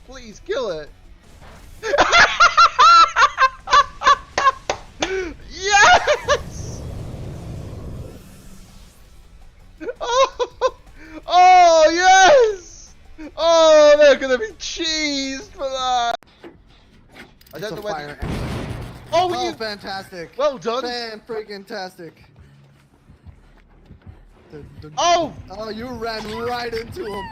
Please kill it. Yes! Oh! Oh, yes! Oh, they're gonna be cheesed for that. I don't know whether. Oh, you fantastic! Well done. Fan-freaking-tastic! Oh! Oh, you ran right into him!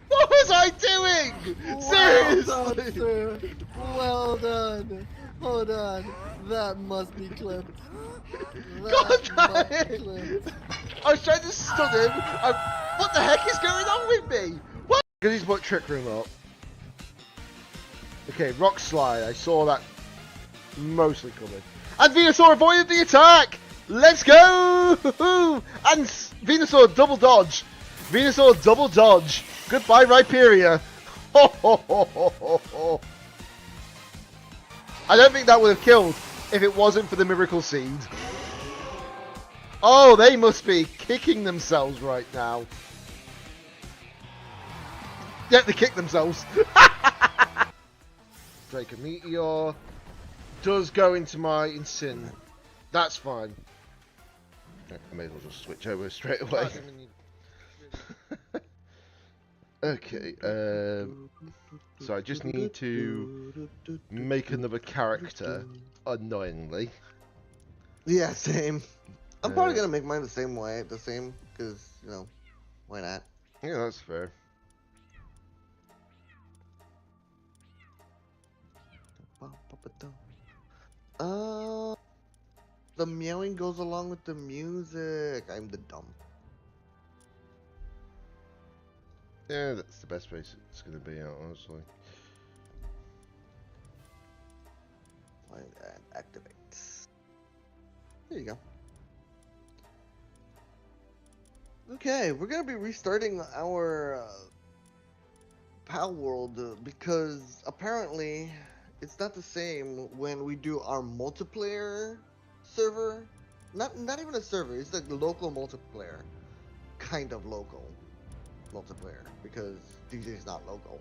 What was I doing? Well Seriously? done, sir. Well done. Hold on. That must be clipped. God That damn must be it! clipped. I was trying to stun him. What the heck is going on with me? What? Because he's put Trick Room up. Okay, Rock Slide. I saw that mostly coming. And Venusaur avoided the attack! Let's go! And Venusaur double dodge. Venusaur double dodge. Goodbye, Rhyperia. I don't think that would have killed if it wasn't for the Miracle Seed. Oh, they must be kicking themselves right now. Yeah, they kick themselves. Draco Meteor does go into my Incin. That's fine. I may as well just switch over straight away. Okay, so I just need to make another character, annoyingly. Yeah, same. I'm probably gonna make mine the same, because, you know, why not? Yeah, that's fair. The meowing goes along with the music. I'm the dumb. Yeah, that's the best place it's going to be, honestly. Find and activate. There you go. Okay, we're gonna be restarting our Palworld because apparently it's not the same when we do our multiplayer server. Not even a server. It's like local multiplayer, kind of local multiplayer because DJ's not local.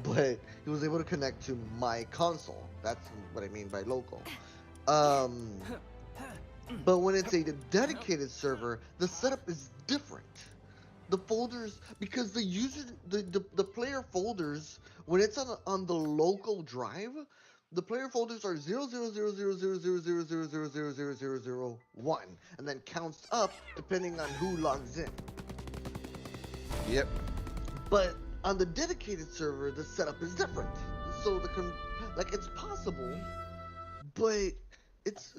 But he was able to connect to my console. That's what I mean by local. But when it's a dedicated server, the setup is different. The folders, because the user, the player folders, when it's on the local drive, the player folders are 000000000000001, and then counts up depending on who logs in. Yep. But on the dedicated server, the setup is different. So it's possible, but it's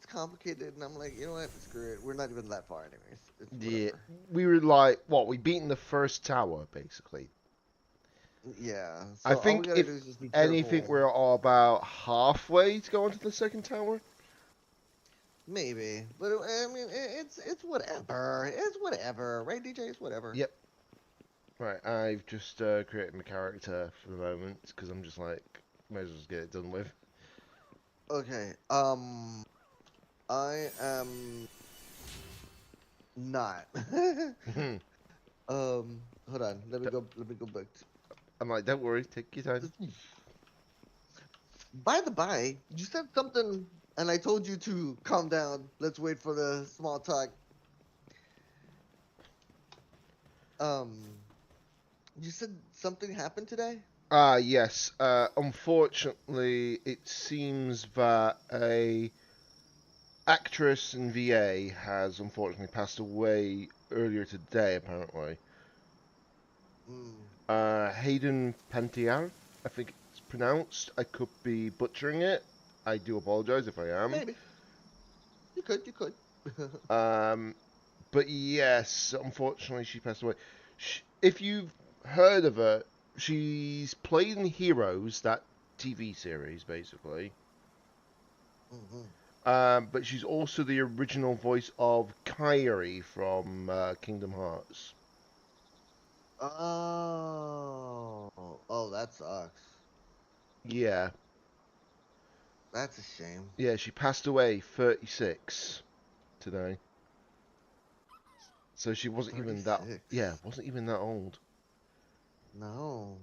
complicated, and I'm like, you know what, screw it. We're not even that far, anyways. Yeah, we were like, what? We beaten the first tower, basically. Yeah. So I think if anything, we're all about halfway to go onto the second tower. Maybe, but I mean, it's whatever. It's whatever, right, DJ? It's whatever. Yep. Right, I've just created my character for the moment because I'm just like, may as well just get it done with. Okay. I am not. Hold on. Let me go back. I'm like, don't worry, take your time. By the by, you said something, and I told you to calm down. Let's wait for the small talk. You said something happened today? Yes. Unfortunately, it seems that a actress in VA has unfortunately passed away earlier today, apparently. Hayden Panettiere, I think it's pronounced. I could be butchering it. I do apologize if I am. Maybe. You could. But yes, unfortunately, she passed away. If you've heard of her, she's played in Heroes, that TV series, basically. But she's also the original voice of Kairi from Kingdom Hearts. Oh, that sucks. Yeah. That's a shame. Yeah, she passed away 36 today. So she wasn't even that. 36. Yeah, wasn't even that old. No.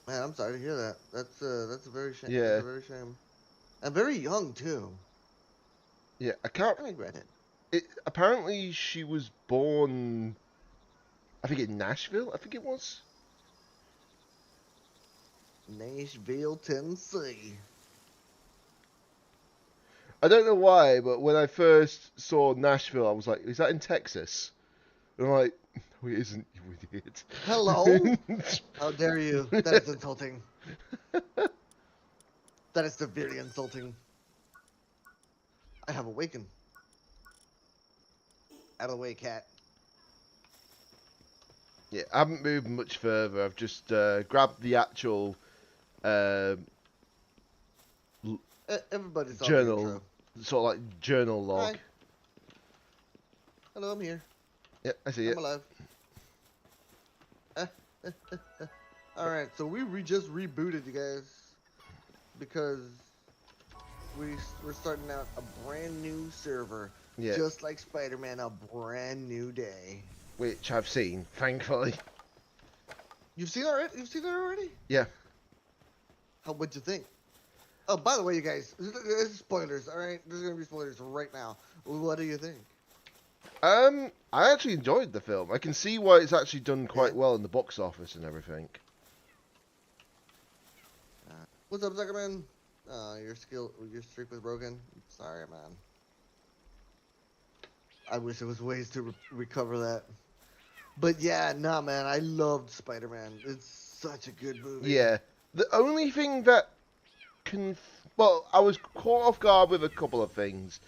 Man, I'm sorry to hear that. That's a very shame. That's Yeah, a very shame. And very young too. yeah. I can't. I mean, granted. Apparently, she was born. I think in Nashville. I think it was. Nashville, Tennessee. I don't know why, but when I first saw Nashville, I was like, "Is that in Texas?" And I'm like, "No, it isn't, you idiot." Hello? How dare you? That is insulting. That is severely insulting. I have awakened. Out of the way, cat. Yeah, I haven't moved much further. I've just grabbed the actual um Everybody saw the journal, intro. sort of like journal log. Hi. Hello, I'm here. Yep, I see I'm it. alive. Alright, so we just rebooted, you guys. Because we're starting out a brand new server. Yeah, Just like Spider-Man, a brand new day. which I've seen, thankfully. You've seen it already? You've seen it already? Yeah. What'd you think? Oh, by the way, you guys, this is spoilers, alright? There's gonna be spoilers right now. What do you think? I actually enjoyed the film. I can see why it's actually done quite well in the box office and everything. What's up, Zuckerman? Your streak was broken. Sorry, man. I wish there was ways to recover that. But yeah, nah, man. I loved Spider-Man. It's such a good movie. Yeah. The only thing that well, I was caught off guard with a couple of things.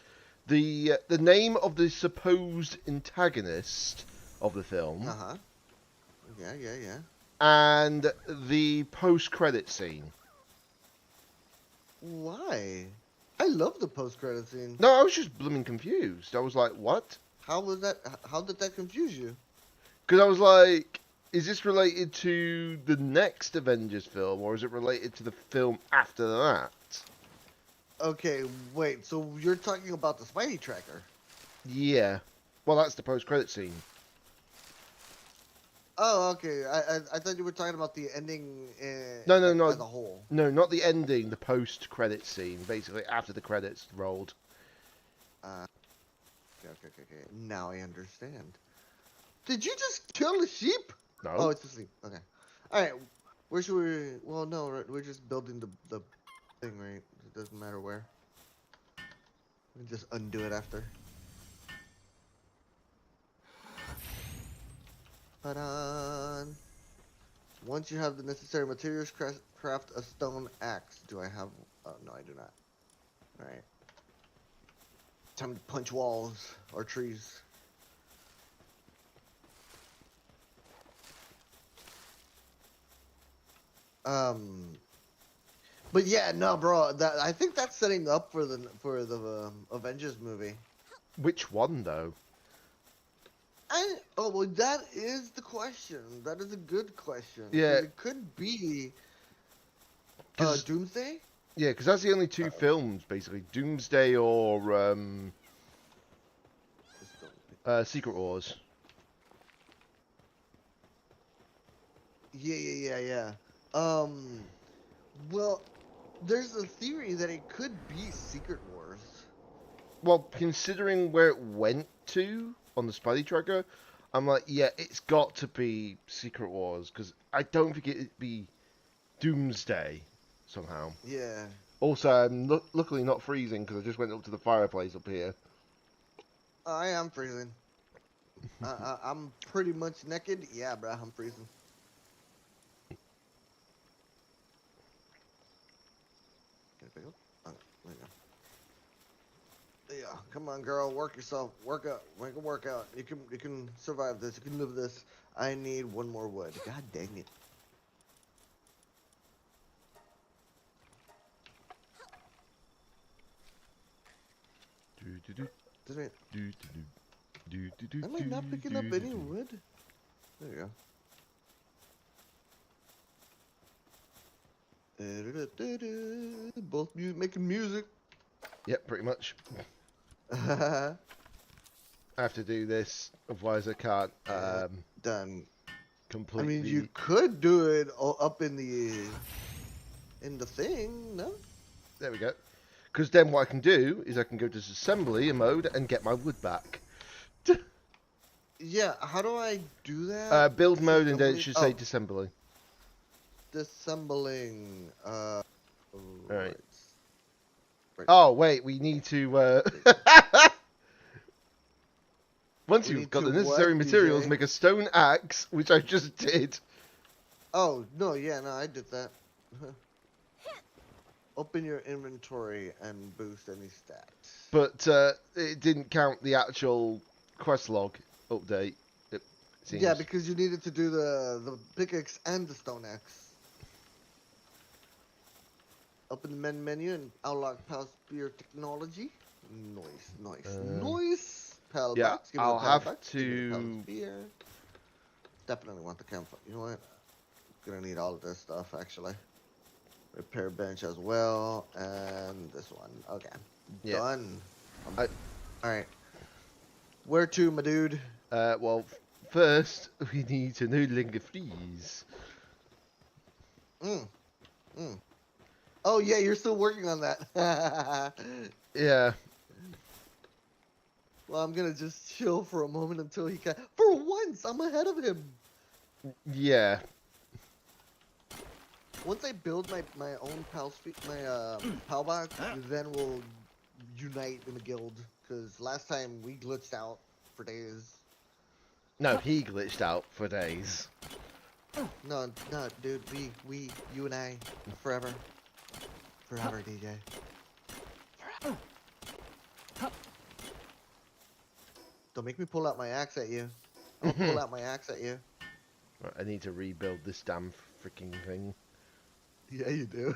The name of the supposed antagonist of the film. Uh-huh. Yeah. And the post-credit scene. Why? I love the post-credit scene. No, I was just blooming confused. I was like, what? How was that? How did that confuse you? Because I was like, is this related to the next Avengers film, or is it related to the film after that? Okay, wait. So you're talking about the Spidey tracker? Yeah. Well, that's the post-credit scene. Oh, okay. I thought you were talking about the ending. No, as a whole. No, not the ending. The post-credit scene, basically after the credits rolled. Okay. Now I understand. Did you just kill the sheep? No. Oh, it's asleep. Okay. All right. Where should we? Well, no. We're just building the thing, right? It doesn't matter where. We can just undo it after. Ta-da! Once you have the necessary materials, craft a stone axe. Do I have? No, I do not. All right. Time to punch walls or trees. But yeah, no, bro. I think that's setting up for the Avengers movie. Which one though? Oh well, that is the question. That is a good question. Yeah. It could be Doomsday. Yeah, because that's the only two films basically: Doomsday or Secret Wars. Yeah. Well, there's a theory that it could be Secret Wars. Well, considering where it went to on the Spidey tracker, I'm like, yeah, it's got to be Secret Wars, because I don't think it'd be Doomsday somehow. Yeah. Also, I'm luckily not freezing, because I just went up to the fireplace up here. I am freezing. I'm pretty much naked. Yeah, bro, I'm freezing. Can I pick up? Oh, there you go. Yeah, come on, girl, work yourself. Work out. Make a workout. You can survive this. You can live this. I need one more wood. God dang it. Am I not picking up any wood? There you go. Both making music. Yep, pretty much. I have to do this, otherwise I can't Done. completely. I mean, you could do it up in the thing, no? There we go. Because then what I can do is I can go to assembly mode and get my wood back. Yeah, how do I do that? Build mode, and then it should say disassembly. Disassembling. Right. Right. Oh wait, we need to. Once you've got the necessary materials, DJ? make a stone axe, which I just did. Oh no, yeah, no, I did that. Open your inventory and boost any stats. But it didn't count the actual quest log update. It seems. Yeah, because you needed to do the pickaxe and the stone axe. Open the menu and unlock Pal Spear technology. Nice. Pal Yeah, box. Give I'll me the Pal have box. Give me the Pal to. Spear. Definitely want the campfire. You know what? Gonna need all of this stuff actually. Repair bench as well, and this one. Okay, Yeah. done. All right. Where to, my dude? Well, first we need to noodling a freeze. Oh yeah, you're still working on that. Yeah. Well, I'm gonna just chill for a moment until he can. For once, I'm ahead of him. Yeah. Once I build my own pal box, then we'll unite in the guild. Cause last time we glitched out for days. No, he glitched out for days. No, dude. You and I, forever, DJ. Don't make me pull out my axe at you. I'll pull out my axe at you. Right, I need to rebuild this damn freaking thing. Yeah, you do.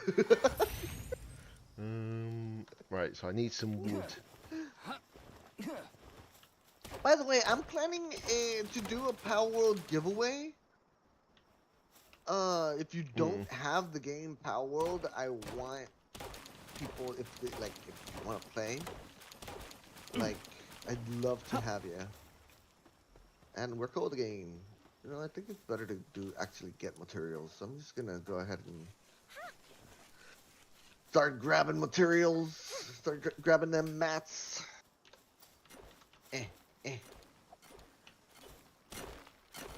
Right, so I need some wood. By the way, I'm planning to do a Palworld giveaway. If you don't have the game Palworld, I want people if you want to play. Like, I'd love to have you. And we're cool the game. You know, I think it's better to actually get materials. So I'm just gonna go ahead and start grabbing materials. Start grabbing them mats.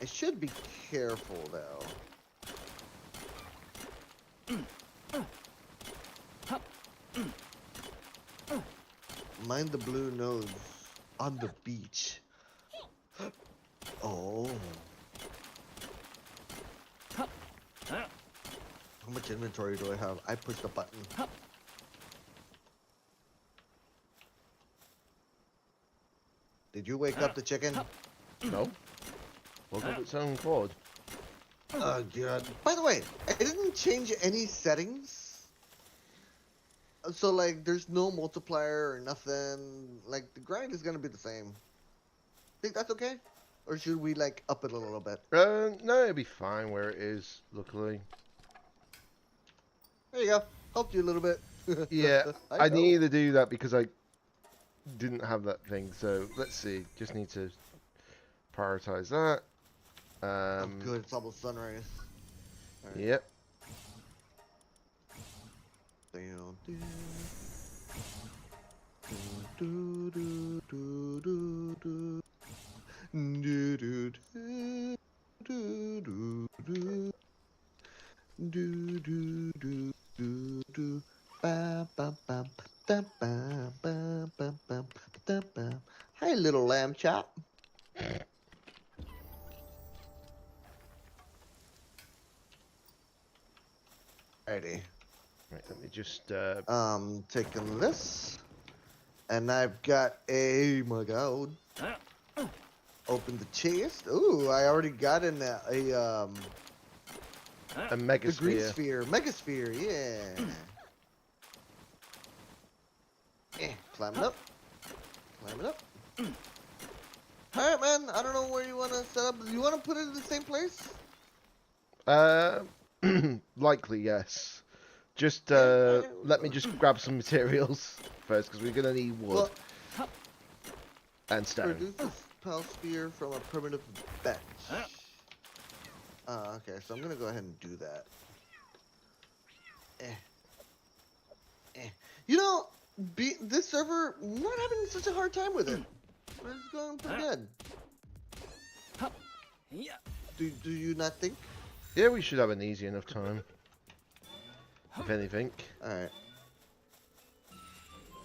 I should be careful though. Mind the blue nose on the beach. Oh. How much inventory do I have? I pushed the button. Did you wake up the chicken? No. Woke up its own cord. Oh god. By the way, I didn't change any settings. So like there's no multiplier or nothing. Like the grind is gonna be the same. Think that's okay? Or should we like up it a little bit? No, it'll be fine where it is, luckily. There you go. Helped you a little bit. Yeah, I know. needed to do that because I didn't have that thing. So let's see. Just need to prioritize that. Oh, good. It's almost sunrise. Right. Yep. Hi, little lamb chop. Alrighty. Right, let me just Taking this, and I've got my god. Open the chest. Ooh, I already got in a mega the green sphere, megasphere, yeah. Climb it up. Alright, man. I don't know where you want to set up. You want to put it in the same place? Likely yes. Just let me just grab some materials first, because we're gonna need wood and stone. Produce a spell sphere from a primitive bench. Okay, so I'm gonna go ahead and do that. You know, this server, I'm not having such a hard time with it. It's going pretty good. Do you not think? Yeah, we should have an easy enough time. If anything. Alright.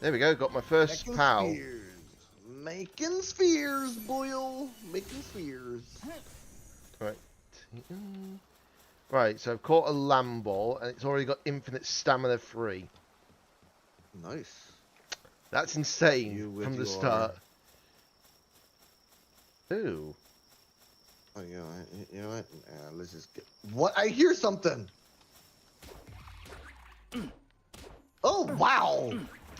There we go, got my first POW. Making spheres, boyle. Making spheres. Right. Right, so I've caught a lamb ball, and it's already got infinite stamina free. Nice. That's insane from the start. Ooh. Oh, you know what? Let's just get... What? I hear something! Oh, wow!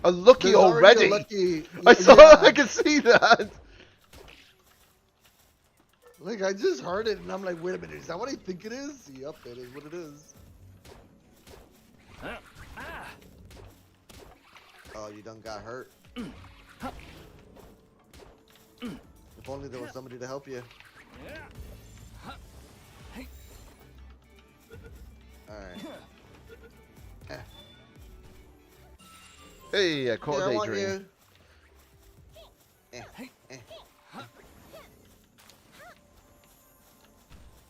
A lucky There's already! A lucky... I saw I can see that! Like, I just heard it, and I'm like, wait a minute, is that what I think it is? Yep, that is what it is. Oh, you done got hurt. If only there was somebody to help you. Alright. Hey, I caught a I want daydream. you.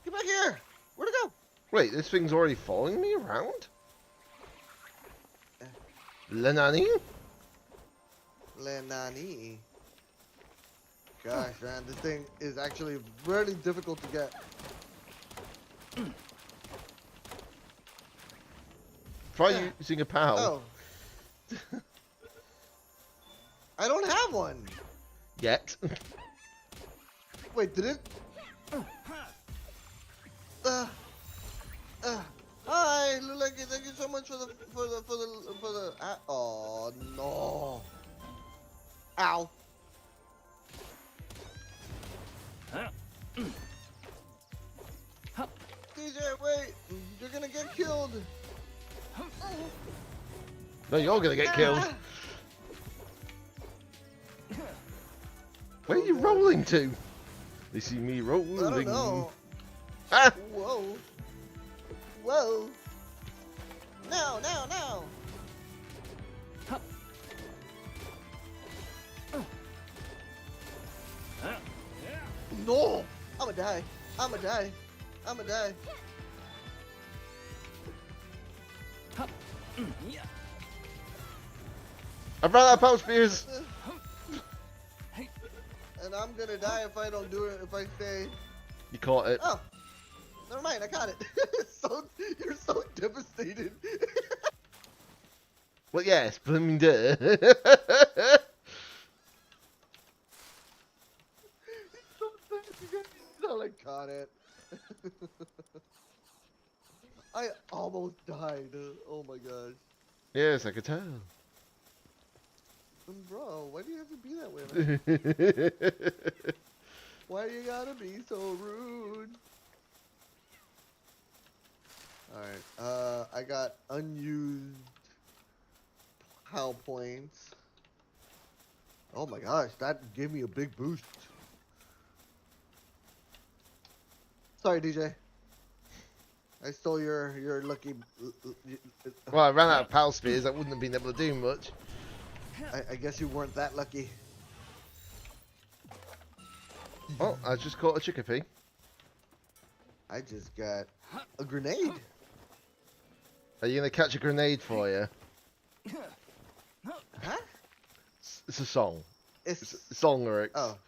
Get back here! Where'd it go? Wait, this thing's already following me around? Lenani? Lenani. Gosh, man, this thing is actually really difficult to get. Try using a POW. Oh. I don't have one. Yet. Wait, did it? Hi, Luleki, thank you so much for the oh no. Ow. DJ, wait, you're gonna get killed. No, you're gonna get killed. Where are you rolling to? They see me rolling. I don't know. Ah! Whoa. Whoa. No, no, no. No. I'ma die. I'ma die. I'ma die. I've run out of power spears. And I'm gonna die if I don't do it, if I stay. You caught it. Oh. Never mind, I got it. You're so devastated. Well, yes, but I mean, duh. I caught it. I almost died. Oh my gosh. Yes, I could tell. Bro, why do you have to be that way, man? Why you gotta be so rude? Alright, I got unused POW points. Oh my gosh, that gave me a big boost. Sorry, DJ. I stole your lucky... Well, I ran out of POW spears. I wouldn't have been able to do much. I guess you weren't that lucky. Oh, I just caught a chickpea. I just got a grenade. Are you gonna catch a grenade for you? Huh? It's a song. It's a song lyrics. Oh.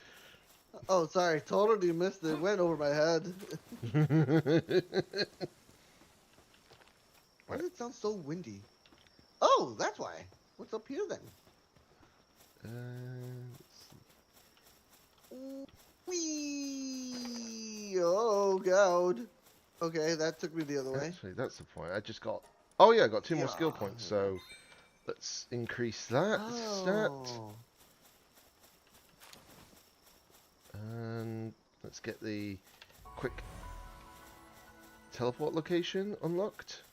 Oh, sorry. Totally missed it. Went over my head. Why does it sound so windy? Oh, that's why. What's up here then? Whee! Oh god. Okay, that took me the other way. Actually, that's the point. I just got... Oh yeah, I got 2 more skill points, so... Let's increase that stat. And let's get the quick teleport location unlocked.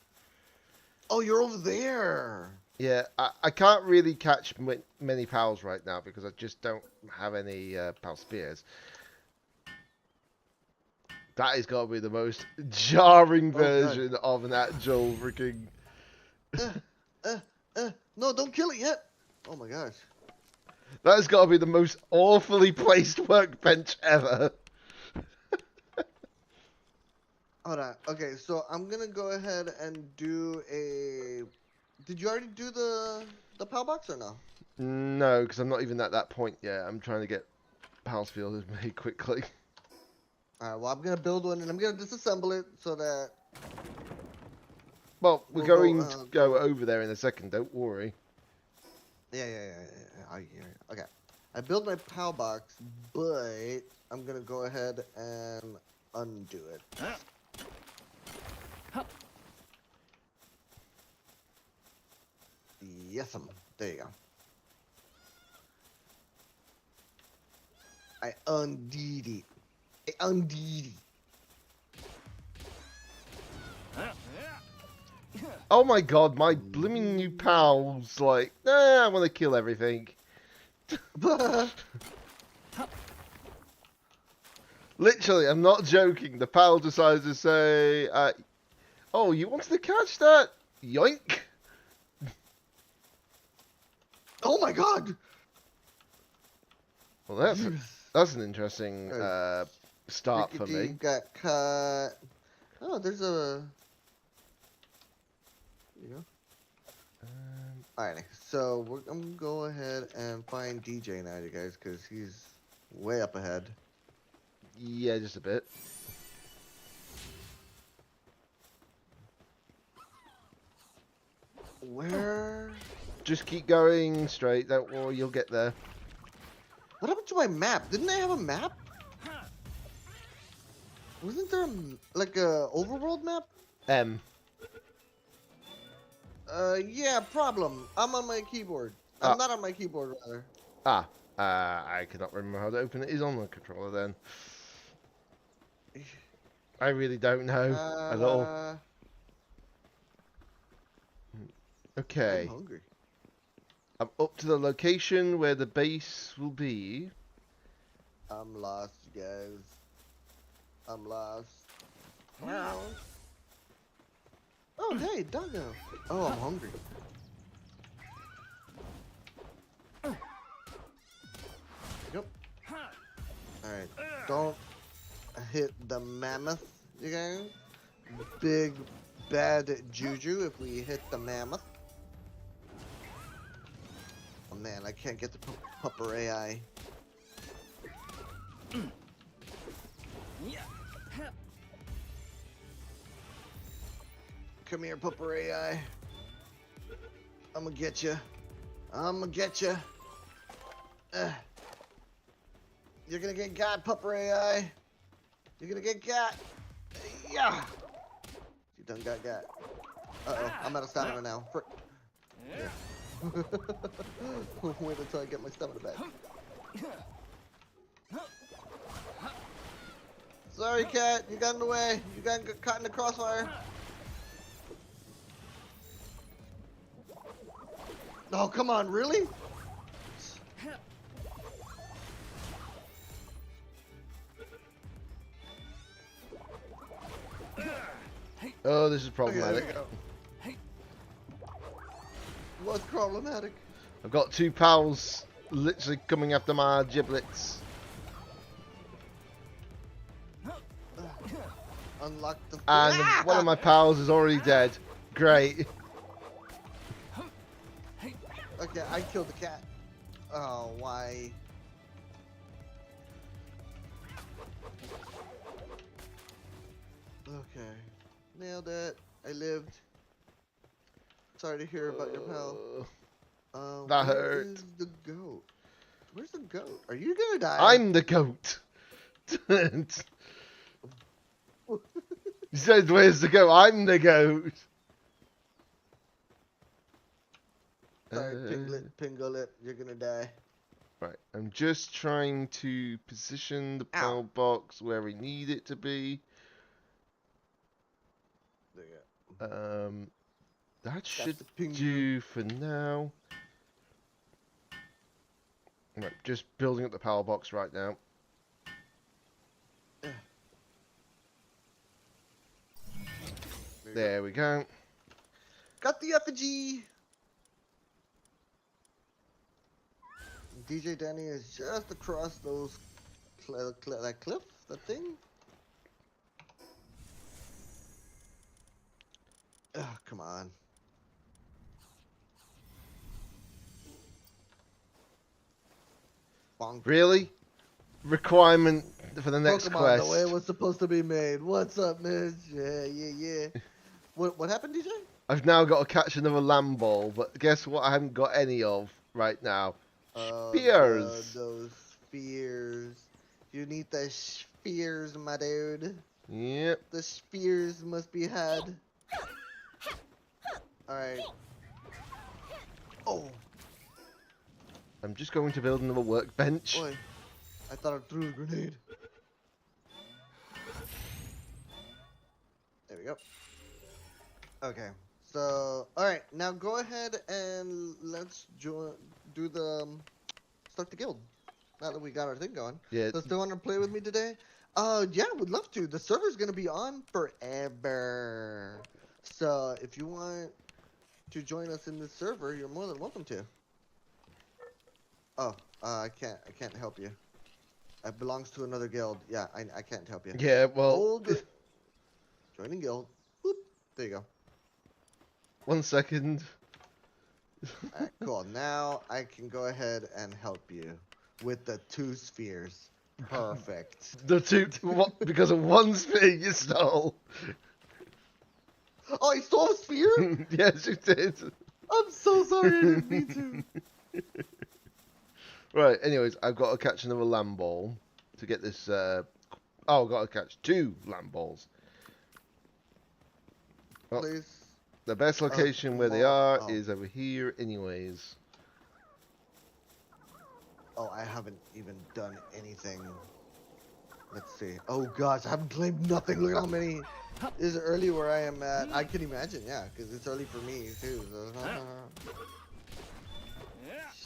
Oh, you're over there. Yeah, I can't really catch many pals right now because I just don't have any pal spears. That has got to be the most jarring Oh god. version of an actual freaking... Uh, uh, no, don't kill it yet. Oh my gosh. That has got to be the most awfully placed workbench ever. Hold on. Okay, so I'm gonna go ahead and do a. Did you already do the PAL box or no? No, because I'm not even at that point yet. I'm trying to get pals fielded made quickly. Alright, well I'm gonna build one and I'm gonna disassemble it so that Well, we're we'll going to go over there in a second. Don't worry. Yeah. I hear it. Okay. I built my PAL box, but I'm gonna go ahead and undo it. Yes, there you go. I undid it. I undid it. Oh my god, my blooming new pal's like, nah, I want to kill everything. Literally, I'm not joking. The pal decides to say, oh, you wanted to catch that? Yoink. Oh my god! Well, that's an interesting start for me. Got cut. Oh, there's a. You know. Alright, so I'm gonna go ahead and find DJ now, you guys, because he's way up ahead. Yeah, just a bit. Where? Just keep going straight. Don't worry, you'll get there. What happened to my map? Didn't I have a map? Wasn't there like a overworld map? M. Yeah, problem. I'm on my keyboard. I'm not on my keyboard, rather. I cannot remember how to open it. Is on the controller then. I really don't know at all. Okay. I'm hungry. I'm up to the location where the base will be. I'm lost, you guys. I'm lost. Oh, hey, doggo. Oh, I'm hungry. Yep. Alright, don't hit the mammoth, you guys. Big bad juju if we hit the mammoth. Oh man, I can't get the pupper AI. Come here, pupper AI. I'm gonna get you. I'm gonna get you. You're gonna get got, pupper AI. You're gonna get got. Yeah. You done got. Uh-oh, I'm out of stamina now. Yeah. Wait until I get my stamina back. Sorry, cat. You got in the way. You got caught in the crossfire. Oh, come on, really? Oh, this is problematic. Okay, what's problematic? I've got two pals literally coming after my giblets. Unlock the. And one of my pals is already dead. Great. Okay, I killed the cat. Oh, why? Okay. Nailed it. I lived. Sorry to hear about your pal. That Where hurt. is the goat? Where's the goat? Are you gonna die? I'm the goat. He says, where's the goat? I'm the goat. Sorry, Pinglet, you're gonna die. Right, I'm just trying to position the pal box where we need it to be. There you go. That should the pingu. do for now. Right, just building up the power box right now. Yeah. There we go. Got the effigy. DJ Danny is just across those that cliff, that thing. Oh, come on. Bonk. Really? Requirement for the next Pokemon, quest. the way it was supposed to be made. What's up, Mitch? Yeah. What happened, DJ? I've now got to catch another land ball, but guess what I haven't got any of right now? Spears! Those spheres. You need the spheres, my dude. Yep. The spears must be had. Alright. Oh. I'm just going to build another workbench. Boy. I thought I threw a grenade. There we go. Okay. So, alright. Now go ahead and let's do the... start the guild. Now that we got our thing going. Yeah. So still want to play with me today? Yeah, would love to. The server's gonna be on forever. So if you want to join us in this server, you're more than welcome to. Oh, I can't help you. It belongs to another guild. Yeah, I can't help you. Yeah, well... Hold. Joining guild. Whoop. There you go. 1 second. Alright, cool. Now I can go ahead and help you with the 2 spheres. Perfect. The two... What? Because of one sphere you stole. Oh, I stole a sphere? Yes, you did. I'm so sorry, I didn't mean to. Right, anyways, I've got to catch another land ball to get this... Oh, I've got to catch 2 land balls. Well, Please. the best location where they are is over here anyways. Oh, I haven't even done anything. Let's see. Oh gosh, I haven't claimed nothing. Look at how many. Is it early where I am at? I can imagine, yeah, because it's early for me too. So.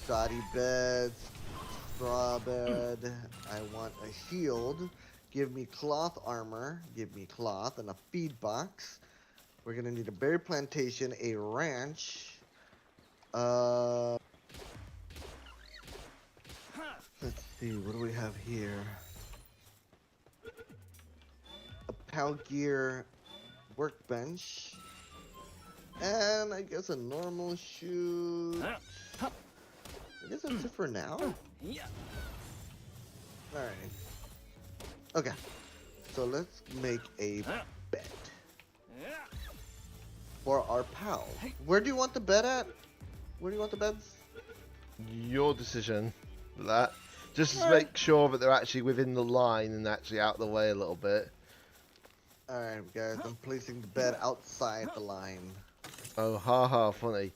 Shoddy beds, straw bed. I want a shield. Give me cloth armor. Give me cloth and a feed box. We're gonna need a berry plantation, a ranch. Let's see, what do we have here? A Palgear workbench. And I guess a normal shoot. I guess that's it for now. Alright. Okay. So let's make a bed. For our pal. Where do you want the bed at? Where do you want the beds? Your decision for that. Just to make sure that they're actually within the line and actually out of the way a little bit. Alright guys, I'm placing the bed outside the line. Oh, haha, funny.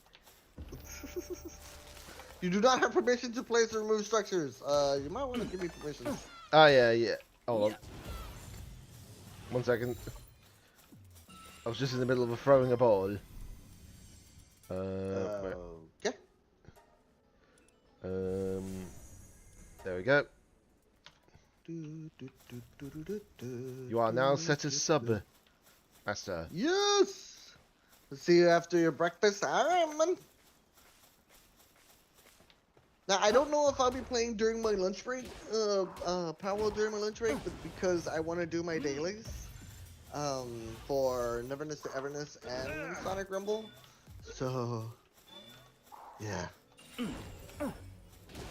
You do not have permission to place or remove structures. You might want to give me permission. Oh, yeah. Hold on. 1 second. I was just in the middle of throwing a ball. Right. Okay. There we go. You are now set as sub master. Yes! Let's see you after your breakfast. Alright, man. Now, I don't know if I'll be playing during my lunch break, Palworld during my lunch break, but because I want to do my dailies, for Neverness to Everness and Sonic Rumble. So, yeah.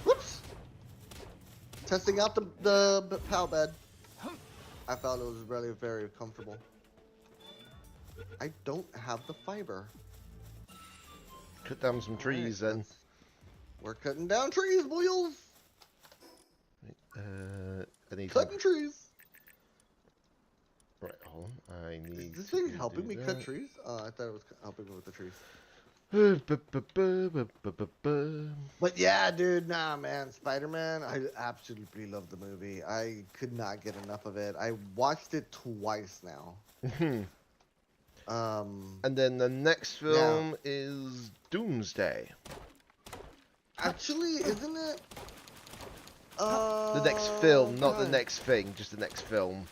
Whoops! Testing out the PAL bed. I felt it was really very comfortable. I don't have the fiber. Cut down some trees then. We're cutting down trees, boys. I need cutting trees. Right, hold on. I need. Is this thing helping me cut trees? I thought it was helping me with the trees. But yeah, dude, nah, man, Spider-Man, I absolutely love the movie. I could not get enough of it. I watched it twice now. And then the next Yeah. film is Doomsday. Actually, isn't it? The next film, not the God. next thing, just the next film.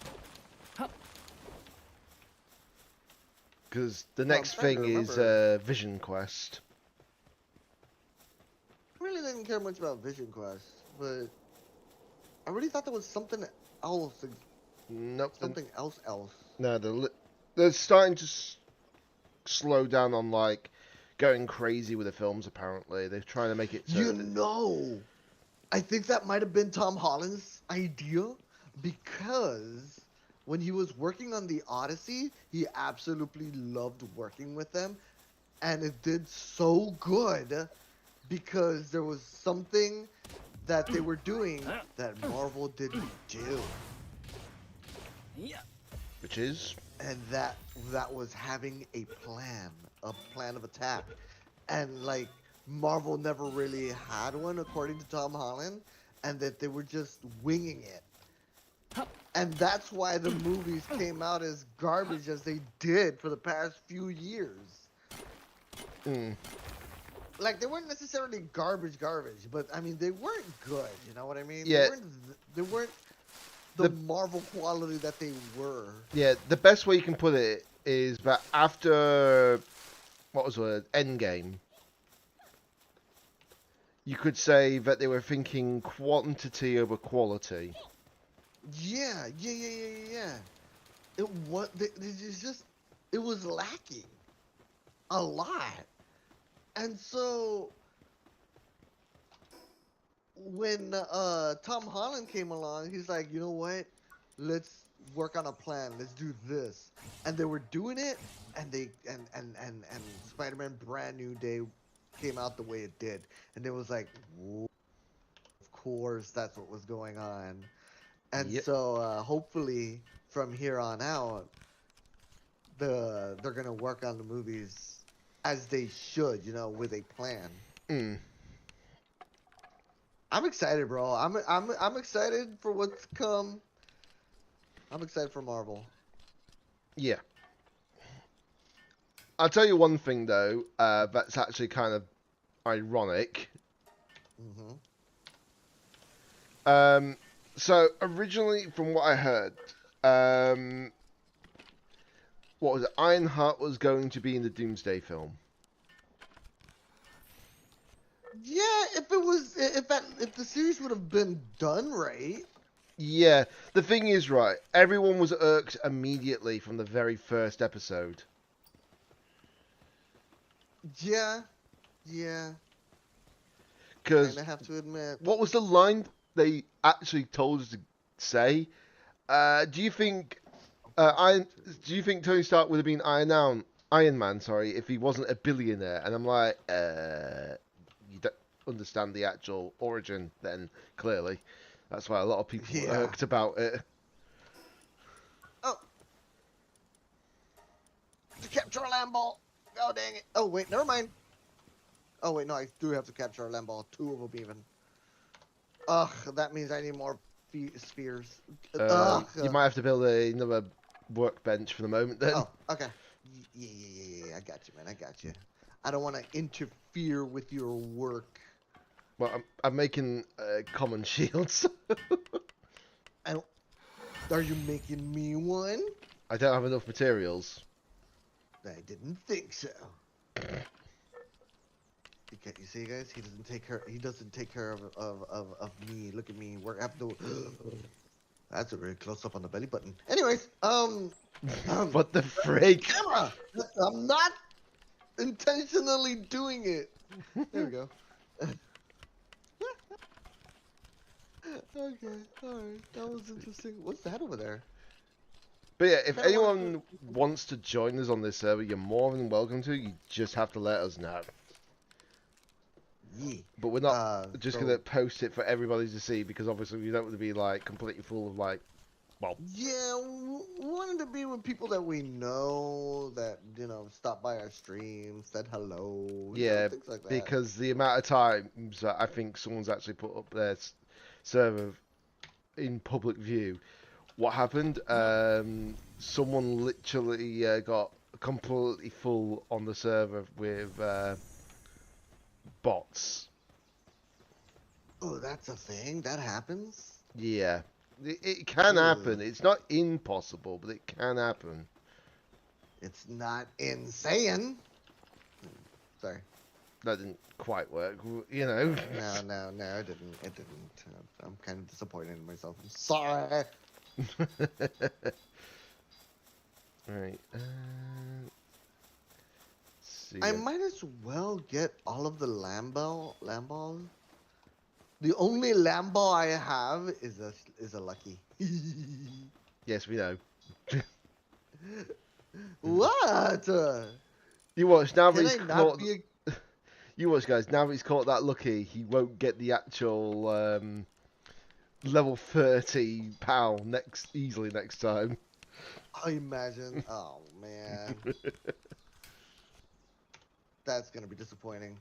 Because the No, I'm next trying to thing is remember. Vision Quest. I really didn't care much about Vision Quest, but I really thought there was something else, Nope. something else. No, they're starting to slow down on like going crazy with the films. Apparently, they're trying to make it so. You know, I think that might have been Tom Holland's idea because when he was working on the Odyssey, he absolutely loved working with them, and it did so good because there was something that they were doing that Marvel didn't do. Which is? And that was having a plan of attack. And like Marvel never really had one according to Tom Holland, and that they were just winging it. And that's why the movies came out as garbage as they did for the past few years. Mm. Like they weren't necessarily garbage, but I mean they weren't good. You know what I mean? Yeah. They weren't the Marvel quality that they were. Yeah, the best way you can put it is that after what was the Endgame, you could say that they were thinking quantity over quality. Yeah. It was it was lacking a lot, and so when Tom Holland came along, he's like, you know what? Let's work on a plan. Let's do this, and they were doing it, and and Spider-Man Brand New Day came out the way it did, and it was like, whoa, of course, that's what was going on. And Yep. so hopefully from here on out, they're gonna work on the movies as they should, you know, with a plan. Mm. I'm excited, bro. I'm excited for what's to come. I'm excited for Marvel. Yeah. I'll tell you one thing though, that's actually kind of ironic. Hmm. So originally, from what I heard, what was it? Ironheart was going to be in the Doomsday film. Yeah, if the series would have been done right. Yeah, the thing is, right, everyone was irked immediately from the very first episode. Yeah. Because Kinda have to admit. what was the line they actually told us to say? Do you think do you think Tony Stark would have been Iron Man, sorry, if he wasn't a billionaire? And I'm like, you don't understand the actual origin then, clearly. That's why a lot of people were Yeah. irked about it. Oh. To capture a land ball. Oh dang it. Oh wait, never mind. Oh wait, no, I do have to capture a land ball. 2 of them even. Ugh, that means I need more spheres. Ugh. You might have to build another workbench for the moment then. Oh, okay. Yeah. I got you, man. I got you. I don't want to interfere with your work. Well, I'm making common shields. Are you making me one? I don't have enough materials. I didn't think so. You see, guys, he doesn't take care. He doesn't take care of me. Look at me. We're have to. That's a very close up on the belly button. Anyways, What the freak? camera. I'm not intentionally doing it. There we go. Okay, alright. That was interesting. What's that over there? But yeah, if Kinda anyone wants to join us on this server, you're more than welcome to. You just have to let us know. Yeah. But we're not just so- gonna post it for everybody to see because obviously we don't want to be like completely full of like, well, Yeah, we wanted to be with people that we know, that, you know, stop by our stream, said hello, you know, yeah, things like that. because the amount of times that I think someone's actually put up their server in public view. What happened? Someone literally got completely full on the server with bots. Oh, that's a thing? That happens? Yeah, it can Ugh. happen. It's not impossible, but it can happen. It's not insane. Sorry. That didn't quite work, you know. No, it didn't. It didn't. I'm kind of disappointed in myself. I'm sorry. Right. See. I might as well get all of the Lamballs. The only Lamball I have is a lucky. Yes, we know. What? You watch now that Can he's I not caught. be a... You watch, guys. Now that he's caught that lucky, he won't get the actual level 30 PAL easily next time. I imagine. Oh man, that's gonna be disappointing.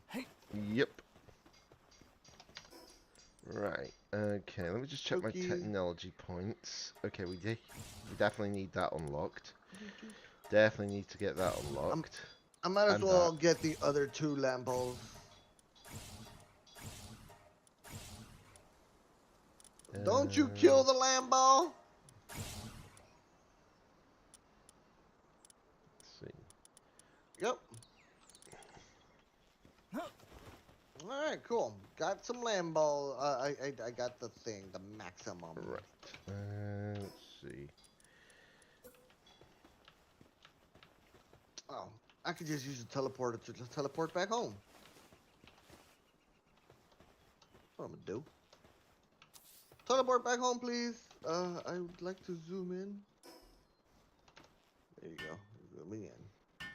Yep. Right. Okay. Let me just check my Okay. technology points. Okay, we definitely need that unlocked. Definitely need to get that unlocked. I might as And well get the other 2 Lamballs. Don't you kill the Lamball? Let's see. Yep. Alright, cool. Got some Lamball. I got the thing, the maximum. Right. Let's see. Oh, I could just use the teleporter to just teleport back home. What I'm gonna do. Teleport back home, please. I would like to zoom in. There you go. Zooming in.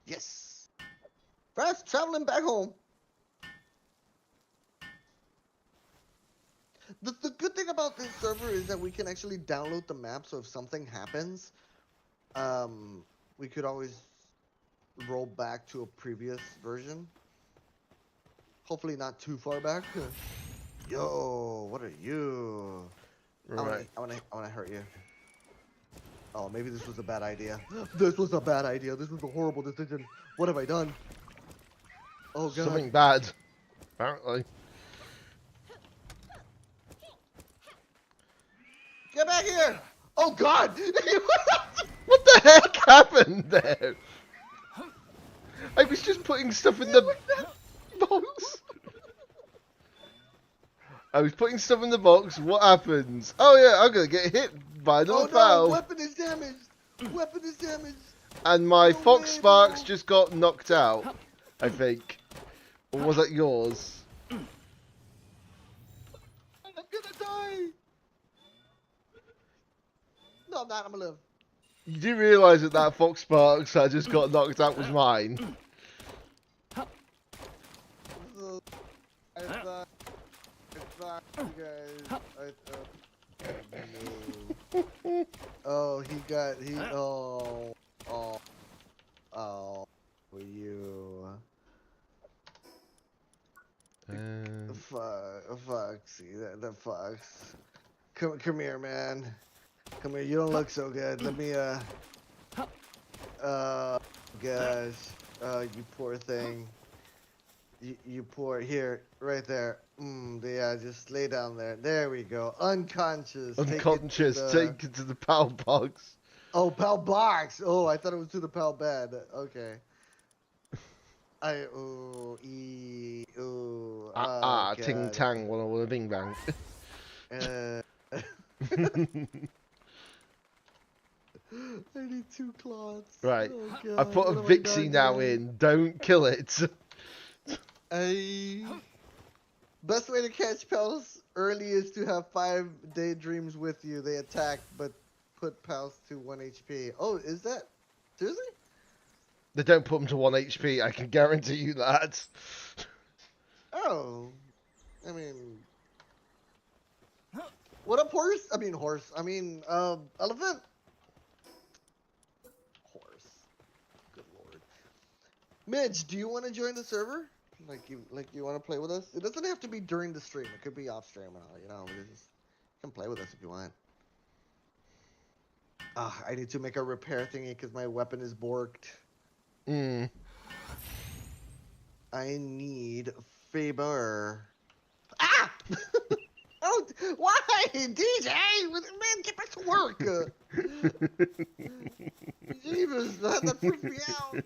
Yes. Fast traveling back home. The good thing about this server is that we can actually download the map, so if something happens, we could always roll back to a previous version. Hopefully not too far back. Yo, what are you? Right. I wanna hurt you. Oh, maybe this was a bad idea. This was a bad idea. This was a horrible decision. What have I done? Oh god. Something bad. Apparently. Get back here! Oh god! What the heck happened there? I was just putting stuff in the box. I was putting stuff in the box. What happens? Oh yeah, I'm gonna get hit by another Oh no! foul. Weapon is damaged. Weapon is damaged. And my No Fox way, Sparks bro. just got knocked out. I think. Or was that yours? I'm gonna die. No, I'm not. I'm gonna live. You do realise that that Fox Sparks I just got knocked out was mine? I thought you guys. No. Oh, for you. Foxy, the fox. Come here, man. Come here. You don't look so good. Let me gosh. You poor thing. You poor. Here, right there. Yeah, just lay down there. There we go. Unconscious. Unconscious. Take it to the PAL box. Oh, PAL box. Oh, I thought it was to the PAL bed. Okay. Ting God. tang, walla bing bang. I need 2 clots. Right. Oh, God. I put a What have I Vixie done, now guys? in. Don't kill it. Best way to catch pals early is to have 5 daydreams with you. They attack, but put pals to 1 HP. Oh, is that seriously? They don't put them to 1 HP. I can guarantee you that. Oh, I mean, what up, horse? I mean, horse. I mean, elephant. Horse. Good lord. Midge, do you want to join the server? Like you want to play with us? It doesn't have to be during the stream. It could be off stream and all. You know, you can play with us if you want. I need to make a repair thingy because my weapon is borked. Mm. I need Faber. Ah! Oh, why, DJ? Man, get back to work. Jeebus, that freaked me out.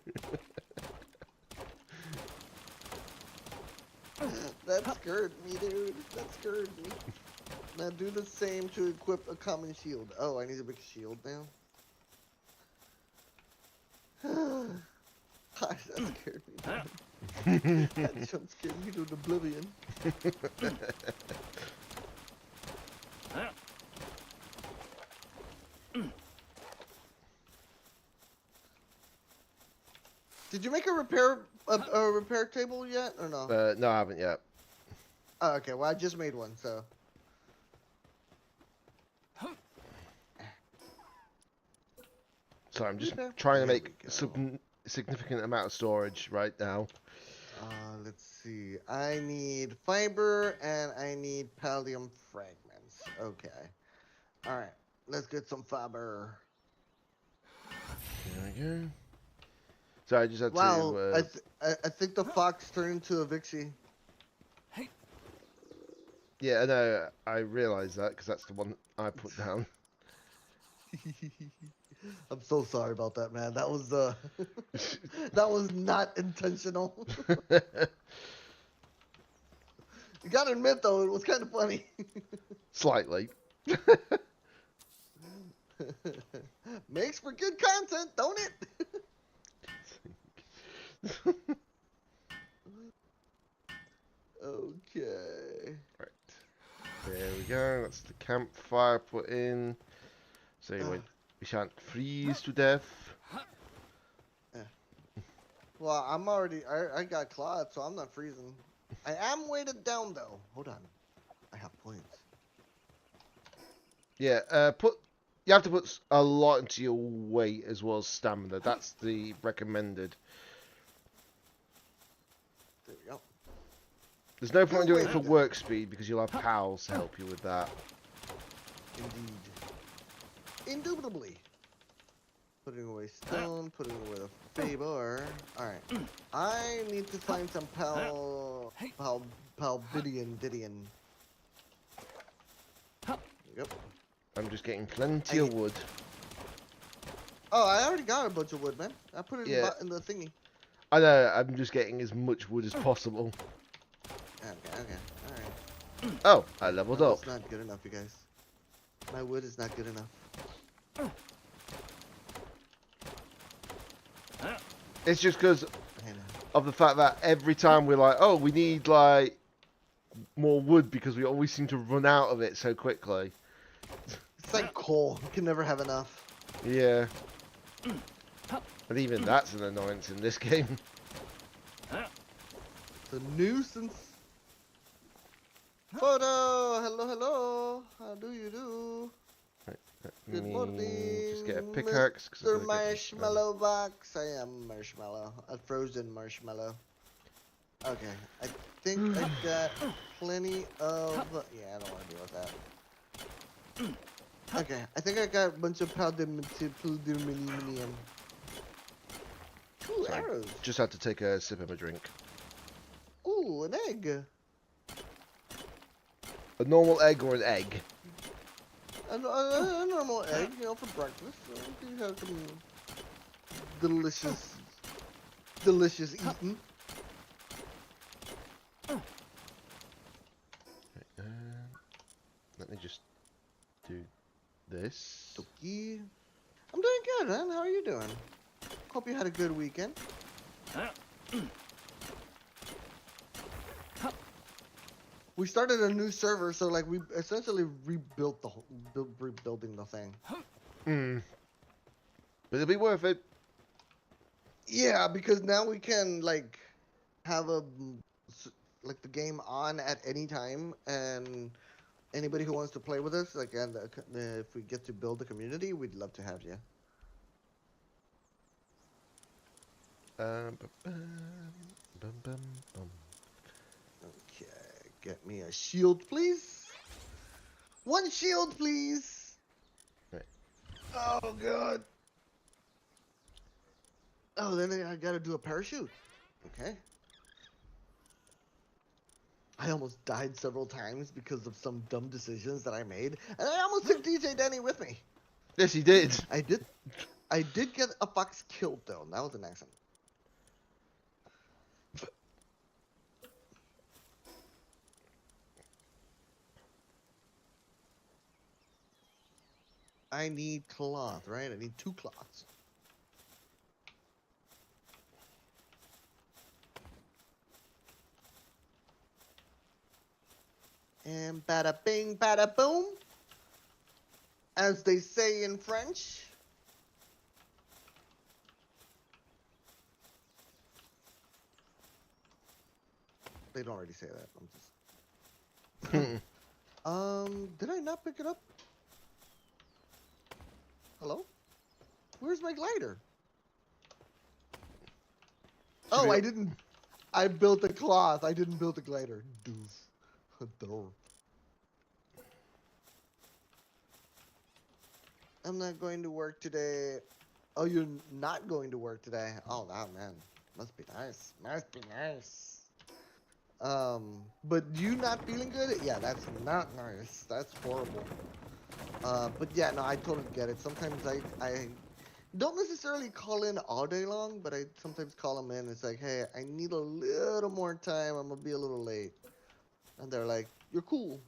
That scared me, dude. That scared me. Now do the same to equip a common shield. Oh, I need a big shield now. Gosh, that scared me. Dude. That jump scared me to oblivion. Did you make a repair table yet or no? No, I haven't yet. Oh, okay. Well, I just made one, so. So I'm just Okay. trying to There make we go. some significant amount of storage right now. Let's see. I need fiber and I need pallium fragments. Okay. All right. Let's get some fiber. There we go. So I just had Wow. to. I think the fox turned into a Vixie. Yeah, I know. I realised that because that's the one I put down. I'm so sorry about that, man. That was that was not intentional. You gotta admit though, it was kind of funny. Slightly. Makes for good content, don't it? Okay. Right. There we go. That's the campfire put in. So we shan't freeze to death. Well, I'm already. I got clawed, so I'm not freezing. I am weighted down though. Hold on. I have points. Yeah. You have to put a lot into your weight as well as stamina. That's the recommended. There we go. There's no point in doing it for work speed because you'll have pals to help you with that. Indeed. Indubitably. Putting away stone, putting away the Faber. Alright. I need to find some Palbidian. Yep. I'm just getting plenty of wood. Oh, I already got a bunch of wood, man. I put it in the thingy. I know, I'm just getting as much wood as possible. Okay, alright. Oh, I leveled up. That's not good enough, you guys. My wood is not good enough. It's just because of the fact that every time we're like, oh, we need like more wood because we always seem to run out of it so quickly. It's like coal. You can never have enough. Yeah. And even that's an annoyance in this game. It's a nuisance. Photo! Hello. How do you do? Good morning. Just get a pickaxe. Mr. Marshmallow Box. I am Marshmallow. A frozen marshmallow. Okay. I think I got plenty of... Yeah, I don't want to deal with that. Okay. I think I got a bunch of paldium. Ooh, arrows. Just had to take a sip of a drink. Ooh, an egg. A normal egg or an egg? A normal egg, you know, for breakfast. You can have some delicious eating. Let me just do this. Toki. I'm doing good, man. How are you doing? Hope you had a good weekend. We started a new server, so like we essentially rebuilt rebuilding the thing. But it'll be worth it. Yeah, because now we can like have the game on at any time, and anybody who wants to play with us, like, and if we get to build a community, we'd love to have you. Okay, get me a shield, please. One shield, please. Right. Oh god. Oh, then I gotta do a parachute. Okay. I almost died several times because of some dumb decisions that I made, and I almost took DJ Denny with me. Yes, he did. I did get a fox killed though, and that was an accident. I need cloth, right? I need 2 cloths. And bada bing, bada boom. As they say in French. They don't already say that. I'm just. Did I not pick it up? Hello? Where's my glider? Oh, I didn't. I built the cloth. I didn't build the glider. Doof. I'm not going to work today. Oh, you're not going to work today? Oh, wow, man. Must be nice. Must be nice. But you not feeling good? Yeah, that's not nice. That's horrible. But yeah, no, I totally get it. Sometimes I don't necessarily call in all day long, but I sometimes call them in. It's like, hey, I need a little more time. I'm gonna be a little late. And they're like, you're cool.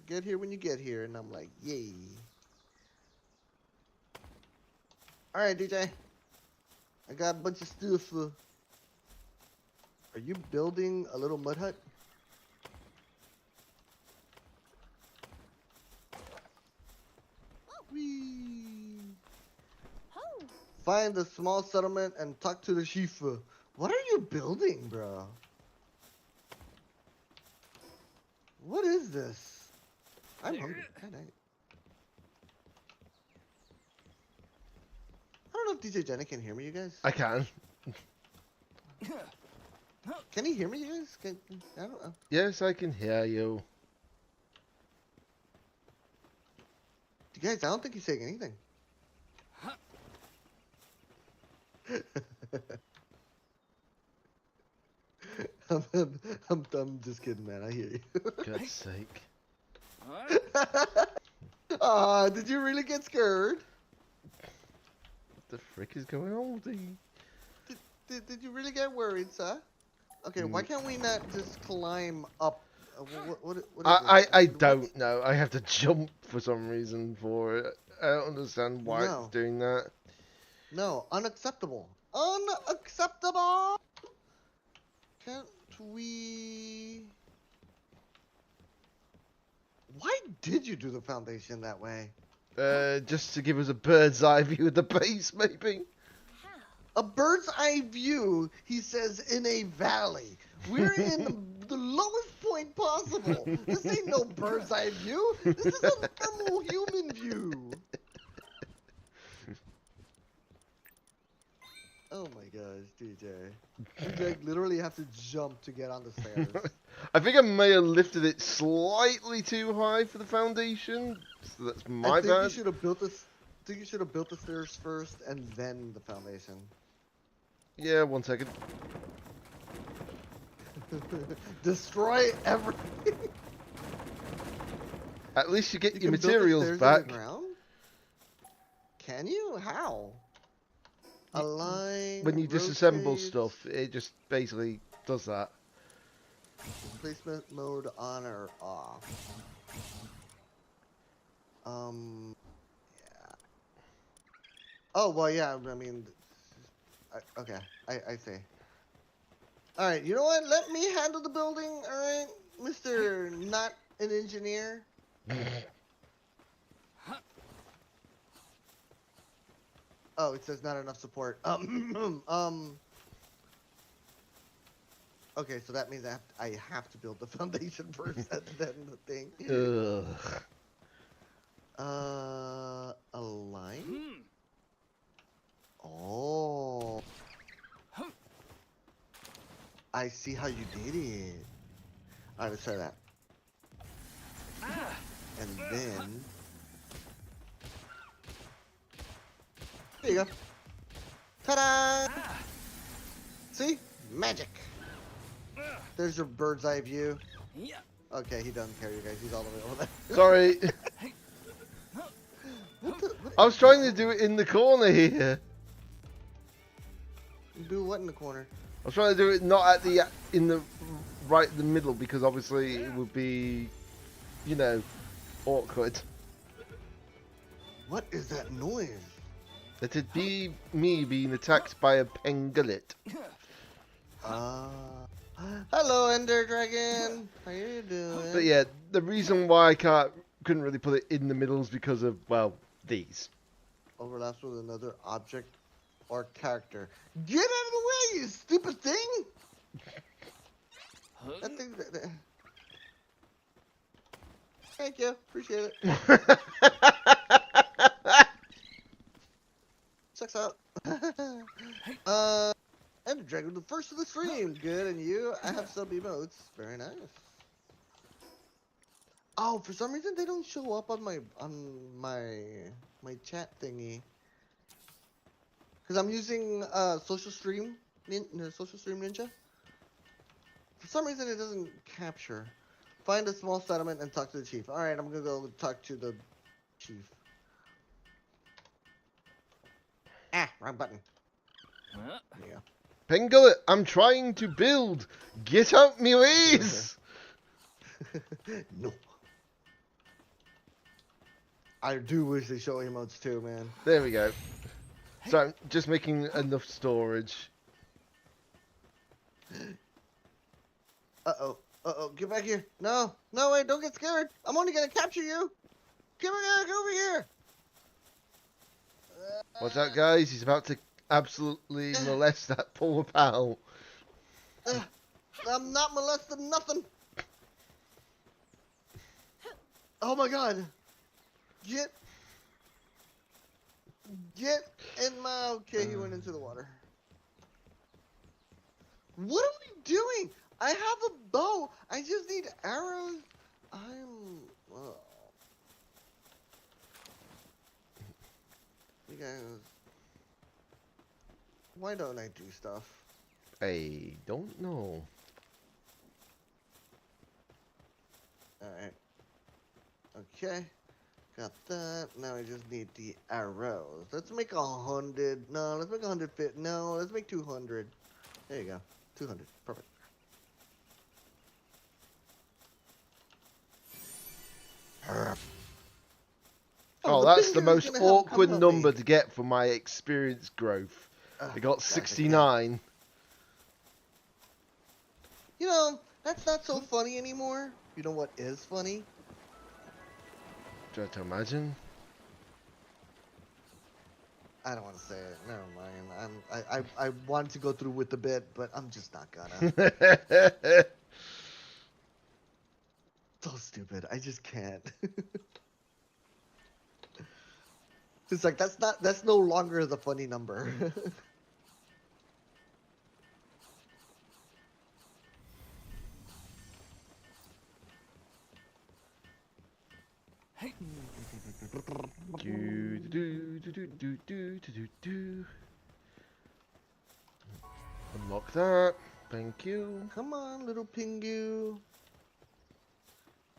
Get here when you get here. And I'm like, yay. Alright, DJ. I got a bunch of stuff. Are you building a little mud hut? Whee! Find a small settlement and talk to the chief. What are you building, bro? What is this? I'm hungry. Good night. I don't know if DJ Jenny can hear me, you guys. I can. Can he hear me, you guys? I don't know. Yes, I can hear you. You guys, I don't think he's saying anything. I'm just kidding, man. I hear you. God's sake. Did you really get scared? What the frick is going on with you? Did you really get worried, sir? Okay, why can't we not just climb up? What is I don't know. I have to jump for some reason for it. I don't understand why it's doing that. No, unacceptable. Unacceptable! Can't we... Why did you do the foundation that way? Just to give us a bird's eye view of the base, maybe? A bird's eye view, he says, in a valley. We're in the lowest point possible. This ain't no bird's eye view. This is a normal human view. Oh my gosh, DJ. You like literally have to jump to get on the stairs. I think I may have lifted it slightly too high for the foundation. So that's my bad. You should have built this. I think you should have built the stairs first and then the foundation. Yeah, 1 second. Destroy everything. At least you get You your can build the materials stairs back. in the ground? Can you? How? Align. When you disassemble rotate, stuff, it just basically does that. Placement mode on or off. Yeah. Oh well, yeah. I mean, okay. I see. All right. You know what? Let me handle the building. All right, Mr. Not an engineer. Oh, it says not enough support. Okay, so that means I have to build the foundation first and then the thing. Align? Oh. I see how you did it. Alright, let's try that. And then... There you go. Ta-da! See? Magic. There's your bird's eye view. Okay, he doesn't care, you guys. He's all the way over there. Sorry. What I was trying to do it in the corner here. do what in the corner? I was trying to do it not at the in the right in the middle because obviously it would be, you know, awkward. What is that noise? Let it be me being attacked by a pangolin. Hello, Ender Dragon. How you doing? But yeah, the reason why I couldn't really put it in the middle is because of, well, these. Overlaps with another object or character. Get out of the way, you stupid thing! That thing. Thank you. Appreciate it. Checks out. Ender Dragon, the first of the stream. Good, and you? I have some emotes. Very nice. Oh, for some reason they don't show up on my chat thingy. Cause I'm using Social Stream Ninja. For some reason it doesn't capture. Find a small settlement and talk to the chief. All right, I'm gonna go talk to the chief. Ah, wrong button. Yeah. Pangolin, I'm trying to build. Get out me ways. No. I do wish they show emotes too, man. There we go. So I'm just making enough storage. Uh-oh. Uh-oh. Get back here. No. No, wait. Don't get scared. I'm only going to capture you. Get over here. Watch out, guys. He's about to absolutely molest that poor pal. I'm not molesting nothing. Oh, my God. Get in my... Okay, he went into the water. What are we doing? I have a bow. I just need arrows. You guys... Why don't I do stuff? I don't know. Alright. Okay. Got that. Now I just need the arrows. Let's make 100. No, let's make 150. No, let's make 200. There you go. 200. Perfect. Oh, that's the most awkward number to get for my experience growth. I got 69. You know, that's not so funny anymore. You know what is funny? Try to imagine. I don't want to say it. Never mind. I want to go through with the bit, but I'm just not gonna. So stupid. I just can't. It's like that's no longer the funny number. Unlock that. Thank you. Come on, little Pingu.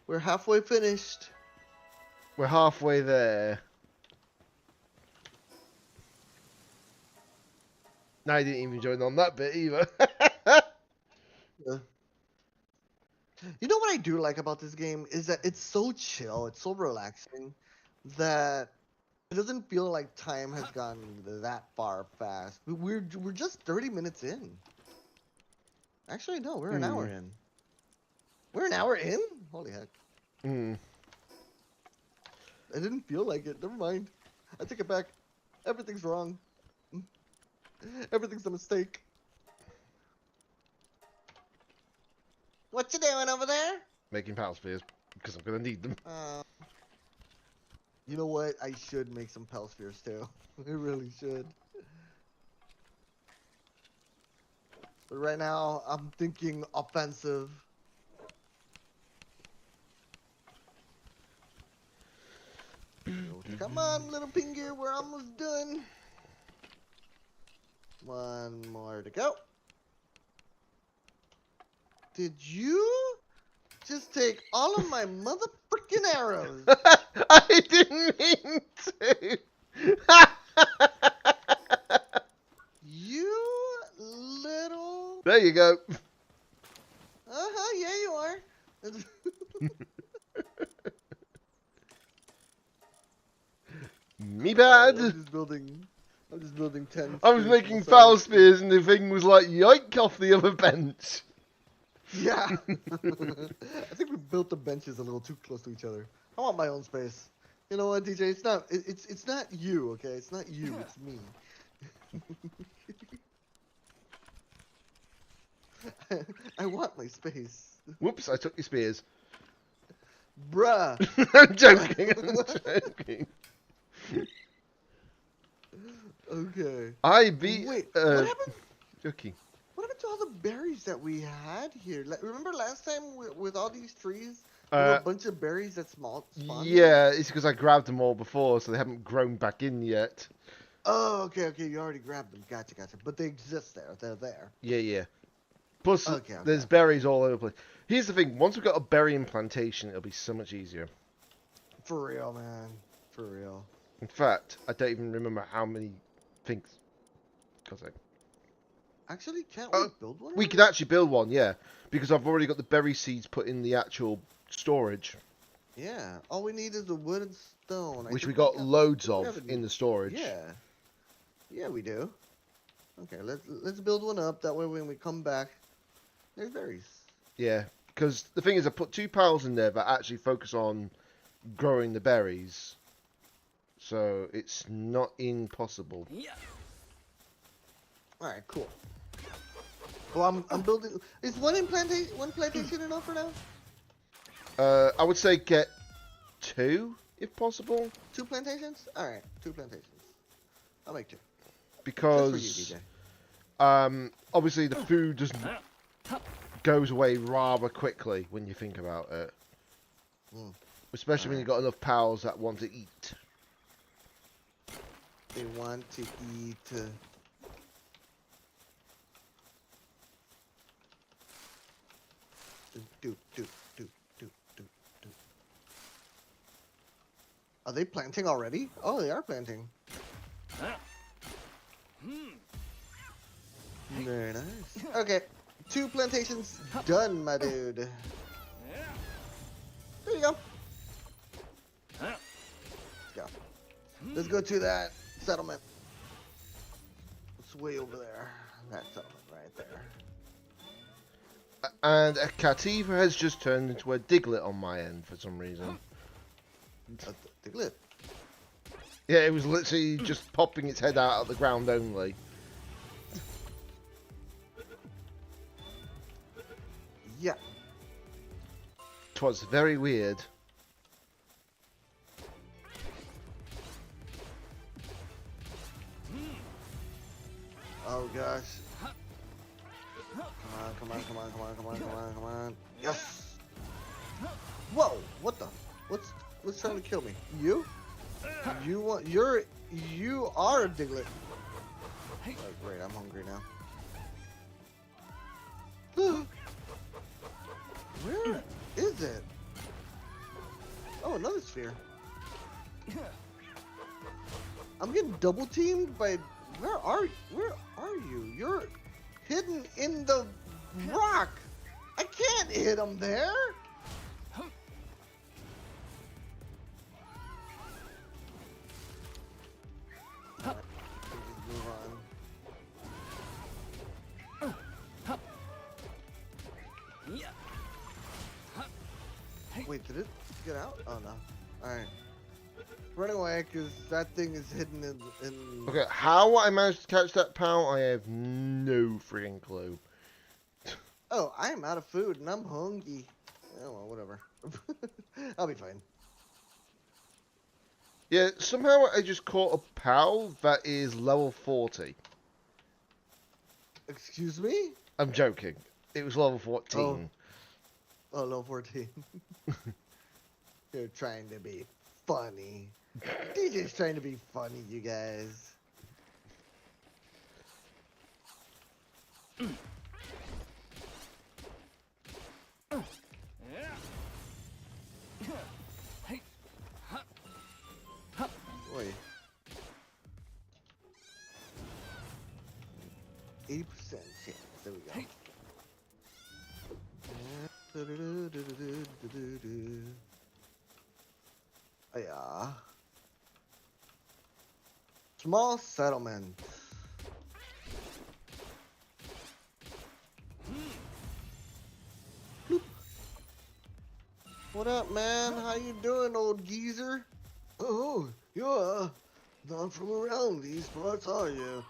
We're halfway finished. We're halfway there. No, I didn't even join on that bit either. Yeah. You know what I do like about this game is that it's so chill, it's so relaxing that it doesn't feel like time has gone that far fast. We're just 30 minutes in. Actually, no, we're an hour in. We're an hour in? Holy heck. Hmm. I didn't feel like it. Never mind. I take it back. Everything's wrong. Everything's a mistake. What you doing over there? Making pal spheres because I'm gonna need them. You know what? I should make some Pal Spheres too. I really should. But right now, I'm thinking offensive. Come on, little Pingu, we're almost done. One more to go. Did you just take all of my mother freaking arrows? I didn't mean to. You little... There you go. Uh-huh, yeah you are. Me bad. I'm just building 10 I was spears making myself. foul spears and the thing was like yoink off the other bench. Yeah. I think we built the benches a little too close to each other. I want my own space. You know what, DJ? It's not you, okay? It's not you, it's me. I want my space. Whoops, I took your spears. Bruh. I'm joking, I'm joking. Okay. I beat... Wait, what happened? Joking. What happened to all the berries that we had here? Like, remember last time with all these trees? There were a bunch of berries that spawned here? Yeah, it's because I grabbed them all before, so they haven't grown back in yet. Oh, okay, you already grabbed them. Gotcha. But they exist there. They're there. Yeah. Plus, Okay. there's berries all over the place. Here's the thing, once we've got a berry plantation, it'll be so much easier. For real, man. For real. In fact, I don't even remember how many things. Actually, can't we build one? We can actually build one, yeah. Because I've already got the berry seeds put in the actual storage. Yeah. All we need is the wood and stone. Which we got loads of in the storage. Yeah. Yeah, we do. Okay, let's build one up. That way when we come back, there's berries. Yeah. Because the thing is, I put 2 piles in there that actually focus on growing the berries. So it's not impossible. Yeah. Alright, cool. Well, I'm building. Is one plantation enough for now? I would say get 2 if possible. 2 plantations? Alright, 2 plantations. I'll make 2. Because Just for you, DJ. obviously the food just goes away rather quickly when you think about it. Especially when you've got enough pals that want to eat. They want to eat. Do. Are they planting already? Oh, they are planting. Very nice. Okay, 2 plantations done, my dude. There you go. Let's go. Let's go to that settlement. It's way over there. That settlement right there. And a Cativa has just turned into a Diglett on my end for some reason. Diglett. Yeah, it was literally just popping its head out of the ground only. Yeah. 'Twas very weird. Oh gosh. Come on. Yes. Whoa! What the? What's trying to kill me? You? You are a Diglett. Oh, great, I'm hungry now. Where is it? Oh, another sphere. I'm getting double teamed by. Where are you? You're hidden in the rock. I can't hit him there. Move on. Wait, did it get out? Oh no. Alright. Run away, because that thing is hidden in... Okay, how I managed to catch that pal, I have no freaking clue. Oh, I am out of food, and I'm hungry. Oh, well, whatever. I'll be fine. Yeah, somehow I just caught a pal that is level 40. Excuse me? I'm joking. It was level 14. Oh, level 14. You're trying to be funny. DJ's trying to be funny, you guys. Boy. 80% chance. There we go. Oh, yeah. Small settlement. Bloop. What up, man? How you doing, old geezer? Oh, you're not from around these parts, are you?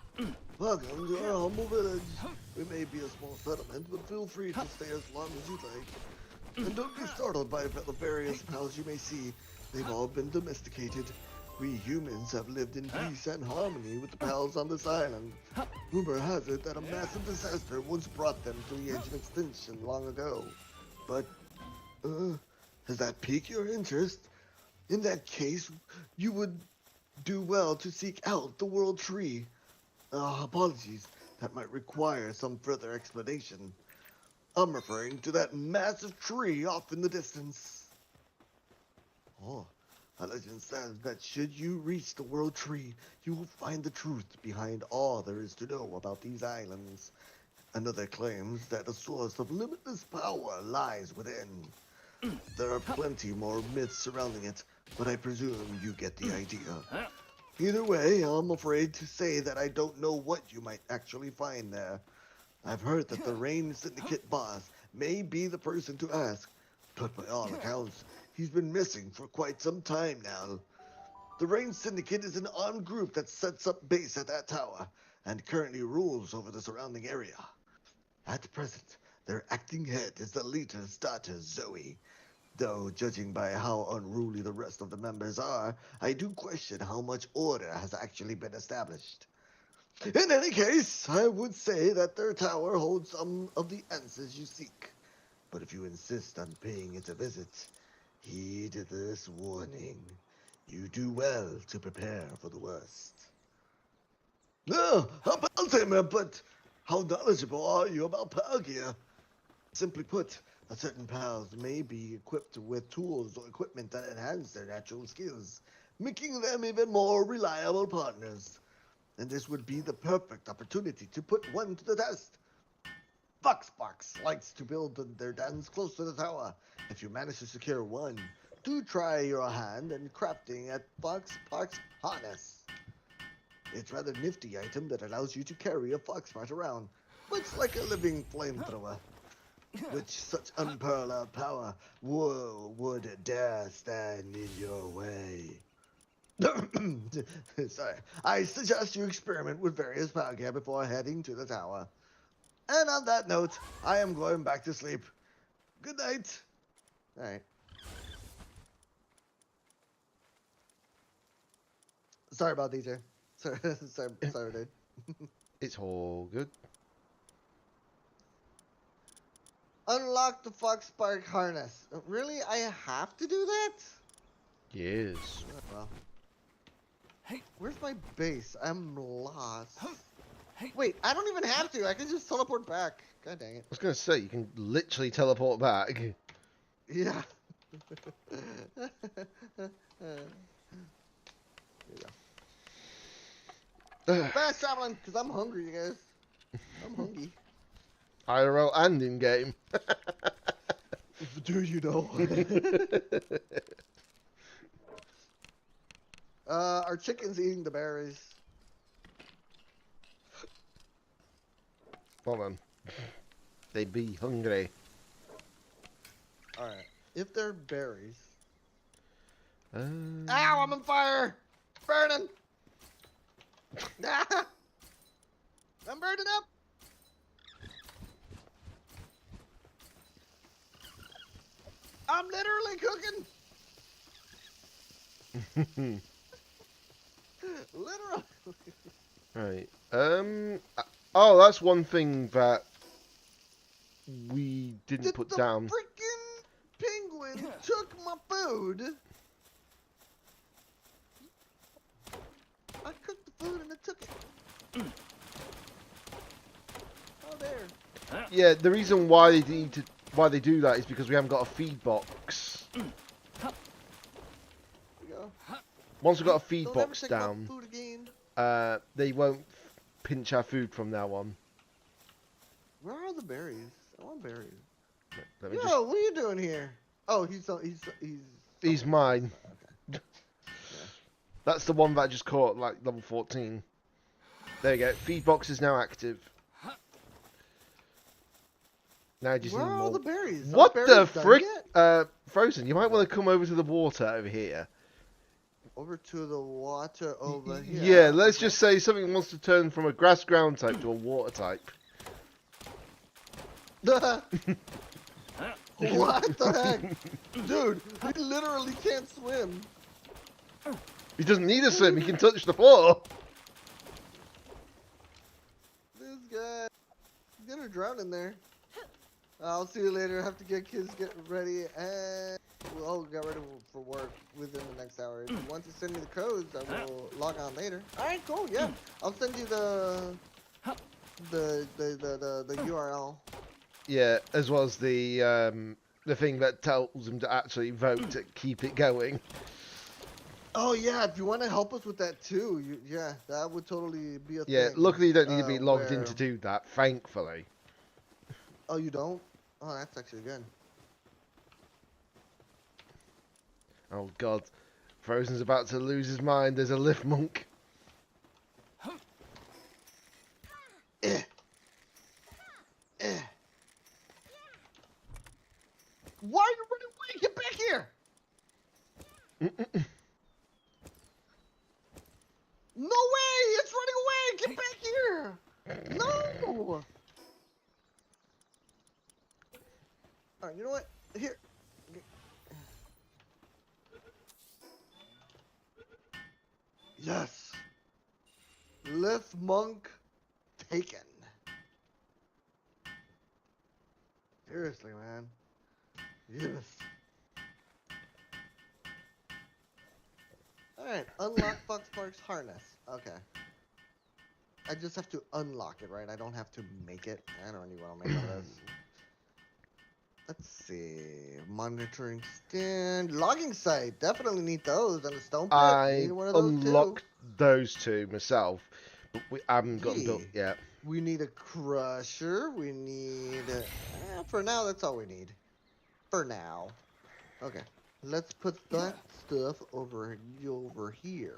Welcome to our humble village. We may be a small settlement, but feel free to stay as long as you'd like. And don't be startled by the various pals you may see. They've all been domesticated. We humans have lived in peace and harmony with the pals on this island. Rumor has it that a massive disaster once brought them to the edge of extinction long ago. But, does that pique your interest? In that case, you would do well to seek out the World Tree. Apologies, that might require some further explanation. I'm referring to that massive tree off in the distance. Oh, a legend says that should you reach the World Tree, you will find the truth behind all there is to know about these islands. Another claims that a source of limitless power lies within. There are plenty more myths surrounding it, but I presume you get the idea. Either way, I'm afraid to say that I don't know what you might actually find there. I've heard that the Rain Syndicate boss may be the person to ask, but by all accounts, he's been missing for quite some time now. The Rain Syndicate is an armed group that sets up base at that tower, and currently rules over the surrounding area. At present, their acting head is the leader's daughter, Zoe. Though, judging by how unruly the rest of the members are, I do question how much order has actually been established. In any case, I would say that their tower holds some of the answers you seek. But if you insist on paying it a visit, heed this warning. You do well to prepare for the worst. No, about him, but how knowledgeable are you about power gear? Simply put, certain pals may be equipped with tools or equipment that enhance their natural skills, making them even more reliable partners. And this would be the perfect opportunity to put one to the test. FFXIV likes to build their dens close to the tower. If you manage to secure one, do try your hand in crafting at FFXIV's harness. It's a rather nifty item that allows you to carry a foxtrot around, much like a living flamethrower. With such unparalleled power, would dare stand in your way. Sorry. I suggest you experiment with various power gear before heading to the tower. And on that note, I am going back to sleep. Good night. Alright. Sorry about DJ. Sorry, dude. It's all good. Unlock the FFXIV harness. Really? I have to do that? Yes. Well. Hey, where's my base? I'm lost. Wait, I don't even have to. I can just teleport back. God dang it. I was going to say, you can literally teleport back. Yeah. There you go. Fast traveling, because I'm hungry, you guys. I'm hungry. IRL and in-game. Do you know? Our chicken's eating the berries. Come on. They be hungry. Alright. If they're berries. Ow, Ow, I'm on fire! Burning! Ah! I'm burning up! I'm literally cooking! Literally. Right. Oh, that's one thing that we didn't put down. The freaking penguin took my food. I cooked the food and it took it. Oh, there. Yeah, the reason why they need to they do that is because we haven't got a feed box. There we go. Once we've got a feed Don't ever box think about down, food again. they won't pinch our food from now on. Where are the berries? I want berries. Let me Yo, what are you doing here? Oh, He's mine. Okay. That's the one that I just caught, like level 14. There you go. Feed box is now active. Now I just Where need are more. all the berries? Are What berries the done frick? yet? Frozen, you might want to come over to the water over here. Over to the water over here. Yeah, let's just say something wants to turn from a grass ground type to a water type. What the heck? Dude, he literally can't swim. He doesn't need a swim, he can touch the floor. This guy, he's gonna drown in there. I'll see you later. I have to get kids get ready and we'll get ready for work within the next hour. If you want to send me the codes, I will log on later. Alright, cool, yeah. I'll send you the URL. Yeah, as well as the thing that tells him to actually vote to keep it going. Oh yeah, if you want to help us with that too, yeah, that would totally be a thing. Yeah, luckily you don't need to be logged in to do that, thankfully. Oh, you don't? Oh, that's actually good. Oh god, Frozen's about to lose his mind. There's a lift monk. Why are you running away? Get back here! No way! It's running away! Get back here! No! Alright, you know what? Here. Yes! Lift monk taken. Seriously, man. Yes. Alright, unlock Fox Park's harness. Okay. I just have to unlock it, right? I don't have to make it. I don't really want to make all this. Let's see. Monitoring stand. Logging site. Definitely need those. And a stone pit. I Need one of those unlocked too. those two myself, but we haven't got them built yet. We need a crusher. We need... for now, that's all we need. For now. Okay. Let's put that stuff over here.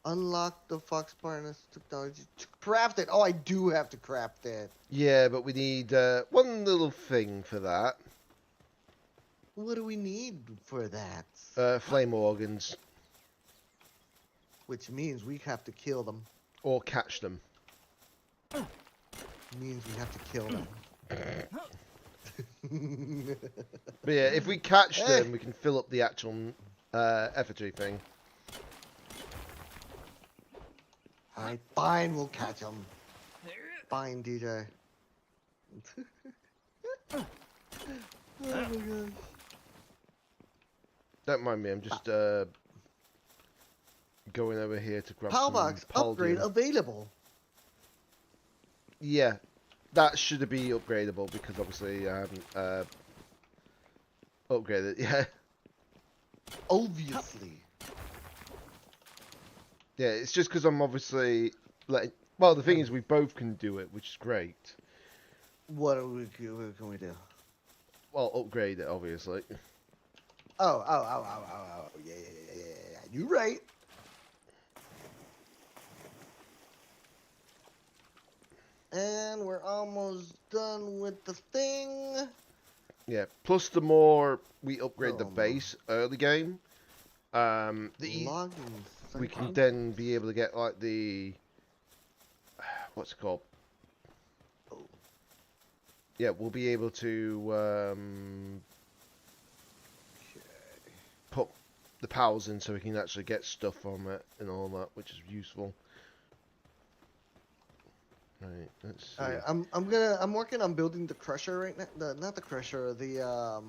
Unlock the Fox Harness technology to craft it. Oh, I do have to craft it. Yeah, but we need one little thing for that. What do we need for that? Flame organs. Which means we have to kill them. Or catch them. Means we have to kill them. But yeah, if we catch them, we can fill up the actual effigy thing. Alright, fine, we'll catch them. Fine, DJ. Oh my gosh. Don't mind me, I'm just going over here to grab Palworld some upgrade Paldium. available. Yeah, that should be upgradable because obviously I haven't upgraded it yet. Obviously. Yeah, it's just because I'm obviously letting... Well, the thing is we both can do it, which is great. What can we do? Well, upgrade it, obviously. Oh. Yeah. You're right. And we're almost done with the thing. Yeah, plus the more we upgrade the base early game, we can then be able to get like the... What's it called? Yeah, we'll be able to put the powers in so we can actually get stuff from it and all that, which is useful. Right, let's see. Alright, I'm working on building the crusher right now. Not the crusher, the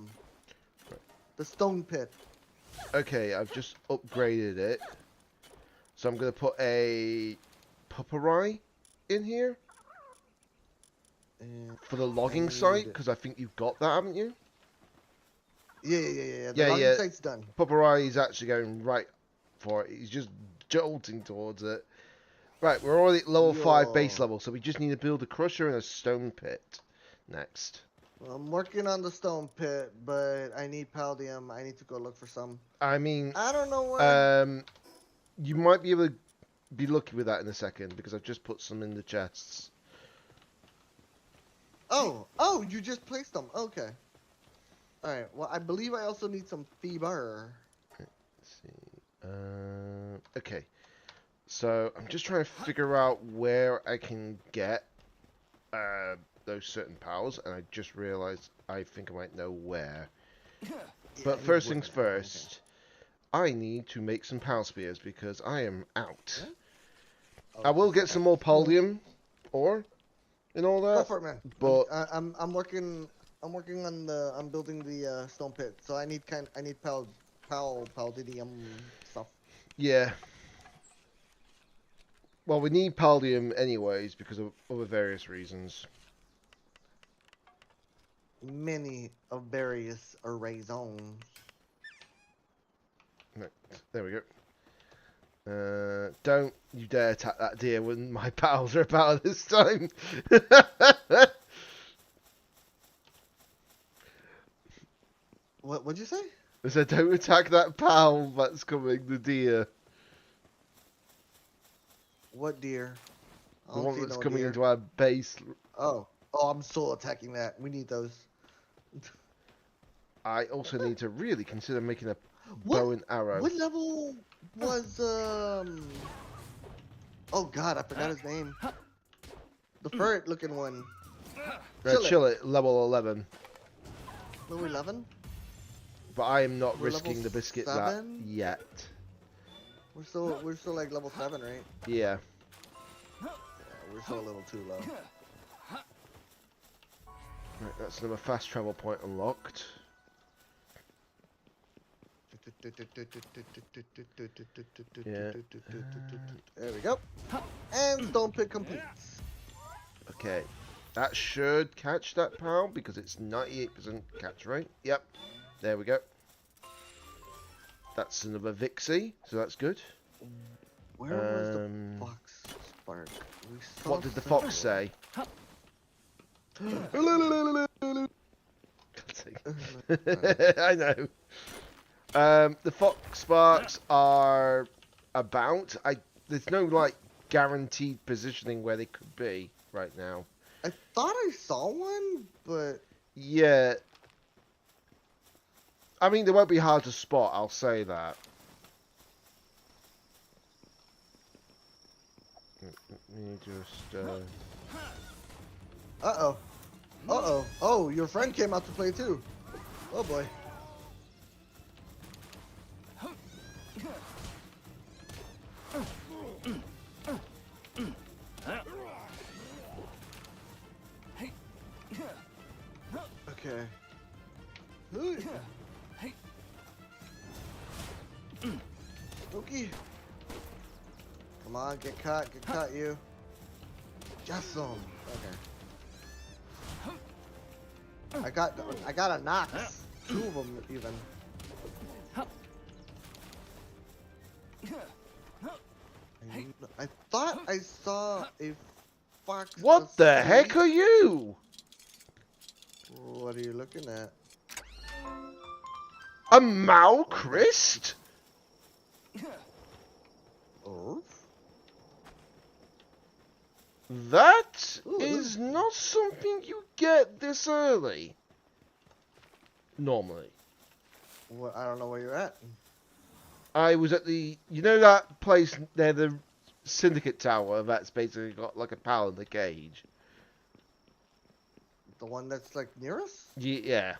stone pit. Okay, I've just upgraded it. So I'm gonna put a puppery in here. for the logging site, because I think you've got that, haven't you? Yeah. The logging site's done. Paparai is actually going right for it. He's just jolting towards it. Right, we're already at level 5 base level, so we just need to build a crusher and a stone pit next. Well, I'm working on the stone pit, but I need palladium. I need to go look for some. I mean, I don't know where. You might be able to be lucky with that in a second, because I've just put some in the chests. Oh, you just placed them. Okay. Alright, well, I believe I also need some fiber. Let's see. Okay. So, I'm just trying to figure out where I can get those certain pals, and I just realized I think I might know where. But first things first, I need to make some pal spears, because I am out. Oh, I will get some more palladium ore and all that. Go for it, man. But I'm working on I'm building the stone pit, so I need palladium stuff. yeah. Well, we need palladium anyways because of other various reasons. Many of various array zones. Right, there we go. Don't you dare attack that deer when my pals are about this time. What'd you say? I said, don't attack that pal that's coming, the deer. What deer? The one that's coming into our base. Oh, I'm still attacking that. We need those. I also need to really consider making a bow and arrow. What level was Oh God, I forgot his name. The ferret looking one. Chill it, level 11. Level 11? But I am not We're risking the biscuit that yet. We're still like level 7, right? Yeah. We're still a little too low. Right, that's another fast travel point unlocked. Yeah. There we go. And stone pit completes. Okay. That should catch that pal because it's 98% catch rate. Yep. There we go. That's another Vixie, so that's good. Where was the fox spark? What did the fox say? I know. The fox sparks are about. There's no like guaranteed positioning where they could be right now. I thought I saw one, but yeah. I mean, they won't be hard to spot. I'll say that. Let me just. Oh, your friend came out to play too. Oh boy. Okay. Okay. Come on, get caught, you. Just some. Okay. I got a Nox. 2 of them even. I thought I saw a fox. What the heck are you? What are you looking at? A Malchrist? Oh. That is not something you get this early. Normally. Well, I don't know where you're at. I was at the, you know that place near the Syndicate Tower that's basically got like a pal in the cage? The one that's like near us? Yeah.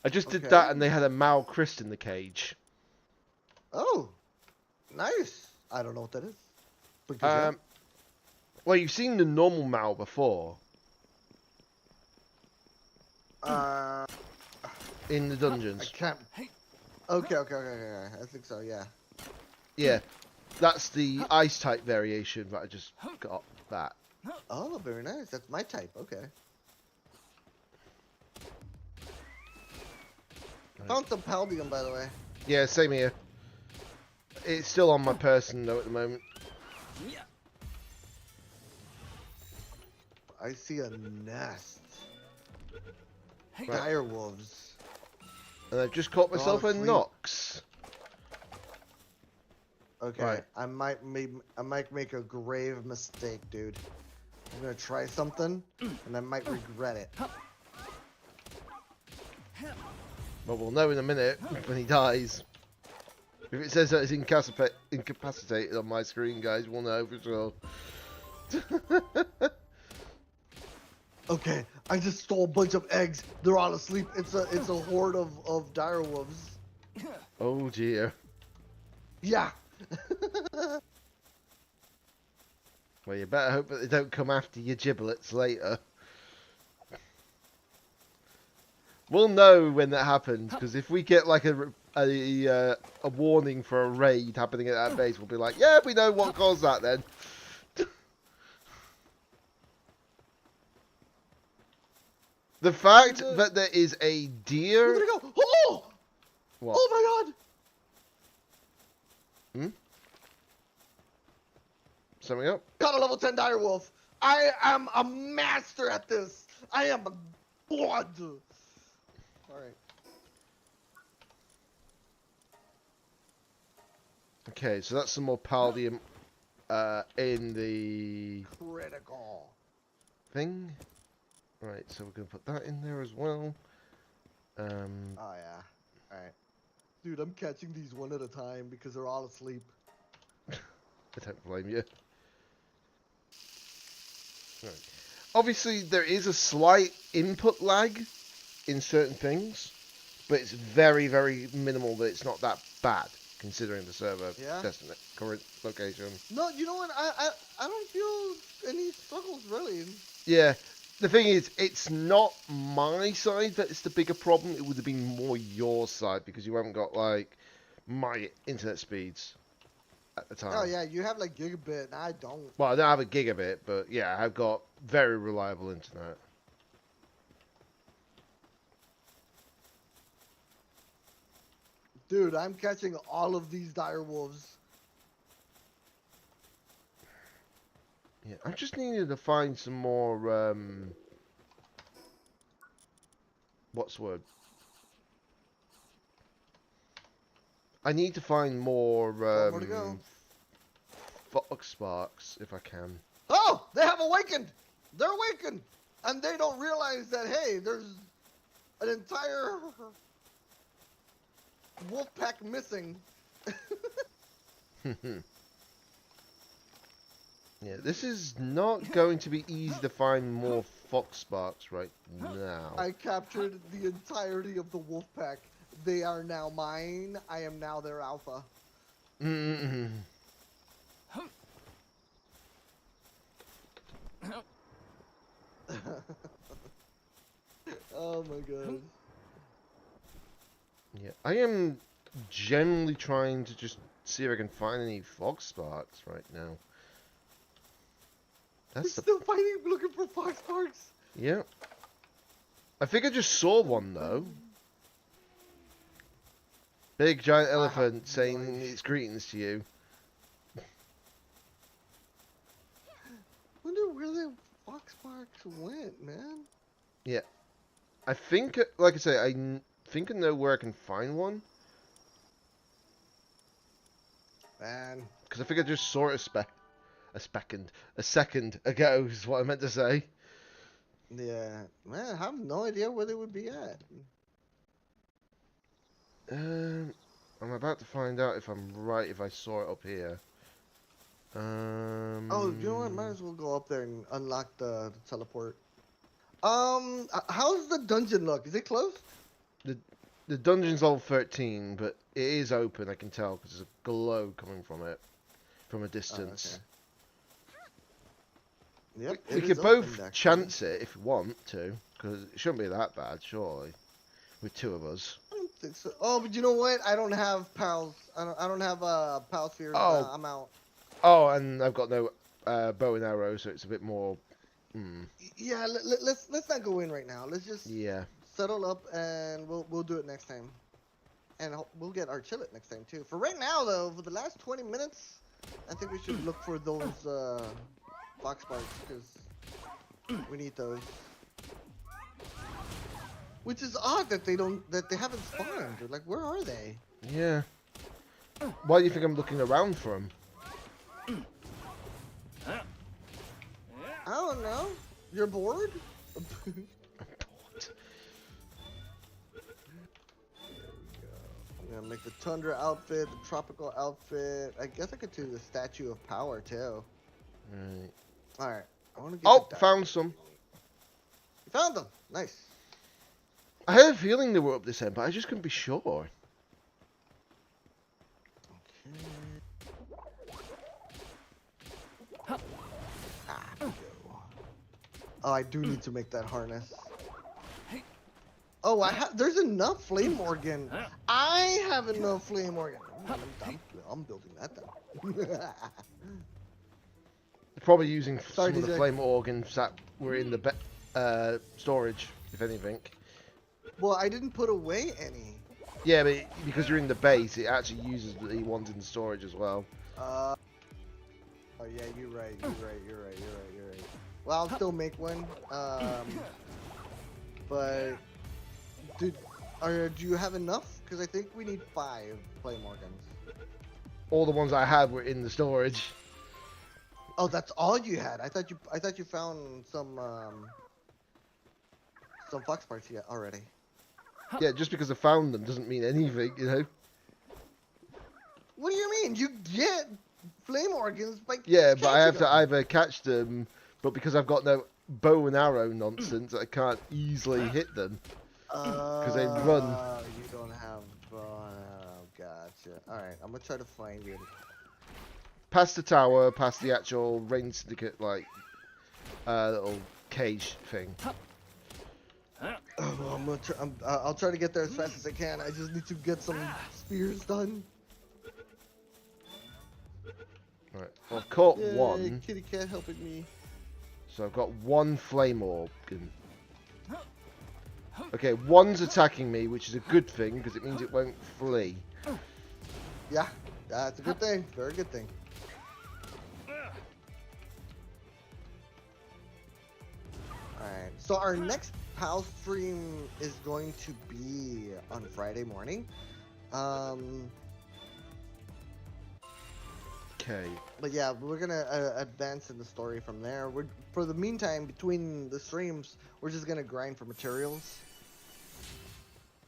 I just did that and they had a Malchrist in the cage. Oh. Nice. I don't know what that is. Well, you've seen the normal Mal before. In the dungeons. I can't. Okay. I think so, yeah. Yeah. That's the ice type variation that I just got that. Oh, very nice. That's my type. Okay. Found some Paldium, by the way. Yeah, same here. It's still on my person though at the moment. I see a nest. Right. Dire wolves. And I've just caught They're myself all a asleep. Nox. Okay, Right. I might make a grave mistake, dude. I'm gonna try something, and I might regret it. Well, we'll know in a minute when he dies. If it says that it's incapacitated on my screen, guys, we'll know for sure. Okay, I just stole a bunch of eggs. They're all asleep. It's a horde of dire wolves. Oh dear. Yeah. Well, you better hope that they don't come after your giblets later. We'll know when that happens, because if we get like a warning for a raid happening at that base, we'll be like, yeah, we know what caused that then. The fact that there is a deer... Where did it go? Oh! What? Oh my god! Hmm? Something up? Got a level 10 dire wolf. I am a master at this. I am a god. Alright. Okay, so that's some more paldium in the Critical. thing. Right, so we're going to put that in there as well. Oh yeah. Alright. Dude, I'm catching these one at a time because they're all asleep. I don't blame you. Right. Obviously, there is a slight input lag in certain things, but it's very, very minimal that it's not that bad, considering the server current location. No, you know what? I don't feel any struggles really. Yeah, the thing is, it's not my side that is the bigger problem. It would have been more your side because you haven't got like my internet speeds at the time. Oh yeah, you have like gigabit, and I don't. Well, I don't have a gigabit, but yeah, I've got very reliable internet. Dude, I'm catching all of these dire wolves. Yeah, I'm just needing to find some more, what's the word? I need to find more, Where to go? Fox Sparks, if I can. Oh, they have awakened. They're awakened, and they don't realize that hey, there's an entire wolf pack missing. Yeah, this is not going to be easy to find more Fox Sparks right now. I captured the entirety of the wolf pack. They are now mine. I am now their alpha. Oh my god. Yeah, I am generally trying to just see if I can find any Fox Sparks right now. That's the... Still fighting, looking for fox sparks. Yeah. I think I just saw one though. Big giant elephant saying its greetings to you. Wonder where the fox sparks went, man. Yeah. I think, like I say, I think I know where I can find one. Man. Because I think I just saw it a second ago is what I meant to say. Yeah, man, I have no idea where they would be at. I'm about to find out if I'm right if I saw it up here. Oh, you know what? Might as well go up there and unlock the teleport. How's the dungeon look? Is it closed? The dungeon's level 13, but it is open, I can tell, because there's a glow coming from it, from a distance. Okay. Yep, We could both chance it if we want to, because it shouldn't be that bad, surely, with two of us. I don't think so. Oh, but you know what? I don't have pals. I don't have pal spheres. Oh. I'm out. Oh, and I've got no bow and arrow, so it's a bit more. Yeah, let's not go in right now. Let's just Yeah. settle up, and we'll do it next time, and we'll get our chillet next time too. For right now, though, for the last 20 minutes, I think we should look for those fox sparks because we need those. Which is odd that they haven't spawned. Like, where are they? Yeah. Why do you think I'm looking around for them? I don't know. You're bored? I'm bored. I'm gonna make the tundra outfit, the tropical outfit. I guess I could do the statue of power too. Right. All right. I want to get. Oh, found some. You found them. Nice. I had a feeling they were up this end, but I just couldn't be sure. Okay. Go. Oh, I do need to make that harness. Oh, there's enough flame organ. I have enough flame organ. I'm building that down. Probably using Sorry, some of the DJ. flame organs that were in the storage, if anything. Well, I didn't put away any. Yeah, but because you're in the base, it actually uses the ones in the storage as well. Oh yeah, you're right. Well, I'll still make one. But do you have enough? Because I think we need 5 flame organs. All the ones I had were in the storage. Oh, that's all you had. I thought you found some fox parts yet already. Yeah, just because I found them doesn't mean anything, you know. What do you mean? You get flame organs by Yeah, but I have catching to them. either catch them, but because I've got no bow and arrow nonsense, I can't easily hit them. Because they run. You don't have. Gotcha. All right, I'm gonna try to find you. Past the tower, past the actual rain syndicate, like little cage thing. Oh, I'll try to get there as fast as I can. I just need to get some spears done. Right, well, I've caught Yay, one, kitty cat helping me. so I've got one flame organ. Okay, one's attacking me, which is a good thing because it means it won't flee. Yeah, that's a good thing. Very good thing. Alright, so our next PAL stream is going to be on Friday morning. Okay. But yeah, we're gonna advance in the story from there. For the meantime, between the streams, we're just gonna grind for materials.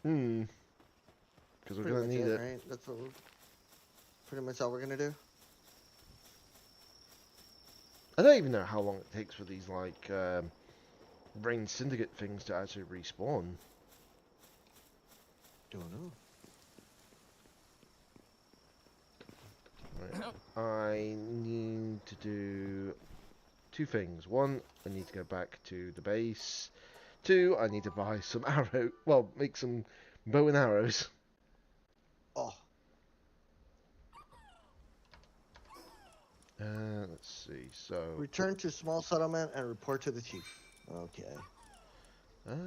Because we're Pretty gonna much need it. right? That's what pretty much all we're gonna do. I don't even know how long it takes for these like rain syndicate things to actually respawn. Don't know. Right. I need to do 2 things. 1, I need to go back to the base. 2, I need to buy some arrow. Well, make some bow and arrows. Oh. Let's see. So Return to small settlement and report to the chief. Okay. Let's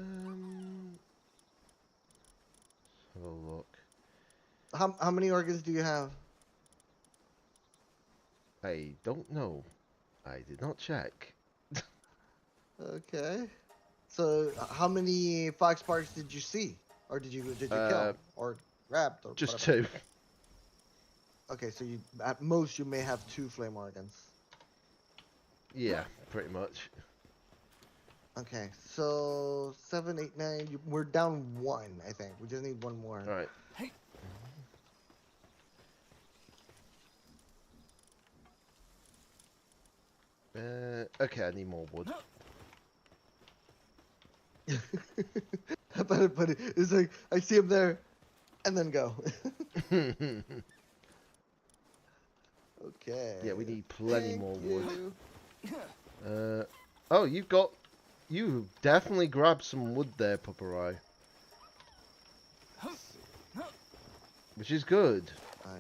have a look. How many organs do you have? I don't know. I did not check. Okay. So how many fox sparks did you see, or did you kill or grab? Or Just whatever? 2. Okay, so you at most you may have 2 flame organs. Yeah, pretty much. Okay, so 7, 8, 9. We're down 1, I think. We just need 1 more. All right. Okay, I need more wood. But it's like I see him there, and then go. Okay. Yeah, we need plenty Thank more wood. you. Oh, you definitely grabbed some wood there, Paparai. Which is good. I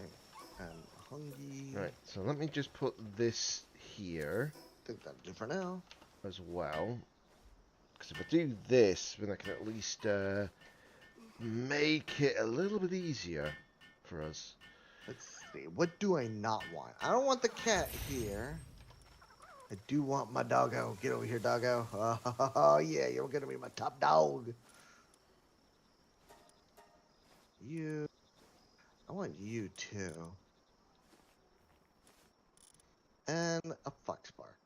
am hungry. Right, so let me just put this here. I think that's good for now. As well. Because if I do this, then I can at least make it a little bit easier for us. Let's see. What do I not want? I don't want the cat here. I do want my doggo. Get over here, doggo. Oh, yeah, you're going to be my top dog. You. I want you too. And a foxbark.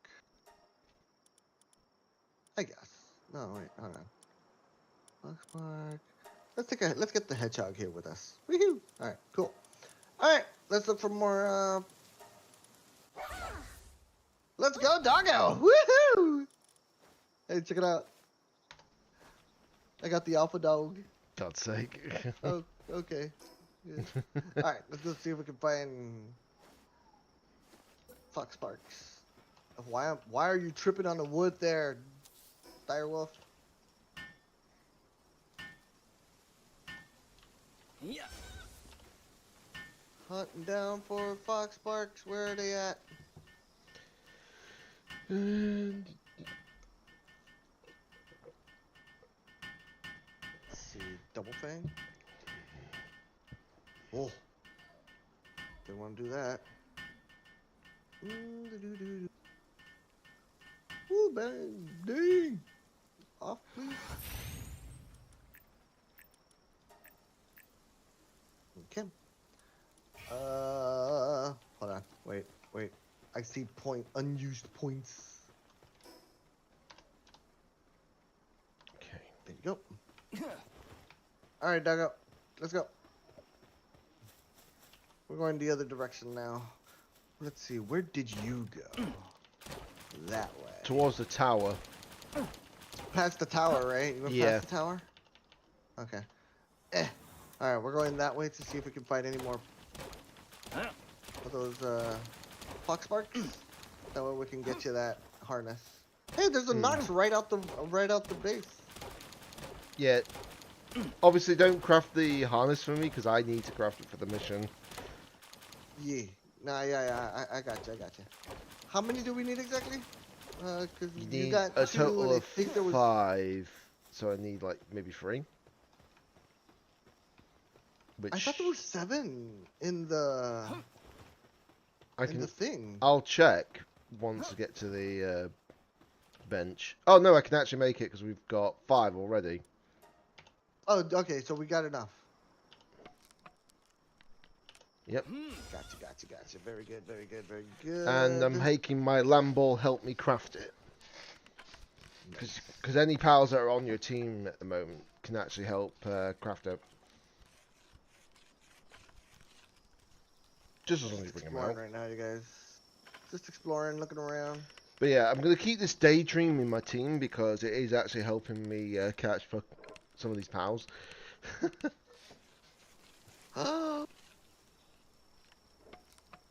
I guess. No, wait, hold on. Foxbark. Let's get the hedgehog here with us. Woohoo! Alright, cool. Alright, let's look for more let's go, doggo! Woohoo! Hey, check it out. I got the alpha dog. God's sake. Oh, okay. Yeah. Alright, let's go see if we can find foxbarks. Why are you tripping on the wood there, direwolf? Yeah. Hunting down for foxbarks. Where are they at? And Let's see, double fang. Oh, they want to do that. Ooh, bang, ding. Off, please. Okay. Hold on. Wait. I see unused points. okay. There you go. All right, doggo. Let's go. We're going the other direction now. Let's see. Where did you go? That way. Towards the tower. Past the tower, right? You went Yeah. past the tower? Okay. Alright, we're going that way to see if we can find any more of those foxbarks. That way we can get you that harness. Hey, there's a Nox right out the base. Yeah. Obviously, don't craft the harness for me because I need to craft it for the mission. Yeah. Nah, yeah. I got you. How many do we need exactly? Cause You you need got a two, total and I of think there was 5. So I need like maybe 3. Which I thought there were 7 in the the thing. I'll check once I get to the bench. Oh no, I can actually make it because we've got 5 already. Oh, okay, so we got enough. Yep. Gotcha. Very good. And I'm making my Lamball help me craft it. Because any pals that are on your team at the moment can actually help craft it. Just as long as you bring them out. Exploring right now, you guys. Just exploring, looking around. But yeah, I'm going to keep this Daydream in my team because it is actually helping me catch some of these pals.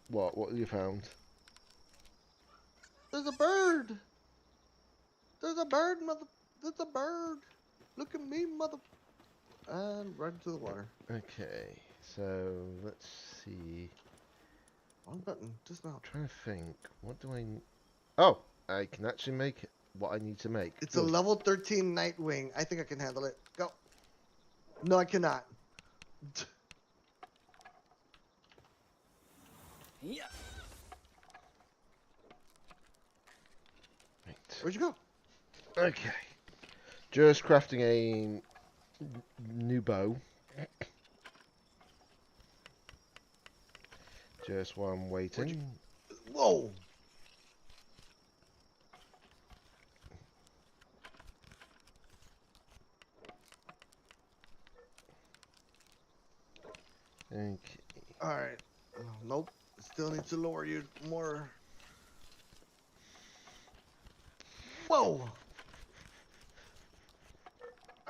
What have you found? There's a bird. There's a bird. Look at me, mother. And right into the water. Okay, so let's see. Wrong button. Dismount. I'm trying to think. What do I... Oh, I can actually make it. What I need to make. It's a level 13 Nightwing. I think I can handle it. Go. No, I cannot. Yeah. Right. Where'd you go? Okay. Just crafting a new bow. Just while I'm waiting. Whoa. Okay. Alright. Nope. Still need to lower you more. Whoa.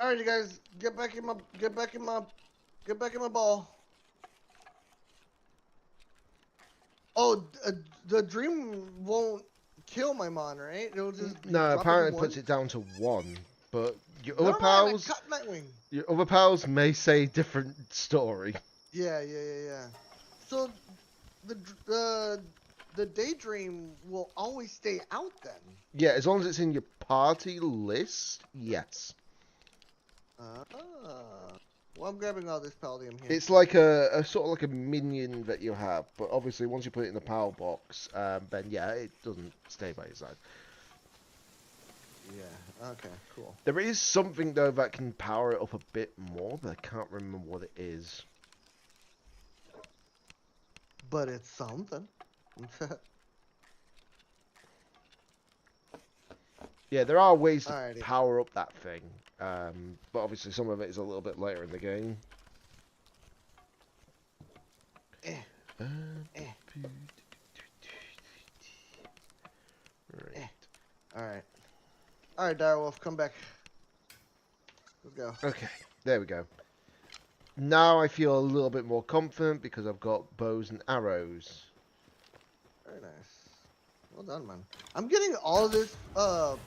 Alright, you guys, get back in my ball. Oh, the dream won't kill my mon, right? It'll just No, drop apparently to it puts 1? it down to 1. But your Never other mind, I pals, cut Nightwing. your other pals may say different story. Yeah. So the the daydream will always stay out then. Yeah, as long as it's in your party list, yes. Well, I'm grabbing all this palladium here. It's like a sort of like a minion that you have, but obviously once you put it in the power box, then yeah, it doesn't stay by your side. Yeah, okay, cool. There is something though that can power it up a bit more, but I can't remember what it is. But it's something. Yeah, there are ways to Alrighty. power up that thing, but obviously some of it is a little bit later in the game. Right. Alright, Direwolf, come back. Let's go. Okay, there we go. Now I feel a little bit more confident because I've got bows and arrows. Very nice. Well done, man. I'm getting all this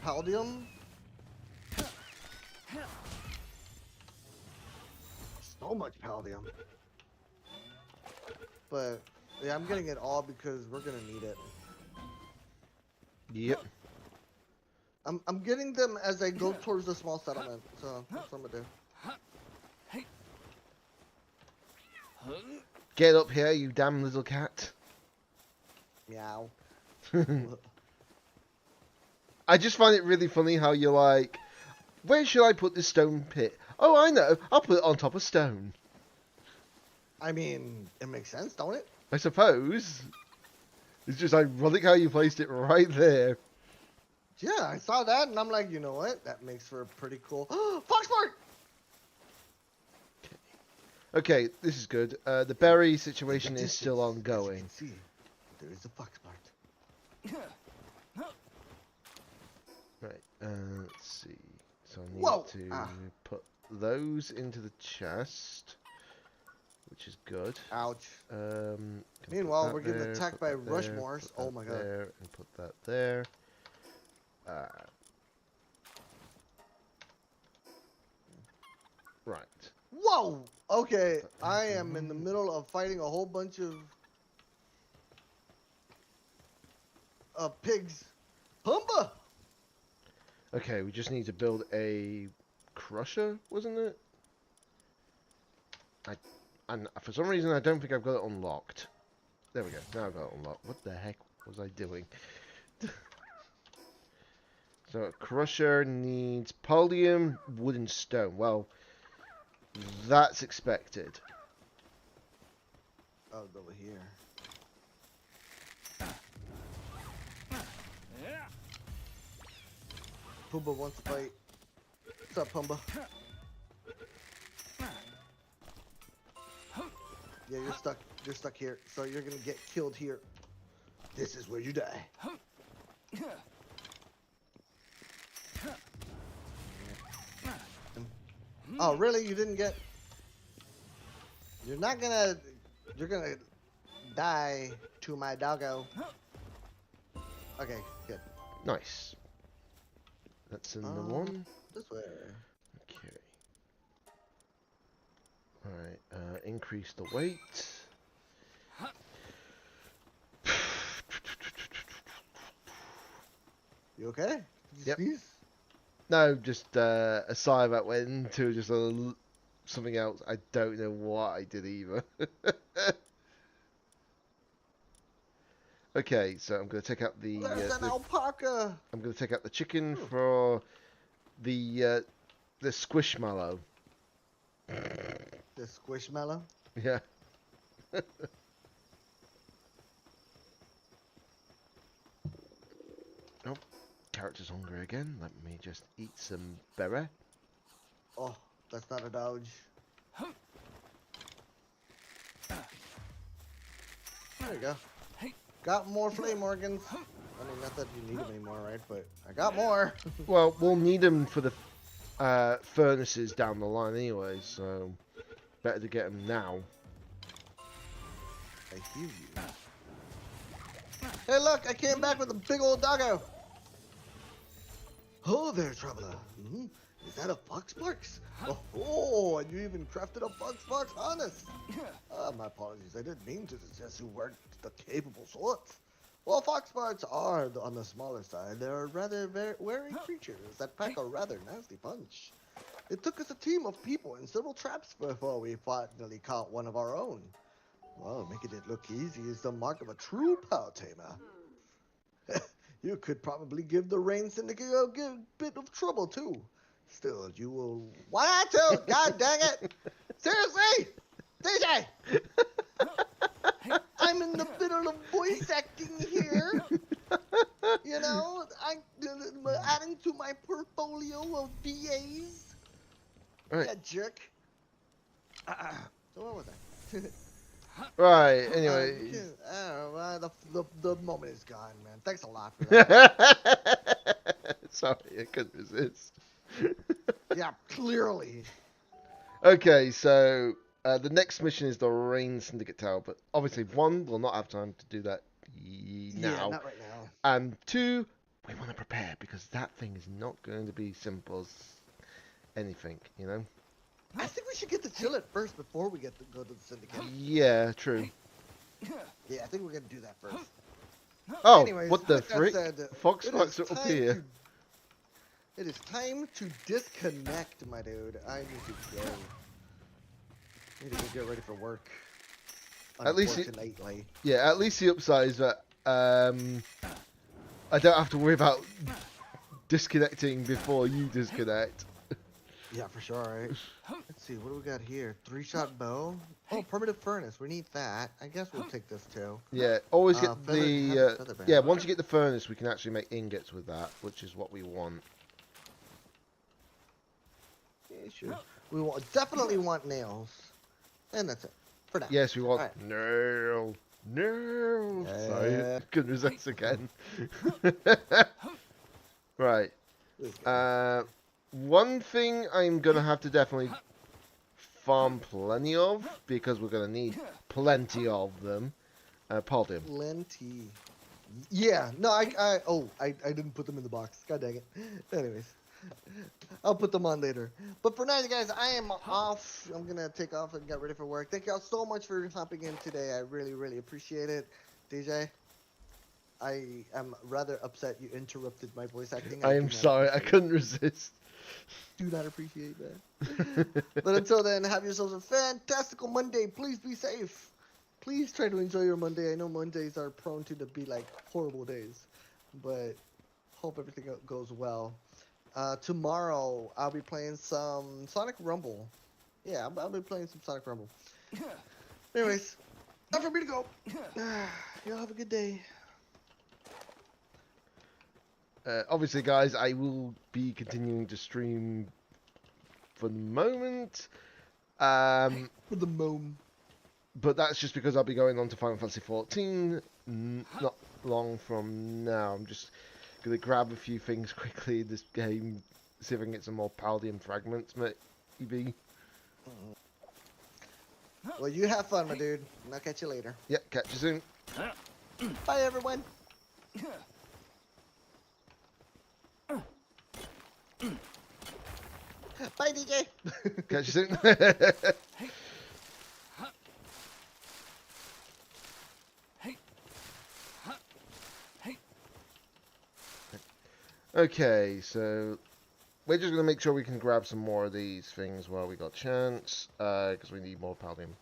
palladium. So much palladium. But yeah, I'm getting it all because we're gonna need it. Yep. I'm getting them as I go towards the small settlement, so that's what I'm gonna do. Get up here, you damn little cat. Meow. I just find it really funny how you're like, where should I put this stone pit? Oh, I know. I'll put it on top of stone. I mean, it makes sense, don't it? I suppose. It's just ironic how you placed it right there. Yeah, I saw that and I'm like, you know what? That makes for a pretty cool. Foxport! Okay, this is good. The berry situation is still ongoing. As you can see, there is a Foxport. Right, let's see. So I need Whoa! to put those into the chest, which is good. Ouch. Can Meanwhile, put that we're getting there, attacked put by that there, Rushmores. put Oh that my god. there, and put that there. Right. Whoa! Okay, I am in the middle of fighting a whole bunch of pigs. Pumba! Okay, we just need to build a crusher, wasn't it? And for some reason I don't think I've got it unlocked. There we go. Now I've got it unlocked. What the heck was I doing? So a crusher needs palladium, wood and stone. Well, that's expected. Oh, over here. Pumba wants to fight. What's up, Pumba? Yeah, you're stuck. You're stuck here. So you're gonna get killed here. This is where you die. Oh, really? You didn't get... You're not gonna... You're gonna die to my doggo. Okay, good. Nice. That's in the one. This way. Okay. Alright, increase the weight. You okay? Did you Yep. sneeze? No, just a sigh that went into just something else. I don't know what I did either. Okay, so I'm going to take out the. There's an alpaca. I'm going to take out the chicken for the squishmallow. The squishmallow. Yeah. Oh, character's hungry again. Let me just eat some berry. Oh, that's not a dodge. There you go. Got more flame organs. I mean, not that you need them anymore, right? But I got more. Well, we'll need them for the furnaces down the line anyway, so better to get them now. I hear you. Hey, look! I came back with a big old doggo. Oh there, traveler. Is that a Foxbox? Oh, and you even crafted a Foxbox harness. My apologies. I didn't mean to suggest you weren't the capable sorts. While foxparts are on the smaller side, they are rather very wary creatures that pack a rather nasty punch. It took us a team of people and several traps before we finally caught one of our own. Well, making it look easy is the mark of a true power tamer. You could probably give the Rain Syndicate a good bit of trouble, too. Still, you will... Why not too? God dang it! Seriously! DJ! I'm in the middle of voice acting here. You know, I'm adding to my portfolio of VAs. Right. Yeah, jerk. So what was I? Right, anyway. The moment is gone, man. Thanks a lot for that. Sorry, I couldn't resist. Yeah, clearly. Okay, so the next mission is the Rain Syndicate Tower, but obviously, one, we'll not have time to do that now. Yeah, not right now. And two, we want to prepare, because that thing is not going to be simple as anything, you know? I think we should get to chill it first before we get to go to the Syndicate. Yeah, true. Yeah, I think we're going to do that first. Oh, Anyways, what the like I frick? said, Foxparts are up here. It is time to disconnect, my dude. I need to go. I need to go get ready for work. At least Unfortunately. Yeah, at least the upside is that I don't have to worry about disconnecting before you disconnect. Yeah, for sure, right? Let's see, what do we got here? 3-shot bow? Oh, primitive furnace. We need that. I guess we'll take this too. Yeah, always get feather band. yeah, once you get the furnace, we can actually make ingots with that, which is what we want. Yeah, sure. We definitely want nails. And that's it. For now. Yes, we want Right. no. Sorry, couldn't resist again. Right. One thing I'm gonna have to definitely farm plenty of, because we're gonna need plenty of them. Palladium. Plenty. Yeah, no, I didn't put them in the box. God dang it. Anyways, I'll put them on later. But for now, you guys, I am off. I'm gonna take off and get ready for work. Thank y'all so much for hopping in today. I really, really appreciate it. DJ, I am rather upset you interrupted my voice acting. I am sorry, I couldn't resist. Do not appreciate that. But until then, have yourselves a fantastical Monday. Please be safe. Please try to enjoy your Monday. I know Mondays are prone to be like horrible days, but hope everything goes well. Tomorrow I'll be playing some Sonic Rumble. Yeah, I'll be playing some Sonic Rumble. Anyways, time for me to go. Y'all have a good day. Obviously, guys, I will be continuing to stream for the moment. For the moment. But that's just because I'll be going on to Final Fantasy XIV not long from now. I'm just going to grab a few things quickly in this game, see if I can get some more Palladium fragments, maybe. Well, you have fun, my dude, and I'll catch you later. Yeah, catch you soon. Bye, everyone. Bye, DJ. Catch you soon. Okay, so we're just going to make sure we can grab some more of these things while we got chance, because we need more Palladium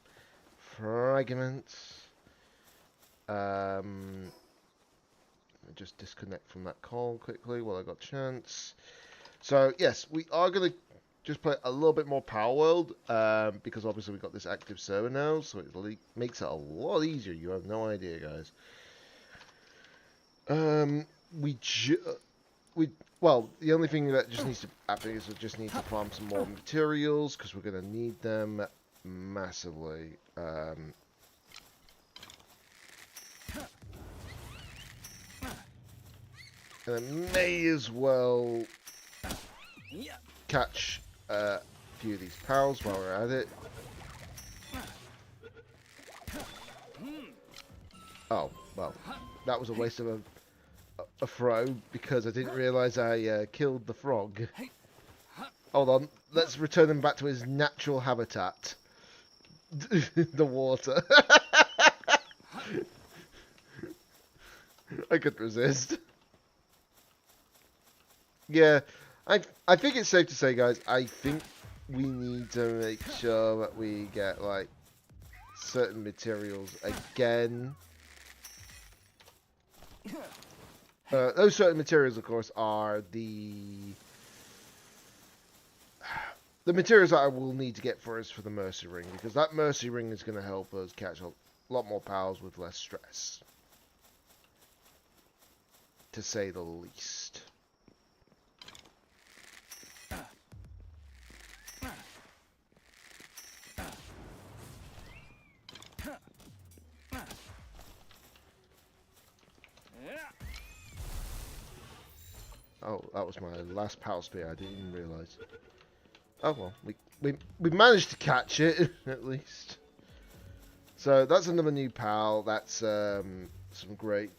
fragments. Just disconnect from that call quickly while I got chance. So yes, we are going to just play a little bit more Palworld, because obviously we've got this active server now, so it makes it a lot easier. You have no idea, guys. Well, the only thing that just needs to happen is we just need to farm some more materials, because we're going to need them massively. And I may as well catch a few of these pals while we're at it. Oh, well, that was a waste of a throw, because I didn't realise I killed the frog. Hold on, let's return him back to his natural habitat. The water. I could resist. Yeah, I think it's safe to say, guys, I think we need to make sure that we get, like, certain materials again. Those certain materials, of course, are the materials that I will need to get for us for the Mercy Ring, because that Mercy Ring is going to help us catch a lot more pals with less stress, to say the least. Oh, that was my last pal spear. I didn't even realise. Oh well, we managed to catch it at least. So that's another new pal. That's some great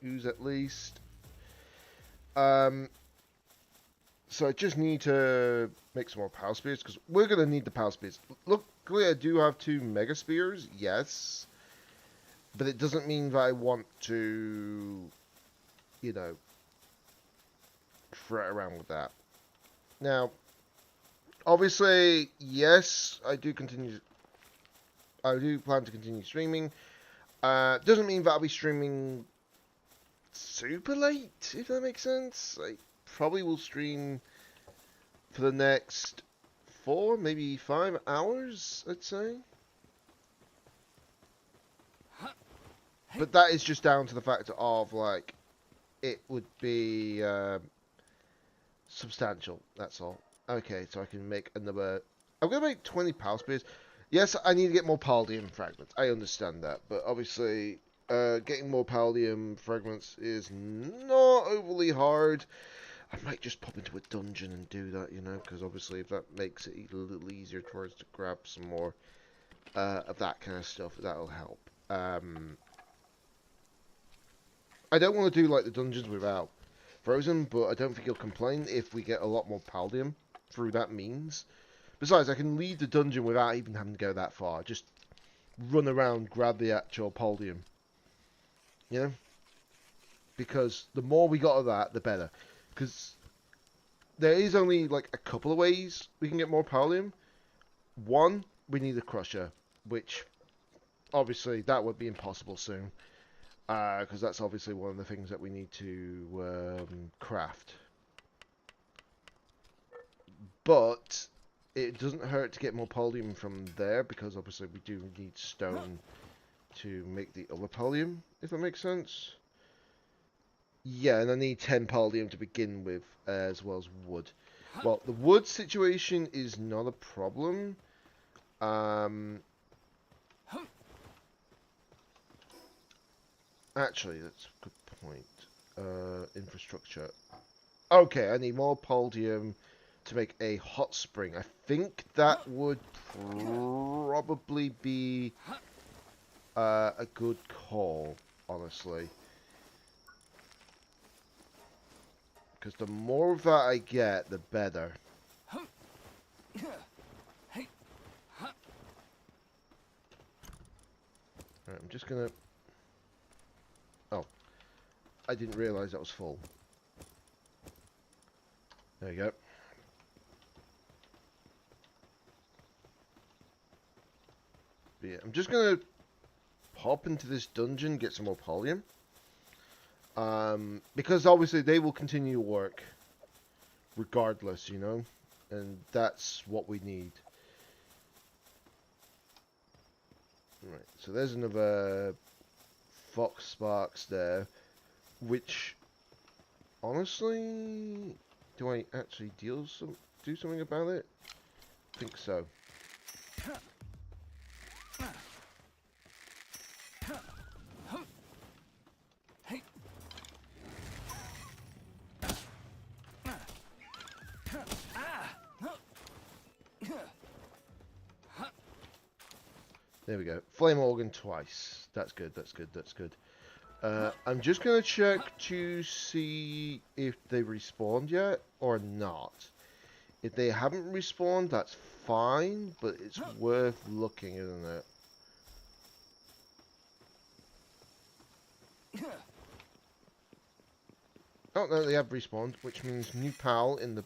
news at least. So I just need to make some more pal spears because we're gonna need the pal spears. Luckily, I do have 2 mega spears. Yes, but it doesn't mean that I want to, you know, fret around with that. Now, obviously, yes, I do plan to continue streaming. Doesn't mean that I'll be streaming super late, if that makes sense. I probably will stream for the next 4, maybe 5 hours, I'd say. But that is just down to the fact of, like, it would be substantial, that's all. Okay, so I can make another... I'm going to make 20 pal spears. Yes, I need to get more Paldium fragments. I understand that. But obviously, getting more Paldium fragments is not overly hard. I might just pop into a dungeon and do that, you know, because obviously if that makes it a little easier for us to grab some more of that kind of stuff, that'll help. I don't want to do, like, the dungeons without Frozen, but I don't think he'll complain if we get a lot more Paldium through that means. Besides, I can leave the dungeon without even having to go that far. Just run around, grab the actual Paldium. You know? Because the more we got of that, the better. Because there is only, like, a couple of ways we can get more Paldium. One, we need a Crusher, which, obviously, that would be impossible soon. Because that's obviously one of the things that we need to craft. But it doesn't hurt to get more Paldium from there, because obviously we do need stone to make the other Paldium, if that makes sense. Yeah, and I need 10 Paldium to begin with, as well as wood. Well, the wood situation is not a problem. Actually, that's a good point. Infrastructure. Okay, I need more Paldium to make a hot spring. I think that would probably be a good call, honestly. Because the more of that I get, the better. Right, I'm just gonna... Oh. I didn't realise that was full. There you go. But yeah, I'm just gonna hop into this dungeon, get some more Paldium. Because obviously they will continue to work regardless, you know? And that's what we need. Right, so there's another FFXIV there, which, honestly, do I actually do something about it? I think so. There we go. Flame organ twice. That's good, that's good, that's good. I'm just going to check to see if they respawned yet or not. If they haven't respawned, that's fine, but it's worth looking, isn't it? Oh no, they have respawned, which means new pal in the...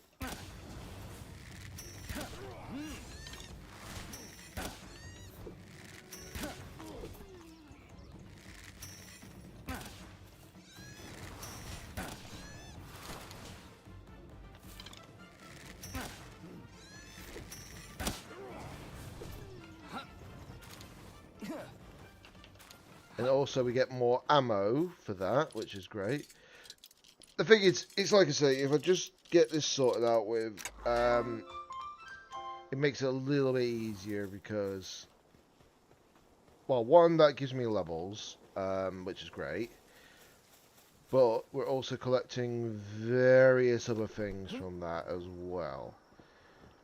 And also we get more ammo for that, which is great. The thing is, it's like I say, if I just get this sorted out with, it makes it a little bit easier because, well, one, that gives me levels, which is great. But we're also collecting various other things from that as well.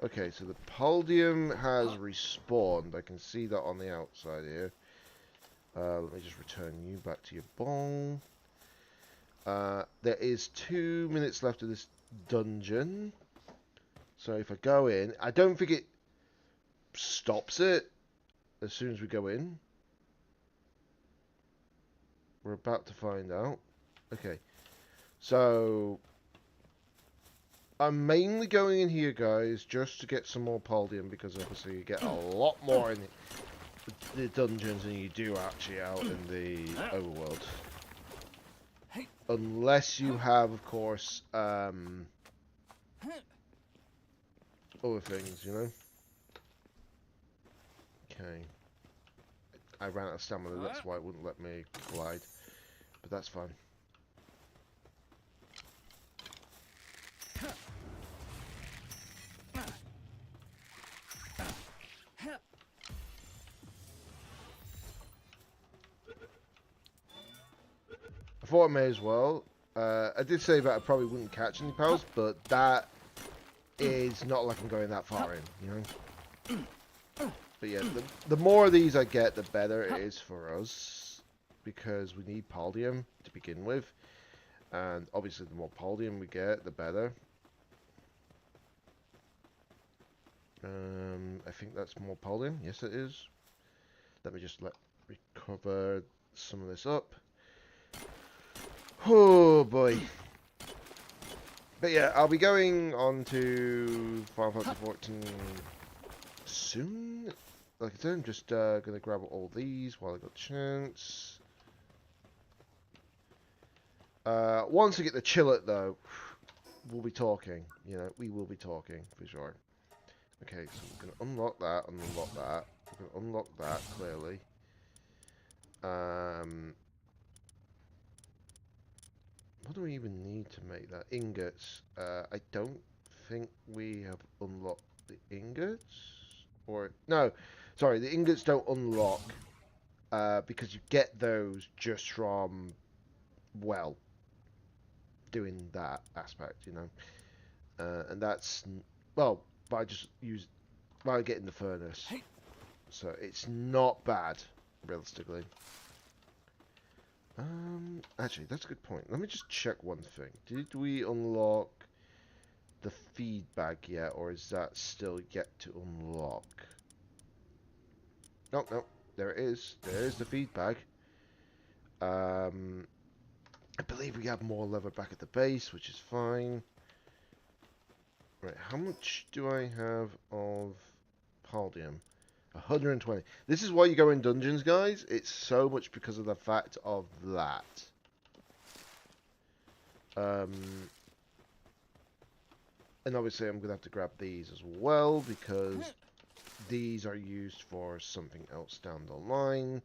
Okay, so the Paldium has respawned. I can see that on the outside here. Let me just return you back to your ball. There is 2 minutes left of this dungeon. So if I go in, I don't think it stops it as soon as we go in. We're about to find out. Okay, so I'm mainly going in here, guys, just to get some more Paldium, because obviously you get a lot more in the dungeons than you do actually out in the overworld. Unless you have, of course, other things, you know? Okay. I ran out of stamina, that's why it wouldn't let me glide. But that's fine. I thought I may as well. I did say that I probably wouldn't catch any pals, but that is not like I'm going that far in, you know? But yeah, the more of these I get, the better it is for us. Because we need Paldium to begin with. And obviously the more Paldium we get, the better. I think that's more Paldium. Yes, it is. Let me just recover some of this up. Oh boy. But yeah, I'll be going on to Final Fantasy 14 soon. Like I said, I'm just gonna grab all these while I got a chance. Once I get the chillet though, we'll be talking. You know, we will be talking for sure. Okay, so we're gonna unlock that, unlock that. We're gonna unlock that clearly. What do we even need to make that? Ingots. I don't think we have unlocked the ingots. Or, no, sorry, the ingots don't unlock because you get those just from, well, doing that aspect, you know. And that's, well, by getting the furnace. So it's not bad, realistically. Actually, that's a good point. Let me just check one thing. Did we unlock the feedback yet, or is that still yet to unlock? No, no, there it is. There is the feedback. I believe we have more leather back at the base, which is fine. Right, how much do I have of Paldium? 120. This is why you go in dungeons, guys. It's so much because of the fact of that. And obviously I'm going to have to grab these as well, because these are used for something else down the line.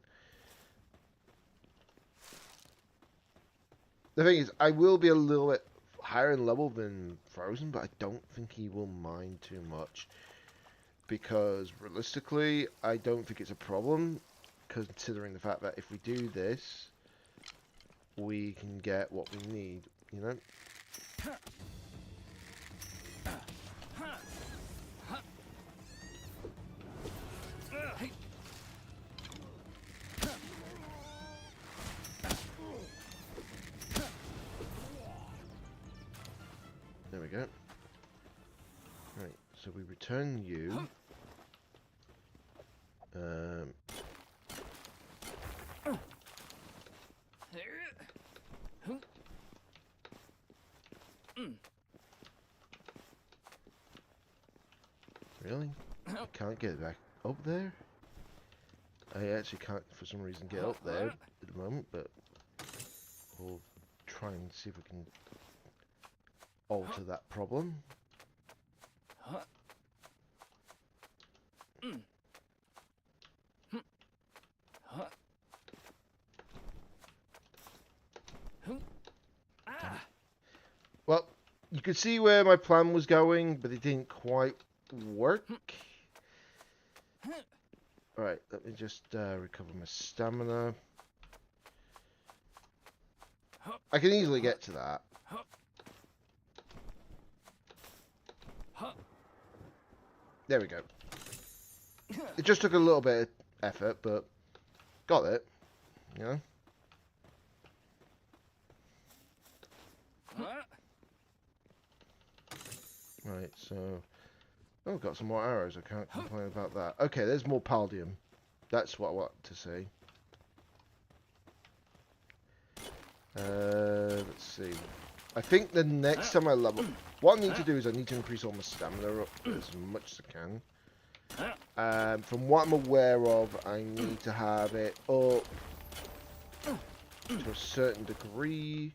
The thing is, I will be a little bit higher in level than Frozen, but I don't think he will mind too much. Because realistically, I don't think it's a problem, considering the fact that if we do this, we can get what we need, you know? There we go. Right, so we return you. can't get back up there. I actually can't, for some reason, get up there at the moment, but we'll try and see if we can alter that problem. Well, you could see where my plan was going, but it didn't quite work. Alright, let me just recover my stamina. I can easily get to that. There we go. It just took a little bit of effort, but got it. You know? Right, so... Oh, got some more arrows. I can't complain about that. Okay, there's more paldium. That's what I want to see. Let's see. I think the next time I level... What I need to do is I need to increase all my stamina up as much as I can. From what I'm aware of, I need to have it up to a certain degree.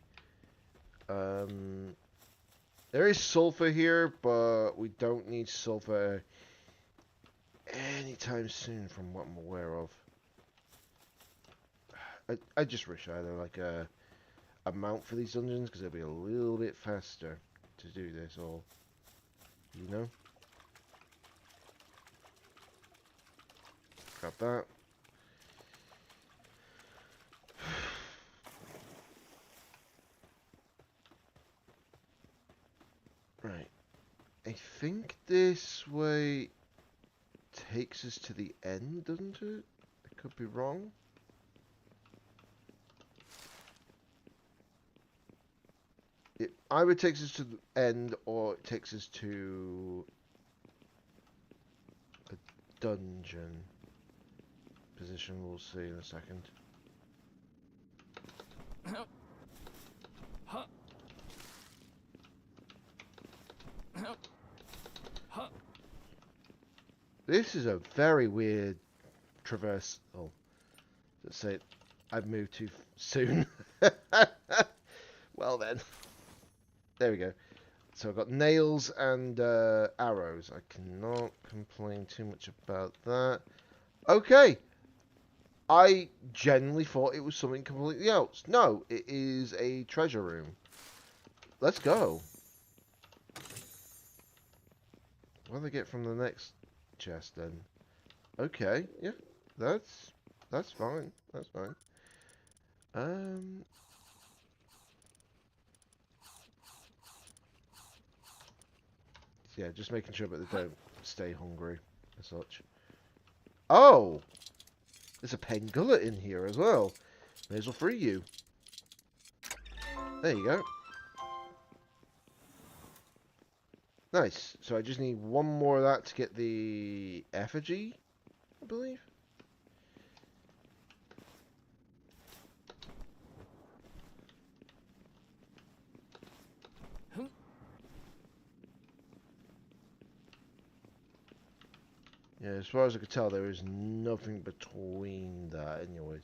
There is sulfur here, but we don't need sulfur anytime soon from what I'm aware of. I just wish I had like a mount for these dungeons, because it'll be a little bit faster to do this all, you know? Grab that. Right. I think this way takes us to the end, doesn't it? I could be wrong. It either takes us to the end or it takes us to a dungeon position. We'll see in a second. This is a very weird traversal. Let's say I've moved too soon. Well then. There we go. So I've got nails and arrows. I cannot complain too much about that. Okay. I genuinely thought it was something completely else. No, it is a treasure room. Let's go. What do I get from the next chest then? Okay, yeah, that's fine. That's fine. Yeah, just making sure that they don't stay hungry as such. Oh, there's a pen gullet in here as well. May as well free you. There you go. Nice. So I just need one more of that to get the effigy, I believe. Yeah, as far as I could tell, there is nothing between that anyways.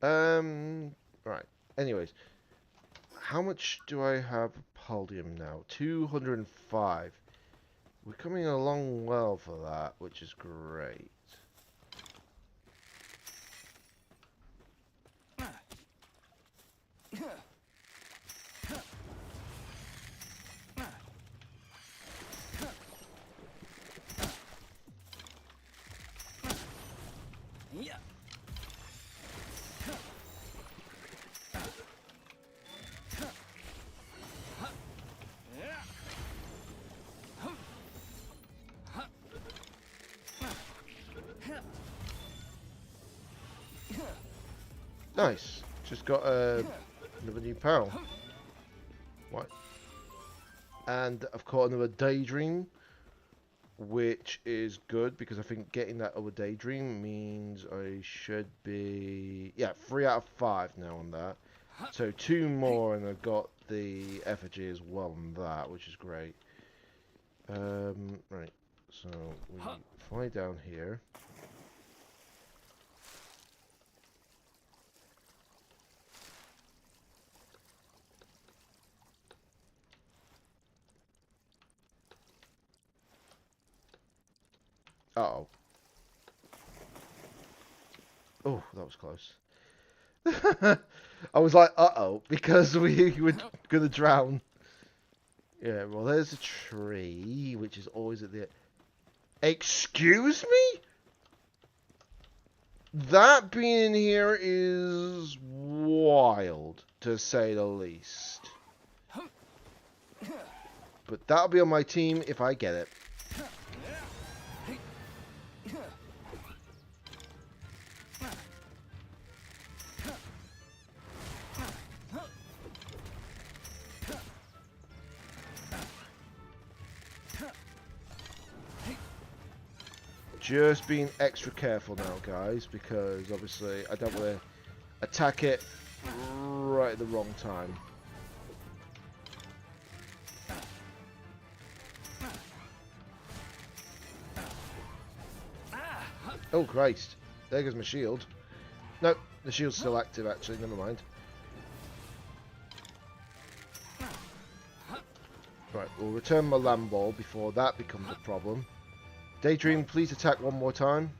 Right. Anyways. How much do I have paldium now? 205. We're coming along well for that, which is great. Nice. Just got another new pal. What? And I've caught another daydream, which is good because I think getting that other daydream means I should be 3 out of 5 now on that. So 2 more, and I've got the effigy as well on that, which is great. Right. So we fly down here. Uh-oh. Oh, that was close. I was like, uh-oh, because we were gonna drown. Yeah, well, there's a tree, which is always at the... Excuse me? That being in here is wild, to say the least. But that'll be on my team if I get it. Just being extra careful now, guys, because obviously I don't want to attack it right at the wrong time. Oh, Christ. There goes my shield. No, the shield's still active, actually. Never mind. Right, we'll return my land ball before that becomes a problem. Daydream, please attack one more time.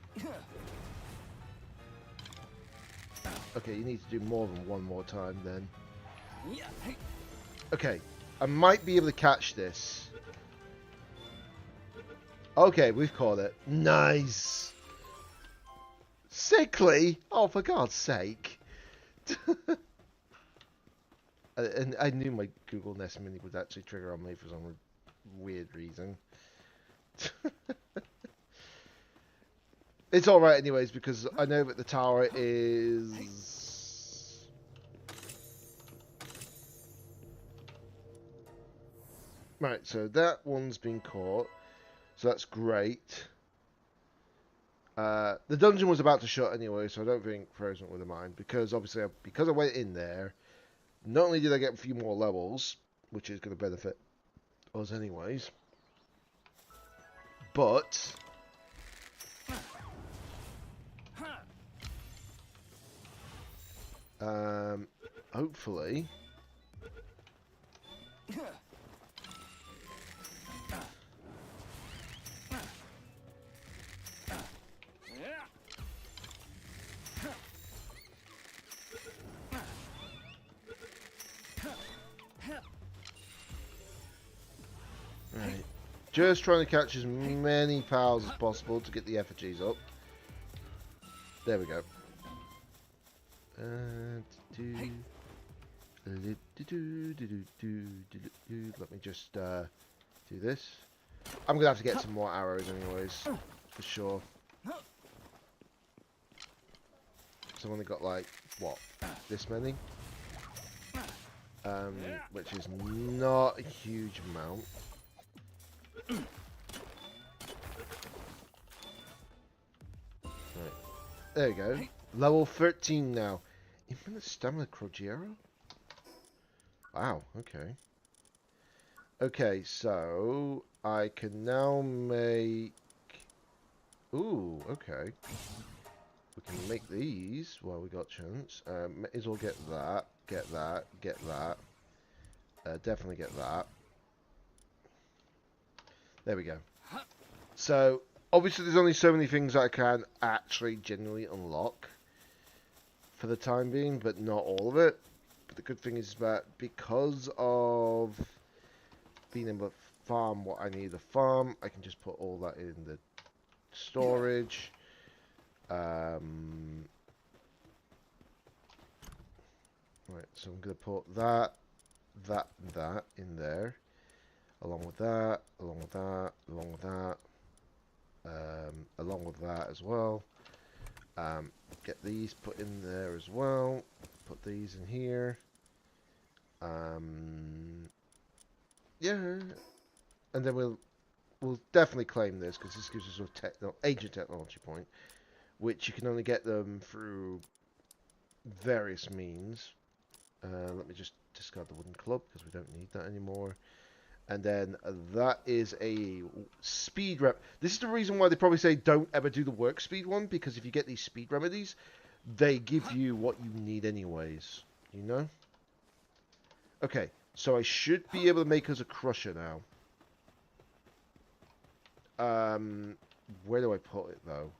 Okay, you need to do more than one more time then. Okay, I might be able to catch this. Okay, we've caught it. Nice! Sickly? Oh, for God's sake. And I knew my Google Nest Mini would actually trigger on me for some weird reason. It's alright anyways, because I know that the tower is... Right, so that one's been caught. So that's great. The dungeon was about to shut anyway, so I don't think Frozen would have mind. Because obviously, because I went in there, not only did I get a few more levels, which is going to benefit us anyways, but... hopefully... Right. Just trying to catch as many pals as possible to get the effigies up. There we go. Let me just do this. I'm gonna have to get some more arrows anyways, for sure. So I've only got like, what, this many? Which is not a huge amount. Right. There we go. Level 13 now. Infinite Stamina Crogiero? Wow, okay. Okay, so I can now make... Ooh, okay. We can make these while we got chance. May as well get that, get that, get that. Definitely get that. There we go. So, obviously there's only so many things that I can actually genuinely unlock for the time being, but not all of it. But the good thing is that because of being able to farm what I need to farm, I can just put all that in the storage. Right, so I'm going to put that, that, and that in there. Along with that, along with that, along with that, along with that as well. Get these put in there as well. Put these in here. Yeah, and then we'll definitely claim this because this gives us a agent technology point, which you can only get them through various means. Let me just discard the wooden club because we don't need that anymore. And then that is a speed rep. This is the reason why they probably say don't ever do the work speed one, because if you get these speed remedies, they give you what you need anyways, you know? Okay, so I should be able to make us a crusher now. Where do I put it though?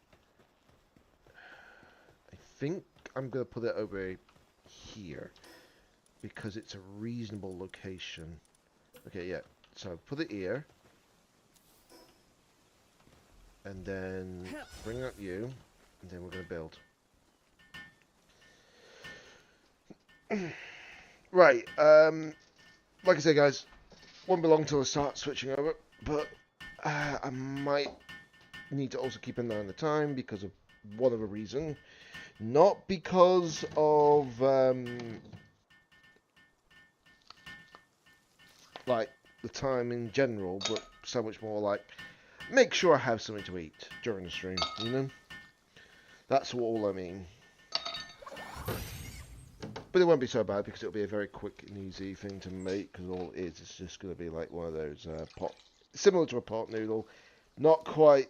I think I'm going to put it over here because it's a reasonable location. Okay, yeah. So put it here. And then bring out you. And then we're going to build. Right. Like I say, guys, won't be long till I start switching over. But I might need to also keep an eye on the time because of whatever reason. Not because of like the time in general, but so much more like make sure I have something to eat during the stream, you know? That's all I mean. But it won't be so bad because it'll be a very quick and easy thing to make, because all it is just going to be like one of those pot, similar to a pot noodle. Not quite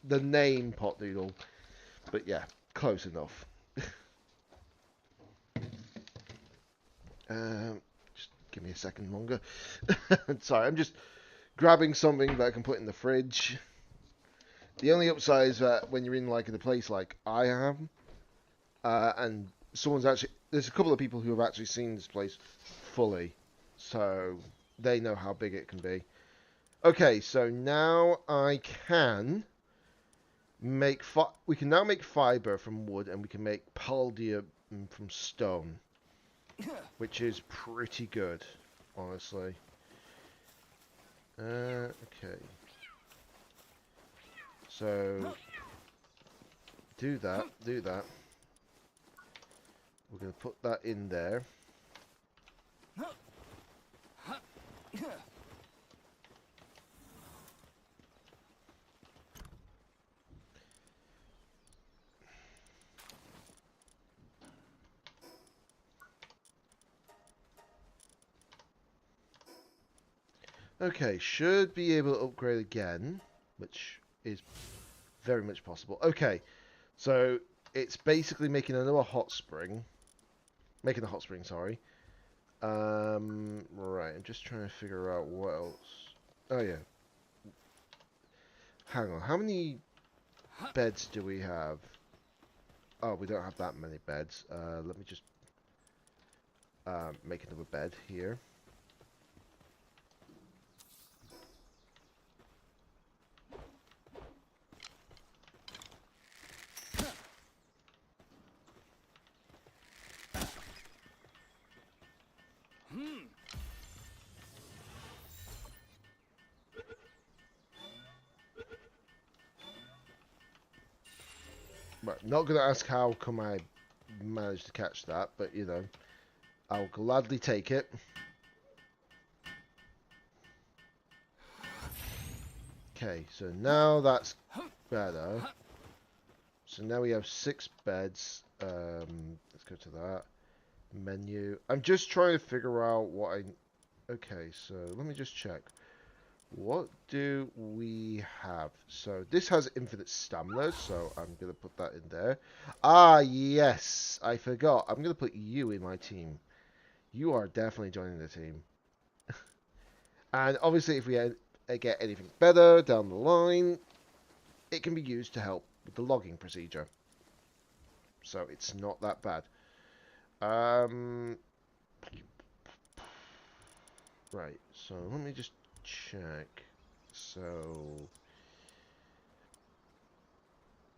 the name pot noodle, but yeah, close enough. Just give me a second longer. Sorry, I'm just grabbing something that I can put in the fridge. The only upside is that when you're in like a place like I am, and someone's actually, there's a couple of people who have actually seen this place fully, so they know how big it can be. Okay, so now I can make we can now make fiber from wood, and we can make palladium from stone, which is pretty good, honestly. Okay. So do that. We're going to put that in there. Okay, should be able to upgrade again, which is very much possible. Okay, so it's basically making another hot spring. Making a hot spring, sorry. Right, I'm just trying to figure out what else. Oh, yeah. Hang on, how many beds do we have? Oh, we don't have that many beds. Let me just make another bed here. Right, not going to ask how come I managed to catch that, but you know, I'll gladly take it. Okay, so now that's better. So now we have 6 beds. Let's go to that menu. I'm just trying to figure out what I... Okay, so let me just check. What do we have? So this has infinite stamina, so I'm going to put that in there. Ah, yes, I forgot. I'm going to put you in my team. You are definitely joining the team. And obviously, if we get anything better down the line, it can be used to help with the logging procedure. So it's not that bad. Right, so let me just check. So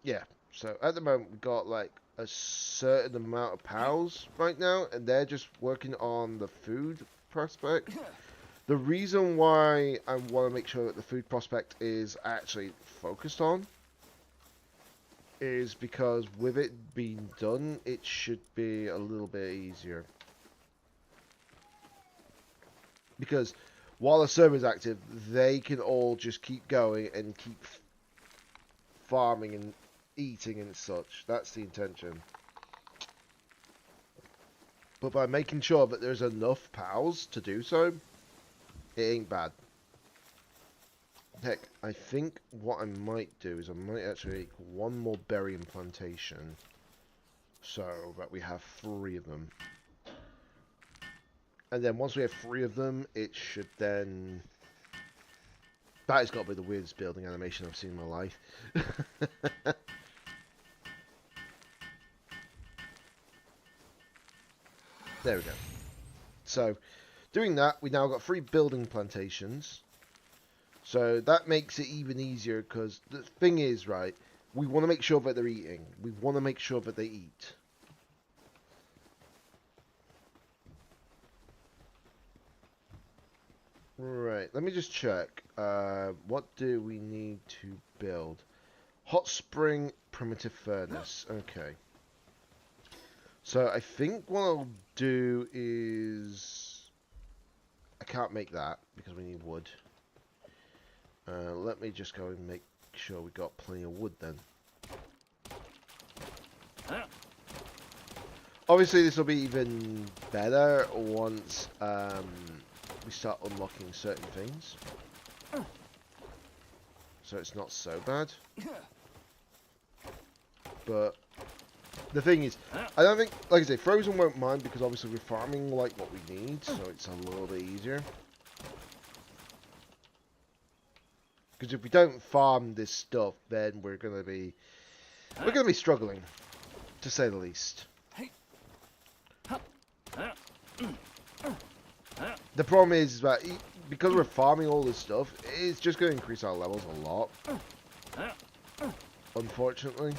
yeah, so at the moment we've got like a certain amount of pals right now, and they're just working on the food prospect. The reason why I want to make sure that the food prospect is actually focused on is because with it being done, it should be a little bit easier. Because while the server is active, they can all just keep going and keep farming and eating and such. That's the intention. But by making sure that there's enough pals to do so, It ain't bad. Heck, I think what I might do is I might actually make one more berry implantation so that we have 3 of them. And then once we have 3 of them, it should then... That has got to be the weirdest building animation I've seen in my life. There we go. So, doing that, we now got 3 building plantations. So that makes it even easier because the thing is, right, we want to make sure that they're eating. We want to make sure that they eat. Right, let me just check. What do we need to build? Hot spring primitive furnace. Okay. So I think what I'll do is... I can't make that because we need wood. Let me just go and make sure we got plenty of wood then. Obviously this will be even better once we start unlocking certain things. So it's not so bad. But the thing is, I don't think, like I say, Frozen won't mind because obviously we're farming like what we need, so it's a little bit easier. Because if we don't farm this stuff, then we're gonna be struggling, to say the least. The problem is that because we're farming all this stuff, it's just going to increase our levels a lot. Unfortunately.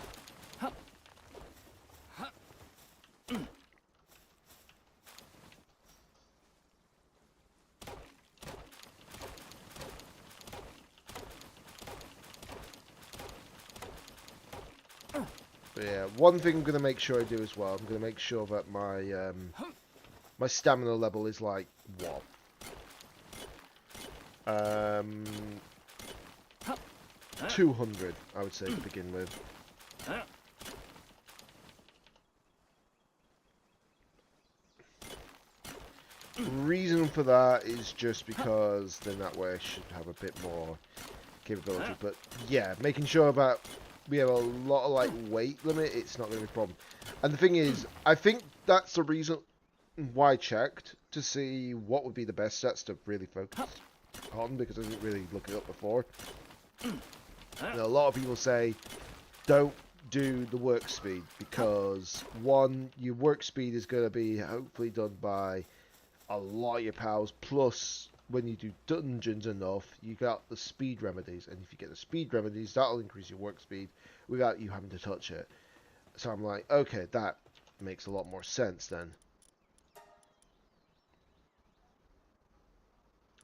But yeah, one thing I'm going to make sure I do as well, I'm going to make sure that my my stamina level is like, what? 200, I would say, to begin with. Reason for that is just because then that way I should have a bit more capability. But yeah, making sure that we have a lot of like weight limit, it's not going to be a problem. And the thing is, I think that's the reason why I checked to see what would be the best stats to really focus on, because I didn't really look it up before. Now, a lot of people say don't do the work speed because one, your work speed is going to be hopefully done by a lot of your pals, plus when you do dungeons enough, you got the speed remedies, and if you get the speed remedies, that'll increase your work speed without you having to touch it. So I'm like, okay, that makes a lot more sense then.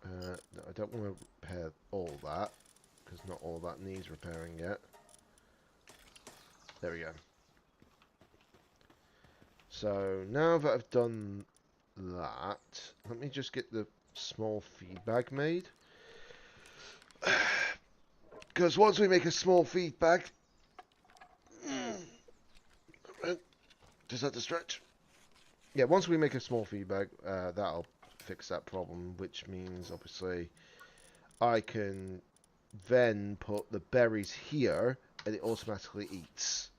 No, I don't want to repair all that, because not all that needs repairing yet. There we go. So now that I've done that, let me just get the small feed bag made. Because once we make a small feed bag... Does that stretch? Yeah, once we make a small feed bag, that'll fix that problem, which means obviously I can then put the berries here and it automatically eats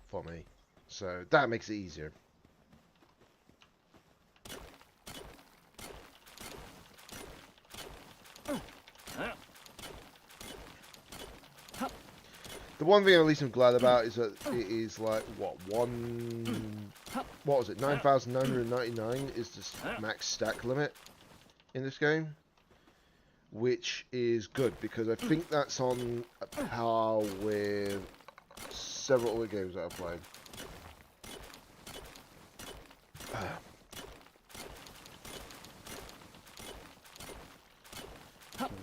for me. So that makes it easier. The one thing at least I'm glad about is that it is like, what was it, 9,999 is the max stack limit in this game, which is good because I think that's on par with several other games that I've played.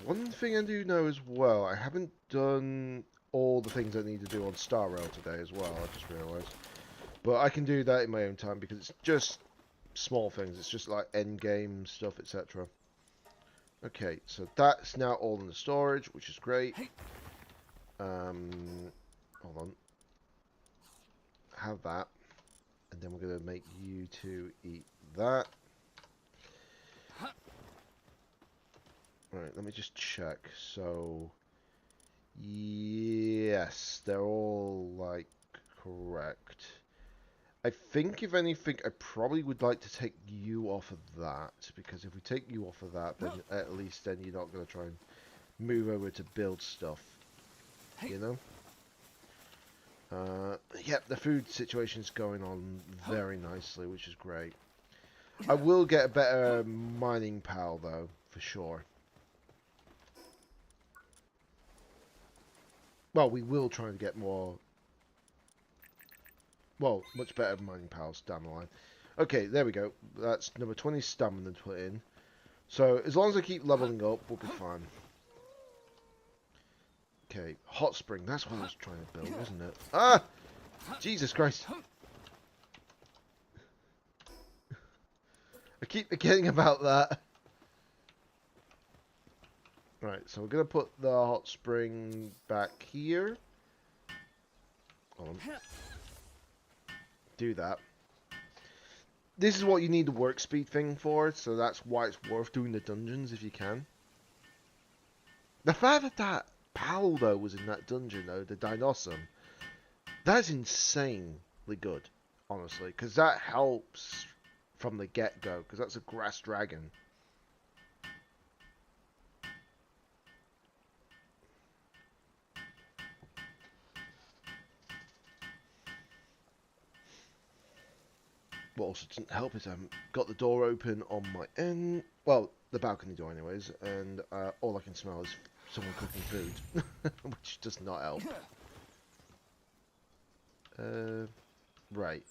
One thing I do know as well, I haven't done all the things I need to do on Star Rail today as well, I just realised. But I can do that in my own time because it's just small things, it's just like end game stuff, etc. Okay, so that's now all in the storage, which is great. Hold on. Have that. And then we're going to make you two eat that. Right, let me just check. So, yes, they're all, like, correct. I think, if anything, I probably would like to take you off of that, because if we take you off of that, then at least then you're not going to try and move over to build stuff, you know? Yep, the food situation's going on very nicely, which is great. I will get a better mining pal, though, for sure. Well, we will try and get more... Well, much better mining pals down the line. Okay, there we go. That's number 20 stamina to put in. So, as long as I keep leveling up, we'll be fine. Okay, hot spring. That's what I was trying to build, wasn't it? Ah! Jesus Christ. I keep forgetting about that. Right, so we're going to put the hot spring back here. Hold on. Do that. This is what you need the work speed thing for, so that's why it's worth doing the dungeons if you can. The fact that that pal, though, was in that dungeon, though, the Dinosaur, that's insanely good, honestly, because that helps from the get-go, because that's a grass dragon. What also doesn't help is I haven't got the door open on my end. Well, the balcony door anyways, and all I can smell is someone cooking food, which does not help. Right.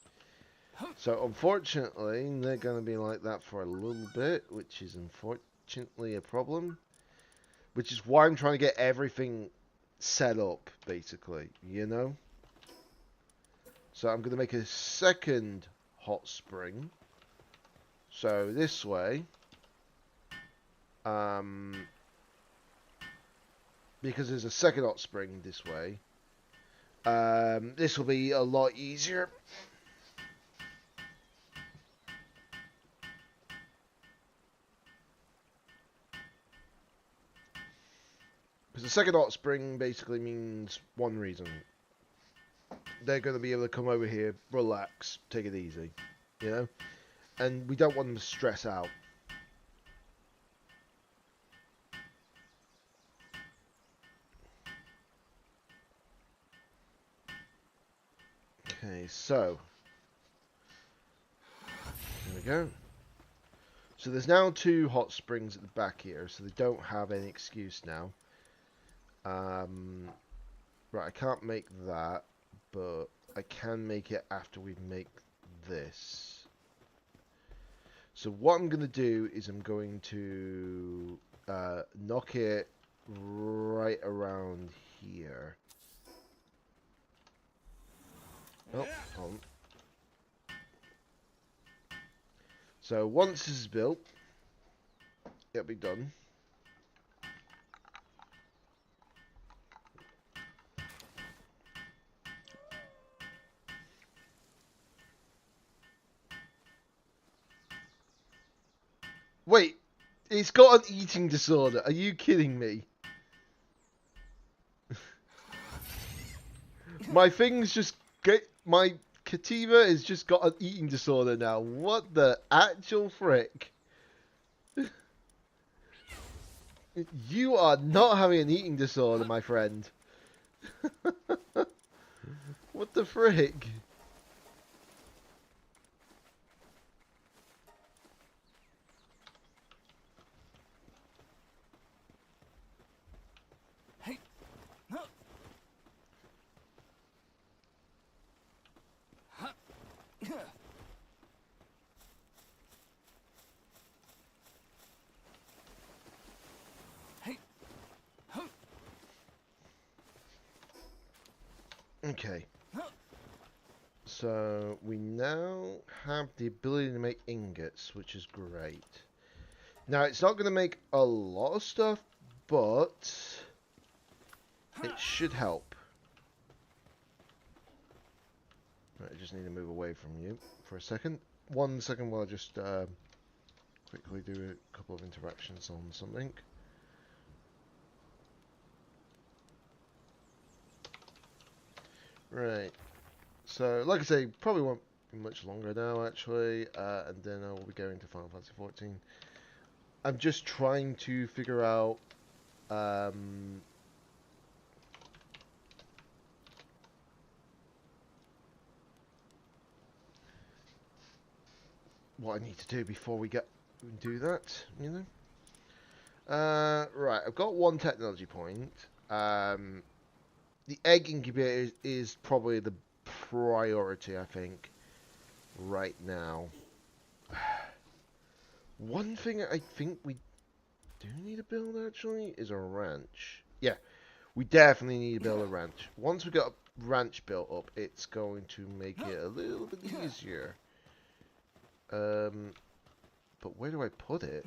So, unfortunately, they're going to be like that for a little bit, which is unfortunately a problem. Which is why I'm trying to get everything set up, basically, you know? So, I'm going to make a second hot spring. So, this way, because there's a second hot spring this way, this will be a lot easier. Because the second hot spring basically means one reason. They're going to be able to come over here, relax, take it easy, you know? And we don't want them to stress out. Okay, so there we go. So there's now 2 hot springs at the back here, so they don't have any excuse now. Right, I can't make that, but I can make it after we make this. So what I'm going to do is I'm going to knock it right around here. Oh, hold on. So once this is built, it'll be done. Wait, it's got an eating disorder. Are you kidding me? My thing's just my Kativa has just got an eating disorder now. What the actual frick? You are not having an eating disorder, my friend. What the frick? Okay. So we now have the ability to make ingots, which is great. Now it's not going to make a lot of stuff, but it should help. Right, I just need to move away from you for a second. 1 second while I just quickly do a couple of interactions on something. Right. So, like I say, probably won't be much longer now, actually, and then I will be going to Final Fantasy 14. I'm just trying to figure out what I need to do before we do that, you know. Right, I've got one technology point. The egg incubator is probably the priority, I think, right now. One thing I think we do need to build, actually, is a ranch. Yeah, we definitely need to build a ranch. Once we got a ranch built up, it's going to make it a little bit easier. But where do I put it?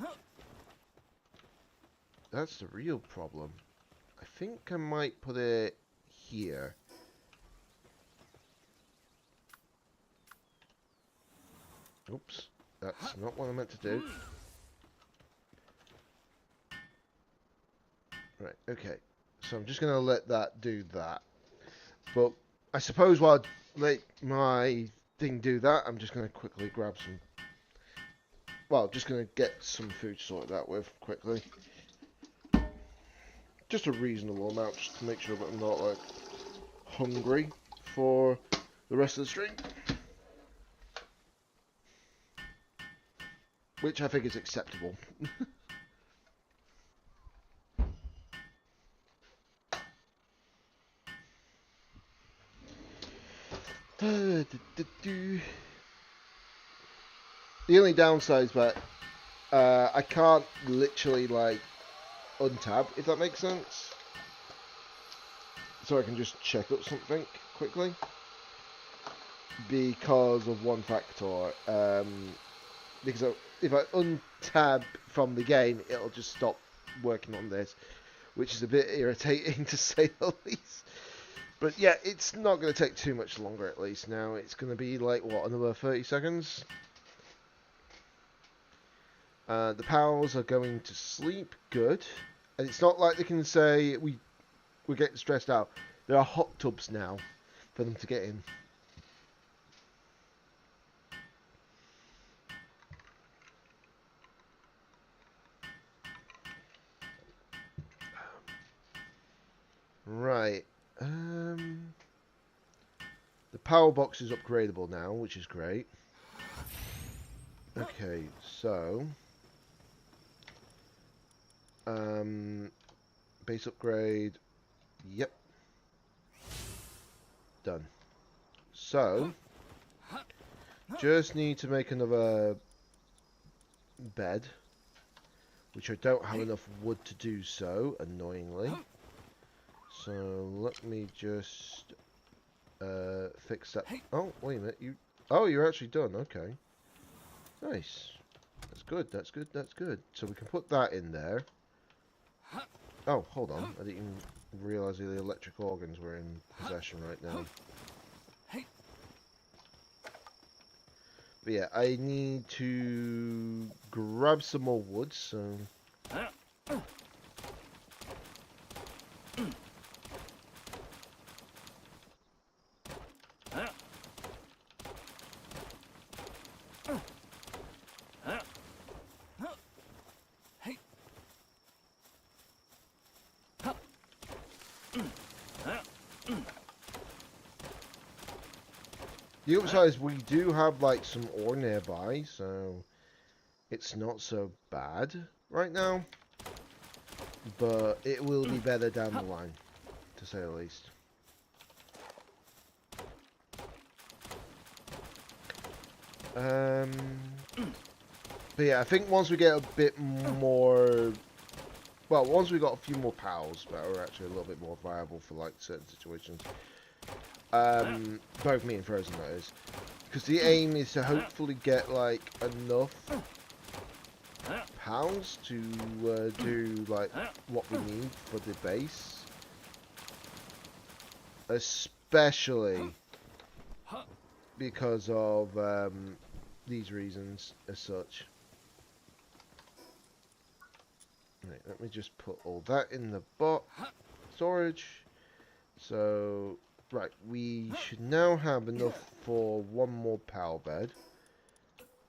That's the real problem. I think I might put it here. Oops, that's not what I meant to do. Right, okay. So I'm just going to let that do that. But I suppose while I let my thing do that, I'm just going to quickly grab some... Well, just going to get some food sorted out with quickly. Just a reasonable amount, just to make sure that I'm not, like, hungry for the rest of the stream. Which I think is acceptable. The only downside is that I can't literally, like, untab, if that makes sense. So I can just check up something quickly. Because of one factor. Because if I untab from the game, it'll just stop working on this. Which is a bit irritating, to say the least. But yeah, it's not going to take too much longer, at least now. It's going to be like, what, another 30 seconds? The pals are going to sleep. Good. And it's not like they can say, we're getting stressed out. There are hot tubs now for them to get in. Right. The power box is upgradable now, which is great. Okay, so base upgrade. Yep. Done. So just need to make another bed, which I don't have enough wood to do so, annoyingly. So let me just fix that. Oh, wait a minute. Oh, you're actually done. Okay. Nice. That's good. That's good. That's good. So we can put that in there. Oh, hold on. I didn't even realise the electric organs were in possession right now. But yeah, I need to grab some more wood, so... The upside is we do have like some ore nearby, so it's not so bad right now. But it will be better down the line, to say the least. But yeah, I think once we get a bit more... Well, once we got a few more pals that are actually a little bit more viable for like certain situations. Both me and Frozen, that is. Because the aim is to hopefully get like enough pals to do like what we need for the base. Especially because of these reasons as such. Right, let me just put all that in the bot storage. So Right, we should now have enough for one more power bed,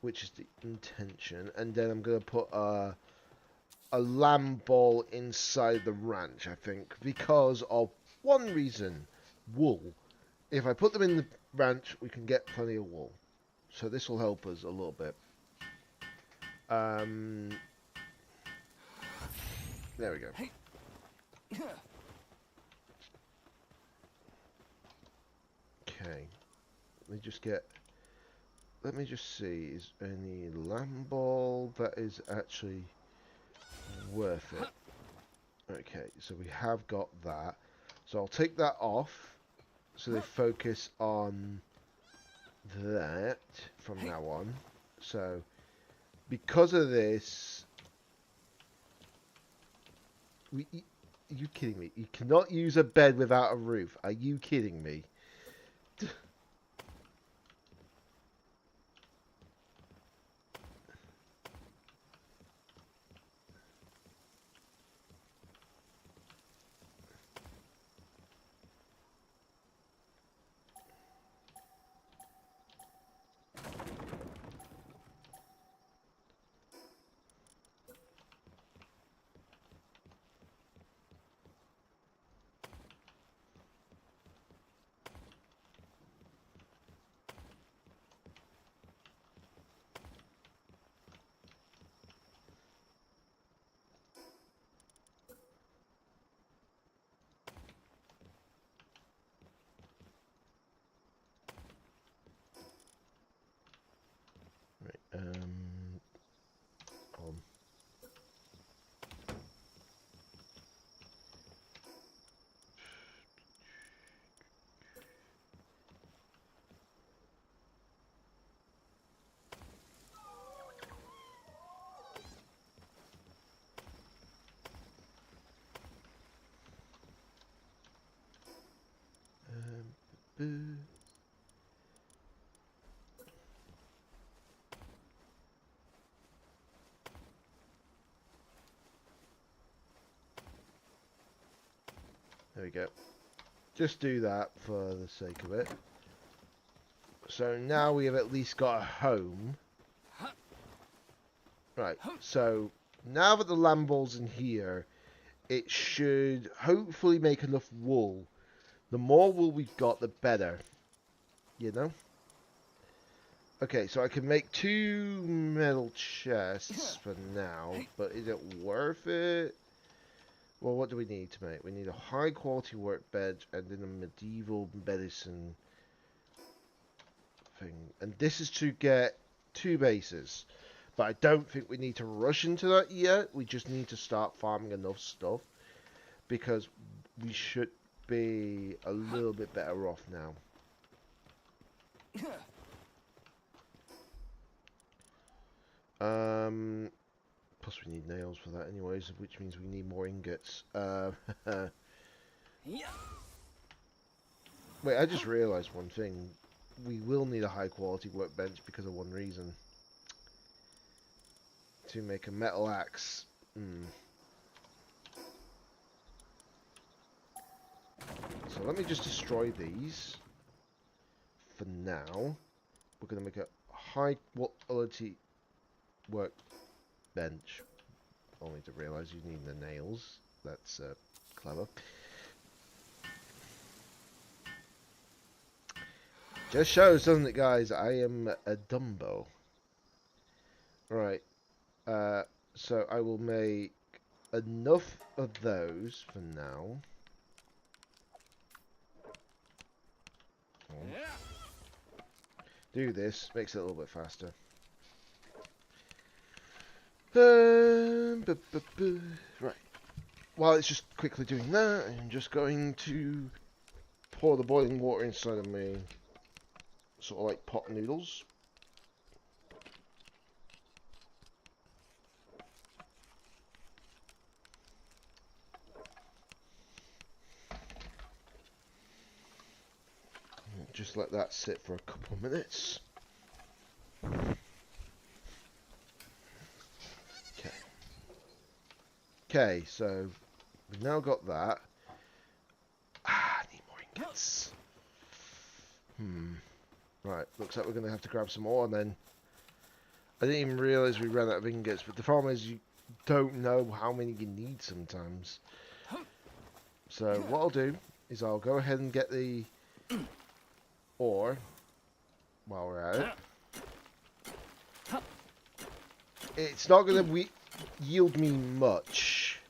which is the intention, and then I'm going to put a lamb ball inside the ranch, I think, because of one reason: wool. If I put them in the ranch, we can get plenty of wool, so this will help us a little bit. There we go. Okay, let me just see, is any lamb ball that is actually worth it? Okay, so we have got that. So I'll take that off, so they focus on that from now on. So, because of this... Are you kidding me? You cannot use a bed without a roof. Are you kidding me? Right, boo. There we go. Just do that for the sake of it. So now we have at least got a home. Right, so now that the lamb ball's in here, it should hopefully make enough wool. The more wool we've got, the better. You know? Okay, so I can make 2 metal chests for now, but is it worth it? Well, what do we need to make? We need a high quality workbench and then a medieval medicine thing. And this is to get 2 bases. But I don't think we need to rush into that yet. We just need to start farming enough stuff, because we should be a little bit better off now. Plus we need nails for that anyways, which means we need more ingots. Wait, I just realised one thing. We will need a high quality workbench because of one reason. To make a metal axe. So let me just destroy these. For now, we're going to make a high quality workbench. Only to realise you need the nails. That's clever. Just shows, doesn't it, guys? I am a Dumbo. Right. So I will make enough of those for now. Do this, makes it a little bit faster. Right. While it's just quickly doing that, I'm just going to pour the boiling water inside of me, sort of like pot noodles. Just let that sit for a couple of minutes. Okay, so we've now got that. I need more ingots. Right, looks like we're going to have to grab some more, and then... I didn't even realise we ran out of ingots, but the problem is you don't know how many you need sometimes. So what I'll do is I'll go ahead and get the ore while we're at it. It's not going to yield me much.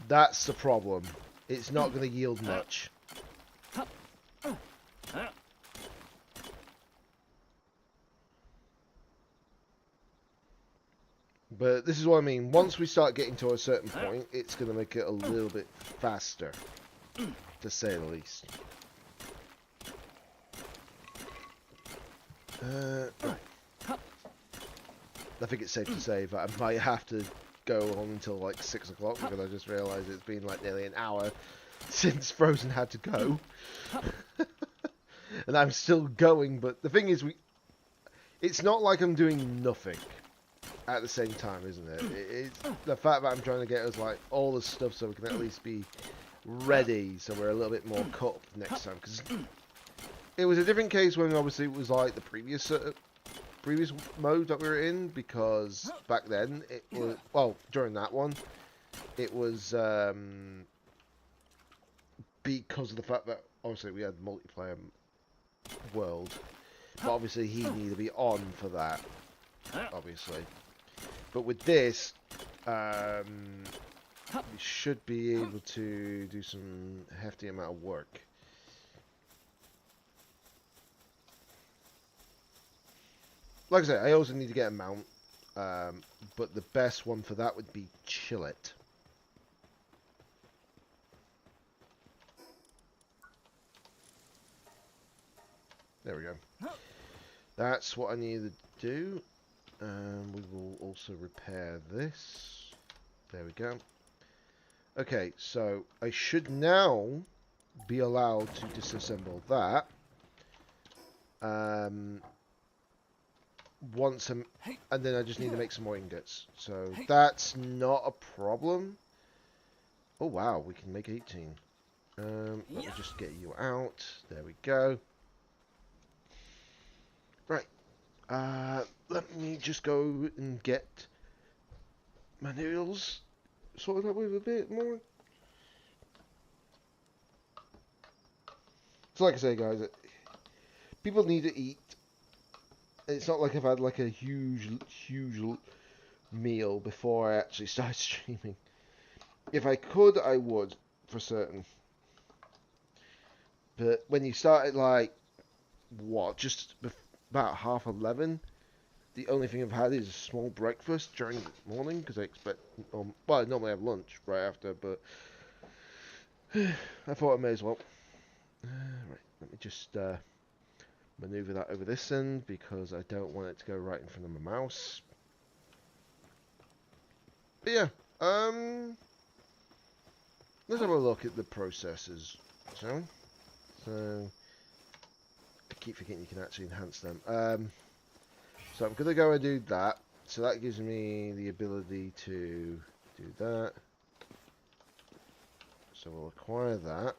That's the problem. It's not going to yield much. But this is what I mean. Once we start getting to a certain point, it's going to make it a little bit faster, to say the least. Right. I think it's safe to say that I might have to go on until like 6 o'clock because I just realised it's been like nearly an hour since Frozen had to go. And I'm still going, but the thing is, it's not like I'm doing nothing at the same time, isn't it? It's the fact that I'm trying to get us like all the stuff so we can at least be ready, so we're a little bit more cut next time. Because it was a different case when obviously it was like the previous mode that we were in, because back then it was, well, during that one it was because of the fact that obviously we had multiplayer world, but obviously he needed to be on for that, obviously. But with this, we should be able to do some hefty amount of work. Like I said, I also need to get a mount, but the best one for that would be Chillet. There we go. That's what I need to do. We will also repair this. There we go. Okay, so I should now be allowed to disassemble that. And then I just need to make some more ingots. So that's not a problem. Oh wow, we can make 18. Let me just get you out. There we go. Right. Let me just go and get my noodles sorted out with a bit more. So like I say, guys, people need to eat. It's not like I've had like a huge meal before I actually started streaming. If I could, I would, for certain. But when you start at like, what, just about 11:30, the only thing I've had is a small breakfast during the morning, because I expect, well, I normally have lunch right after, but I thought I may as well. Right, let me just maneuver that over this end, because I don't want it to go right in front of my mouse. But yeah, let's have a look at the processes, shall we? So, I keep forgetting you can actually enhance them. So I'm going to go and do that. So that gives me the ability to do that. So we'll acquire that.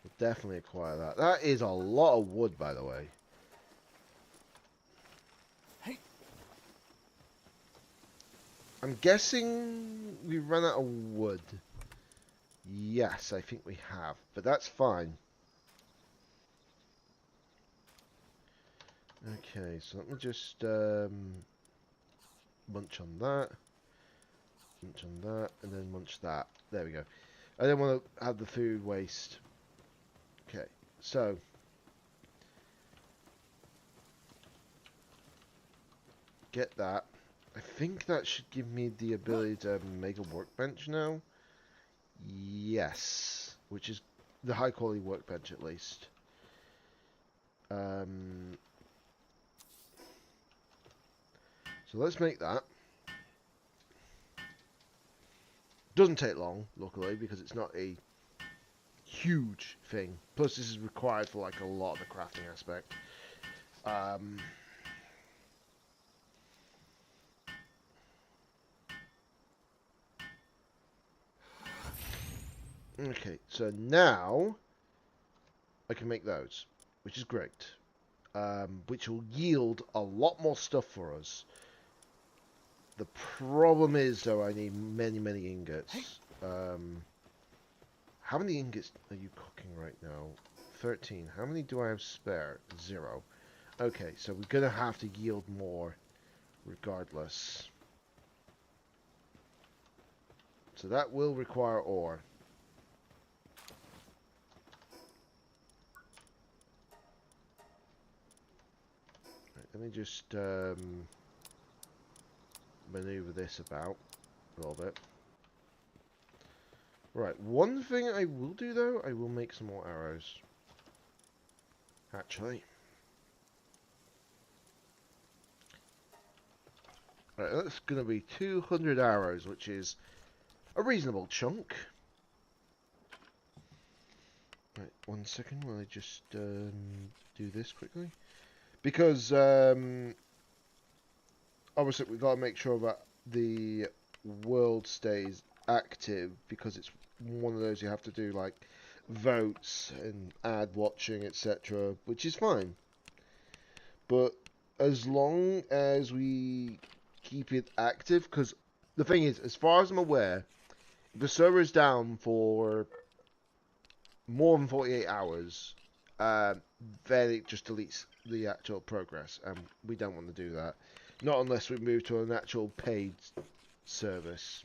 We'll definitely acquire that. That is a lot of wood, by the way. Hey. I'm guessing we ran out of wood. Yes, I think we have. But that's fine. Okay, so let me just munch on that, and then munch that. There we go. I don't want to have the food waste. Okay, so get that. I think that should give me the ability to make a workbench now. Yes, which is the high quality workbench at least. So let's make that. Doesn't take long, luckily, because it's not a huge thing. Plus, this is required for like a lot of the crafting aspect. Okay, so now I can make those, which is great. Which will yield a lot more stuff for us. The problem is, though, I need many, many ingots. How many ingots are you cooking right now? 13. How many do I have spare? 0. Okay, so we're going to have to yield more regardless. So that will require ore. Right, let me just maneuver this about a little bit. Right, one thing I will do though, I will make some more arrows. Actually. Right, that's going to be 200 arrows, which is a reasonable chunk. Right, 1 second while I just do this quickly. Because obviously we've got to make sure that the world stays active, because it's one of those you have to do like votes and ad watching, etc., which is fine. But as long as we keep it active, because the thing is, as far as I'm aware, if the server is down for more than 48 hours, then it just deletes the actual progress, and we don't want to do that. Not unless we move to an actual paid service.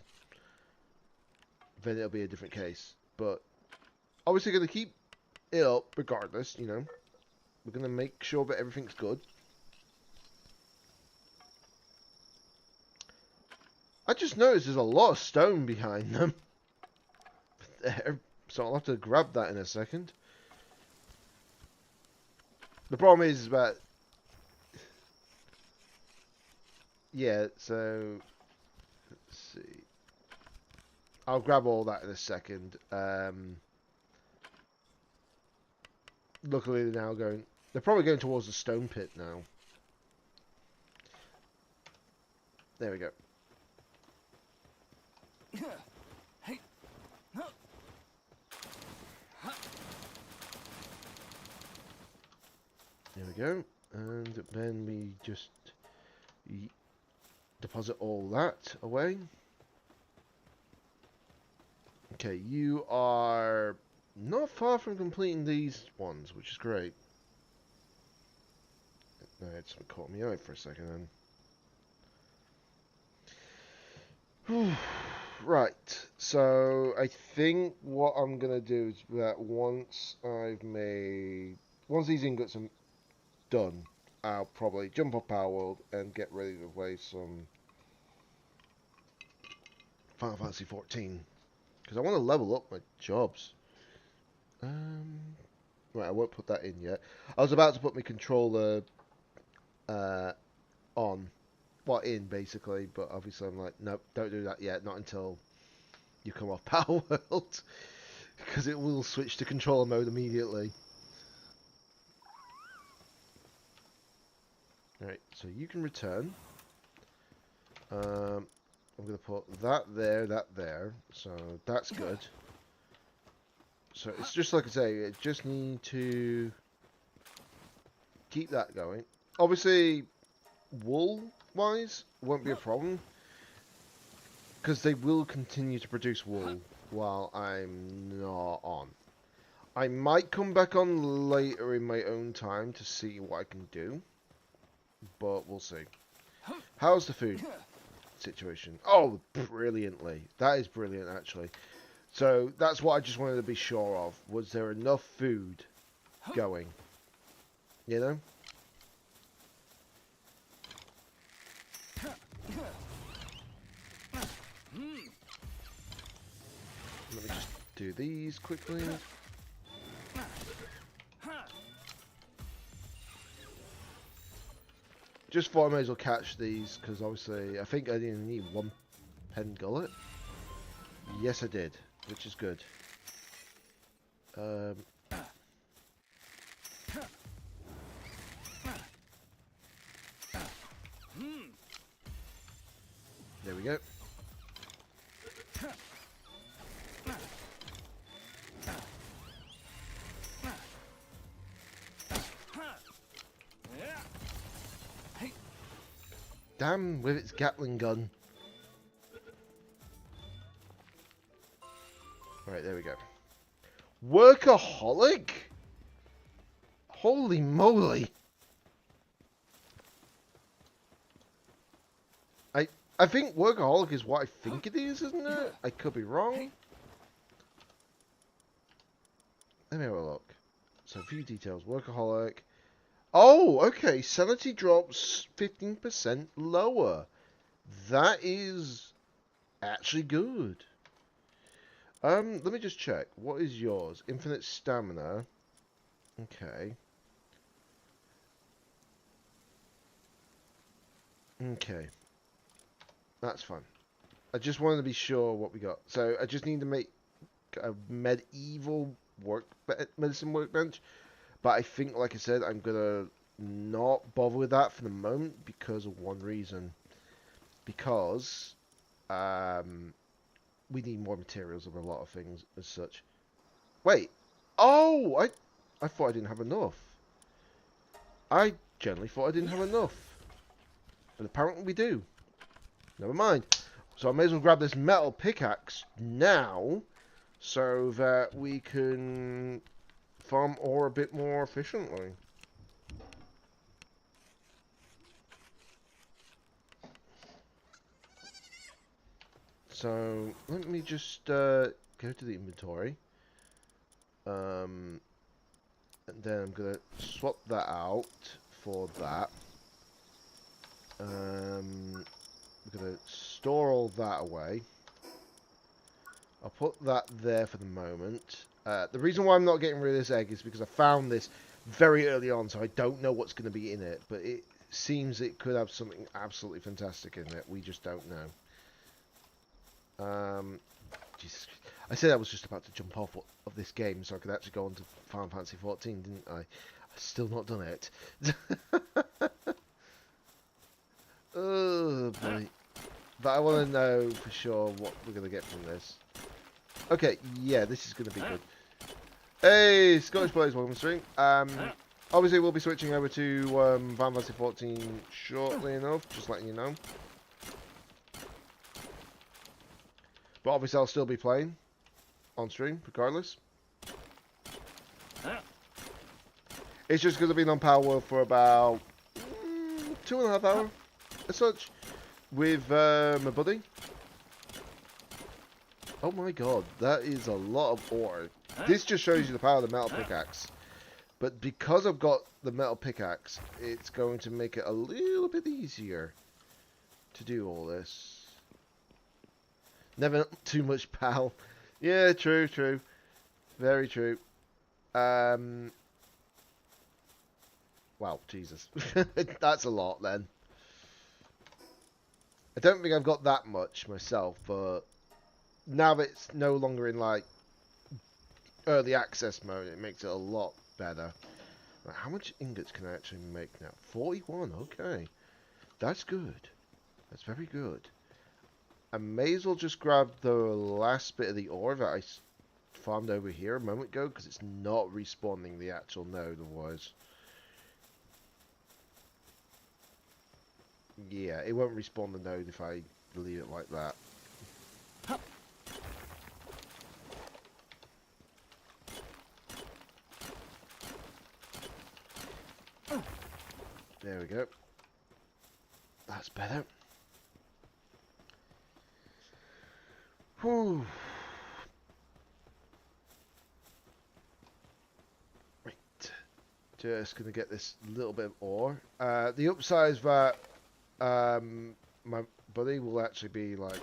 Then it'll be a different case. But obviously going to keep it up regardless, you know. We're going to make sure that everything's good. I just noticed there's a lot of stone behind them. There. So I'll have to grab that in a second. The problem is that... Yeah, so... Let's see. I'll grab all that in a second. Luckily they're now going... They're probably going towards the stone pit now. There we go. There we go. And then we just deposit all that away. Okay, you are not far from completing these ones, which is great. No, it's caught me out for a second then. Right, so I think what I'm going to do is that once these ingots are done, I'll probably jump up Palworld and get ready to play some Final Fantasy 14. Because I want to level up my jobs. Right, I won't put that in yet. I was about to put my controller on. Well, in, basically. But obviously I'm like, nope, don't do that yet. Not until you come off Palworld. Because it will switch to controller mode immediately. Alright, so you can return. I'm going to put that there. So that's good. So it's just like I say, I just need to keep that going. Obviously, wool-wise won't be a problem, because they will continue to produce wool while I'm not on. I might come back on later in my own time to see what I can do, but we'll see. How's the food situation? Oh, brilliantly. That is brilliant, actually. So that's what I just wanted to be sure of. Was there enough food going? You know? Let me just do these quickly. Just thought I may as well catch these, because obviously I think I only need 1 pen gullet. Yes, I did, which is good. There we go. Damn with its Gatling gun. Right, there we go. Workaholic? Holy moly. I think workaholic is what I think it is, isn't it? I could be wrong. Let me have a look. So, view details. Workaholic. Oh, okay. Sanity drops 15% lower. That is actually good. Let me just check. What is yours? Infinite stamina. Okay. Okay. That's fine. I just wanted to be sure what we got. So I just need to make a medieval medicine workbench. But I think, like I said, I'm gonna not bother with that for the moment because of one reason. Because we need more materials of a lot of things as such. Wait. Oh, I thought I didn't have enough. I generally thought I didn't have enough. But apparently we do. Never mind. So I may as well grab this metal pickaxe now so that we can farm ore a bit more efficiently. So let me just go to the inventory. And then I'm going to swap that out for that. We're going to store all that away. I'll put that there for the moment. The reason why I'm not getting rid of this egg is because I found this very early on, so I don't know what's going to be in it. But it seems it could have something absolutely fantastic in it. We just don't know. Jesus, I said I was just about to jump off of this game so I could actually go on to Final Fantasy 14, didn't I? I've still not done it. Oh boy. But I want to know for sure what we're going to get from this. Okay, yeah, this is going to be good. Hey, Scottish Players, welcome to stream. Obviously we'll be switching over to Final Fantasy 14 shortly enough, just letting you know. But obviously I'll still be playing on stream, regardless. It's just because I've been on Palworld for about 2.5 hours, as such, with my buddy. Oh my god, that is a lot of ore. This just shows you the power of the metal pickaxe. But because I've got the metal pickaxe, it's going to make it a little bit easier to do all this. Never too much, pal. Yeah, true, true. Very true. Wow, Jesus. That's a lot, then. I don't think I've got that much myself, but now that it's no longer in, like, early access mode, it makes it a lot better. Right, how much ingots can I actually make now? 41, okay. That's good. That's very good. I may as well just grab the last bit of the ore that I farmed over here a moment ago, because it's not respawning the actual node otherwise. Yeah, it won't respawn the node if I leave it like that. There we go. That's better. Whew. Right. Just going to get this little bit of ore. The upside is that my buddy will actually be like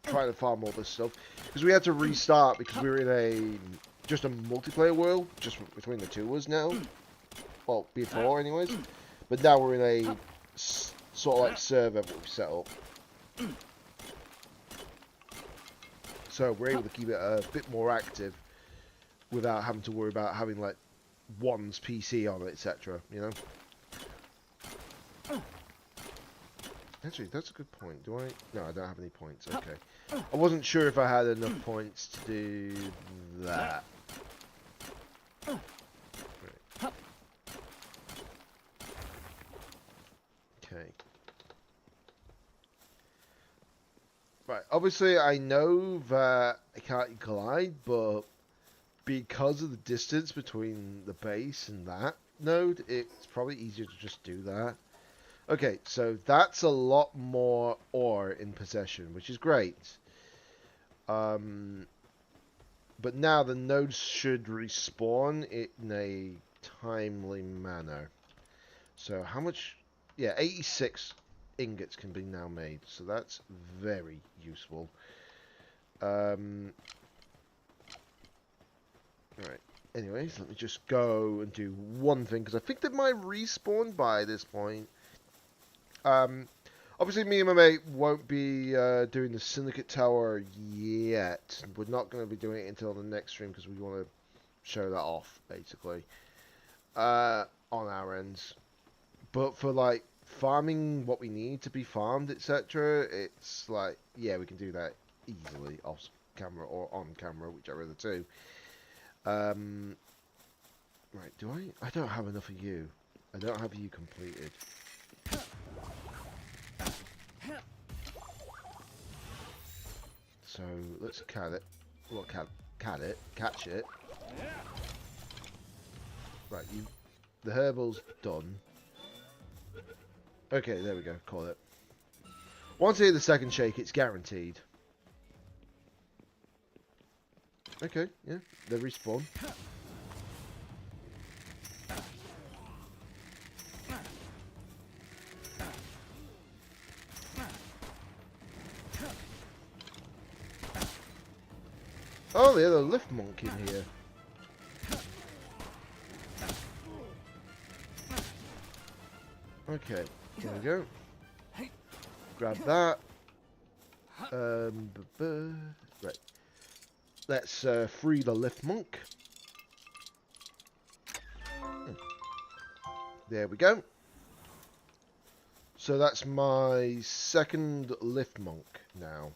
trying to farm all this stuff. Because we had to restart because we were in just a multiplayer world, just between the two of us now. Well, before anyways. But now we're in a sort of like server that we've set up. So we're able to keep it a bit more active without having to worry about having like one's PC on it, etc. You know? Actually, that's a good point. Do I? No, I don't have any points. Okay. I wasn't sure if I had enough points to do that. Right. Okay. Right. Obviously, I know that I can't collide, but because of the distance between the base and that node, it's probably easier to just do that. Okay, so that's a lot more ore in possession, which is great. But now the nodes should respawn in a timely manner. So how much? Yeah, 86 ingots can be now made. So that's very useful. Right. Anyways, let me just go and do one thing, because I think they might respawn by this point. Obviously, me and my mate won't be doing the Syndicate Tower yet. We're not going to be doing it until the next stream, because we want to show that off, basically, on our ends. But for, like, farming what we need to be farmed, etc., it's like, yeah, we can do that easily off camera or on camera, whichever of the two. Right, do I? I don't have enough of you. I don't have you completed. So let's cat it. Well, catch it. Right, the herbal's done. Okay, there we go. Call it. Once I hit the second shake, it's guaranteed. Okay, yeah, they respawn. Oh, there's a lift monk in here. Okay, there we go. Grab that. Right. Let's free the lift monk. There we go. So that's my second lift monk now.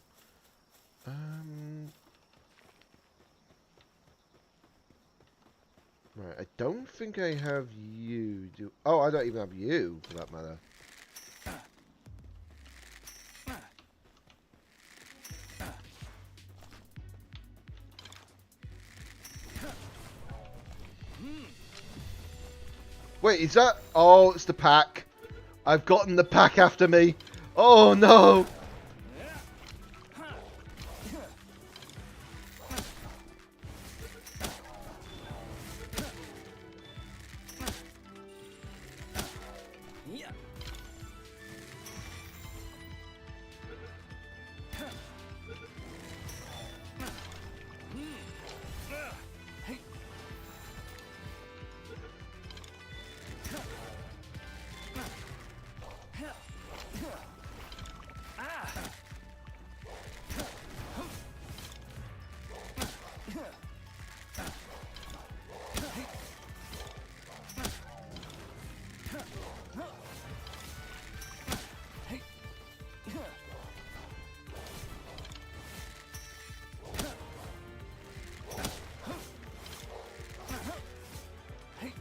Right, I don't think I have you. Oh, I don't even have you, for that matter. Wait, is that... Oh, it's the pack. I've gotten the pack after me. Oh, no.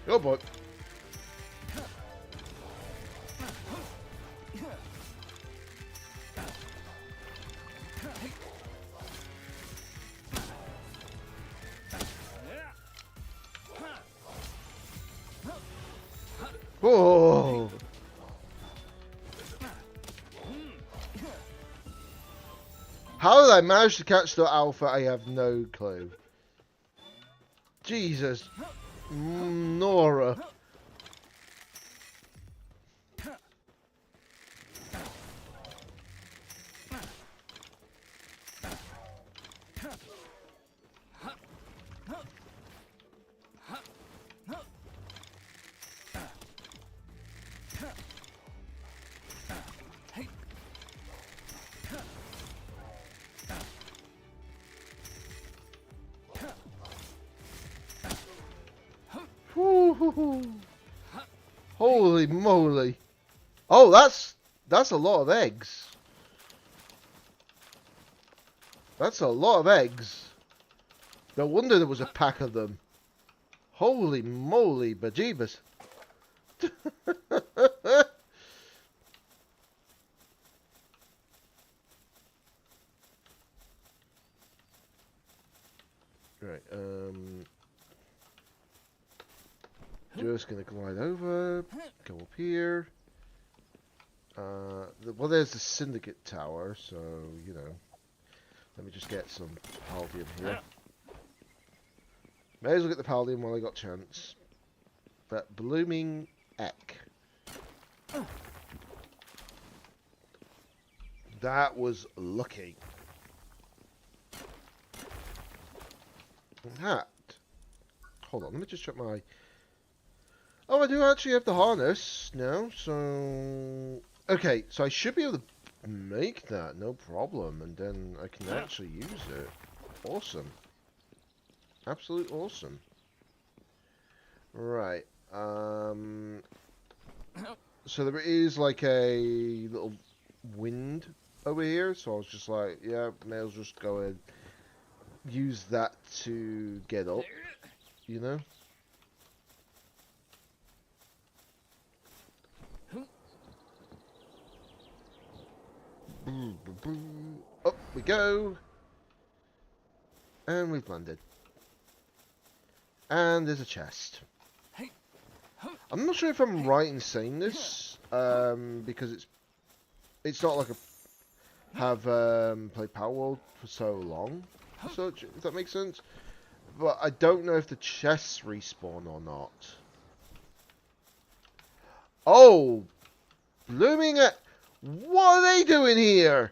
Oh boy. Whoa. How did I manage to catch the alpha? I have no clue. Jesus. Nora. Holy moly. Oh, that's a lot of eggs. That's a lot of eggs. No wonder there was a pack of them. Holy moly, bejeebus. Right, just gonna glide over, go up here. Well, there's the Syndicate Tower, so, you know. Let me just get some Palladium here. May as well get the Palladium while I got chance. But Blooming Eck. That was lucky. That. Hold on, let me just check my... Oh, I do actually have the harness now, so... Okay, so I should be able to make that, no problem, and then I can actually use it. Awesome. Absolute awesome. Right, so there is like a little wind over here, so I was just like, yeah, may as well just go and use that to get up, you know? Up we go. And we've landed. And there's a chest. I'm not sure if I'm right in saying this, because it's not like have played Palworld for so long, such, if that makes sense. But I don't know if the chests respawn or not. Oh, blooming it! What are they doing here?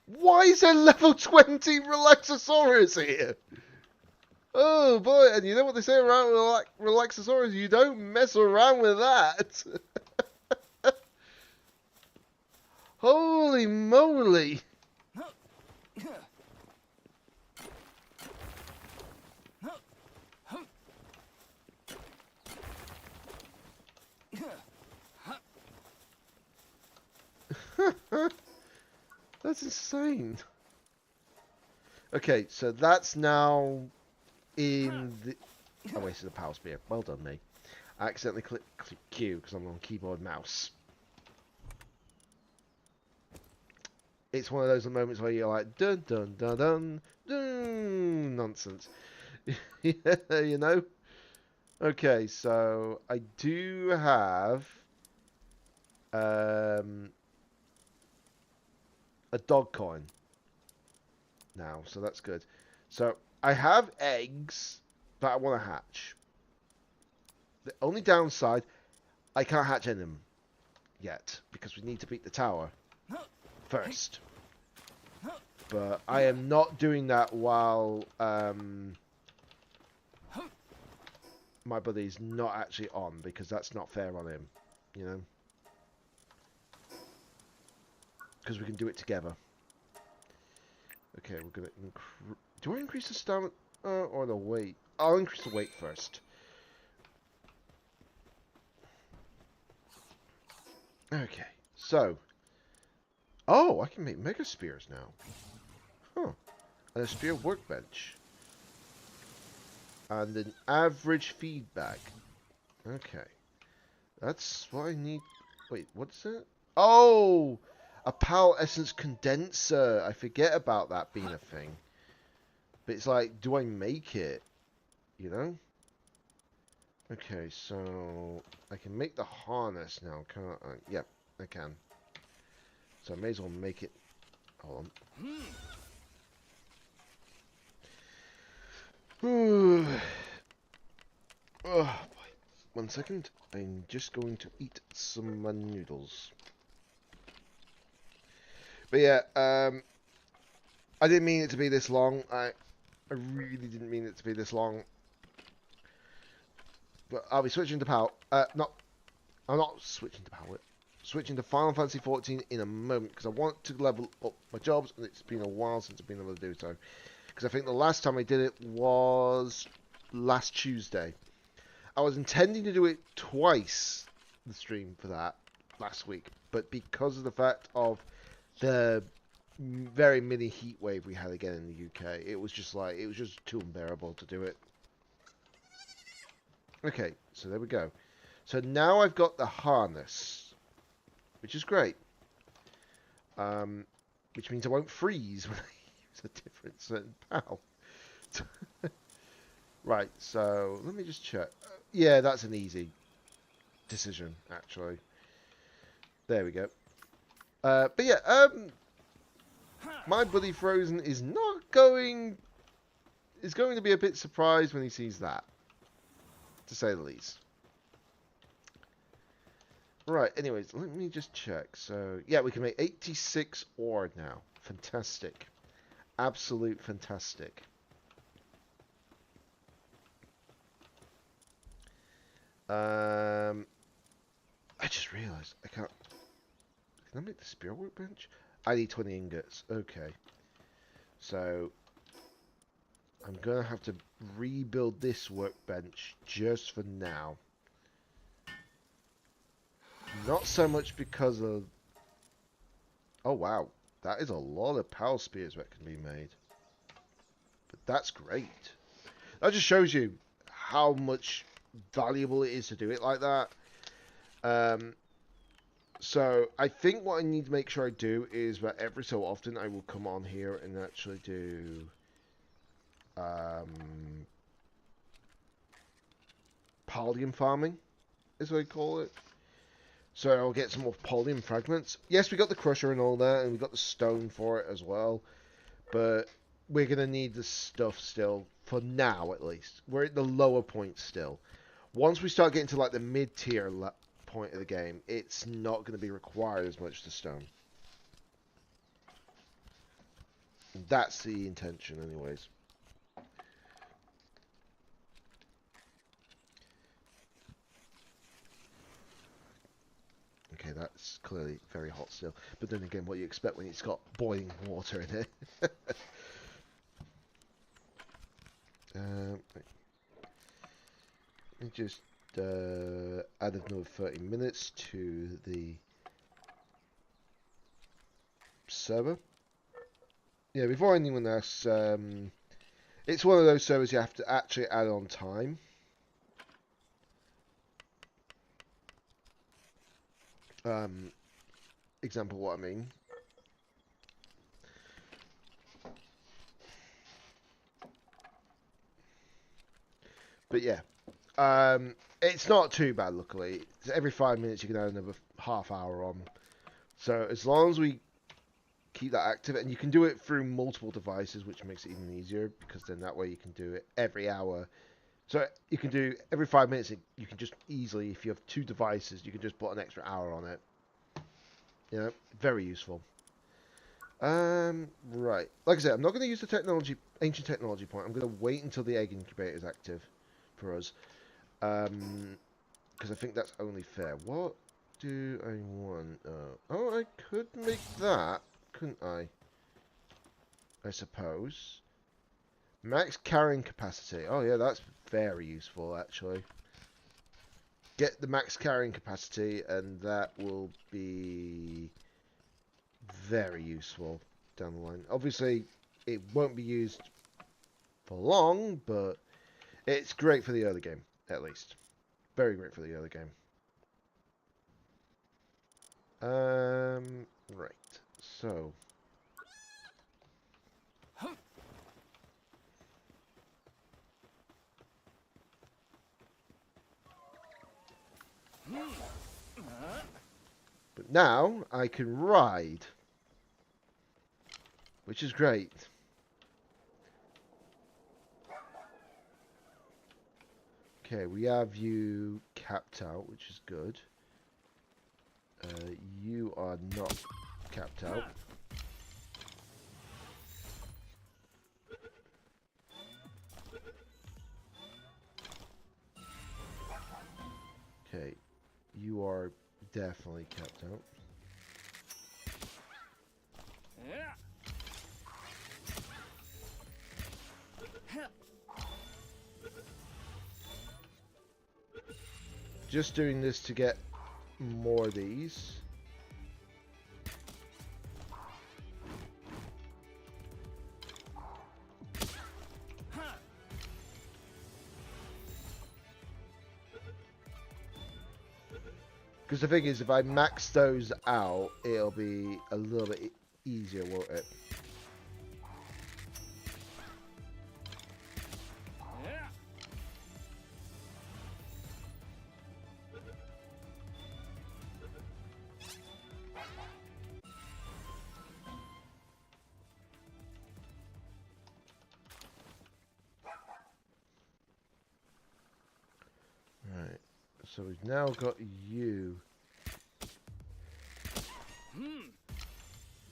Why is there level 20 Relaxosaurus here? Oh boy, and you know what they say around Relaxosaurus? You don't mess around with that. Holy moly. That's insane. Okay, so that's now in the... I wasted a power spear. Well done, me. I accidentally clicked Q because I'm on keyboard mouse. It's one of those moments where you're like, dun dun dun dun dun, nonsense. Yeah, you know? Okay, so I do have a dog coin now, so that's good. So I have eggs that I want to hatch. The only downside, I can't hatch any of them yet because we need to beat the tower first. But I am not doing that while my buddy's not actually on, because that's not fair on him, you know? Because we can do it together. Okay, we're gonna do I increase the stamina or the weight? I'll increase the weight first. Okay, so oh, I can make mega spears now. Huh. And a spear workbench. And an average feedback. Okay. That's what I need. Wait, what's it? Oh! A Pal Essence condenser. I forget about that being a thing. But it's like, do I make it? You know? Okay, so I can make the harness now, can't I? Yep, I can. So I may as well make it. Hold on. Oh, boy. 1 second. I'm just going to eat some noodles. But yeah, I didn't mean it to be this long. I really didn't mean it to be this long. But I'll be switching to PAL. I'm not switching to PAL. Switching to Final Fantasy XIV in a moment because I want to level up my jobs, and it's been a while since I've been able to do so. Because I think the last time I did it was last Tuesday. I was intending to do it twice, the stream for that, last week. But because of the fact of the very mini heat wave we had again in the UK, it was just like, it was just too unbearable to do it. Okay, so there we go. So now I've got the harness, which is great. Which means I won't freeze when I use a different certain PAL. Right, so let me just check. Yeah, that's an easy decision, actually. There we go. But yeah, my buddy Frozen is going to be a bit surprised when he sees that, to say the least. Right, anyways, let me just check. So, yeah, we can make 86 ore now. Fantastic. Absolute fantastic. I just realised I can't... Can I make the spear workbench? I need 20 ingots. Okay. So, I'm going to have to rebuild this workbench just for now. Not so much because of... Oh, wow. That is a lot of power spears that can be made. But that's great. That just shows you how much valuable it is to do it like that. So I think what I need to make sure I do is that every so often I will come on here and actually do pallium farming, is what I call it. So I'll get some more pallium fragments. Yes, we got the crusher and all that, and we got the stone for it as well. But we're going to need the stuff still, for now at least. We're at the lower point still. Once we start getting to like the mid-tier point of the game, it's not going to be required as much the stone. That's the intention anyways. Okay, that's clearly very hot still. But then again, what do you expect when it's got boiling water in it? Let me just add another 30 minutes to the server. Yeah, before anyone asks, it's one of those servers you have to actually add on time. Example what I mean. But yeah, it's not too bad, luckily. It's every 5 minutes you can add another half hour on. So as long as we keep that active, and you can do it through multiple devices, which makes it even easier, because then that way you can do it every hour. So you can do every 5 minutes, you can just easily, if you have 2 devices, you can just put an extra hour on it. You know, very useful. Right. Like I said, I'm not going to use the ancient technology point. I'm going to wait until the egg incubator is active for us. Because I think that's only fair. What do I want? Oh, I could make that, couldn't I? I suppose. Max carrying capacity. Oh yeah, that's very useful actually. Get the max carrying capacity, and that will be very useful down the line. Obviously, it won't be used for long, but it's great for the early game, at least. Very great for the early game. Right. So. But now I can ride, which is great. Okay, we have you capped out, which is good. You are not capped out. Okay, you are definitely capped out. Just doing this to get more of these. Because the thing is, if I max those out, it'll be a little bit easier, won't it? So we've now got you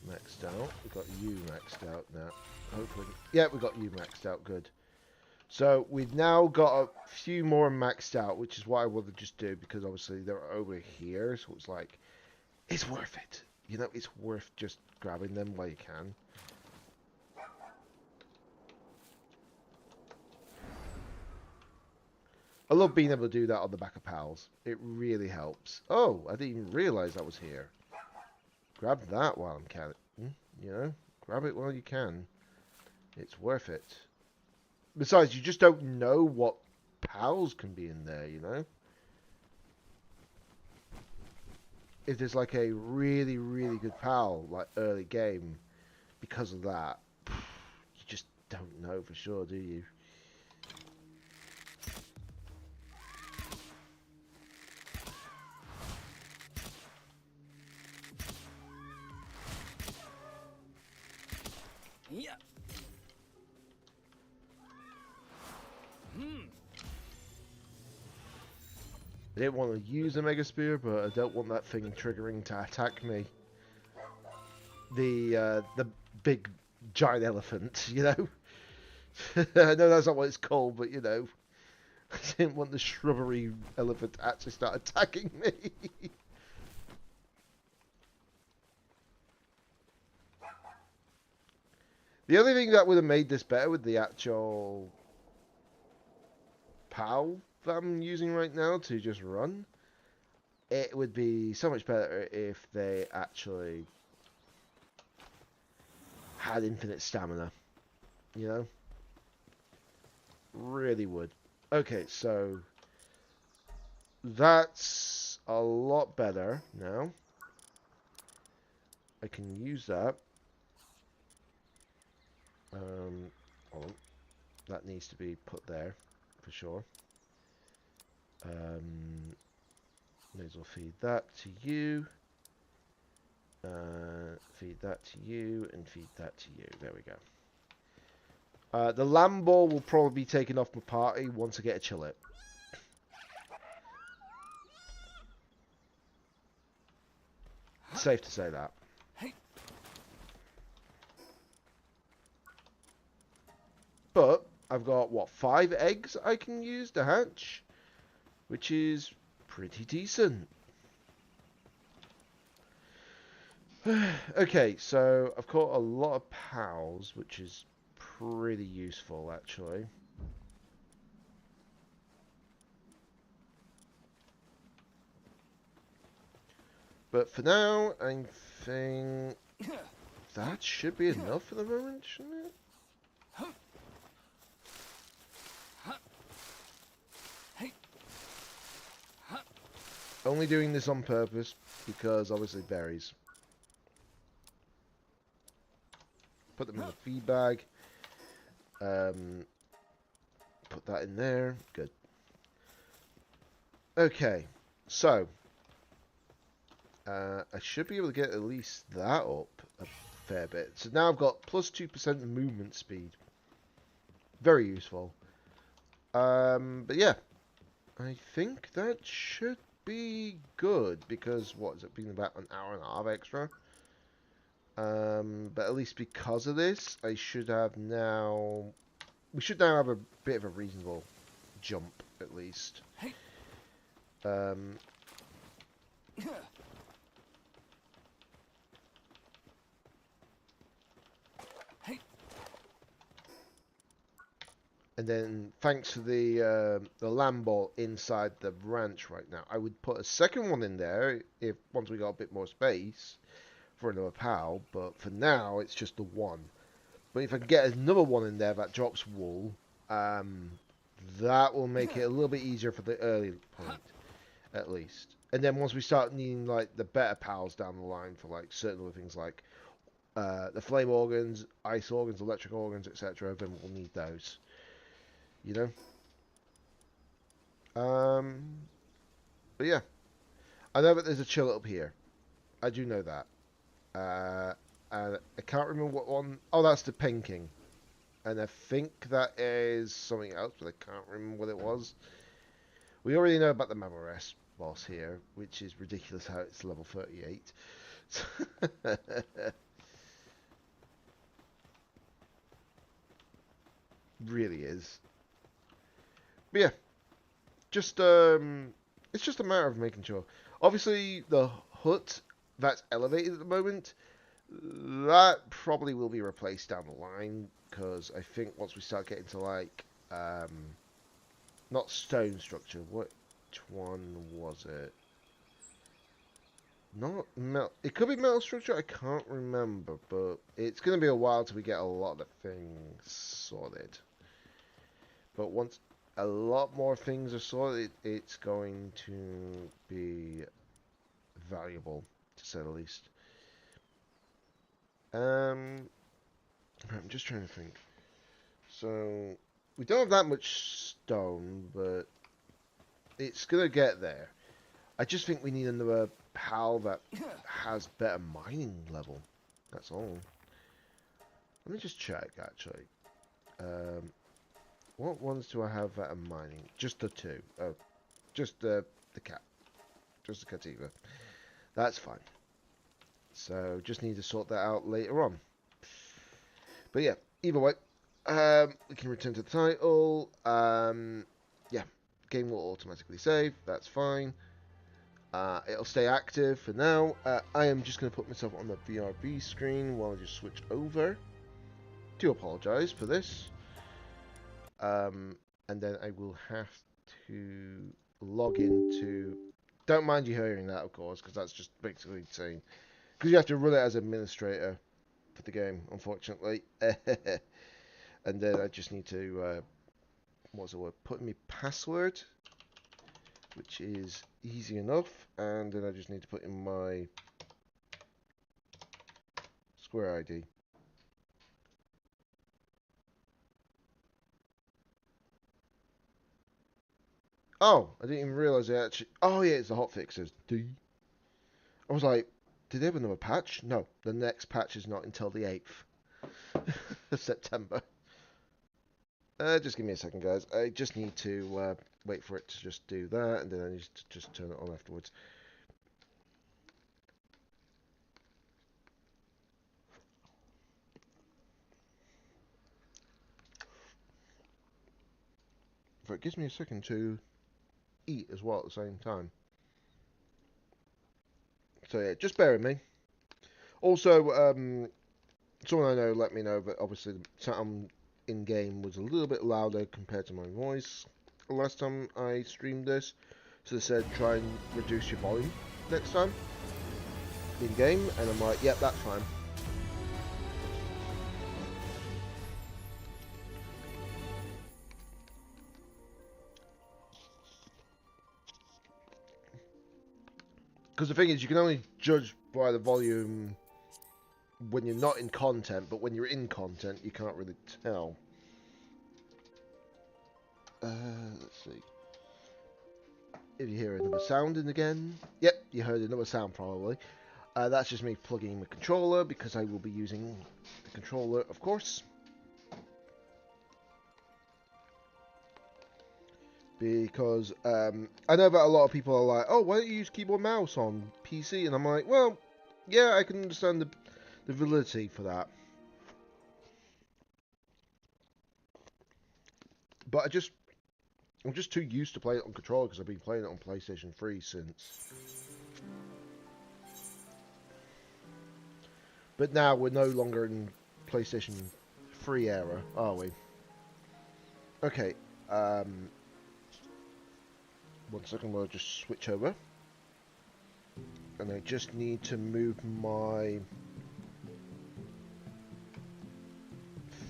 maxed out. We've got you maxed out now. Hopefully. Yeah, we got you maxed out. Good. So we've now got a few more maxed out, which is what I want to just do because obviously they're over here. So it's like, it's worth it. You know, it's worth just grabbing them while you can. I love being able to do that on the back of pals. It really helps. Oh, I didn't even realize that was here. Grab that while I'm can. You know, grab it while you can. It's worth it. Besides, you just don't know what pals can be in there, you know? If there's like a really, really good pal, like early game, because of that, you just don't know for sure, do you? Yeah. I didn't want to use a Mega Spear, but I don't want that thing triggering to attack me. The big giant elephant, you know? I know that's not what it's called, but you know. I didn't want the shrubbery elephant to actually start attacking me. The only thing that would have made this better with the actual PAL that I'm using right now to just run, it would be so much better if they actually had infinite stamina, you know? Really would. Okay, so that's a lot better now. I can use that. Hold on. That needs to be put there for sure. May as well feed that to you. Feed that to you, and feed that to you. There we go. The lamb ball will probably be taken off my party once I get a chillet. Safe to say that. But I've got, what, 5 eggs I can use to hatch? Which is pretty decent. Okay, so I've caught a lot of pals, which is pretty useful, actually. But for now, I think that should be enough for the moment, shouldn't it? Only doing this on purpose, because obviously berries. Put them in the feed bag. Put that in there. Good. Okay, so I should be able to get at least that up a fair bit. So now I've got plus 2% movement speed. Very useful. But yeah, I think that should be good because what has it been, about an hour and a half extra? But at least because of this, I should have now. We should now have a bit of a reasonable jump at least. And then, thanks to the lamb ball inside the ranch right now, I would put a second one in there if once we got a bit more space for another pal. But for now, it's just the one. But if I can get another one in there that drops wool, that will make it a little bit easier for the early point, at least. And then once we start needing like the better pals down the line for like certain other things like the flame organs, ice organs, electric organs, etc., then we'll need those. You know? But yeah. I know that there's a chill up here. I do know that. And I can't remember what one. Oh, that's the pinking. And I think that is something else, but I can't remember what it was. We already know about the Mamorest boss here, which is ridiculous how it's level 38. Really is. But yeah, just it's just a matter of making sure. Obviously, the hut that's elevated at the moment, that probably will be replaced down the line, because I think once we start getting to like not stone structure, which one was it? Not metal. It could be metal structure. I can't remember, but it's going to be a while till we get a lot of things sorted. But once a lot more things are sorted, it's going to be valuable, to say the least. I'm just trying to think. So we don't have that much stone, but it's going to get there. I just think we need another PAL that has better mining level. That's all. Let me just check, actually. What ones do I have that are mining? Just the two. Oh, just the cat. Just the Cativa. That's fine. So, just need to sort that out later on. But yeah, either way, we can return to the title. Yeah, game will automatically save. That's fine. It'll stay active for now. I am just going to put myself on the VRB screen while I just switch over. Do apologise for this. And then I will have to log into... Don't mind you hearing that, of course, because that's just basically insane. Because you have to run it as administrator for the game, unfortunately. And then I just need to... what's the word? Put in my password, which is easy enough. And then I just need to put in my Square ID. Oh, I didn't even realise it actually... Oh yeah, it's the hotfixes. D. I was like, did they have another patch? No, the next patch is not until the 8th of September. Just give me a second, guys. I just need to wait for it to just do that, and then I need to just turn it on afterwards. But it gives me a second to eat as well at the same time. So yeah, just bear with me. Also, someone I know let me know that obviously the sound in-game was a little bit louder compared to my voice last time I streamed this. So they said try and reduce your volume next time in-game, and I'm like, yep, that's fine. Because the thing is, you can only judge by the volume when you're not in content, but when you're in content, you can't really tell. Let's see. If you hear another sound in again, yep, you heard another sound probably. That's just me plugging in the controller, because I will be using the controller, of course. Because I know that a lot of people are like, oh, why don't you use keyboard mouse on PC? And I'm like, well, yeah, I can understand the validity for that. But I'm just too used to playing it on controller, because I've been playing it on PlayStation 3 since. But now we're no longer in PlayStation 3 era, are we? Okay, 1 second, we'll just switch over. And I just need to move my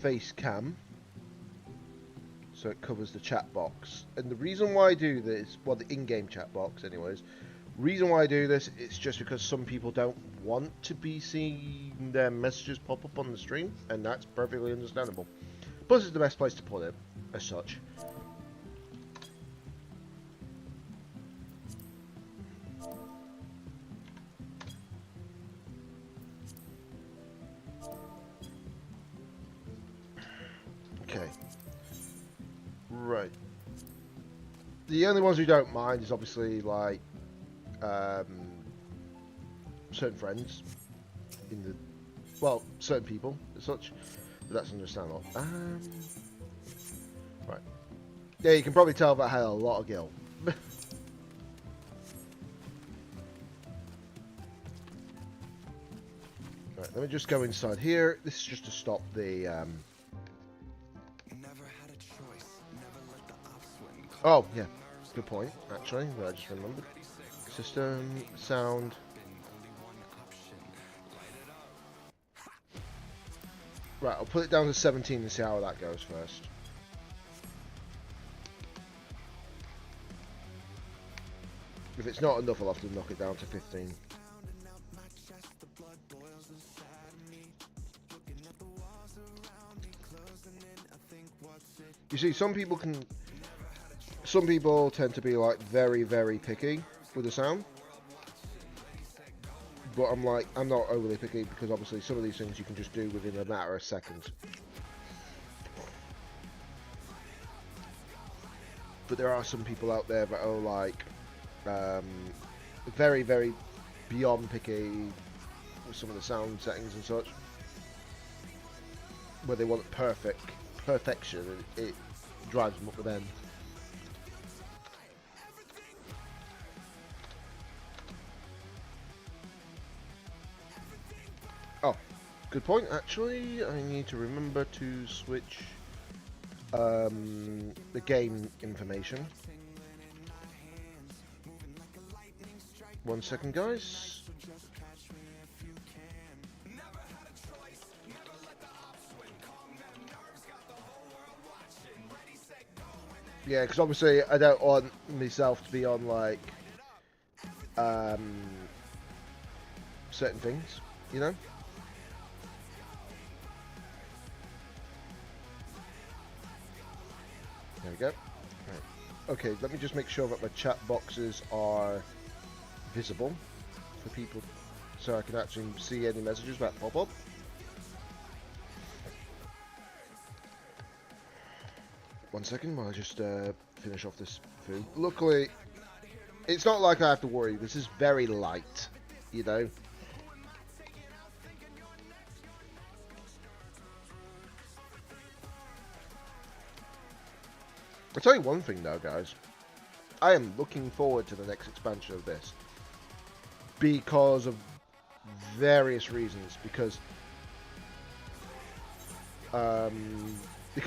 face cam so it covers the chat box. And the reason why I do this, well, the in-game chat box anyways, reason why I do this, it's just because some people don't want to be seeing their messages pop up on the stream, and that's perfectly understandable. Plus it's the best place to put it, as such. Okay. Right. The only ones we don't mind is obviously like certain friends in the, well, certain people as such, but that's understandable. Right. Yeah, you can probably tell that I had a lot of gil. Right, let me just go inside here. This is just to stop the oh, yeah. Good point, actually, that I just remembered. System, sound. Right, I'll put it down to 17 and see how that goes first. If it's not enough, I'll have to knock it down to 15. You see, some people tend to be like very, very picky with the sound. But I'm not overly picky because obviously some of these things you can just do within a matter of seconds. But there are some people out there that are like very, very beyond picky with some of the sound settings and such, where they want perfection, and it drives them up the bend. Oh, good point. Actually, I need to remember to switch the game information. 1 second, guys. Yeah, because obviously I don't want myself to be on like certain things, you know. There we go. Right. Okay, let me just make sure that my chat boxes are visible for people, so I can actually see any messages that pop up. One second while I just finish off this food. Luckily, it's not like I have to worry. This is very light, you know. I'll tell you one thing though, guys. I am looking forward to the next expansion of this because of various reasons. Because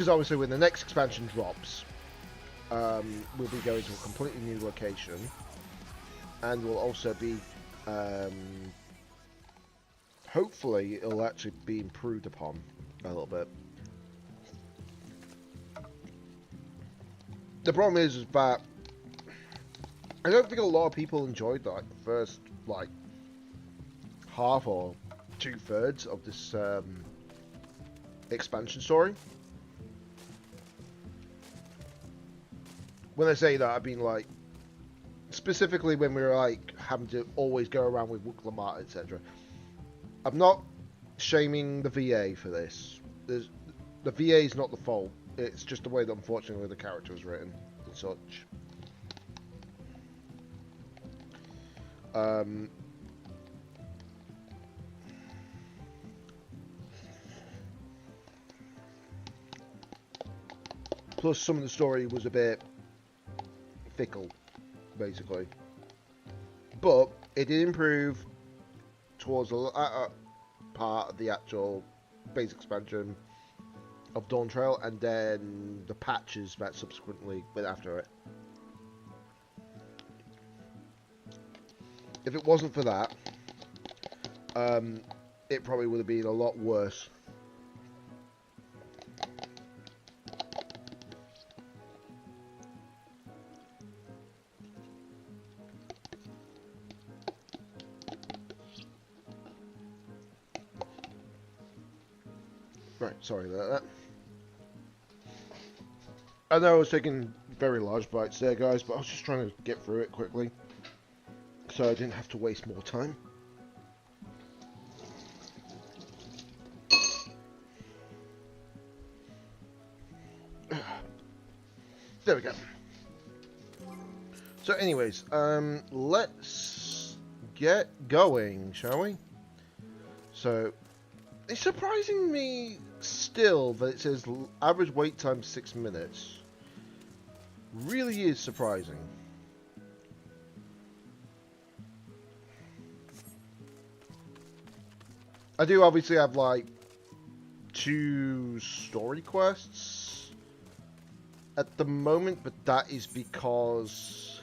obviously when the next expansion drops, we'll be going to a completely new location, and we'll also be hopefully it'll actually be improved upon a little bit. The problem is that I don't think a lot of people enjoyed like the first like half or 2/3 of this expansion story. When I say that, I mean like specifically when we were like having to always go around with Wook Lamar, etc. I'm not shaming the VA for this. The VA is not the fault. It's just the way that unfortunately the character was written and such. Plus some of the story was a bit fickle, basically. But it did improve towards the latter part of the actual base expansion of Dawn Trail, and then the patches that subsequently went after it. If it wasn't for that, it probably would have been a lot worse. Right, sorry about that. I know I was taking very large bites there, guys, but I was just trying to get through it quickly, so I didn't have to waste more time. There we go. So anyways, let's get going, shall we? So, it's surprising me still that it says average wait time 6 minutes. Really is surprising. I do obviously have like 2 story quests at the moment, but that is because,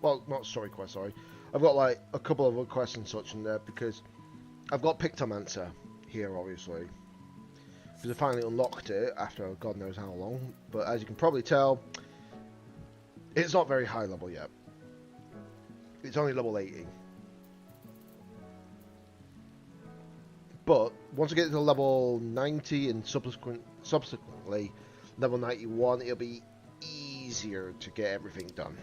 well, not story quests, sorry. I've got like a couple of other quests and such in there because I've got Pictomancer here, obviously. Because I finally unlocked it after God knows how long. But as you can probably tell, it's not very high level yet. It's only level 80. But once I get to level 90 and subsequently level 91, it'll be easier to get everything done.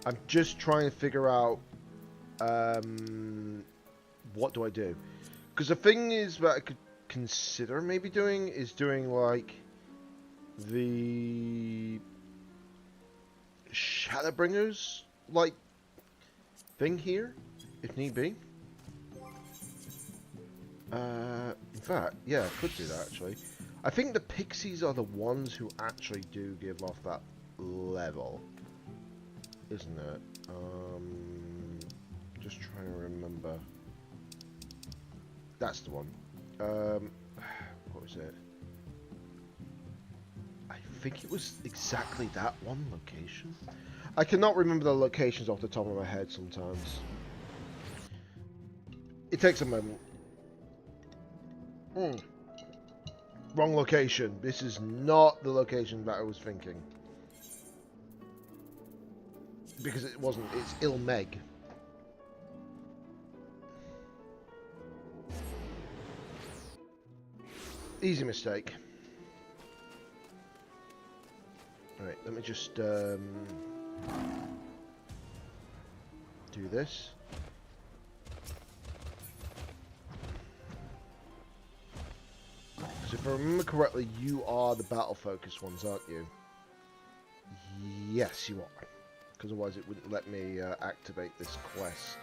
I'm just trying to figure out what do I do? Because the thing is that I could consider maybe doing is doing like the Shadowbringers like thing here, if need be. In fact, yeah, I could do that actually. I think the pixies are the ones who actually do give off that level, isn't it? Just trying to remember. That's the one. What was it? I think it was exactly that one location. I cannot remember the locations off the top of my head sometimes. It takes a moment. Wrong location. This is not the location that I was thinking. Because it wasn't. It's Ilmeg. Easy mistake. Alright, let me just do this. Because if I remember correctly, you are the battle focused ones, aren't you? Yes, you are. Because otherwise it wouldn't let me activate this quest.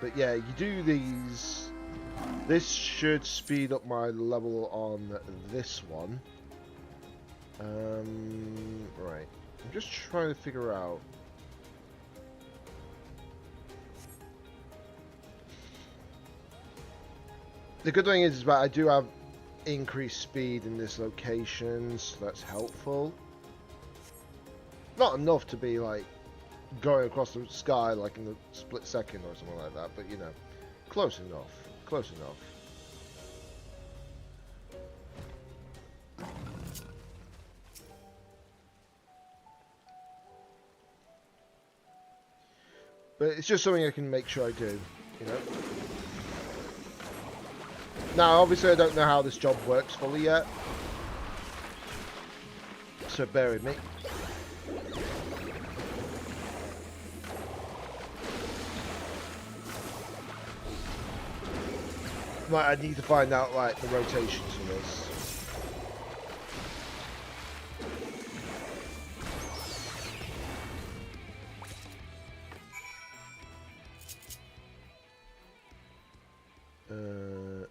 But yeah, you do these. This should speed up my level on this one. Right. I'm just trying to figure out. The good thing is that I do have increased speed in this location, so that's helpful. Not enough to be like going across the sky like in a split second or something like that, but you know, close enough. Close enough. But it's just something I can make sure I do, you know. Now, obviously, I don't know how this job works fully yet, so bear with me. Like, I need to find out like the rotations for this.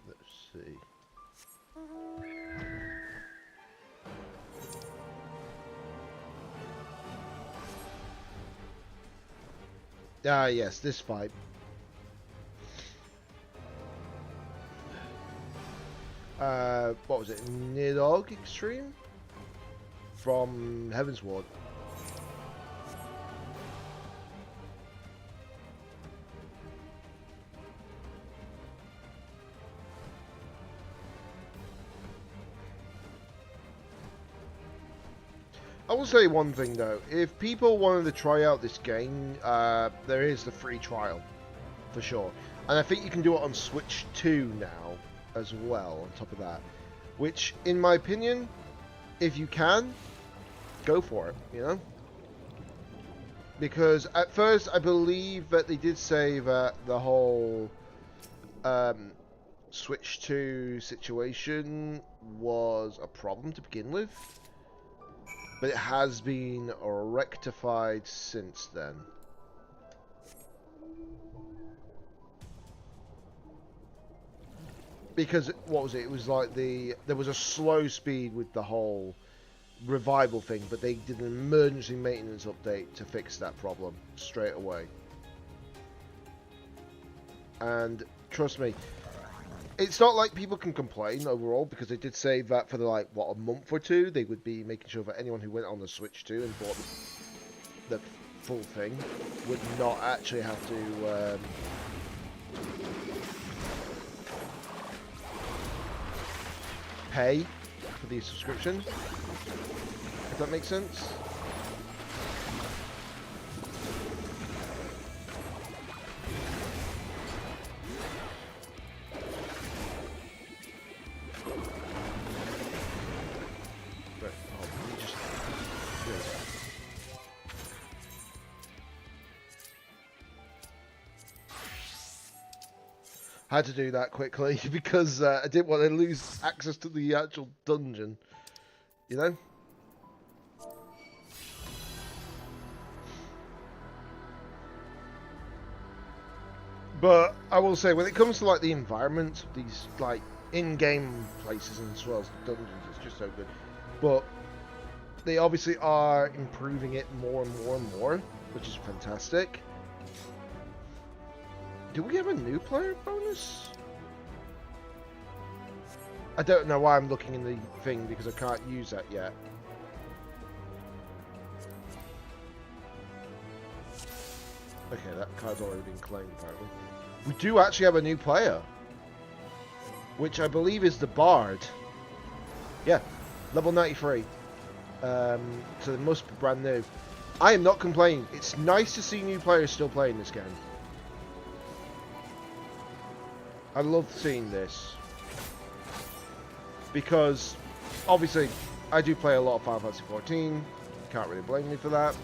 Let's see. Ah, yes, this fight. What was it? Nidhogg Extreme? From Heaven's Ward. I will say one thing though, if people wanted to try out this game, there is the free trial, for sure. And I think you can do it on Switch 2 now, as well, on top of that. Which, in my opinion, if you can, go for it, you know? Because at first, I believe that they did say that the whole Switch 2 situation was a problem to begin with, but it has been rectified since then. Because, what was it? It was like there was a slow speed with the whole revival thing, but they did an emergency maintenance update to fix that problem straight away. And trust me, it's not like people can complain overall, because they did say that for like a month or two they would be making sure that anyone who went on the Switch 2 and bought the full thing would not actually have to pay for the subscription, if that makes sense. I had to do that quickly because I didn't want to lose access to the actual dungeon, you know? But I will say, when it comes to like the environment, these like in-game places and as well as the dungeons, it's just so good. But they obviously are improving it more and more and more, which is fantastic. Do we have a new player bonus? I don't know why I'm looking in the thing, because I can't use that yet. Okay, that card's already been claimed apparently. We do actually have a new player, which I believe is the Bard. Yeah, level 93. So they must be brand new. I am not complaining. It's nice to see new players still playing this game. I love seeing this, because obviously I do play a lot of Final Fantasy XIV, can't really blame me for that.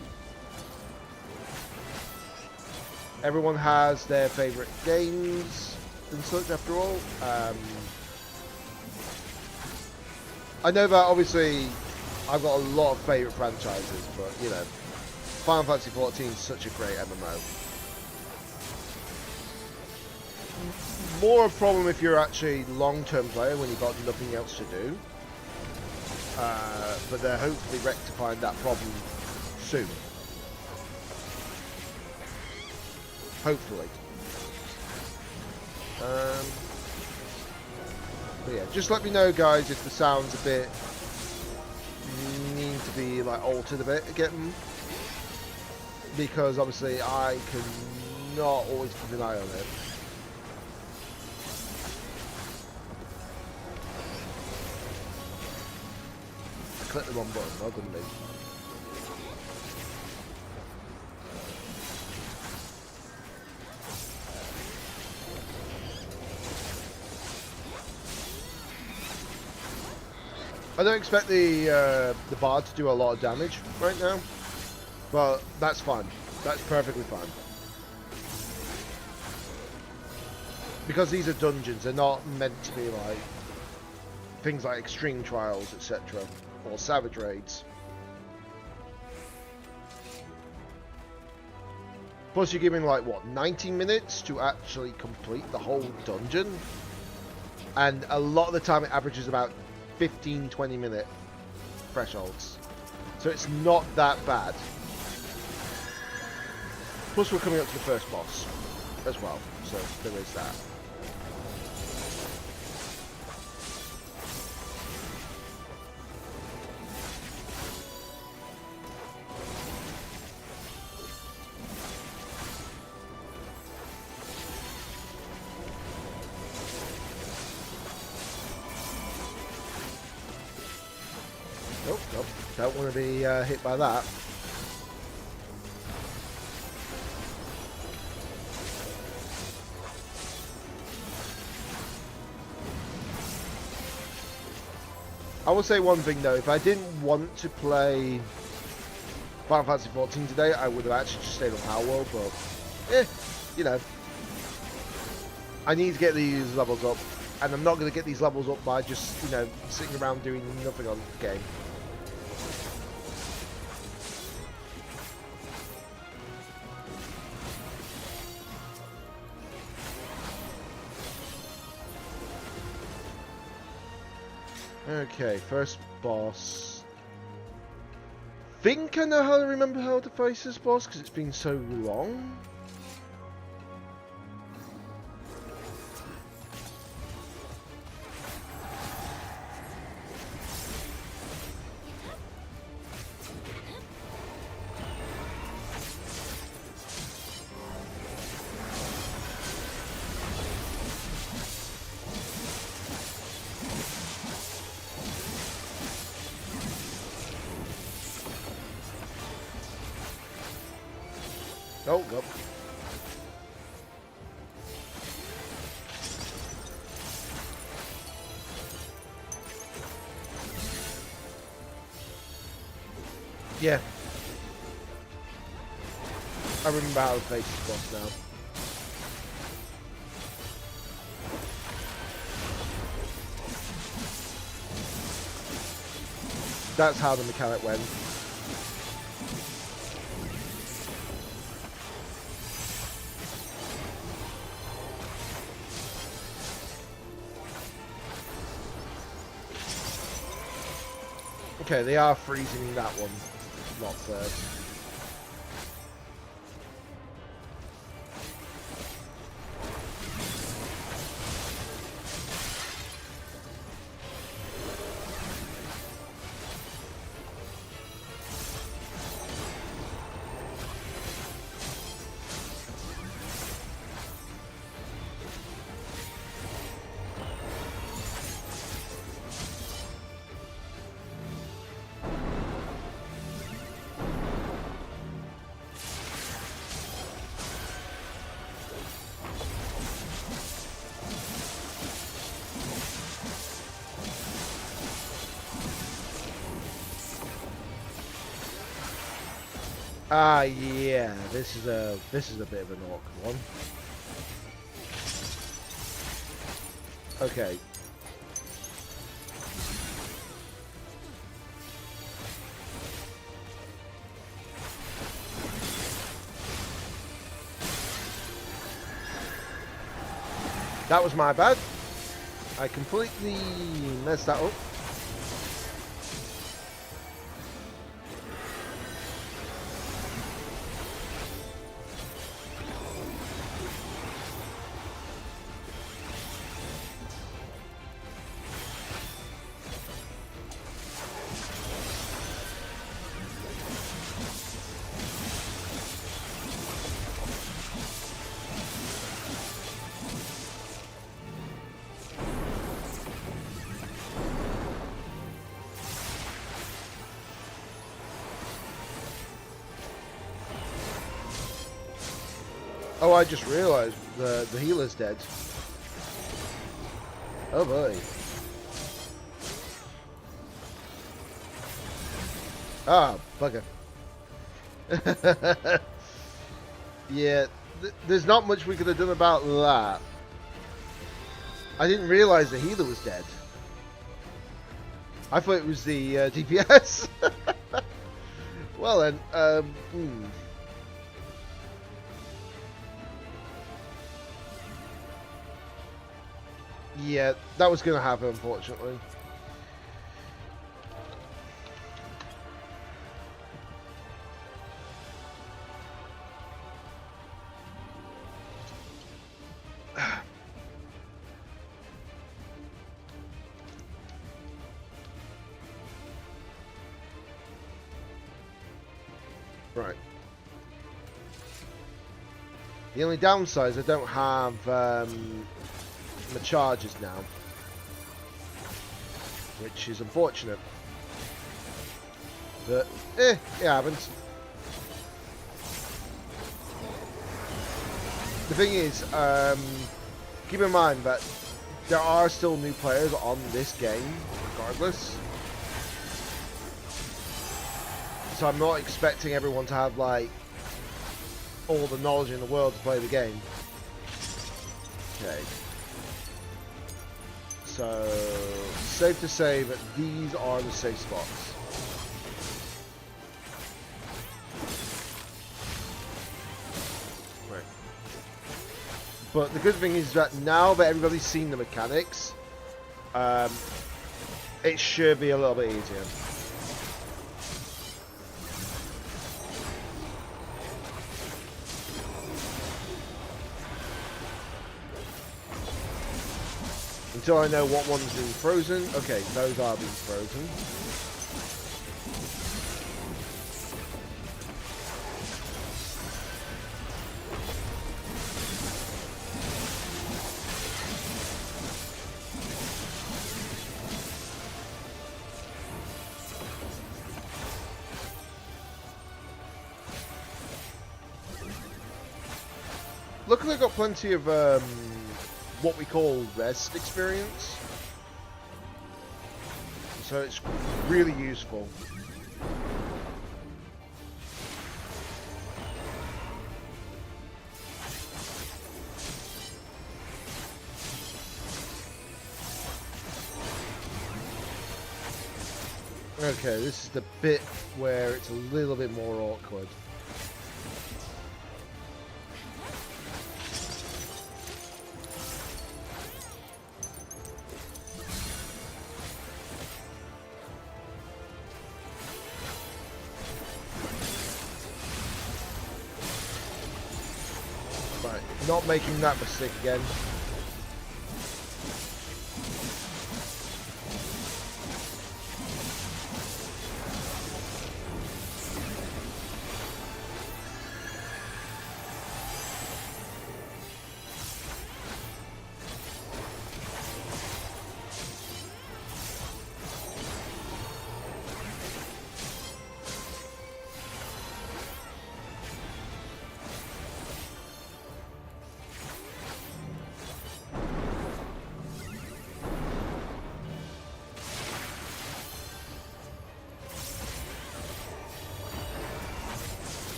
Everyone has their favourite games and such after all. I know that obviously I've got a lot of favourite franchises, but you know, Final Fantasy XIV is such a great MMO. More a problem if you're actually long-term player when you've got nothing else to do. But they're hopefully rectifying that problem soon. Hopefully. But yeah, just let me know, guys, if the sound's a bit need to be like altered a bit again, because obviously I cannot always keep an eye on it. Click the wrong button, well done, me. I don't expect the Bard to do a lot of damage right now, but that's fine. That's perfectly fine. Because these are dungeons, they're not meant to be like things like extreme trials, etc. or savage raids. Plus you're given like what, 90 minutes to actually complete the whole dungeon, and a lot of the time it averages about 15-20 minute thresholds, so it's not that bad. Plus we're coming up to the first boss as well, so there is that. Nope, nope, don't want to be hit by that. I will say one thing though, if I didn't want to play Final Fantasy XIV today, I would have actually just stayed on Palworld, but you know, I need to get these levels up, and I'm not going to get these levels up by just, you know, sitting around doing nothing on the game. Okay, first boss. Think I know how to remember how to face this boss because it's been so long. Oh, nope. Yeah. I remember how to face this boss now. That's how the mechanic went. Okay, they are freezing that one, not third. Ah, yeah, this is a bit of an awkward one. Okay. That was my bad. I completely messed that up. Oh, I just realised the healer's dead. Oh boy. Ah, bugger. Yeah, there's not much we could have done about that. I didn't realise the healer was dead. I thought it was the DPS. Well then, yeah, that was going to happen, unfortunately. Right. The only downside is I don't have my charges now, which is unfortunate. But it happens. The thing is, keep in mind that there are still new players on this game, regardless. So I'm not expecting everyone to have like all the knowledge in the world to play the game. Okay. So, safe to say that these are the safe spots. Right. But the good thing is that now that everybody's seen the mechanics, it should be a little bit easier. Until I know what one's being frozen. Okay, those are being frozen. Luckily I've got plenty of what we call rest experience, so it's really useful. Okay, this is the bit where it's a little bit more awkward. Right, not making that mistake again.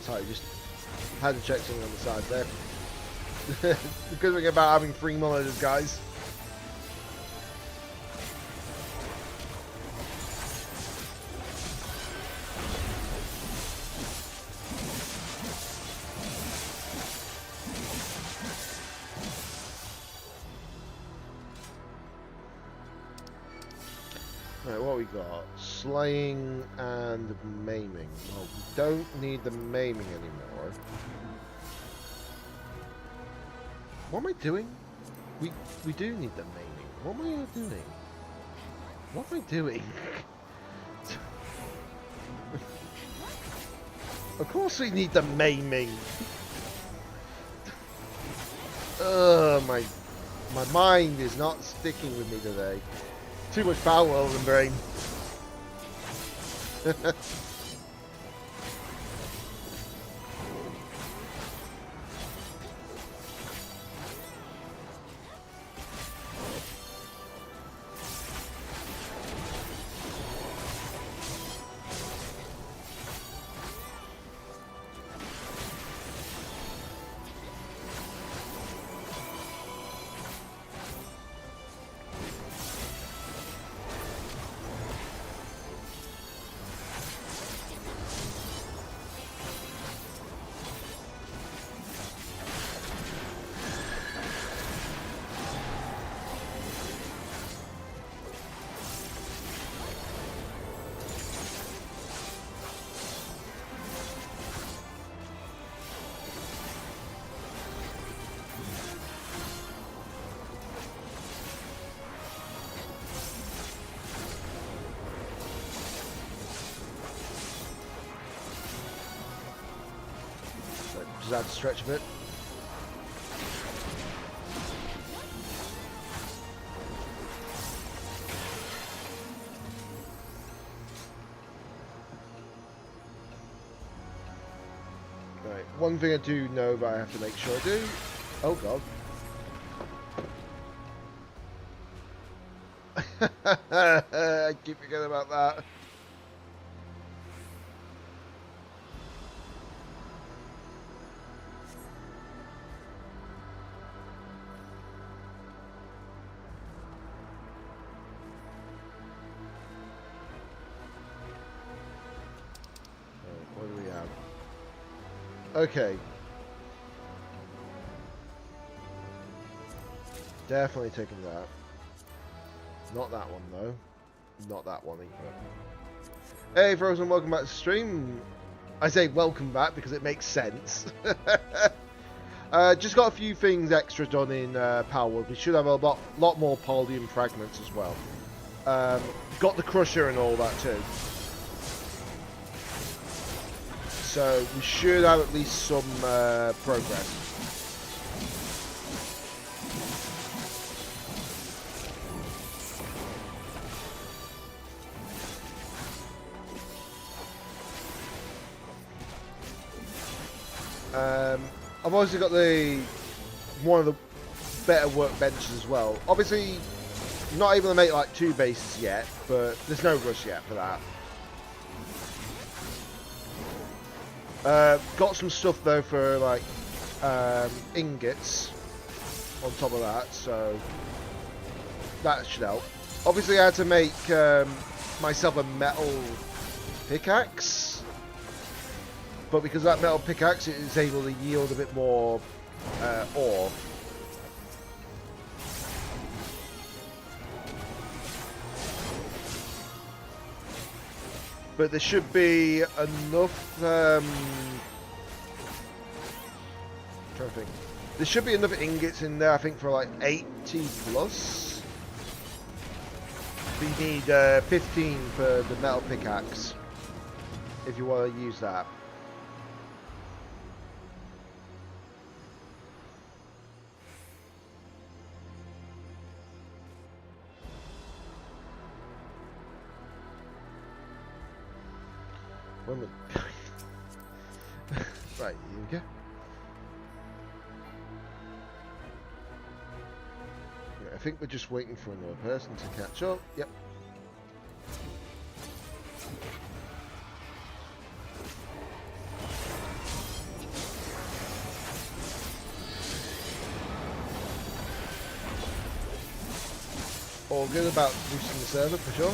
Sorry, just had to check something on the side there. The good thing about having 3 monitors, guys. Right, what we got? Slaying and maiming. Well, we don't need the maiming anymore. What am I doing? We do need the maiming. What am I doing? What am I doing? Of course we need the maiming. My mind is not sticking with me today. Too much Palworld in brain. Just have to stretch a bit. Right, one thing I do know that I have to make sure I do. Oh god. I keep forgetting about that. Okay. Definitely taking that. Not that one though. Not that one either. Hey Frozen, welcome back to stream. I say welcome back because it makes sense. Just got a few things extra done in Palworld. We should have a lot more Paldium fragments as well. Got the Crusher and all that too. So we should have at least some progress. I've also got one of the better workbenches as well. Obviously, not able to make like 2 bases yet, but there's no rush yet for that. Got some stuff though for like ingots on top of that, so that should help. Obviously, I had to make myself a metal pickaxe. But because that metal pickaxe is able to yield a bit more ore. But there should be enough. Trying to think. There should be enough ingots in there, I think, for like 80 plus. We need 15 for the metal pickaxe if you want to use that. Right, here we go. Yeah, I think we're just waiting for another person to catch up. Yep. All good about boosting the server for sure.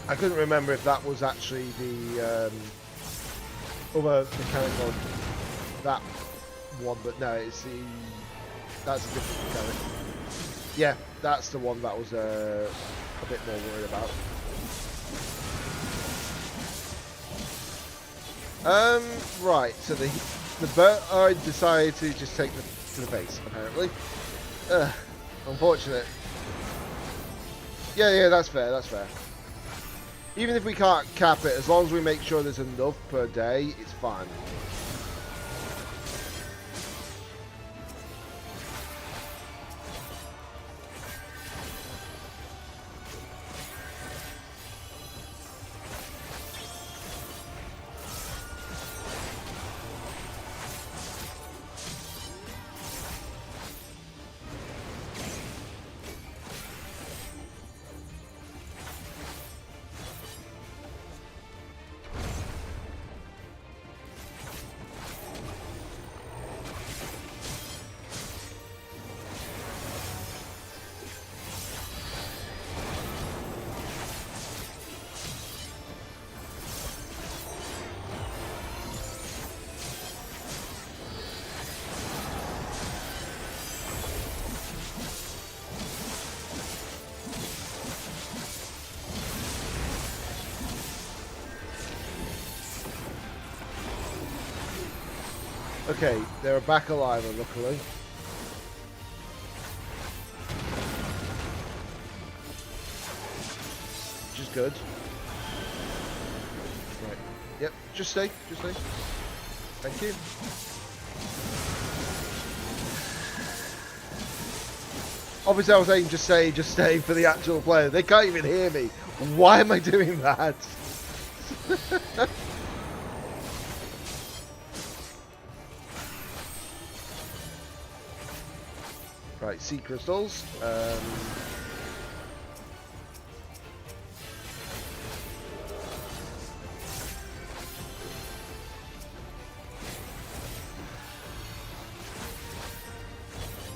I couldn't remember if that was actually the other mechanic on that one, but no, that's a different mechanic. Yeah, that's the one that was a bit more worried about. Right, so the bird decided to just take to the base, apparently. Unfortunate. Yeah, that's fair, that's fair. Even if we can't cap it, as long as we make sure there's enough per day, it's fine. Okay, they're back alive, luckily. Which is good. Right. Yep, just stay, Thank you. Obviously, I was saying just say for the actual player. They can't even hear me. Why am I doing that? Right, sea crystals.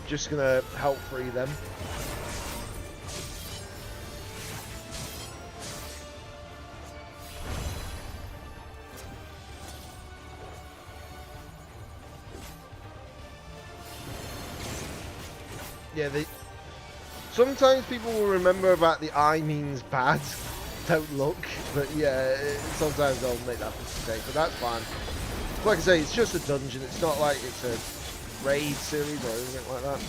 Just gonna help free them. Yeah, sometimes people will remember about the eye means bad, don't look, but yeah, sometimes they'll make that mistake, but that's fine. Like I say, it's just a dungeon, it's not like it's a raid series or anything like that.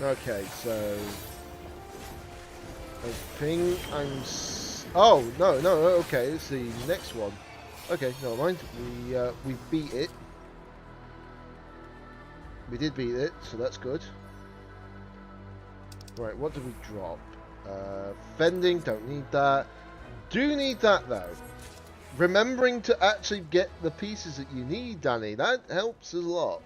Okay, so I think oh no, okay, it's the next one. Okay, never mind. We beat it. We did beat it, so that's good. Right, what did we drop? Fending, don't need that. Do need that though. Remembering to actually get the pieces that you need, Danny, that helps a lot.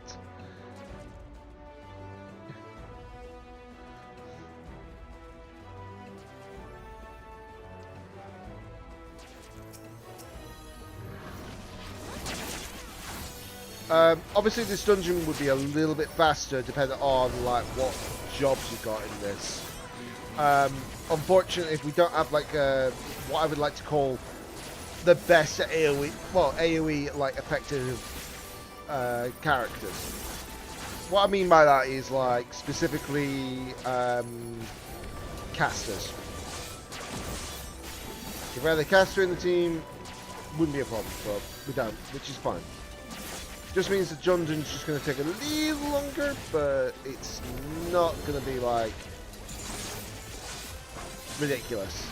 Obviously this dungeon would be a little bit faster depending on like what jobs you got in this. Unfortunately, if we don't have like what I would like to call the best AoE, well AoE like effective characters. What I mean by that is like specifically casters. If we had a caster in the team, wouldn't be a problem, but we don't, which is fine. Just means the dungeon's just going to take a little longer, but it's not going to be like ridiculous.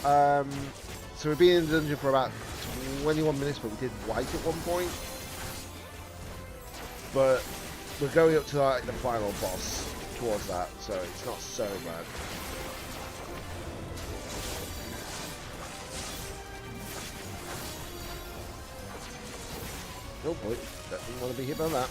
So we've been in the dungeon for about 21 minutes, but we did wipe at one point. But we're going up to like the final boss towards that, so it's not so bad. Oh boy, definitely want to be hit by that.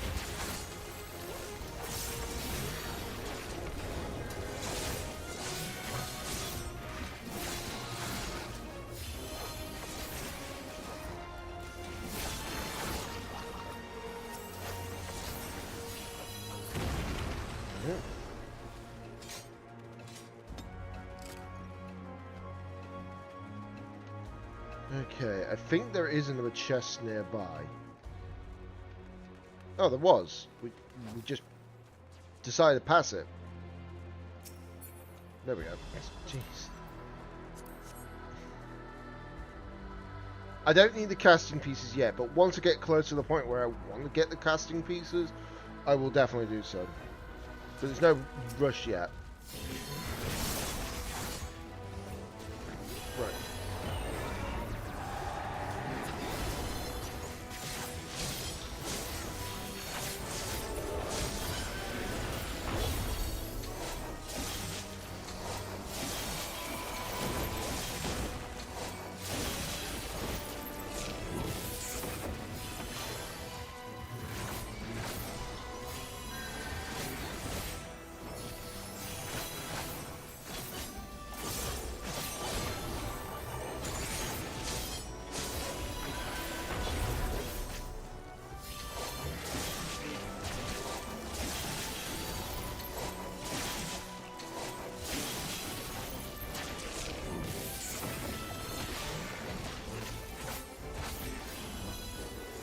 Okay, I think there is another chest nearby. Oh, there was. We just decided to pass it. There we go. Jeez. I don't need the casting pieces yet, but once I get close to the point where I want to get the casting pieces, I will definitely do so. But there's no rush yet. Right.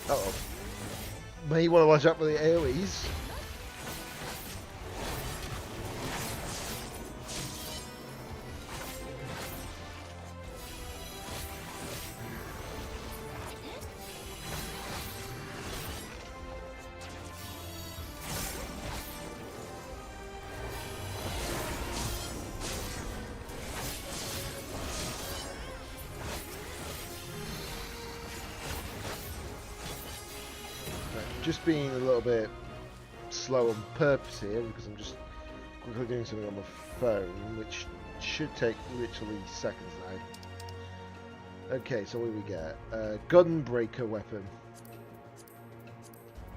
Uh-oh. May want to watch out for the AoEs. just being a little bit slow on purpose here because I'm just quickly doing something on my phone, which should take literally seconds now. Okay, so what do we get? Gunbreaker weapon.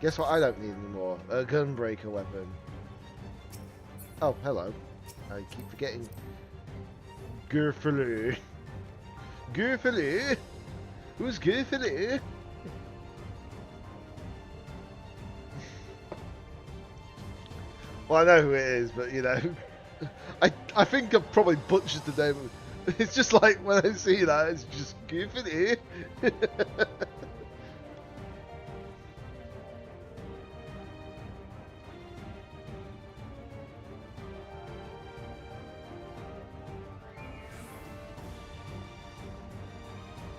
Guess what I don't need anymore? A gunbreaker weapon. Oh, hello. I keep forgetting. Gurfaloo. Gurfaloo? Who's Gurfaloo? Well, I know who it is, but you know, I think I've probably butchered the name. It's just like when I see that, it's just Gurfaloo.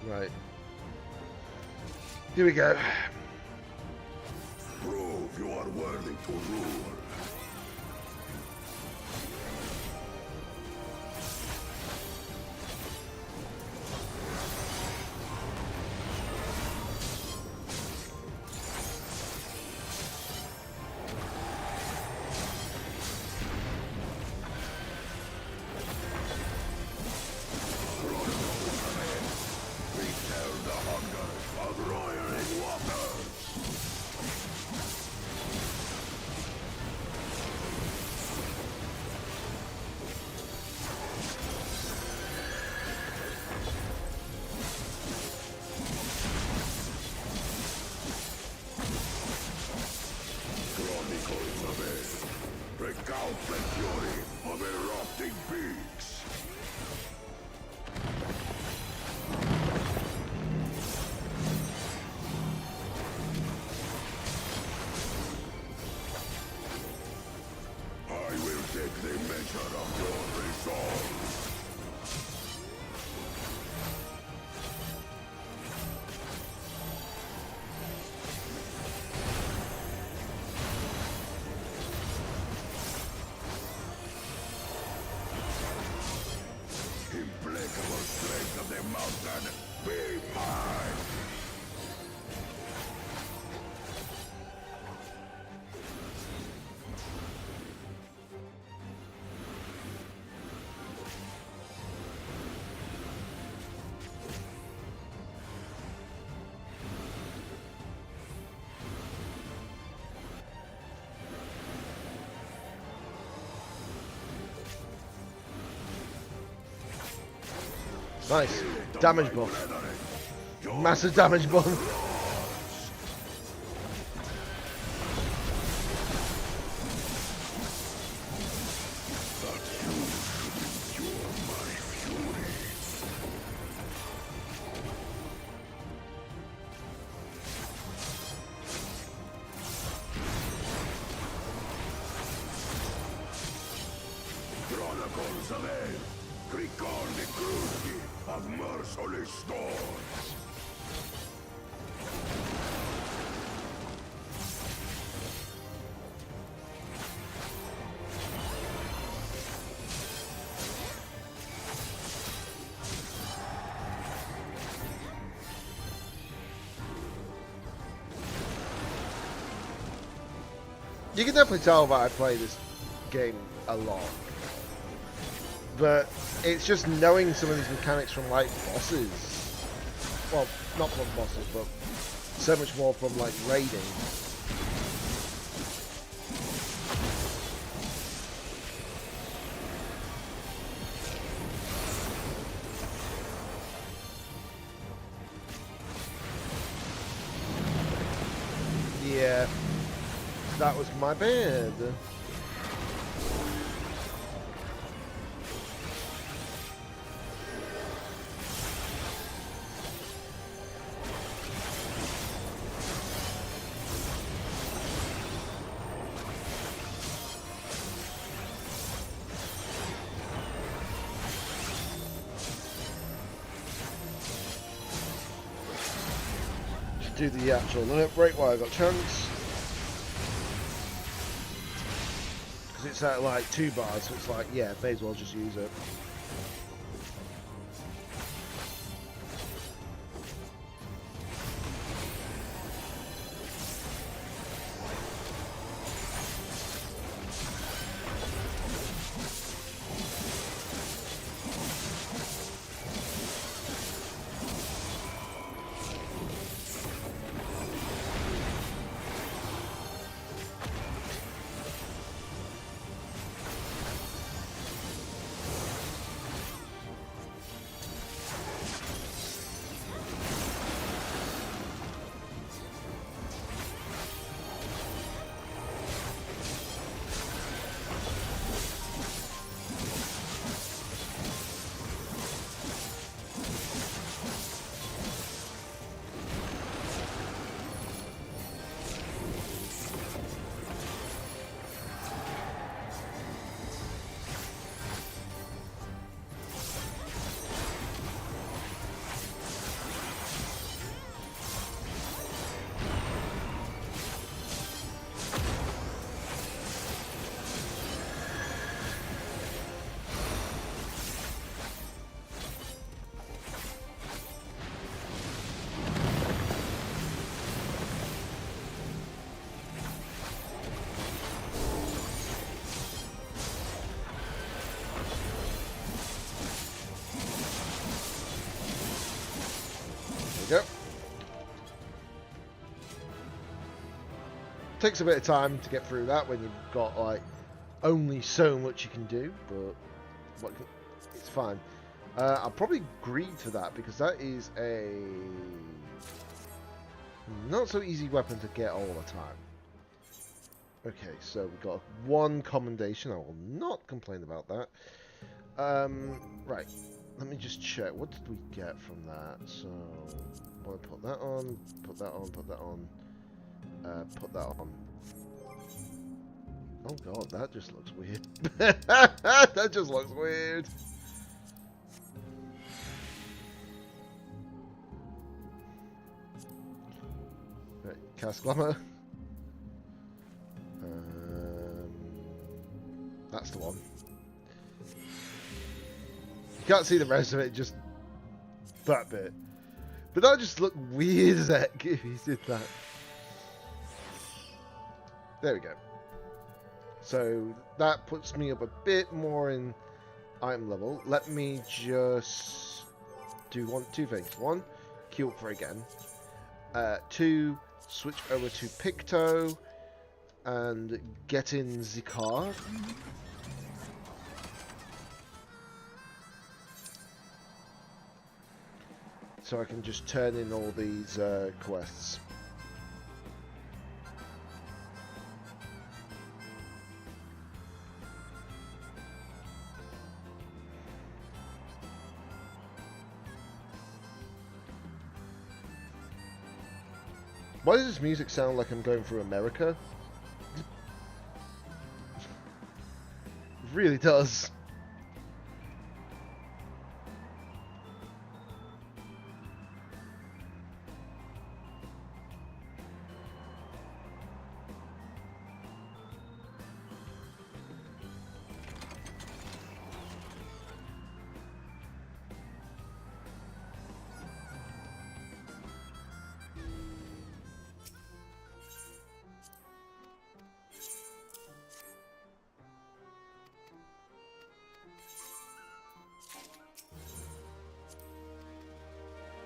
Right. Here we go. Prove you are worthy to rule. Recount the fury of erupting peaks. I will take the measure of your resolve. Implacable strength of the mountain, be mine! Nice. Damage buff. Massive damage buff. Chronicles of Hell, recall the cruelty of merciless storms. You can definitely tell that I play this game a lot. But it's just knowing some of these mechanics from like bosses. Well, not from bosses, but so much more from like raiding. Yeah, that was my bad. Do the actual limit break while I got chance, because it's at like 2 bars, so it's like, yeah, may as well just use it. takes a bit of time to get through that when you've got like only so much you can do, but it's fine. I'll probably greed for that because that is a not so easy weapon to get all the time. Okay, so we got one commendation. I will not complain about that. Right, let me just check. What did we get from that? So, I want to put that on, put that on, put that on, put that on. Oh god, that just looks weird. That just looks weird. Right, cast glamour. That's the one. You can't see the rest of it, just that bit. But that just looked weird as heck if he did that. There we go. So that puts me up a bit more in item level. Let me just do two things. One, queue up for again. Two, switch over to Picto and get in the car. So I can just turn in all these quests. Why does this music sound like I'm going through America? It really does.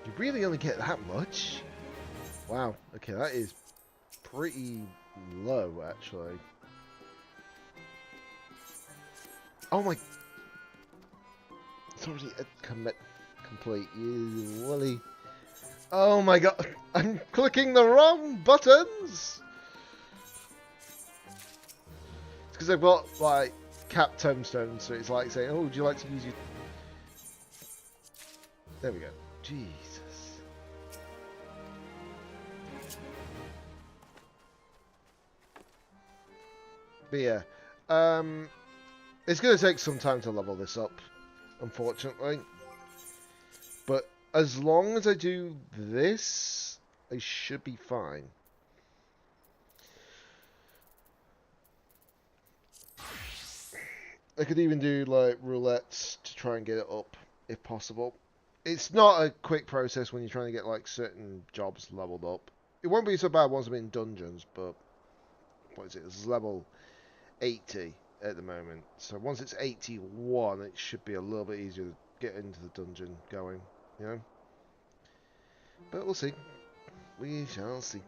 You really only get that much? Wow, okay, that is pretty low, actually. Oh my... It's already a complete, you Willy. Oh my god, I'm clicking the wrong buttons! It's because I've got, like, cap tombstones, so it's like saying, oh, would you like to use your... There we go. Jesus. But yeah, it's going to take some time to level this up, unfortunately. But as long as I do this, I should be fine. I could even do like roulettes to try and get it up, if possible. It's not a quick process when you're trying to get like certain jobs leveled up. It won't be so bad once I'm in dungeons, but what is it? It's level 80 at the moment. So once it's 81, it should be a little bit easier to get into the dungeon going, you know? But we'll see. We shall see.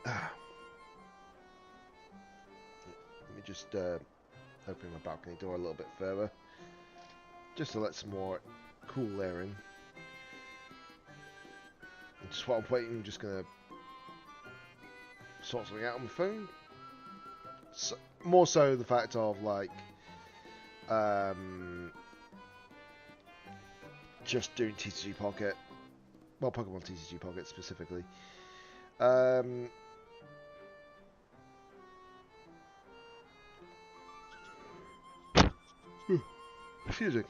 Let me just open my balcony door a little bit further, just to let some more cool air in. And just while I'm waiting, I'm just gonna sort something out on my phone. So, more so the fact of like just doing TCG Pocket, well, Pokemon TCG Pocket specifically. Excuse me.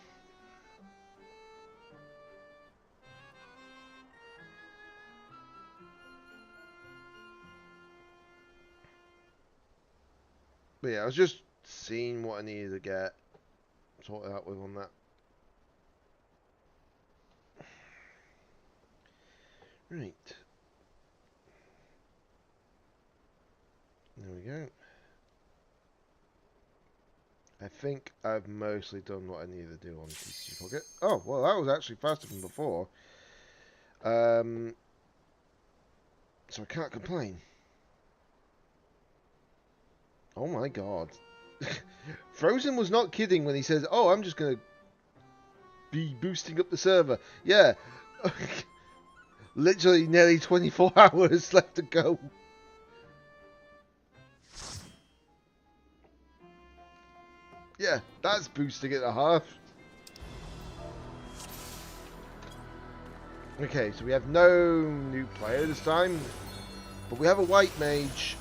But yeah, I was just seeing what I needed to get sorted out with on that. Right. There we go. I think I've mostly done what I needed to do on TCG Pocket. Oh, well, that was actually faster than before. So I can't complain. Oh my god. Frozen was not kidding when he says, oh, I'm just going to be boosting up the server. Yeah. Literally nearly 24 hours left to go. Yeah, that's boosting it a half. Okay, so we have no new player this time. But we have a white mage.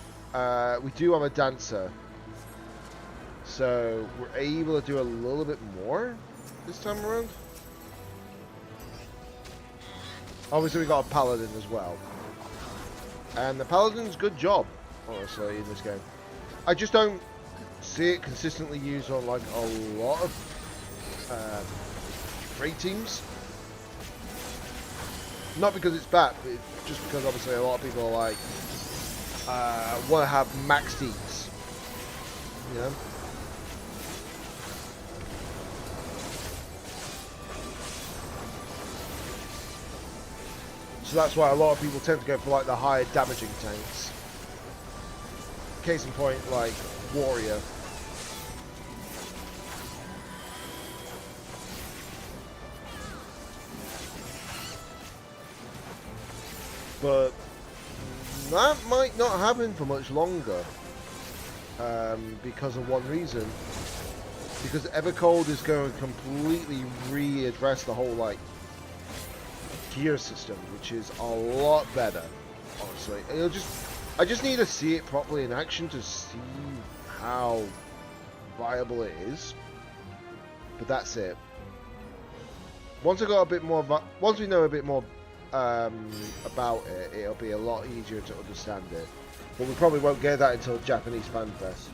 We do have a dancer. So we're able to do a little bit more this time around. Obviously we got a paladin as well. And the paladin's good job, honestly, in this game. I just don't see it consistently used on like a lot of raid teams. Not because it's bad, but just because obviously a lot of people are like want to have max deeds, you know. So that's why a lot of people tend to go for like the higher damaging tanks. Case in point, like Warrior. But that might not happen for much longer. Because of one reason. Because Evercold is going to completely readdress the whole like gear system, which is a lot better, honestly. I just need to see it properly in action to see how viable it is. But that's it. Once I got a bit more, once we know a bit more about it, it'll be a lot easier to understand it. But we probably won't get that until Japanese Fan Fest.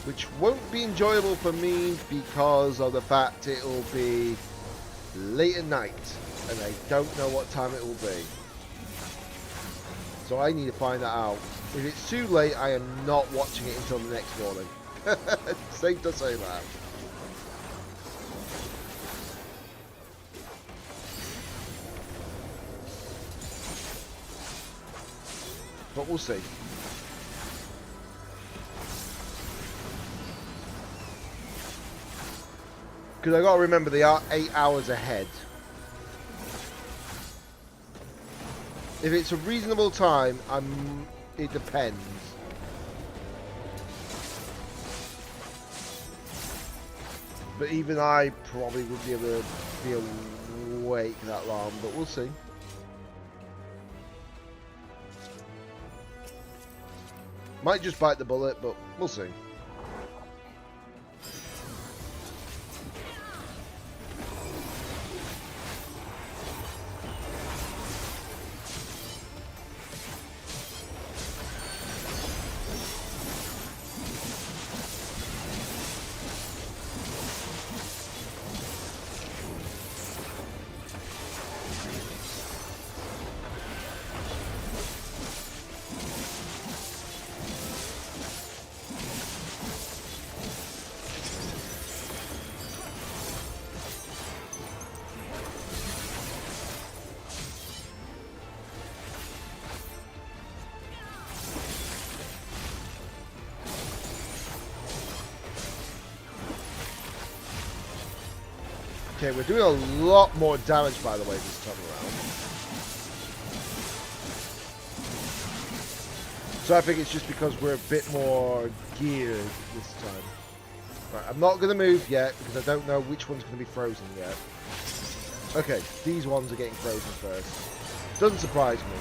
Which won't be enjoyable for me because of the fact it'll be late at night and I don't know what time it will be. So I need to find that out. If it's too late, I am not watching it until the next morning. Safe to say that. But we'll see. Because I gotta remember they are 8 hours ahead. If it's a reasonable time, it depends. But even I probably wouldn't be able to be awake that long, but we'll see. Might just bite the bullet, but we'll see. Okay, we're doing a lot more damage, by the way, this time around. So I think it's just because we're a bit more geared this time. Right, I'm not going to move yet, because I don't know which one's going to be frozen yet. Okay, these ones are getting frozen first. Doesn't surprise me.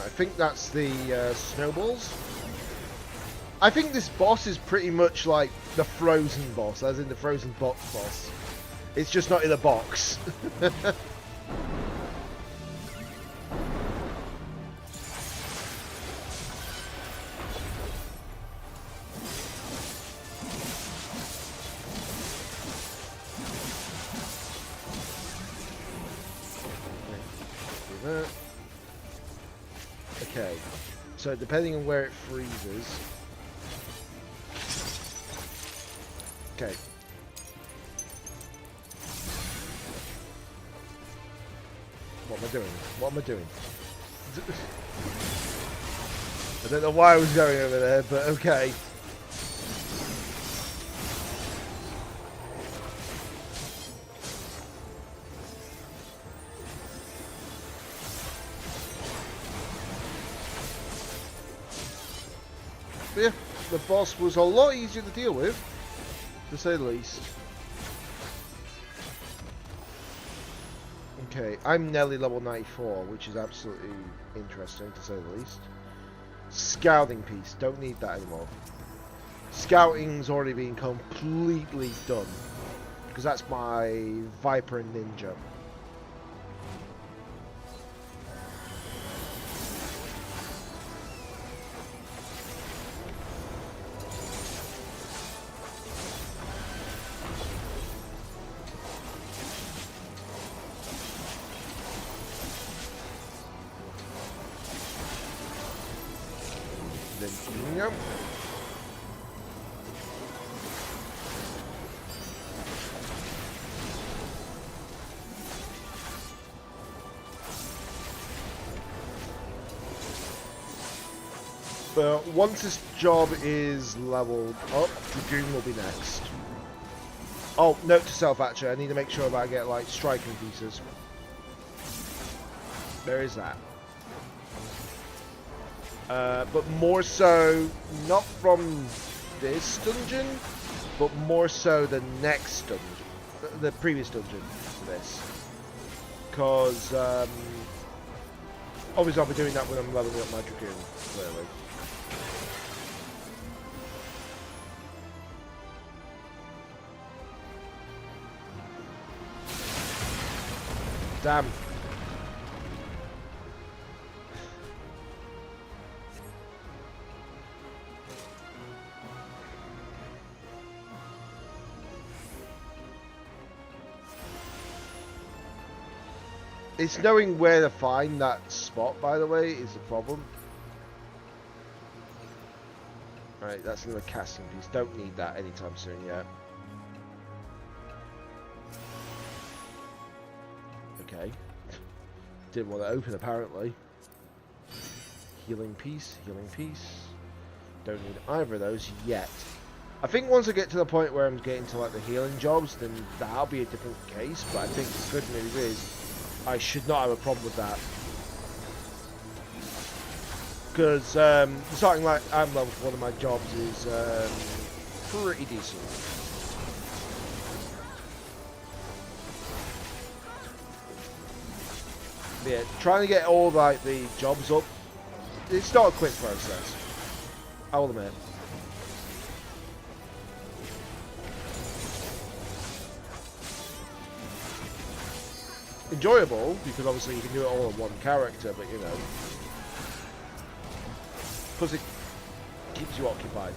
I think that's the snowballs. I think this boss is pretty much like the Frozen boss, as in the Frozen box boss. It's just not in a box. Okay, so depending on where it freezes. Okay. What am I doing? What am I doing? I don't know why I was going over there, but okay. Yeah, the boss was a lot easier to deal with, to say the least. Okay, I'm nearly level 94, which is absolutely interesting, to say the least. Scouting piece, don't need that anymore. Scouting's already been completely done, because that's my Viper and Ninja. Yep. But once this job is leveled up, Dragoon will be next. Oh, note to self actually, I need to make sure that I get like striking pieces. There is that. But more so, not from this dungeon, but more so the next dungeon, the previous dungeon to this. Because, obviously I'll be doing that when I'm leveling up my Dragoon, clearly. Damn. It's knowing where to find that spot, by the way, is the problem. Right, that's another casting piece. Don't need that anytime soon yet. Okay. Didn't want to open, apparently. Healing piece, healing piece. Don't need either of those yet. I think once I get to the point where I'm getting to like the healing jobs, then that'll be a different case. But I think the good news is I should not have a problem with that. Because starting like I'm level for one of my jobs is pretty decent. But yeah, trying to get all like the jobs up, it's not a quick process. I will admit. Enjoyable, because obviously you can do it all on one character, but you know, plus it keeps you occupied.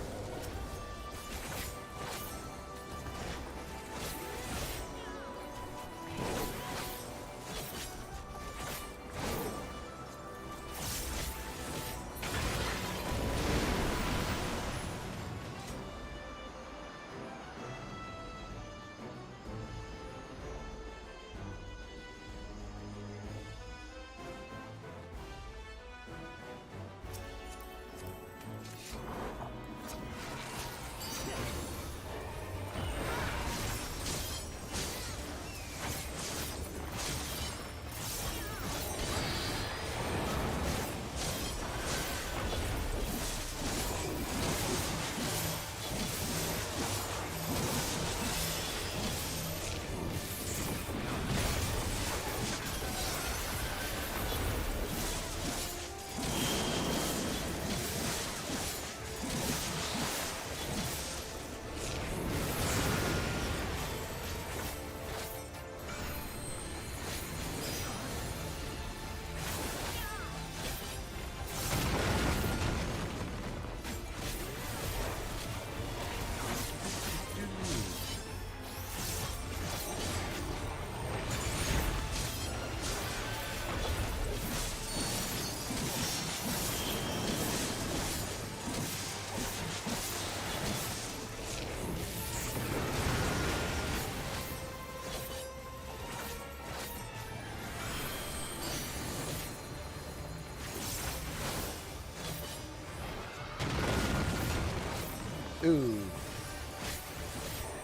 Ooh.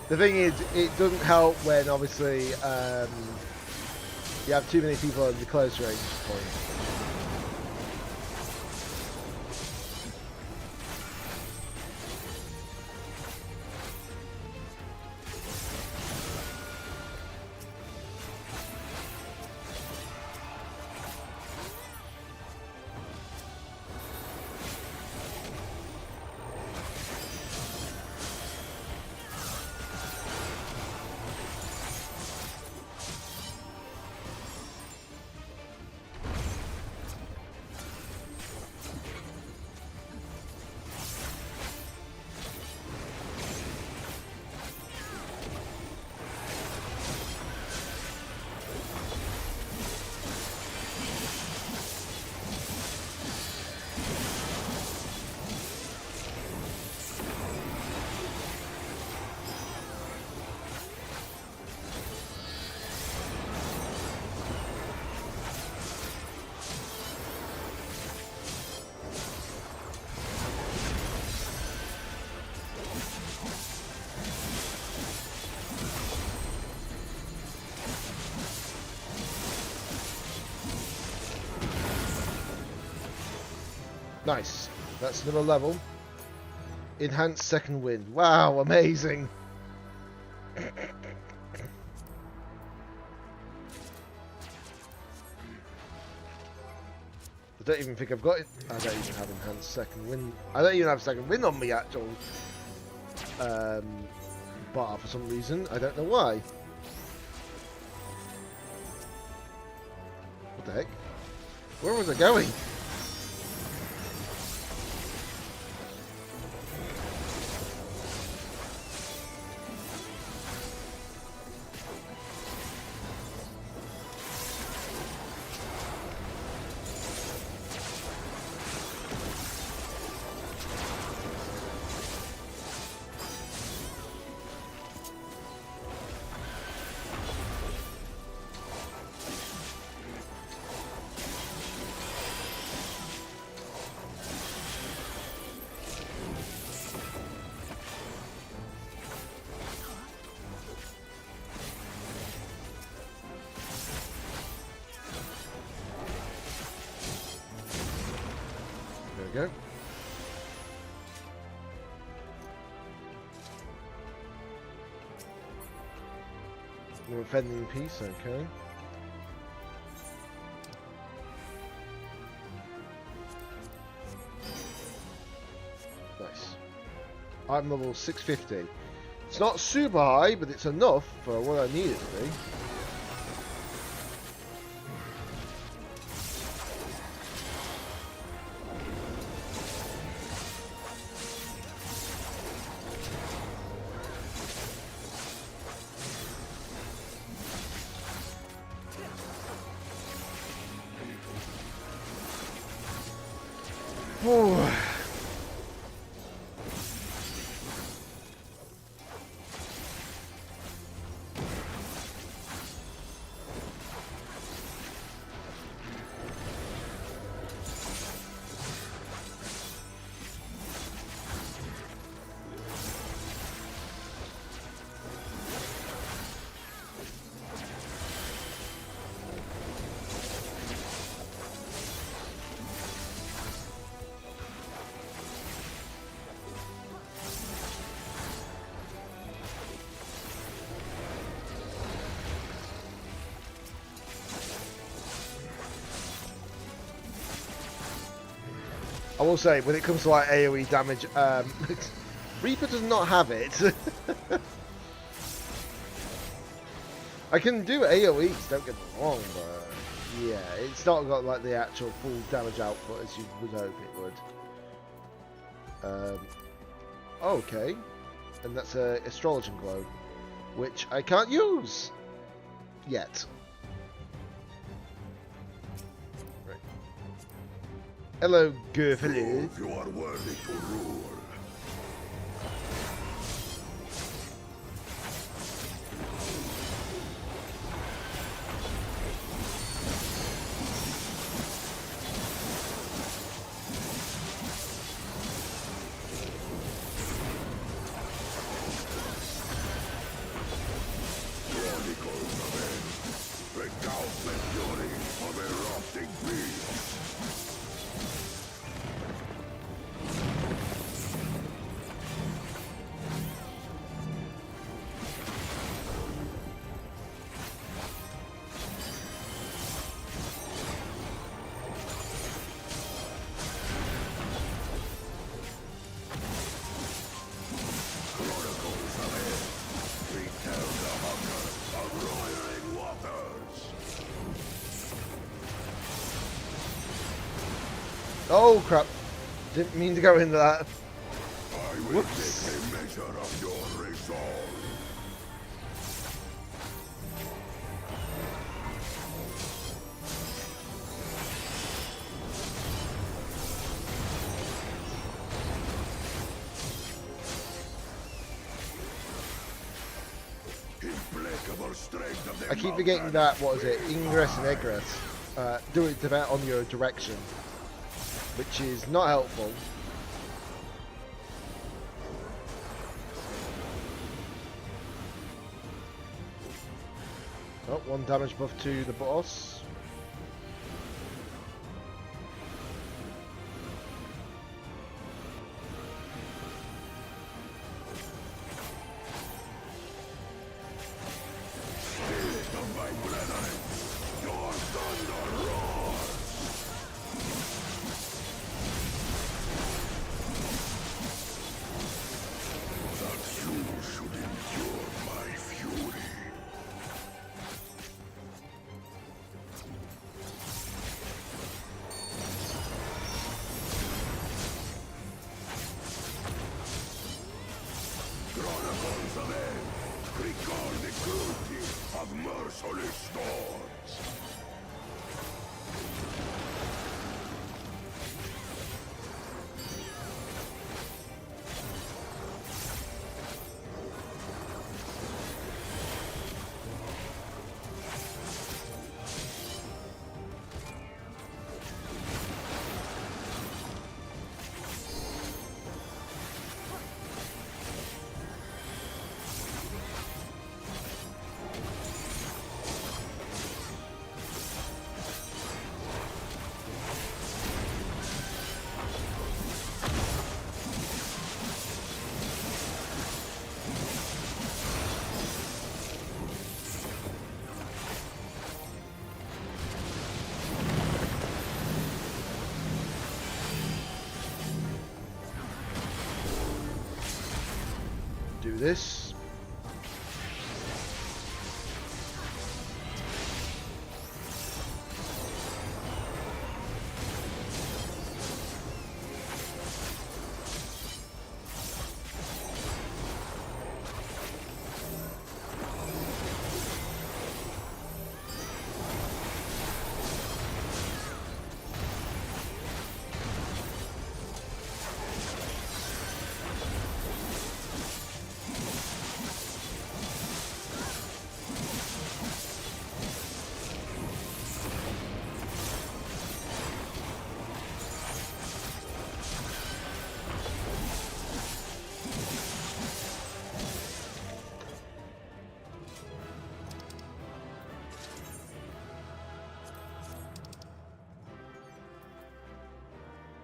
The thing is, it doesn't help when obviously you have too many people in the close range point. Nice. That's another level. Enhanced second wind. Wow, amazing. I don't even think I've got it. I don't even have enhanced second wind. I don't even have second wind on me actual bar for some reason. I don't know why. What the heck? Where was I going? There we go. More offending piece, okay. Nice. I'm level 650. It's not super high, but it's enough for what I need it to be. Oh. I will say, when it comes to like AoE damage, Reaper does not have it. I can do AoEs, don't get me wrong, but yeah, it's not got like the actual full damage output as you would hope it would. Okay, and that's a Astrologian Globe, which I can't use yet. Hello, Gerfele. Prove you are worthy to rule. Oh crap! Didn't mean to go into that. I will take a measure of your resolve. Implacable strength of the I keep forgetting mountain. that, what is it, ingress and egress. Do it depend on your direction, which is not helpful. Oh, one damage buff to the boss. Spirit of my brethren, your thunder roars. That you should endure my fury. Chronicles of Eld, recall the cruelty of merciless storms. Do this.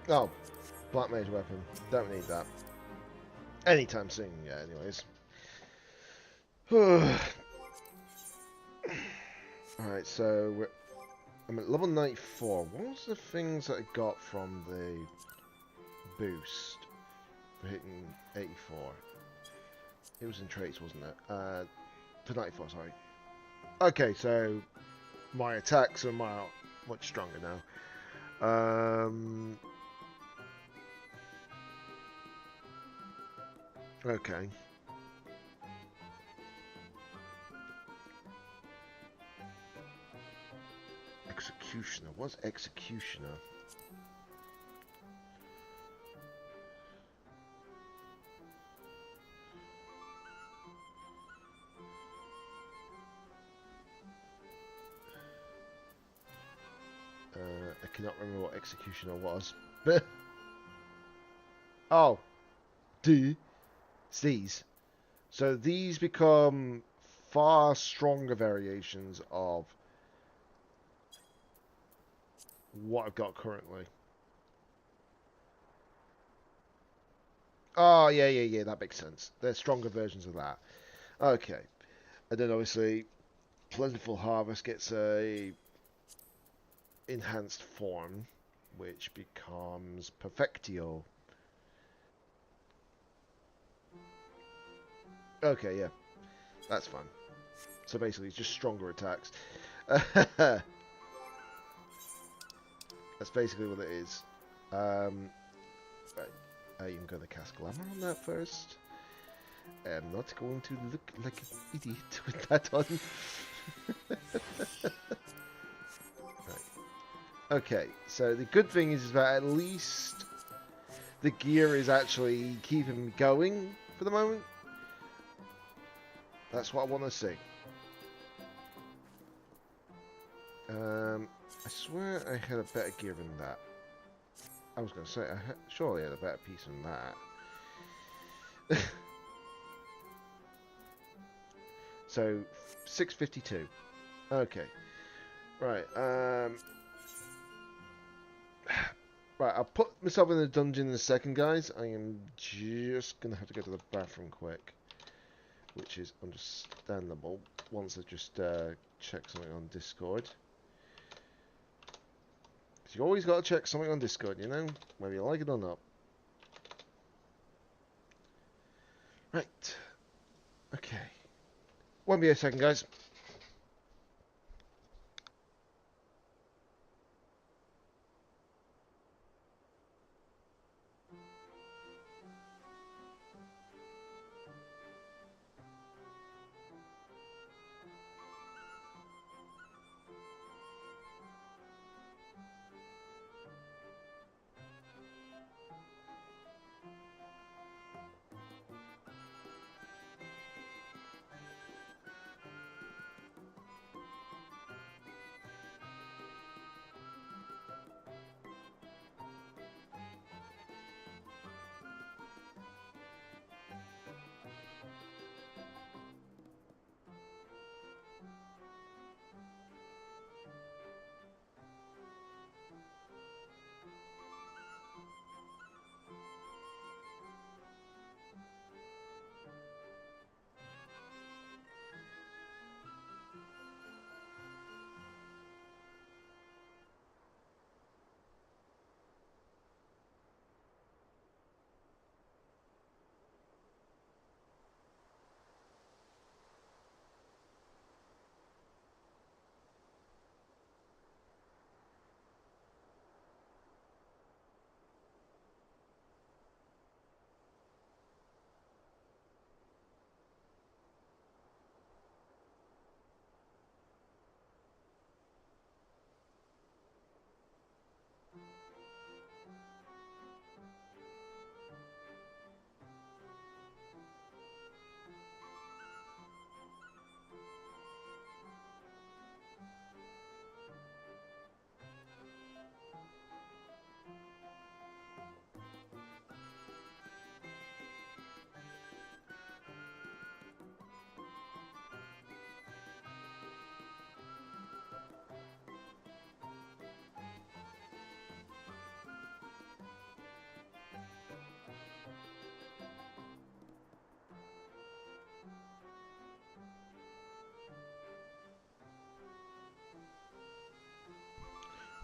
Oh, Black Mage weapon. Don't need that. Anytime soon, yeah, anyways. Alright, so I'm at level 94. What was the things that I got from the boost for hitting 84? It was in traits, wasn't it? For 94, sorry. Okay, so my attacks are much stronger now. Okay. Executioner. What's Executioner? I cannot remember what Executioner was. Oh. It's these. So these become far stronger variations of what I've got currently. Oh, yeah, that makes sense. They're stronger versions of that. Okay. And then obviously, Plentiful Harvest gets a enhanced form, which becomes Perfectio. Okay, yeah. That's fine. So basically, it's just stronger attacks. That's basically what it is. Right. I'm going to cast Glamour on that first. I'm not going to look like an idiot with that on. Right. Okay, so the good thing is that at least the gear is actually keeping me going for the moment. That's what I want to see. I swear I had a better gear than that. I was going to say, surely I had a better piece than that. So, 652. Okay. Right, right, I'll put myself in the dungeon in a second, guys. I am just going to have to go to the bathroom quick. Which is understandable once I just check something on Discord. Because you always got to check something on Discord, you know? Whether you like it or not. Right. Okay. Won't be a second, guys.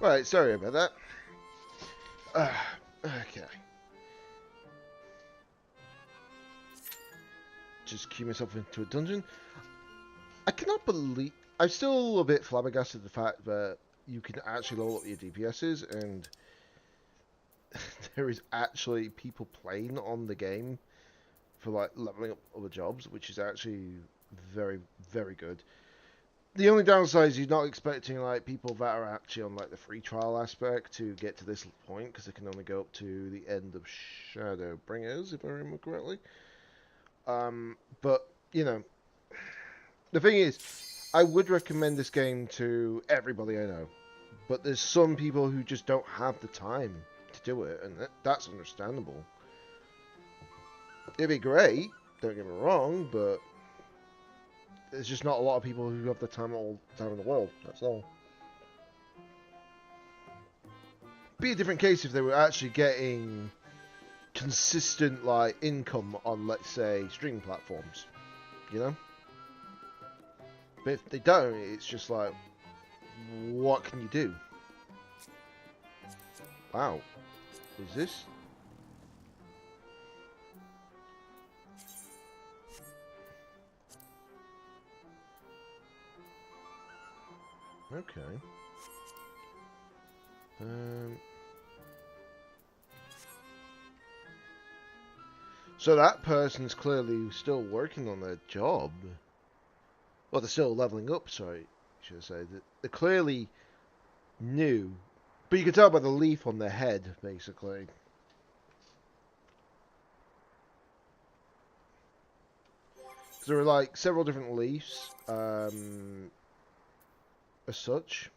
Right, sorry about that. Okay. Just queue myself into a dungeon. I cannot believe... I'm still a bit flabbergasted at the fact that you can actually level up your DPSs, and there is actually people playing on the game for like leveling up other jobs, which is actually very, very good. The only downside is you're not expecting like people that are actually on like the free trial aspect to get to this point, because they can only go up to the end of Shadowbringers, if I remember correctly. But you know, the thing is, I would recommend this game to everybody I know, but there's some people who just don't have the time to do it, and that's understandable. It'd be great, don't get me wrong, but there's just not a lot of people who have the time all the time in the world. That's all. Be a different case if they were actually getting consistent like income on, let's say, streaming platforms, you know. But if they don't, it's just like, what can you do? Wow, is this? Okay. So that person's clearly still working on their job. Well, they're still leveling up, sorry, should I say. They're clearly new. But you can tell by the leaf on their head, basically. There are like several different leaves, as such.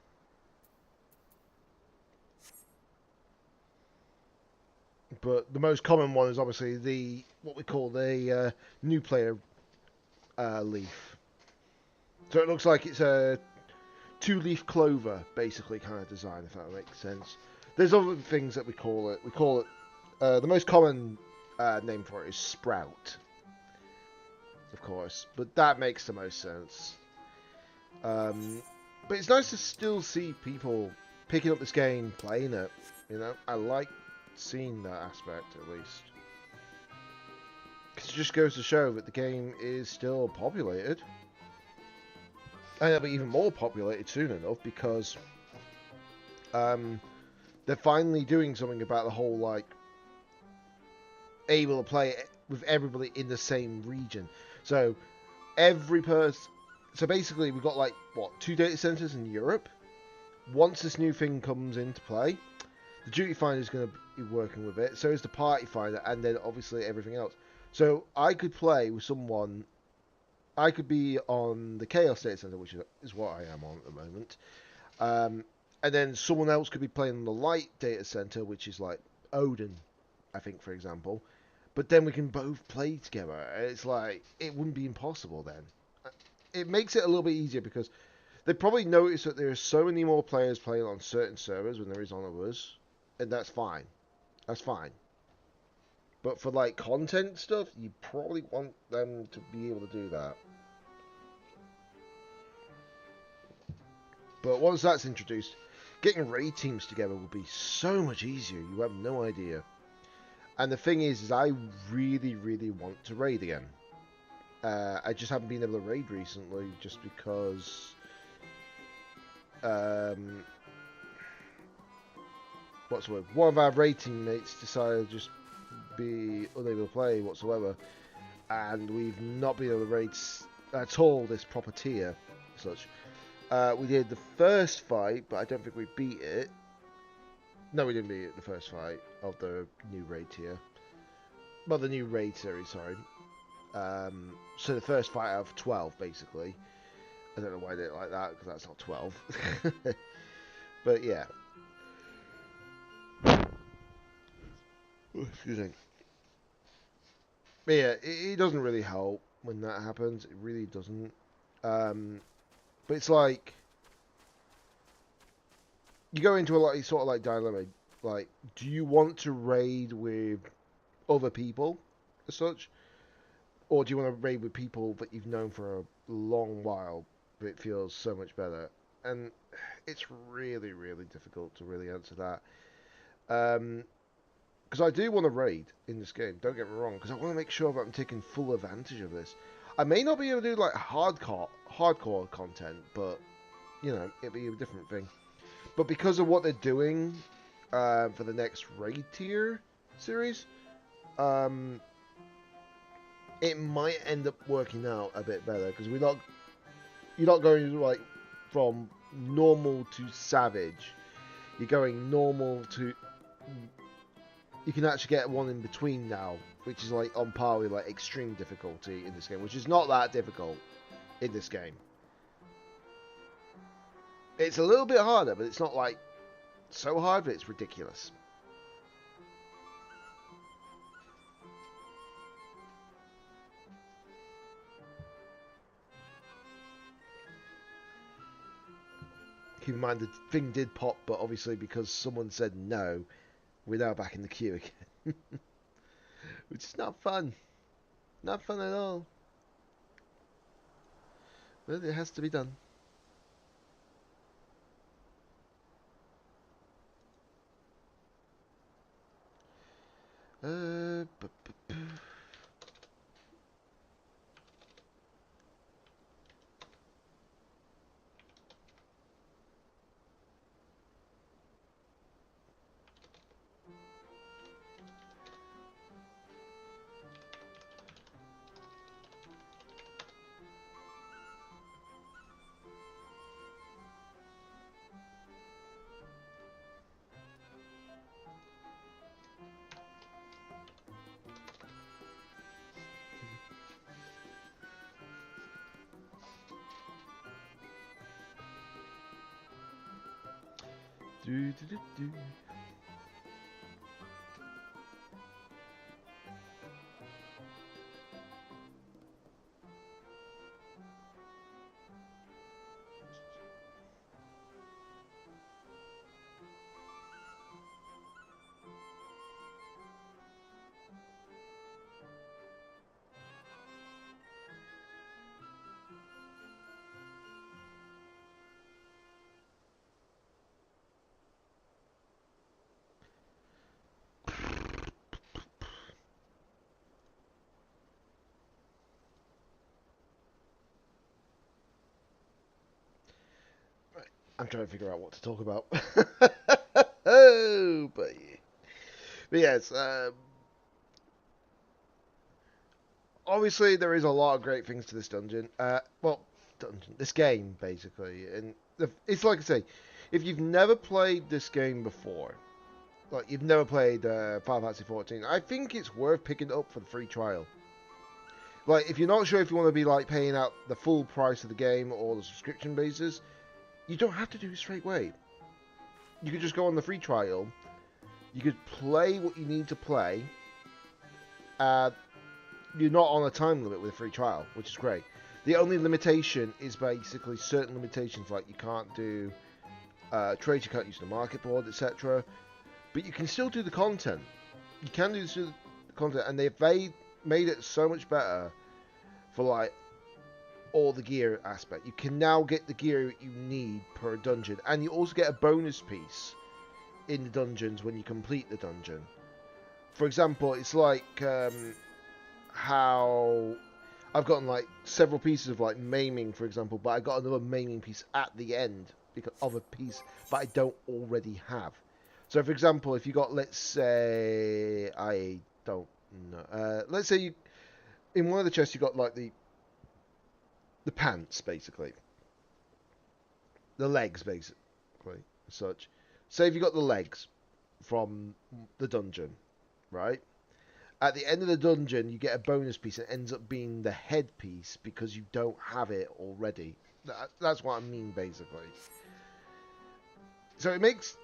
But the most common one is obviously the what we call the new player leaf. So it looks like it's a two-leaf clover, basically, kind of design, if that makes sense. There's other things that we call it. We call it the most common name for it is sprout, of course, but that makes the most sense. But it's nice to still see people picking up this game, playing it. You know, I like seeing that aspect at least. Because it just goes to show that the game is still populated. And it'll be even more populated soon enough because they're finally doing something about the whole, like, able to play with everybody in the same region. So every person... So basically we've got, like, what, 2 data centers in Europe? Once this new thing comes into play, the Duty Finder is going to be working with it. So is the Party Finder, and then obviously everything else. So I could play with someone... I could be on the Chaos Data Center, which is what I am on at the moment. And then someone else could be playing on the Light Data Center, which is like Odin, I think, for example. But then we can both play together. It's like, it wouldn't be impossible then. It makes it a little bit easier because they probably notice that there are so many more players playing on certain servers than there is on others. And that's fine. That's fine. But for like content stuff, you probably want them to be able to do that. But once that's introduced, getting raid teams together will be so much easier. You have no idea. And the thing is I really, really want to raid again. I just haven't been able to raid recently just because... what's the word? One of our raid teammates decided to just be unable to play whatsoever. And we've not been able to raid at all this proper tier, such. We did the first fight, but I don't think we beat it. No, we didn't beat it the first fight of the new raid tier. Well, the new raid series, sorry. So the first fight out of 12, basically. I don't know why I did it like that, because that's not 12. But yeah. Excuse me. But yeah, it doesn't really help when that happens. It really doesn't. But it's like you go into a lot sort of like dilemma. Like, do you want to raid with other people as such, or do you want to raid with people that you've known for a long while? But it feels so much better, and it's really, really difficult to really answer that. Because I do want to raid in this game. Don't get me wrong. Because I want to make sure that I'm taking full advantage of this. I may not be able to do like hardcore content, but you know, it'll be a different thing. But because of what they're doing for the next raid tier series, it might end up working out a bit better because you're not going like from normal to savage. You're going normal to. You can actually get one in between now, which is like on par with like extreme difficulty in this game, which is not that difficult in this game. It's a little bit harder, but it's not like so hard that it's ridiculous. Keep in mind the thing did pop, but obviously because someone said no, we're now back in the queue again. Which is not fun. Not fun at all. But it has to be done. Do, do, do, do. I'm trying to figure out what to talk about. Oh, but yes, obviously there is a lot of great things to this dungeon. This game basically, and it's like I say, if you've never played this game before, like you've never played Final Fantasy 14, I think it's worth picking it up for the free trial. Like if you're not sure if you want to be like paying out the full price of the game or the subscription basis, you don't have to do it straight away. You could just go on the free trial. You could play what you need to play. You're not on a time limit with a free trial, which is great. The only limitation is basically certain limitations, like you can't do trades, you can't use the market board, etc. But you can still do the content. You can do the content, and they've made it so much better for like all the gear aspect. You can now get the gear you need per dungeon, and you also get a bonus piece in the dungeons when you complete the dungeon. For example, it's like how I've gotten like several pieces of like maiming, for example, but I got another maiming piece at the end because of a piece that I don't already have. So, for example, if you got, let's say, I don't know, let's say you in one of the chests you got like the pants, basically, the legs, basically, such. Say if you got the legs from the dungeon, right? At the end of the dungeon, you get a bonus piece. It ends up being the headpiece because you don't have it already. That's what I mean, basically. So it makes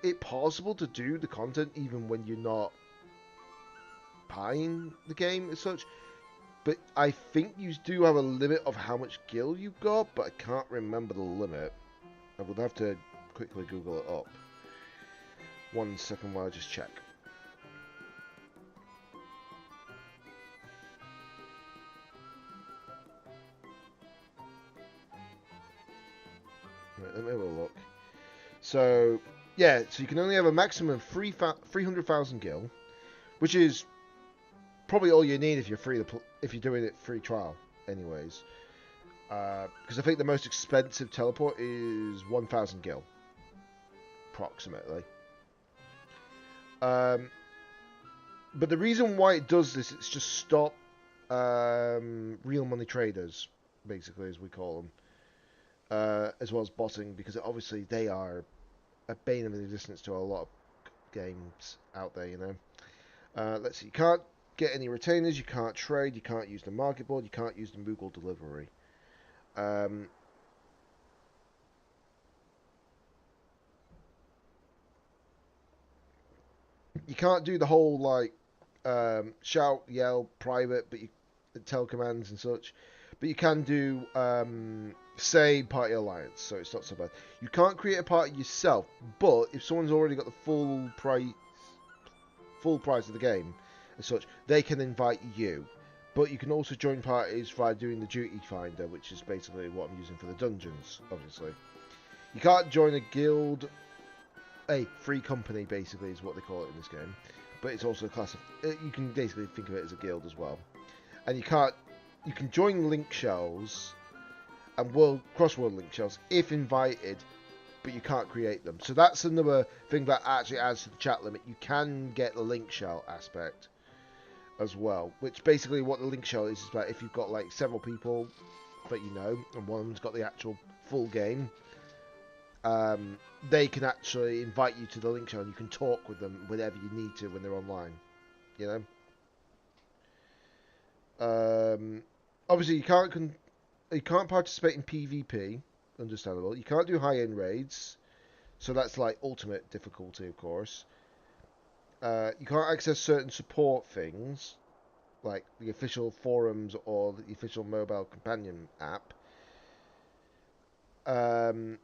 it possible to do the content even when you're not buying the game as such. But I think you do have a limit of how much gil you've got, but I can't remember the limit. I would have to quickly Google it up. 1 second while I just check. Right, let me have a look. So, yeah, so you can only have a maximum of 300,000 gil, which is probably all you need if you're if you're doing it free trial, anyways. Because I think the most expensive teleport is 1,000 gil, approximately. But the reason why it does this, it's just stop real money traders, basically, as we call them, as well as botting, because obviously they are a bane of existence to a lot of games out there, you know. Let's see, you can't get any retainers, you can't trade, you can't use the market board, you can't use the Moogle delivery. You can't do the whole like shout, yell, private, but you tell commands and such. But you can do say party alliance, so it's not so bad. You can't create a party yourself, but if someone's already got the full price of the game as such, they can invite you. But you can also join parties via doing the duty finder, which is basically what I'm using for the dungeons, obviously. You can't join a guild, a free company, basically, is what they call it in this game. But it's also a class of, you can basically think of it as a guild as well. And you can join link shells and cross-world link shells if invited, but you can't create them. So that's another thing that actually adds to the chat limit. You can get the link shell aspect as well, which basically what the link shell is about if you've got like several people that you know, and one of them's got the actual full game, they can actually invite you to the link shell and you can talk with them whenever you need to when they're online, you know. Obviously you can't participate in PvP, understandable. You can't do high-end raids, So that's like ultimate difficulty, of course. You can't access certain support things, like the official forums or the official mobile companion app. But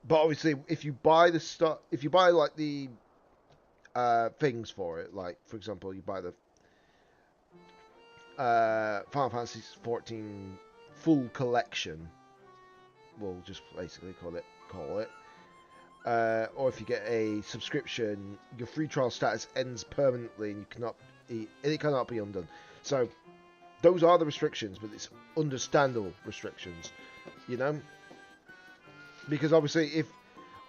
obviously, if you buy the stuff, if you buy like the things for it, like for example, you buy the Final Fantasy 14 full collection, we'll just basically call it. Or if you get a subscription, your free trial status ends permanently, and it cannot be undone. So those are the restrictions, but it's understandable restrictions, you know. Because obviously, if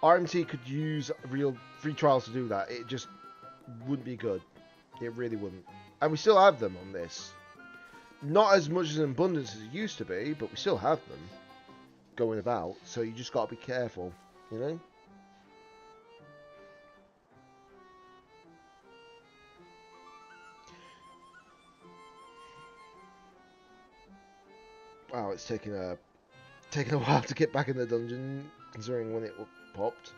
RMT could use real free trials to do that, it just wouldn't be good. It really wouldn't. And we still have them on this. Not as much as in abundance as it used to be, but we still have them going about. So you just got to be careful, you know. Wow, it's taking a while to get back in the dungeon, considering when it popped.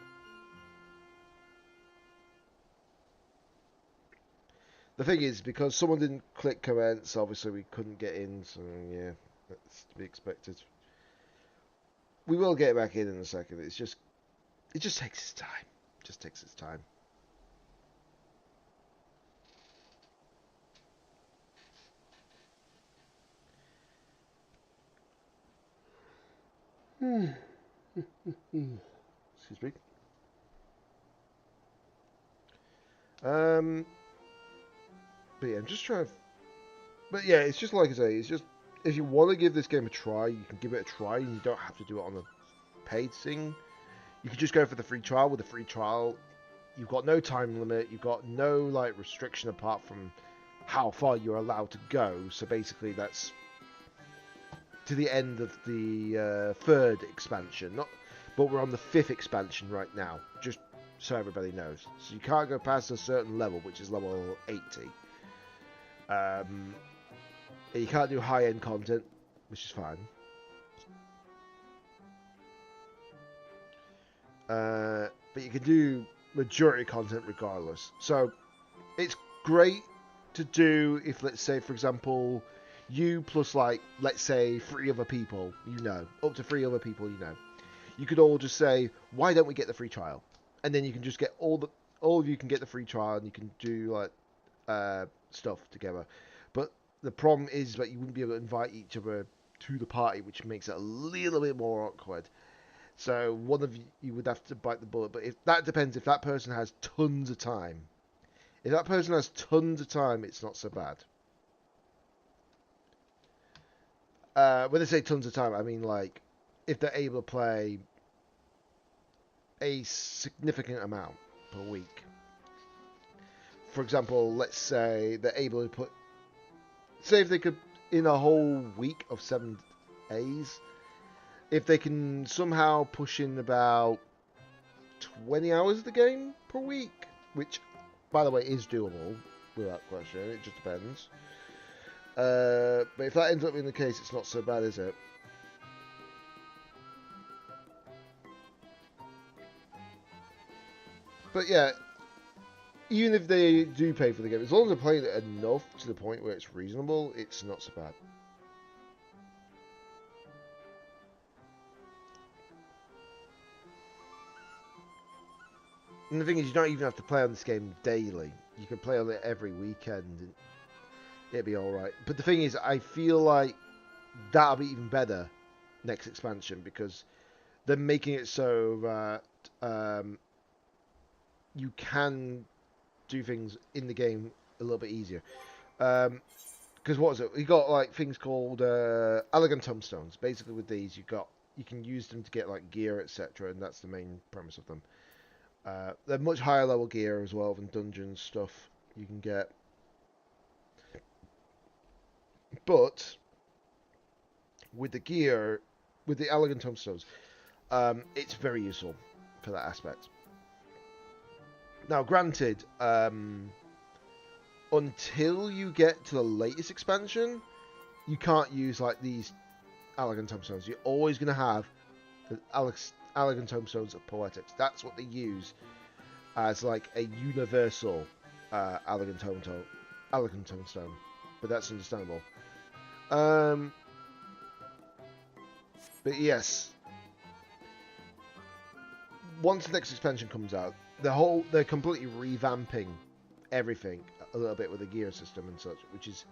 The thing is, because someone didn't click commence, obviously we couldn't get in, so yeah, that's to be expected. We will get back in a second. It just takes its time. It just takes its time. Excuse me. But yeah, I'm just trying to. But yeah, it's just like I say. It's just if you want to give this game a try, you can give it a try, and you don't have to do it on a paid thing. You can just go for the free trial. With the free trial, you've got no time limit. You've got no like restriction apart from how far you're allowed to go. So basically, that's to the end of the third expansion. But we're on the 5th expansion right now. Just so everybody knows. So you can't go past a certain level, which is level 80. You can't do high-end content, which is fine. But you can do majority content regardless. So it's great to do if, let's say, for example, you plus like, let's say, 3 other people, you know, up to 3 other people, you know. You could all just say, why don't we get the free trial? And then you can just get all of you can get the free trial, and you can do like stuff together. But the problem is that you wouldn't be able to invite each other to the party, which makes it a little bit more awkward. So one of you would have to bite the bullet. But if that depends, if that person has tons of time. If that person has tons of time, it's not so bad. When I say tons of time, I mean like if they're able to play a significant amount per week. For example, let's say they're able to put, say if they could, in a whole week of 7 days, if they can somehow push in about 20 hours of the game per week, which, by the way, is doable, without question, it just depends. But if that ends up being the case, it's not so bad, is it? But yeah, even if they do pay for the game, as long as they're playing it enough to the point where it's reasonable, it's not so bad. And the thing is, you don't even have to play on this game daily. You can play on it every weekend, and it'll be alright. But the thing is, I feel like that'll be even better next expansion, because they're making it so that you can do things in the game a little bit easier. Because what was it? You got like things called elegant tombstones. Basically, with these, you can use them to get like gear, etc., and that's the main premise of them. They're much higher level gear as well than dungeon stuff you can get. But with the gear, with the elegant tombstones, it's very useful for that aspect. Now, granted, until you get to the latest expansion, you can't use like these elegant tombstones. You're always going to have the Elegant Tomestones of Poetics. That's what they use as like a universal Elegant Tomestone. But that's understandable. But yes, once the next expansion comes out, they're completely revamping everything a little bit with the gear system and such, which is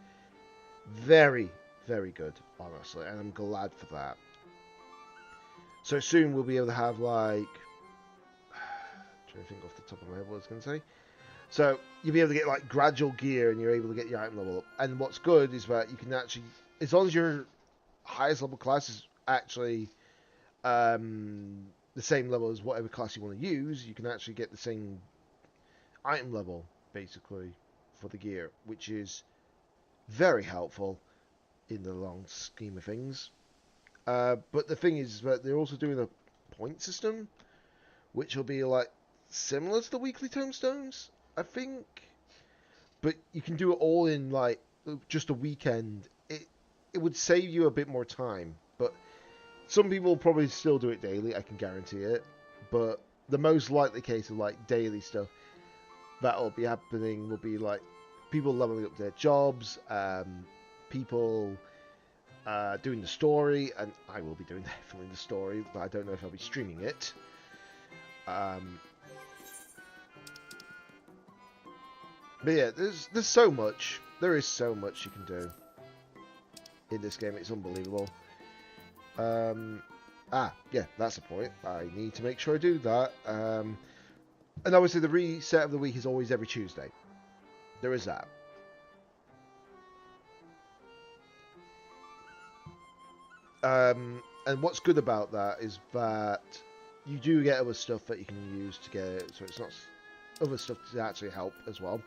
very, very good, honestly, and I'm glad for that. So soon we'll be able to have like, trying to think off the top of my head what I was going to say. So you'll be able to get like gradual gear, and you're able to get your item level up. And what's good is that you can actually, as long as your highest level class is actually the same level as whatever class you want to use, you can actually get the same item level basically for the gear, which is very helpful in the long scheme of things. But the thing is that they're also doing a point system, which will be like similar to the weekly tomestones, I think, but you can do it all in like just a weekend. It would save you a bit more time, but some people will probably still do it daily, I can guarantee it. But the most likely case of like daily stuff that will be happening will be like people leveling up their jobs, people doing the story, and I will be doing definitely the story, but I don't know if I'll be streaming it. But yeah, there's so much. There is so much you can do in this game. It's unbelievable. Yeah, that's the point. I need to make sure I do that. And obviously the reset of the week is always every Tuesday. There is that. And what's good about that is that you do get other stuff that you can use to get it, so it's not other stuff to actually help as well.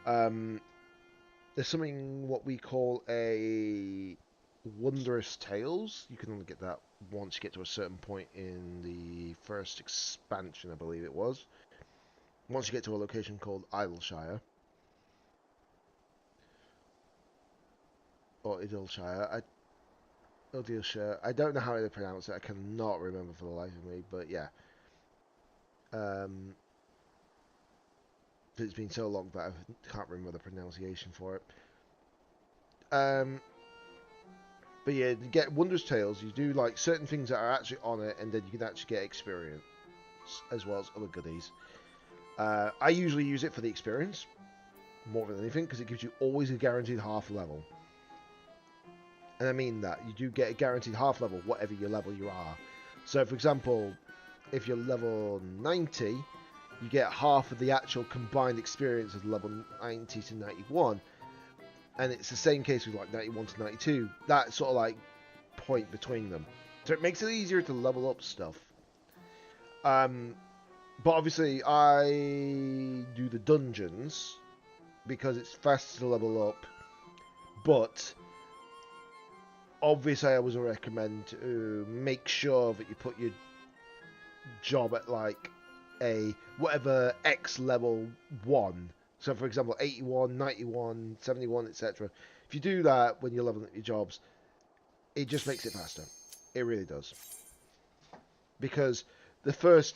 There's something what we call a Wondrous Tales. You can only get that once you get to a certain point in the first expansion, I believe it was. Once you get to a location called Idleshire. Or Idleshire. Idleshire. I don't know how to pronounce it. I cannot remember for the life of me, but yeah. It's been so long that I can't remember the pronunciation for it. But yeah, you get Wondrous Tales. You do like certain things that are actually on it, and then you can actually get experience as well as other goodies. I usually use it for the experience more than anything because it gives you always a guaranteed half level. And I mean that you do get a guaranteed half level whatever your level you are. So for example, if you're level 90, you get half of the actual combined experience of level 90 to 91. And it's the same case with like 91 to 92. That sort of like point between them. So it makes it easier to level up stuff. But obviously I do the dungeons because it's faster to level up. But obviously I always recommend to make sure that you put your job at like a whatever X level 1. So for example 81, 91, 71, etc. If you do that when you're leveling up your jobs, it just makes it faster. It really does. Because the first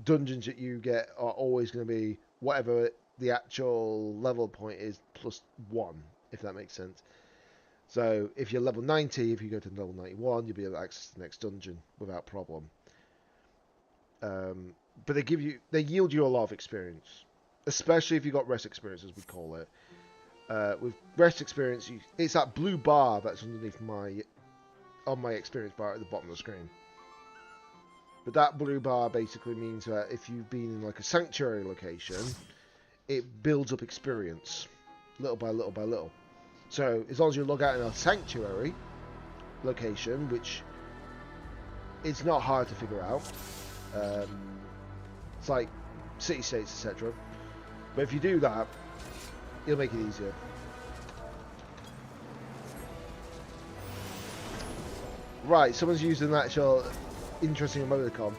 dungeons that you get are always going to be whatever the actual level point is plus 1, if that makes sense. So if you're level 90, if you go to level 91, you'll be able to access the next dungeon without problem. But they yield you a lot of experience, especially if you got rest experience, as we call it. With rest experience, it's that blue bar that's underneath on my experience bar at the bottom of the screen. But that blue bar basically means that if you've been in like a sanctuary location, it builds up experience little by little by little. So as long as you log out in a sanctuary location, which it's not hard to figure out, it's like city-states, etc. But if you do that, it'll make it easier. Right, someone's using an actual interesting emoticon.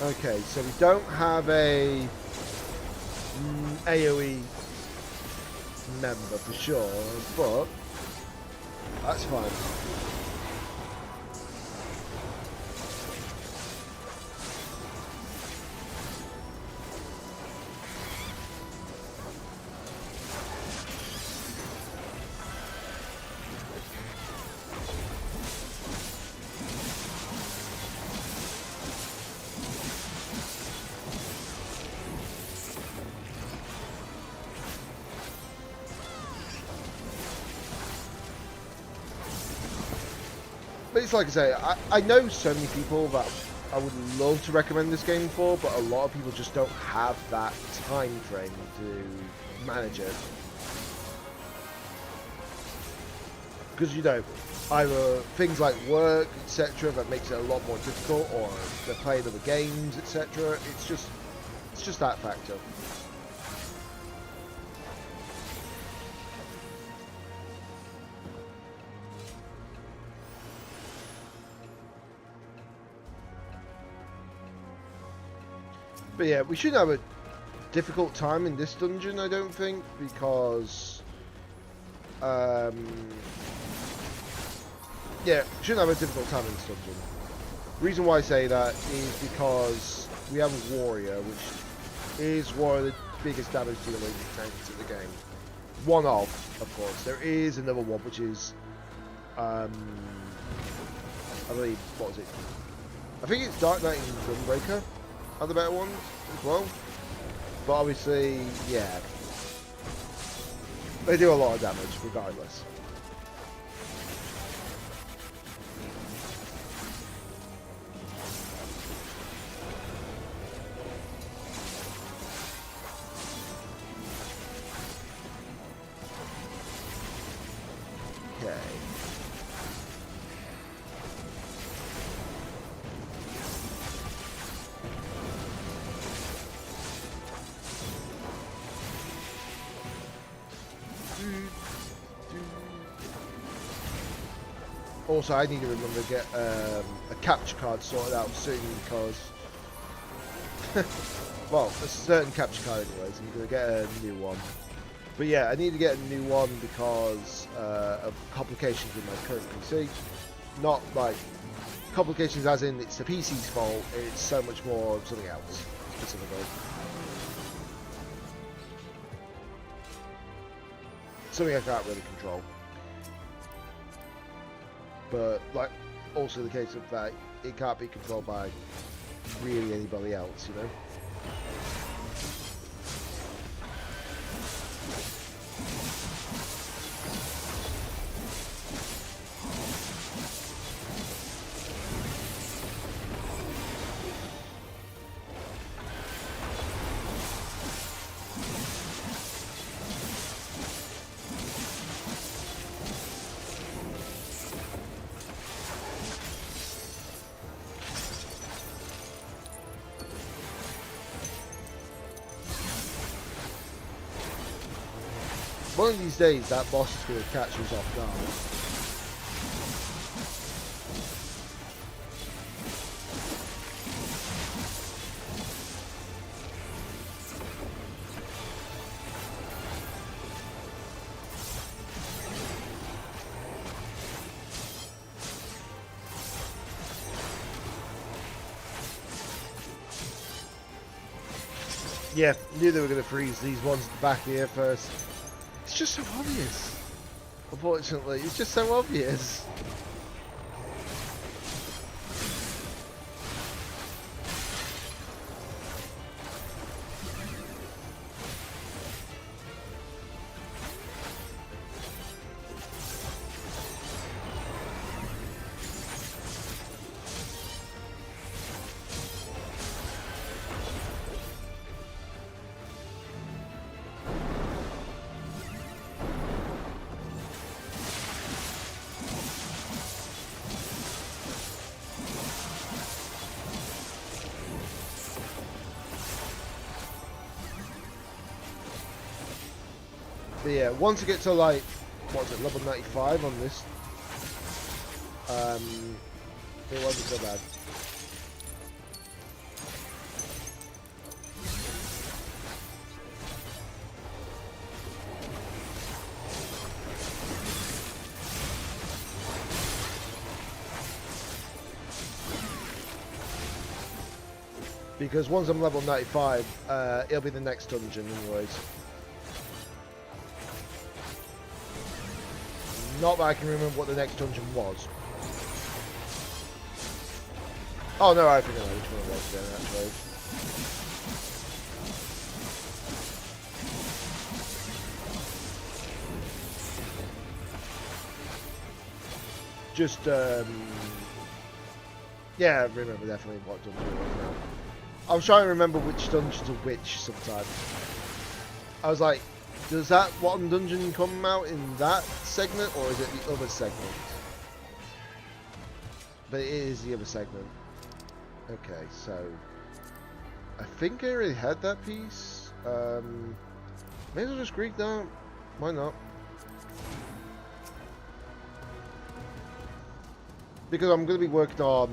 Okay, so we don't have a AoE member for sure, but that's fine. But it's like I say, I know so many people that I would love to recommend this game for, but a lot of people just don't have that time frame to manage it. Because, you know, either things like work, etc., that makes it a lot more difficult, or they're playing other games, etc. It's just that factor. But yeah, we shouldn't have a difficult time in this dungeon, I don't think, because yeah, shouldn't have a difficult time in this dungeon. The reason why I say that is because we have a warrior, which is one of the biggest damage dealing tanks in the game. One of course. There is another one, which is I believe, what was it? I think it's Dark Knight and Gunbreaker are the better ones as well. But obviously, yeah, they do a lot of damage regardless. Okay. Also, I need to remember to get a capture card sorted out soon because, well, a certain capture card anyways, I'm going to get a new one. But yeah, I need to get a new one because of complications with my current PC. Not like complications as in it's the PC's fault, it's so much more something else specifically. Something I can't really control. But like also the case of that it can't be controlled by really anybody else, you know. One of these days, that boss is going to catch us off guard. Yeah, knew they were going to freeze these ones at the back here first. It's just so obvious. Unfortunately, it's just so obvious. But yeah, once I get to like, what's it, level 95 on this, it wasn't so bad. Because once I'm level 95, it'll be the next dungeon anyways. Not that I can remember what the next dungeon was. Oh no, I think I know which one it was then actually. Just, yeah, I remember definitely what dungeon it was now. I was trying to remember which dungeons are which sometimes. I was like, does that one dungeon come out in that segment, or is it the other segment? But it is the other segment. Okay, so I think I already had that piece. Maybe I'll just Greek that. Why not? Because I'm going to be working on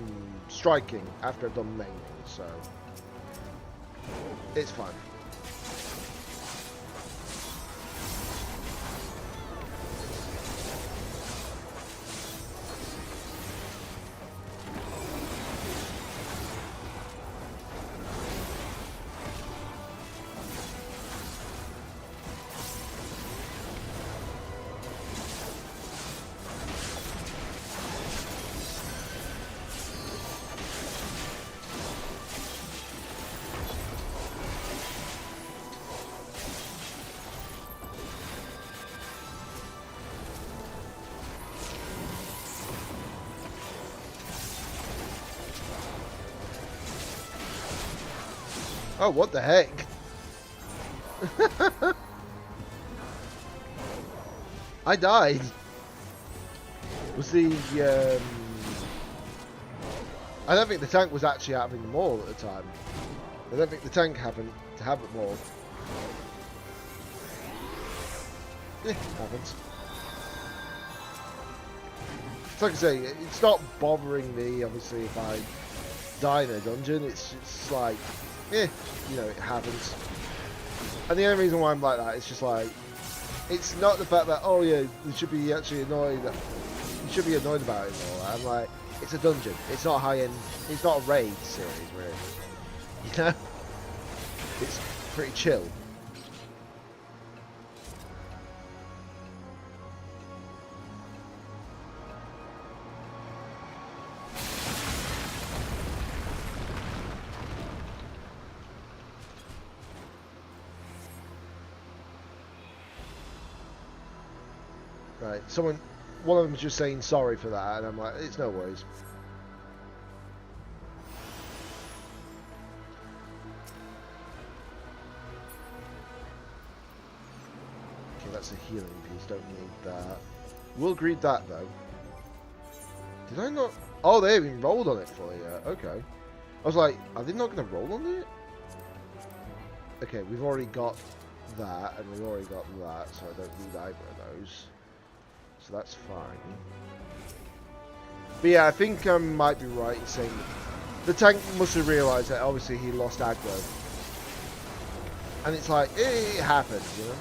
striking after I've done main, so it's fine. Oh, what the heck? I died. Was the I don't think the tank was actually having them all at the time. I don't think the tank happened to have them all. It happens. It's like I say, it's not bothering me obviously if I die in a dungeon. It's just like, you know, it happens. And the only reason why I'm like that is just like, it's not the fact that, oh yeah, you should be actually annoyed, you should be annoyed about it and all that. I'm like, it's a dungeon, it's not high end, it's not a raid series really. You know? It's pretty chill. Right, one of them was just saying sorry for that, and I'm like, it's no worries. Okay, that's a healing piece, don't need that. We'll greet that though. Did I not? Oh, they haven't even rolled on it fully yet, okay. I was like, are they not going to roll on it? Okay, we've already got that, and we've already got that, so I don't need either of those. So that's fine. But yeah, I think I might be right in saying the tank must have realised that obviously he lost aggro. And it's like, it happens, you know?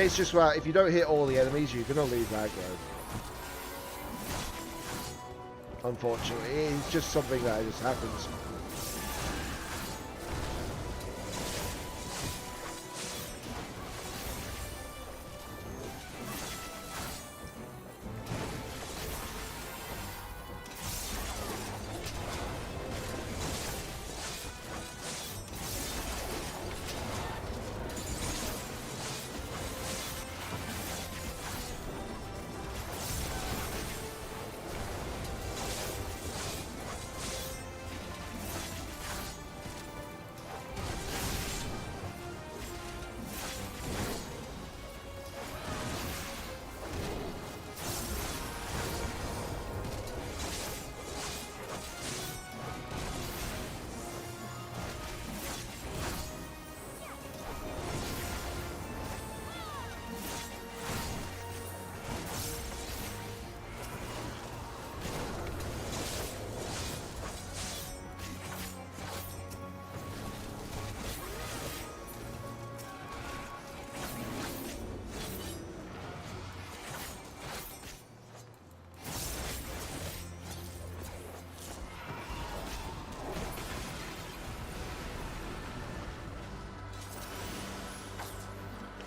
It's just like, if you don't hit all the enemies, you're going to lose aggro. Unfortunately, it's just something that just happens.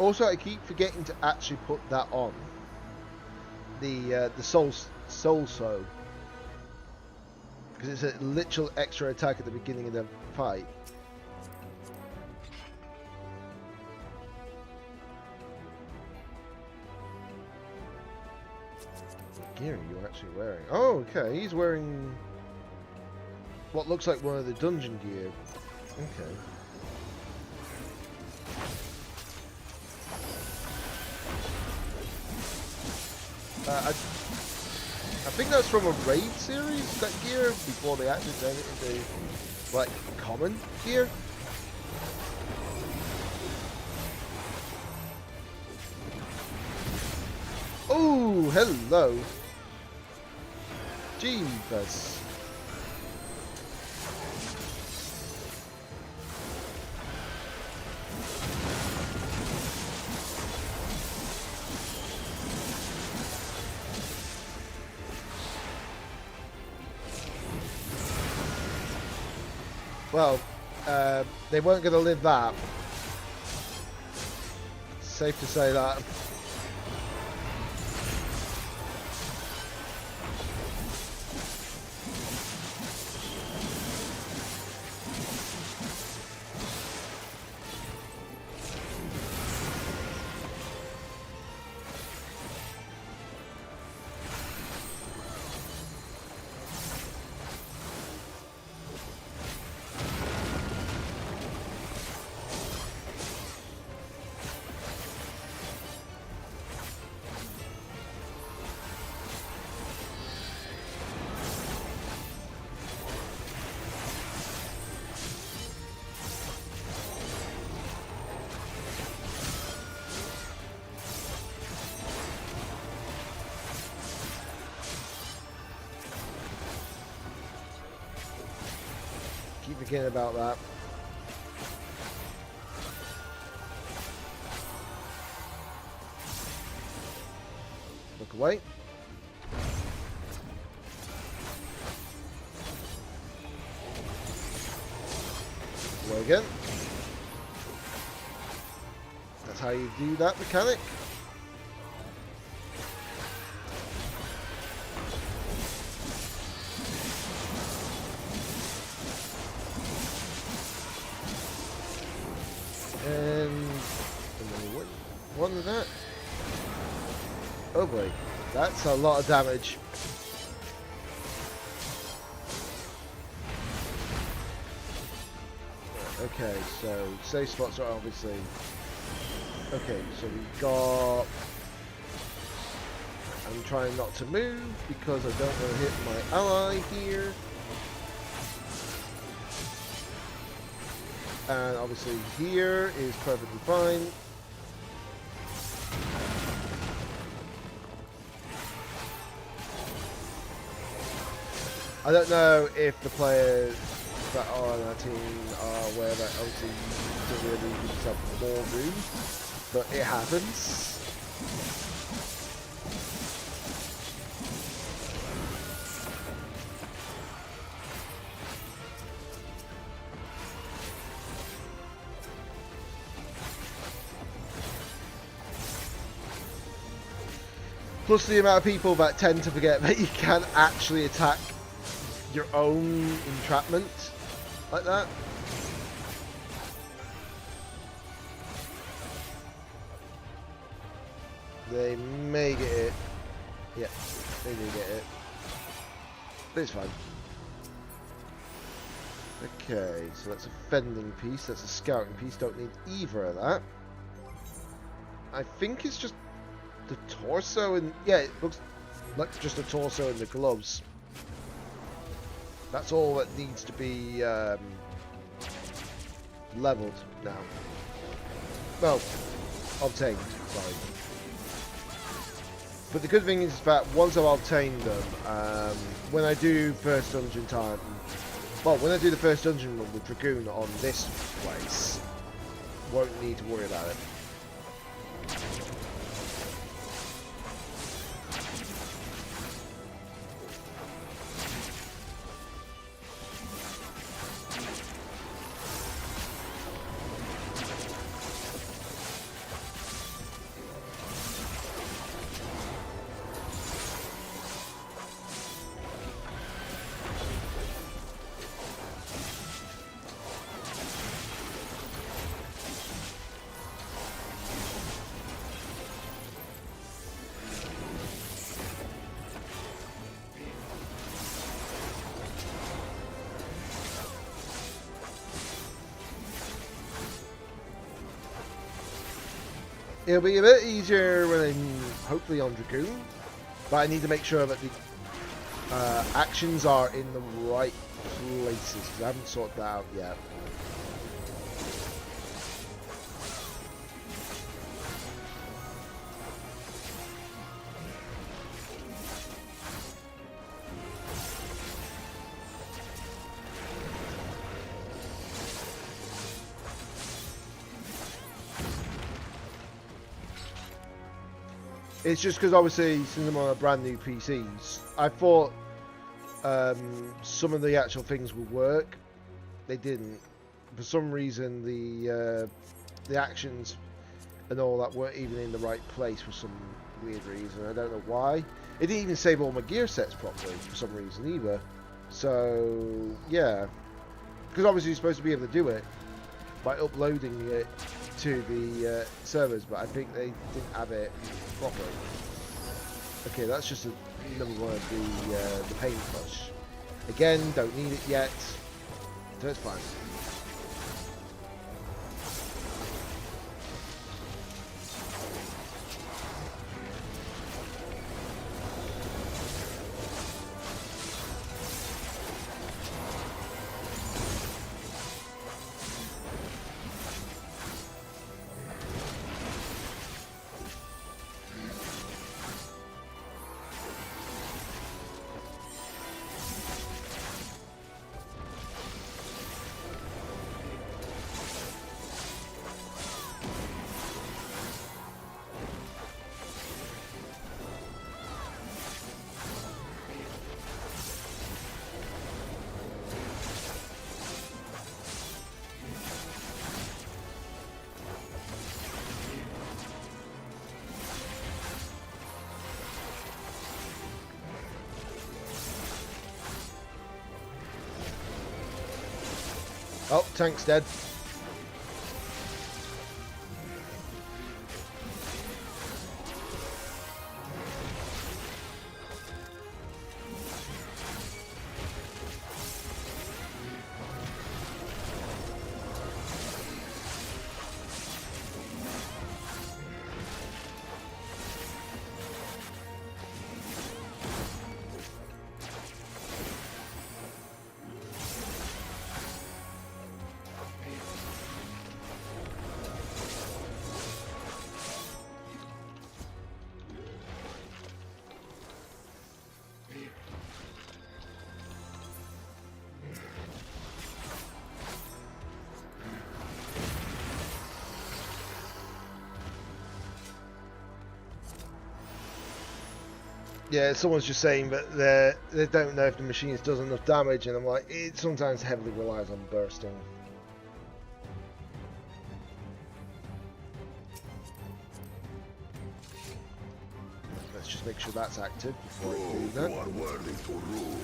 Also, I keep forgetting to actually put that on. The soul so. Because it's a literal extra attack at the beginning of the fight. What gear are you actually wearing? Oh, okay. He's wearing what looks like one of the dungeon gear. Okay. I think that's from a raid series, that gear, before they actually turned it into, like, common gear. Oh, hello. Jeebus. Well, they weren't going to live that. Safe to say that. Keep forgetting about that. Look away. Away again. That's how you do that mechanic. And one of that. Oh boy, that's a lot of damage. Okay, so safe spots are obviously. Okay, so we've got. I'm trying not to move because I don't want to hit my ally here. And obviously here is perfectly fine. I don't know if the players that are on our team are aware that obviously you don't really give yourself more room, but it happens. Plus the amount of people that tend to forget that you can actually attack your own entrapment like that. They may get it. Yeah, they do get it. But it's fine. Okay, so that's a fending piece, that's a scouting piece, don't need either of that. I think it's just the torso and yeah, it looks like just the torso and the gloves. That's all that needs to be leveled now. Well, obtained, sorry. But the good thing is that once I've obtained them, when I do first dungeon time, well, when I do the first dungeon run with Dragoon on this place, won't need to worry about it. It'll be a bit easier when I'm hopefully on Dragoon, but I need to make sure that the actions are in the right places, because I haven't sorted that out yet. It's just because obviously since I'm on a brand new PCs, I thought some of the actual things would work. They didn't. For some reason, the actions and all that weren't even in the right place for some weird reason. I don't know why. It didn't even save all my gear sets properly for some reason either. So yeah, because obviously you're supposed to be able to do it by uploading it to the servers, but I think they didn't have it properly. Okay, that's just another one of the paint push. Again, don't need it yet, so it's fine. Oh, tank's dead. Yeah, someone's just saying that they don't know if the machine does enough damage, and I'm like, it sometimes heavily relies on bursting. Let's just make sure that's active before I do that. You are worthy to rule.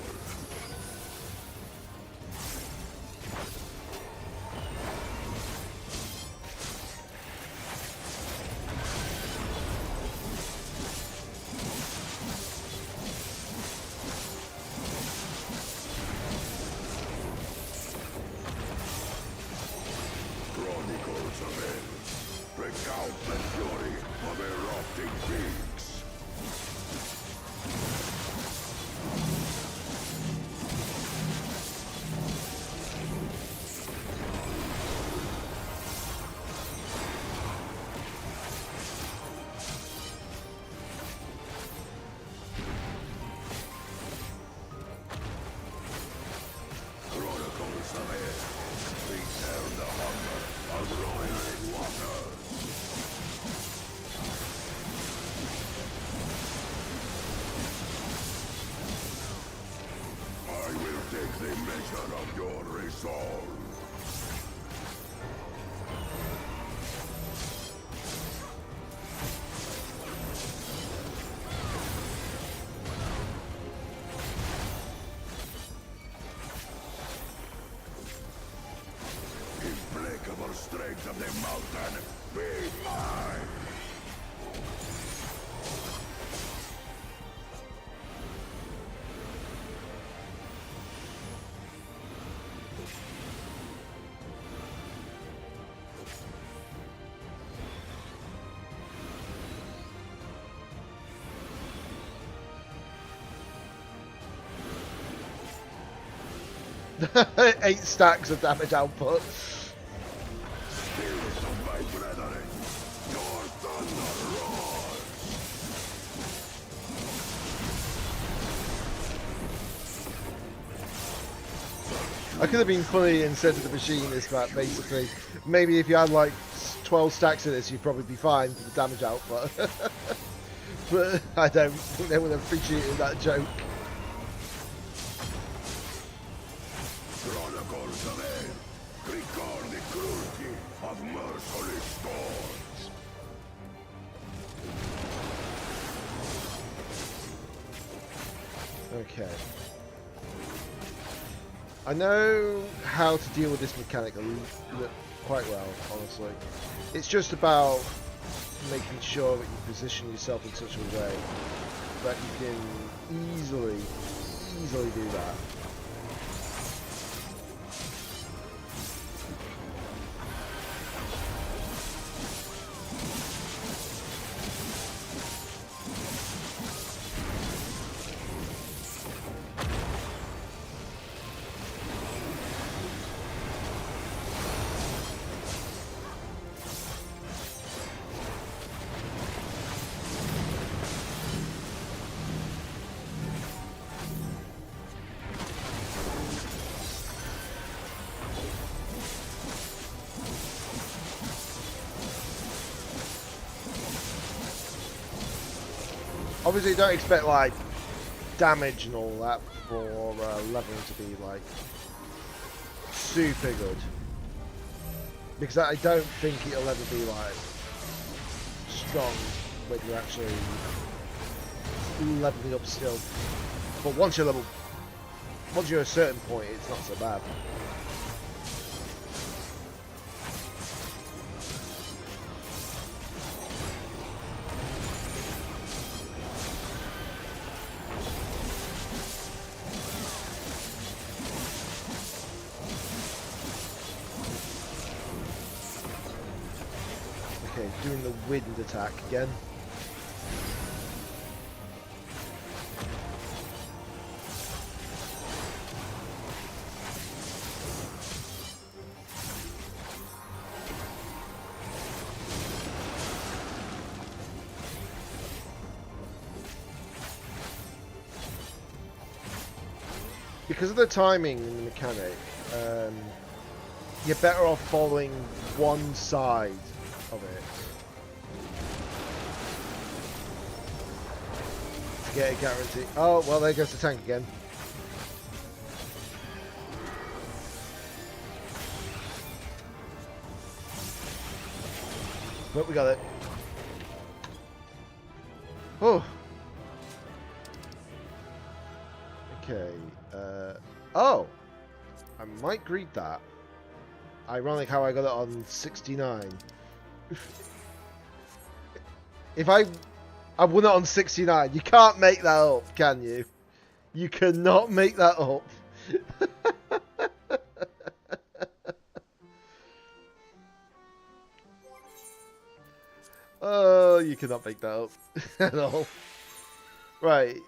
Strength of the mountain, be mine! 8 stacks of damage output. Spirits of my brethren, your thunder roars! I could have been funny and said to the machine this map basically. Maybe if you had like 12 stacks of this, you'd probably be fine for the damage output. But I don't think they would have appreciated that joke. Chronicles of Hell, record the cruelty of merciless storms. Okay. I know how to deal with this mechanic quite well, honestly. It's just about making sure that you position yourself in such a way that you can easily do that. Obviously, don't expect like damage and all that for leveling to be like super good, because I don't think it'll ever be like strong when you're actually leveling up still. But once you're a certain point, it's not so bad. Doing the wind attack again. Because of the timing and the mechanic, you're better off following one side of it. Get a guarantee. Oh, well, there goes the tank again. But we got it. Oh. Okay. Oh. I might greet that. Ironic how I got it on 69. If I won it on 69. You can't make that up, can you? You cannot make that up. Oh, you cannot make that up at all. Right.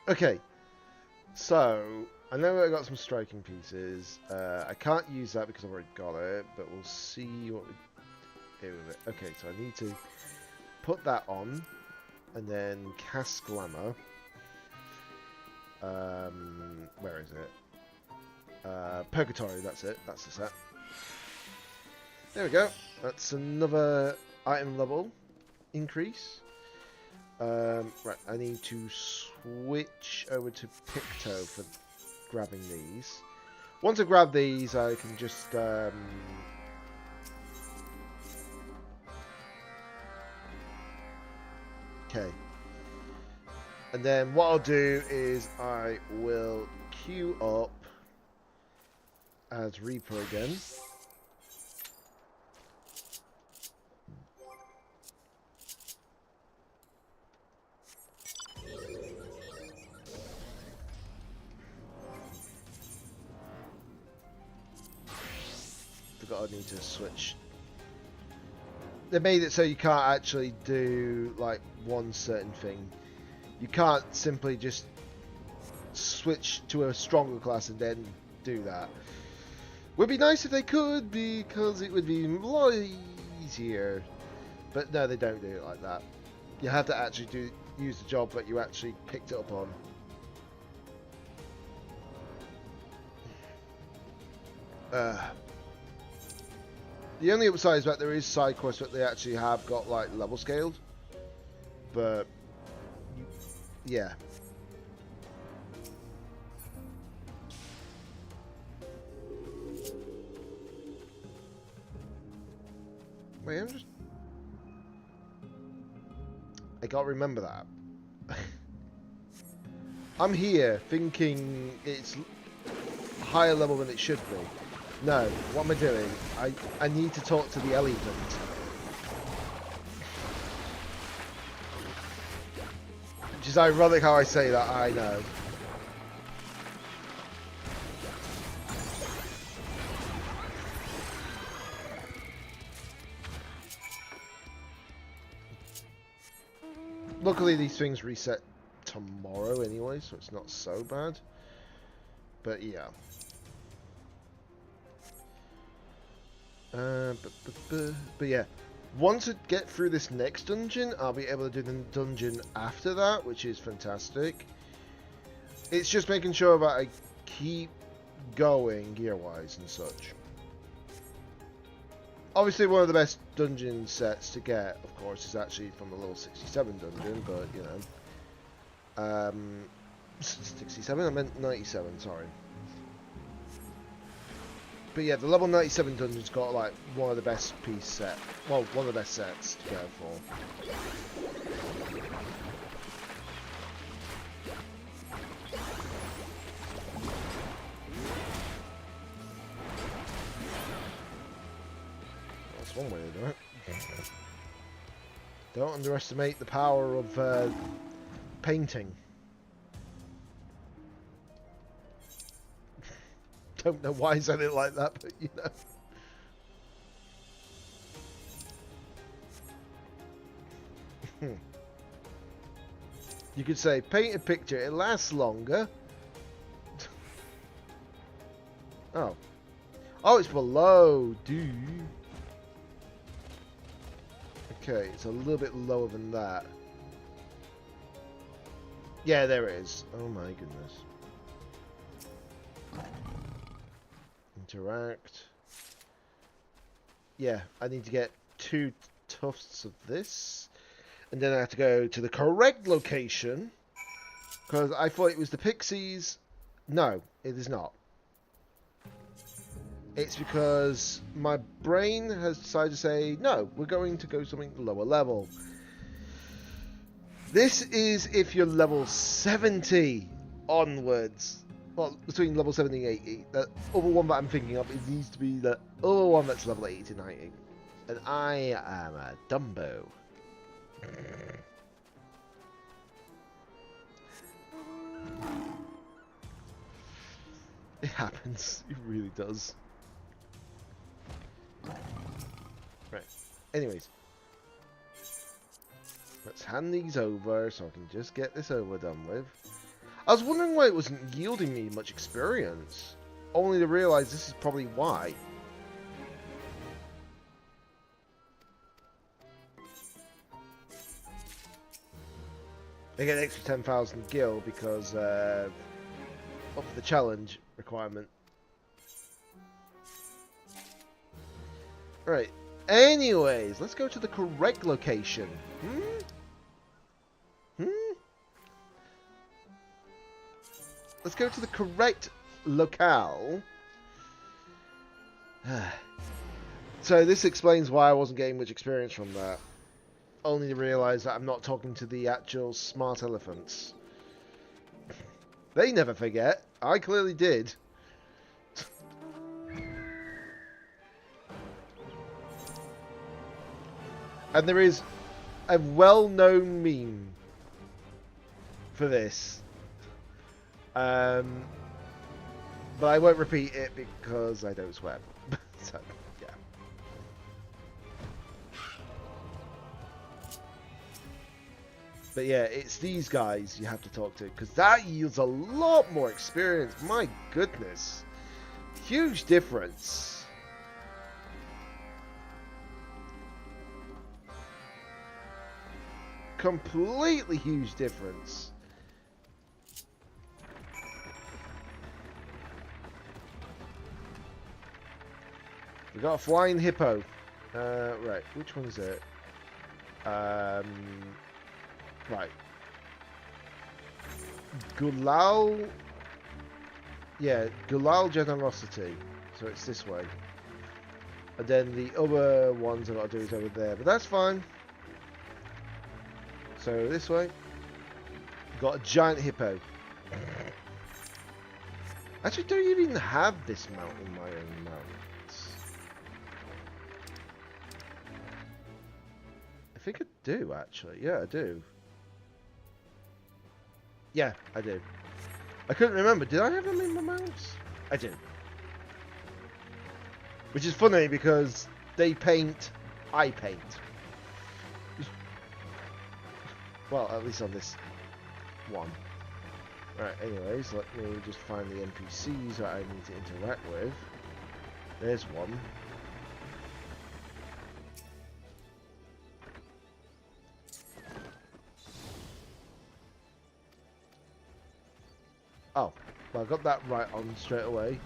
Okay. So, I know I got some striking pieces. I can't use that because I've already got it, but we'll see what we do with it. Okay, so I need to put that on, and then cast Glamour. Where is it? Purgatory, that's it. That's the set. There we go. That's another item level increase. Right, I need to switch over to Picto for grabbing these. Once I grab these, I can just okay. And then what I'll do is I will queue up as Reaper again. I need to switch. They made it so you can't actually do like one certain thing. You can't simply just switch to a stronger class and then do that. Would be nice if they could, because it would be a lot easier. But no, they don't do it like that. You have to actually use the job that you actually picked it up on. The only upside is that there is side quests that they actually have got like level scaled, but yeah. Wait, I can't remember that. I'm here thinking it's higher level than it should be. No, what am I doing? I need to talk to the elephant. Which is ironic how I say that, I know. Luckily these things reset tomorrow anyway, so it's not so bad. But yeah. But yeah, once I get through this next dungeon, I'll be able to do the dungeon after that, which is fantastic. It's just making sure that I keep going gear-wise and such. Obviously, one of the best dungeon sets to get, of course, is actually from the level 67 dungeon, but, you know. 67? I meant 97, sorry. But yeah, the level 97 dungeon's got like one of the best piece set. Well, one of the best sets to go for. That's one way to do it. Don't underestimate the power of painting. Don't know why I said it like that, but you know. You could say, paint a picture, it lasts longer. Oh. Oh, it's below, dude. Okay, it's a little bit lower than that. Yeah, there it is. Oh my goodness. Interact. Yeah, I need to get 2 tufts of this. And then I have to go to the correct location. Because I thought it was the pixies. No, it is not. It's because my brain has decided to say, no, we're going to go something lower level. This is if you're level 70 onwards. Well, between level 70 and 80. The other one that I'm thinking of, it needs to be the other one that's level 80 to 90. And I am a Dumbo. It happens. It really does. Right. Anyways. Let's hand these over so I can just get this over done with. I was wondering why it wasn't yielding me much experience. Only to realize this is probably why. I get an extra 10,000 gil because of the challenge requirement. Right. Anyways, let's go to the correct location. Let's go to the correct locale. So this explains why I wasn't getting much experience from that. Only to realise that I'm not talking to the actual smart elephants. They never forget. I clearly did. And there is a well-known meme for this. But I won't repeat it because I don't swear. So, yeah. But yeah, it's these guys you have to talk to, because that yields a lot more experience. My goodness. Huge difference. Completely huge difference. We got a flying hippo. Right, which one is it? Right. Gulal. Yeah, Gulal Generosity. So it's this way. And then the other ones I've got to do is over there. But that's fine. So this way. Got a giant hippo. Actually, don't even have this mount in my own mounts. I think I do, actually. Yeah, I do. Yeah, I do. I couldn't remember. Did I have them in my mounts? I do. Which is funny because they paint, I paint. Well, at least on this one. Right, anyways, let me just find the NPCs that I need to interact with. There's one. Oh, well, I got that right on straight away.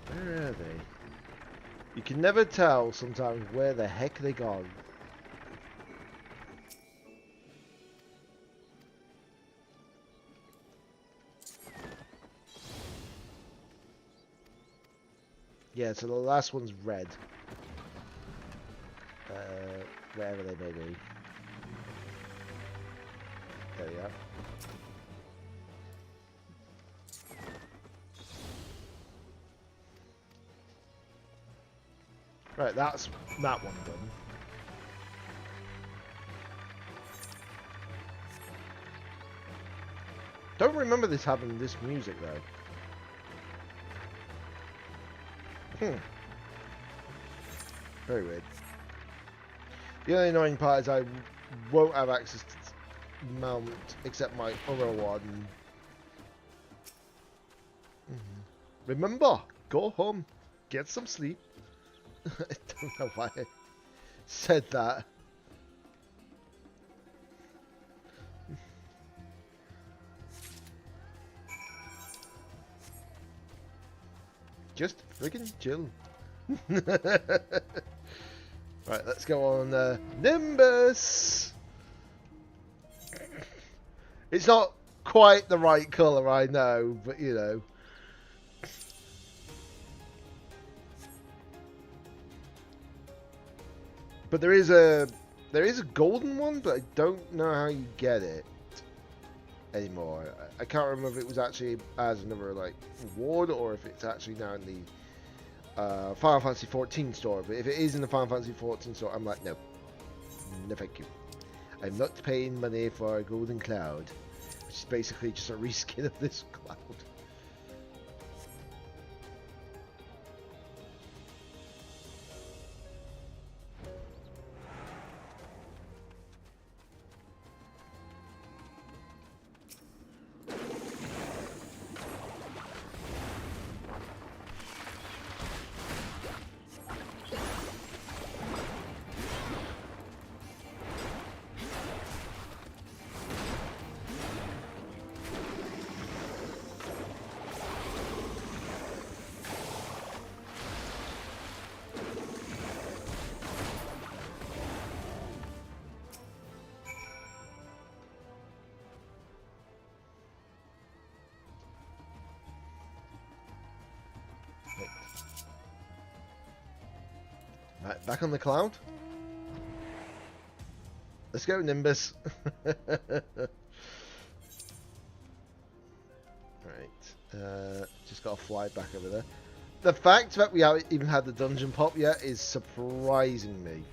Where are they? You can never tell sometimes where the heck they gone. Yeah, so the last one's red. Wherever they may be. There we are. Right, that's that one done. Don't remember this having this music though. Very weird. The only annoying part is I won't have access to mount except my other one. Remember, go home, get some sleep. I don't know why I said that. Just friggin' chill. Right, let's go on Nimbus. It's not quite the right colour, I know, but you know. But there is a golden one, but I don't know how you get it anymore. I can't remember if it was actually as another like reward or if it's actually now in the Final Fantasy XIV store. But if it is in the Final Fantasy XIV store, I'm like, no, no, thank you. I'm not paying money for a golden cloud, which is basically just a reskin of this cloud. Right, back on the cloud. Let's go, Nimbus. Right, just got to fly back over there. The fact that we haven't even had the dungeon pop yet is surprising me.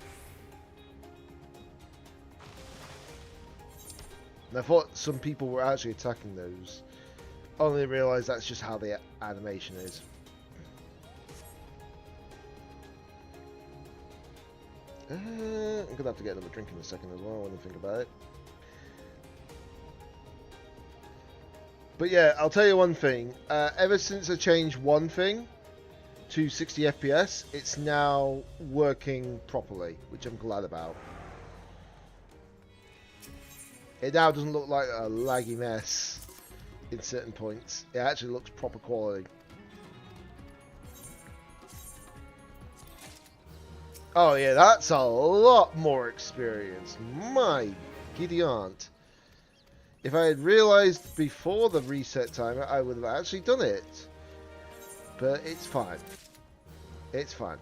And I thought some people were actually attacking those. Only realised that's just how the animation is. I'm gonna have to get another drink in a second as well when I think about it. But yeah, I'll tell you one thing. Ever since I changed one thing to 60 FPS, it's now working properly, which I'm glad about. It now doesn't look like a laggy mess in certain points. It actually looks proper quality. Oh yeah, that's a lot more experience. My giddy aunt. If I had realised before the reset timer, I would have actually done it. But it's fine. It's fine.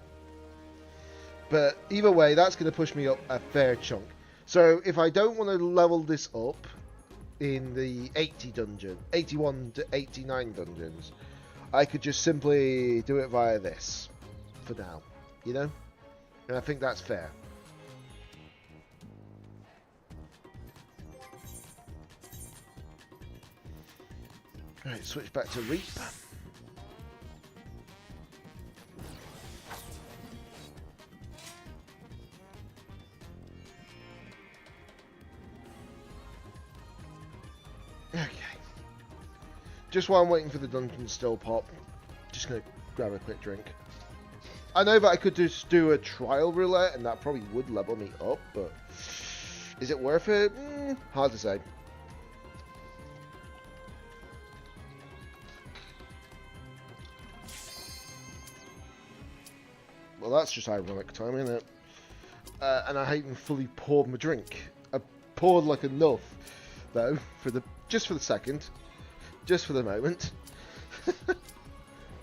But either way, that's going to push me up a fair chunk. So if I don't want to level this up in the 81 to 89 dungeons, I could just simply do it via this for now, you know? And I think that's fair. Alright, switch back to Reap. Okay. Just while I'm waiting for the dungeon to still pop, just gonna grab a quick drink. I know that I could just do a trial roulette and that probably would level me up, but is it worth it? Hard to say. Well, that's just ironic timing, isn't it? And I haven't fully poured my drink. I poured like enough, though, just for the second, just for the moment.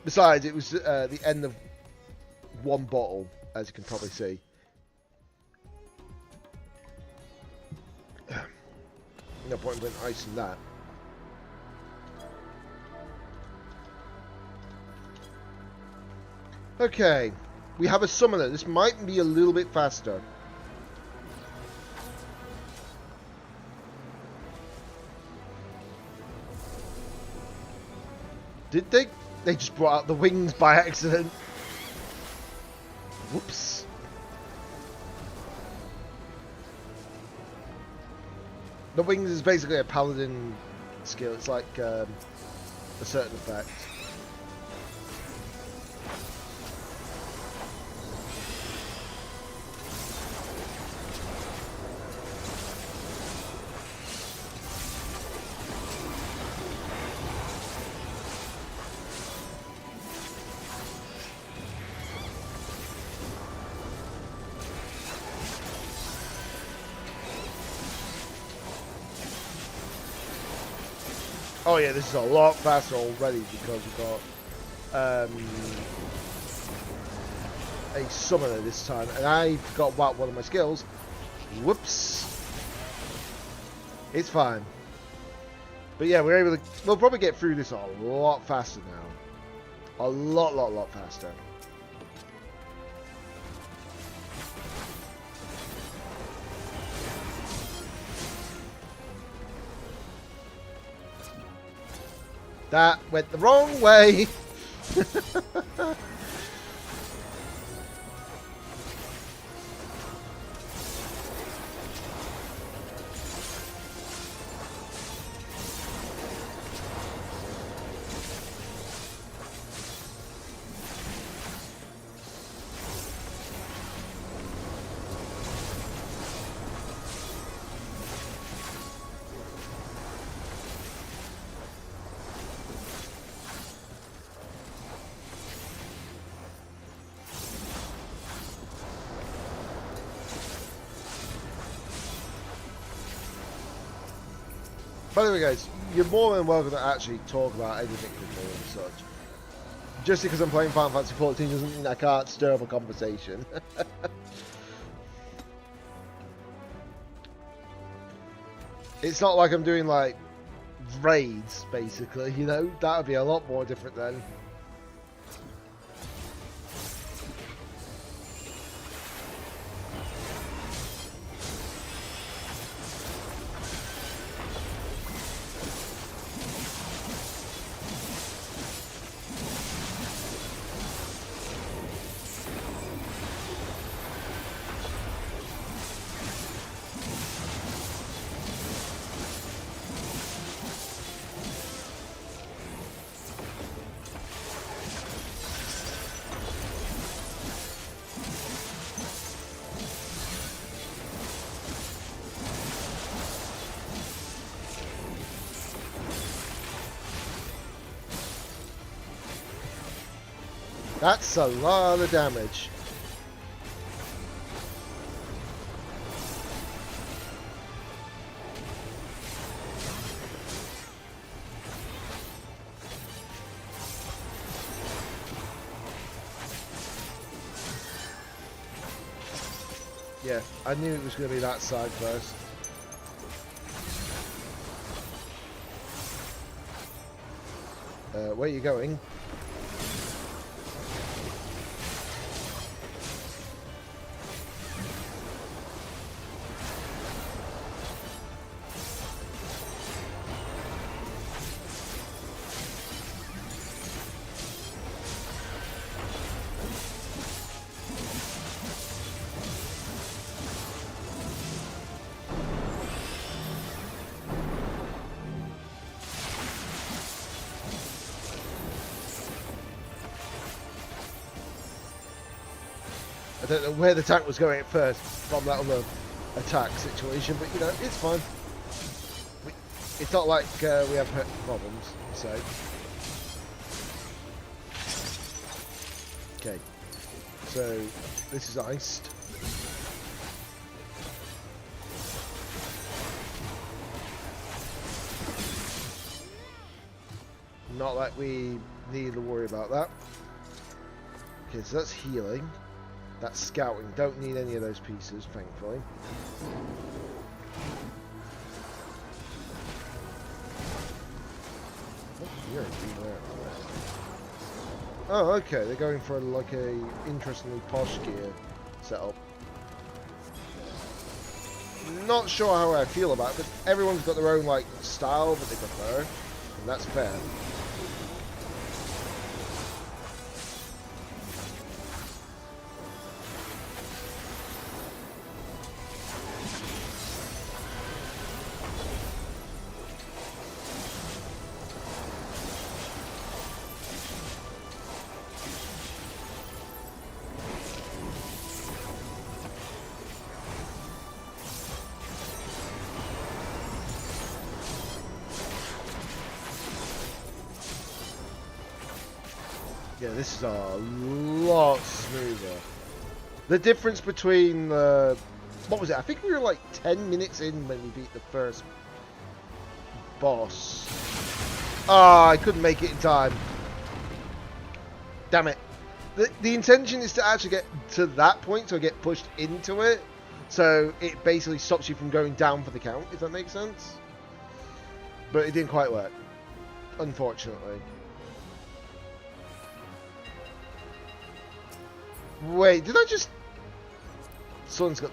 Besides, it was the end of one bottle, as you can probably see. No point in putting ice in that. Okay, we have a summoner. This might be a little bit faster. Did they? They just brought out the wings by accident. Whoops. The wings is basically a paladin skill. It's like a certain effect. Oh yeah, this is a lot faster already because we've got a summoner this time, and I forgot about one of my skills. Whoops. It's fine. But yeah, we'll probably get through this a lot faster now. A lot faster. That went the wrong way. By the way, guys, you're more than welcome to actually talk about anything with me and such. Just because I'm playing Final Fantasy XIV doesn't mean I can't stir up a conversation. It's not like I'm doing, like, raids, basically, you know? That would be a lot more different then. That's a lot of damage. Yeah, I knew it was going to be that side first. Where are you going? I don't know where the tank was going at first from that other attack situation, but you know, it's fine. It's not like we have problems, so. Okay, so this is iced. Not like we need to worry about that. Okay, so that's healing. That's scouting. Don't need any of those pieces, thankfully. Oh, okay. They're going for like a interestingly posh gear setup. Not sure how I feel about it, but everyone's got their own like style that they prefer, and that's fair. Yeah, this is a lot smoother. The difference between what was it? I think we were like 10 minutes in when we beat the first boss. Ah, I couldn't make it in time. Damn it. The intention is to actually get to that point, so I get pushed into it. So it basically stops you from going down for the count, if that makes sense. But it didn't quite work, unfortunately. Wait, did I just... Someone's got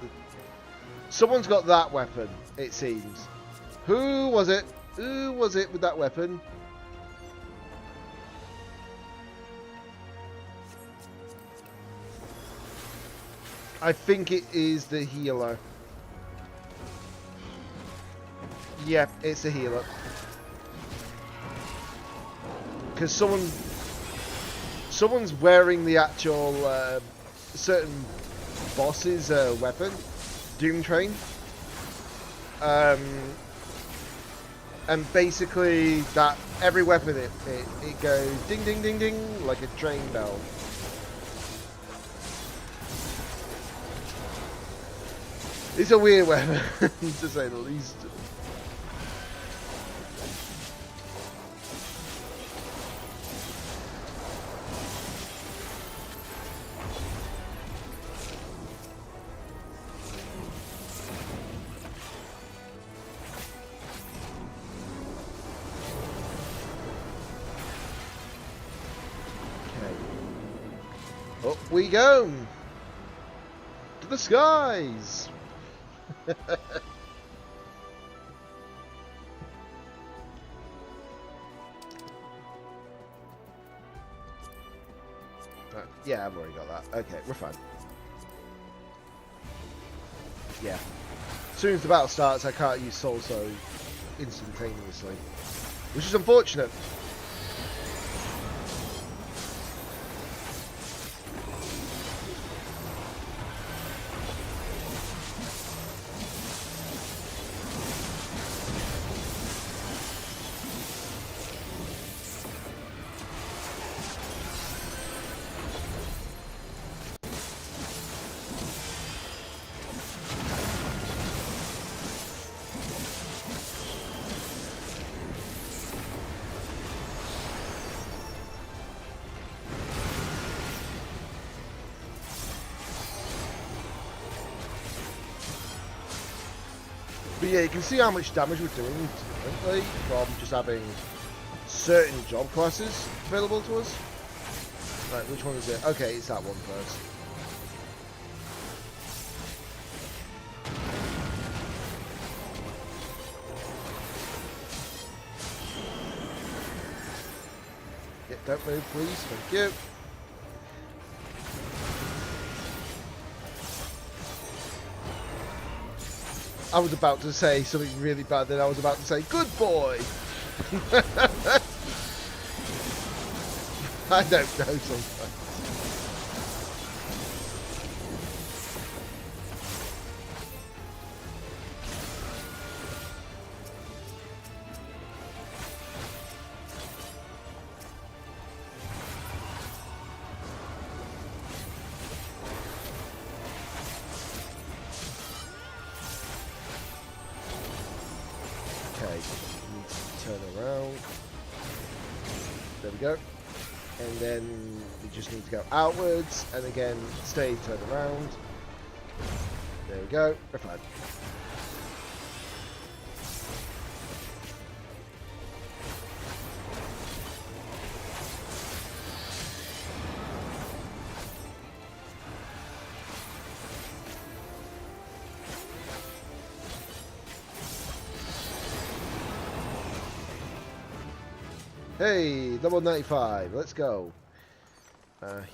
that weapon, it seems. Who was it? Who was it with that weapon? I think it is the healer. Yeah, it's a healer. Because someone's wearing the actual certain boss's weapon, Doom Train, and basically that every weapon it goes ding ding ding ding like a train bell. It's a weird weapon to say the least. Up we go to the skies. Yeah, I've already got that. Okay, we're fine. Yeah. As soon as the battle starts, I can't use Soul so instantaneously, which is unfortunate. But yeah, you can see how much damage we're doing differently from just having certain job classes available to us. Right, which one is it? Okay, it's that one first. Yeah, don't move, please. Thank you. I was about to say something really bad, then I was about to say, good boy! I don't know sometimes. Okay, need to turn around. There we go. And then we just need to go outwards, and again, stay, turn around. There we go, we're fine. Hey, level 95, let's go.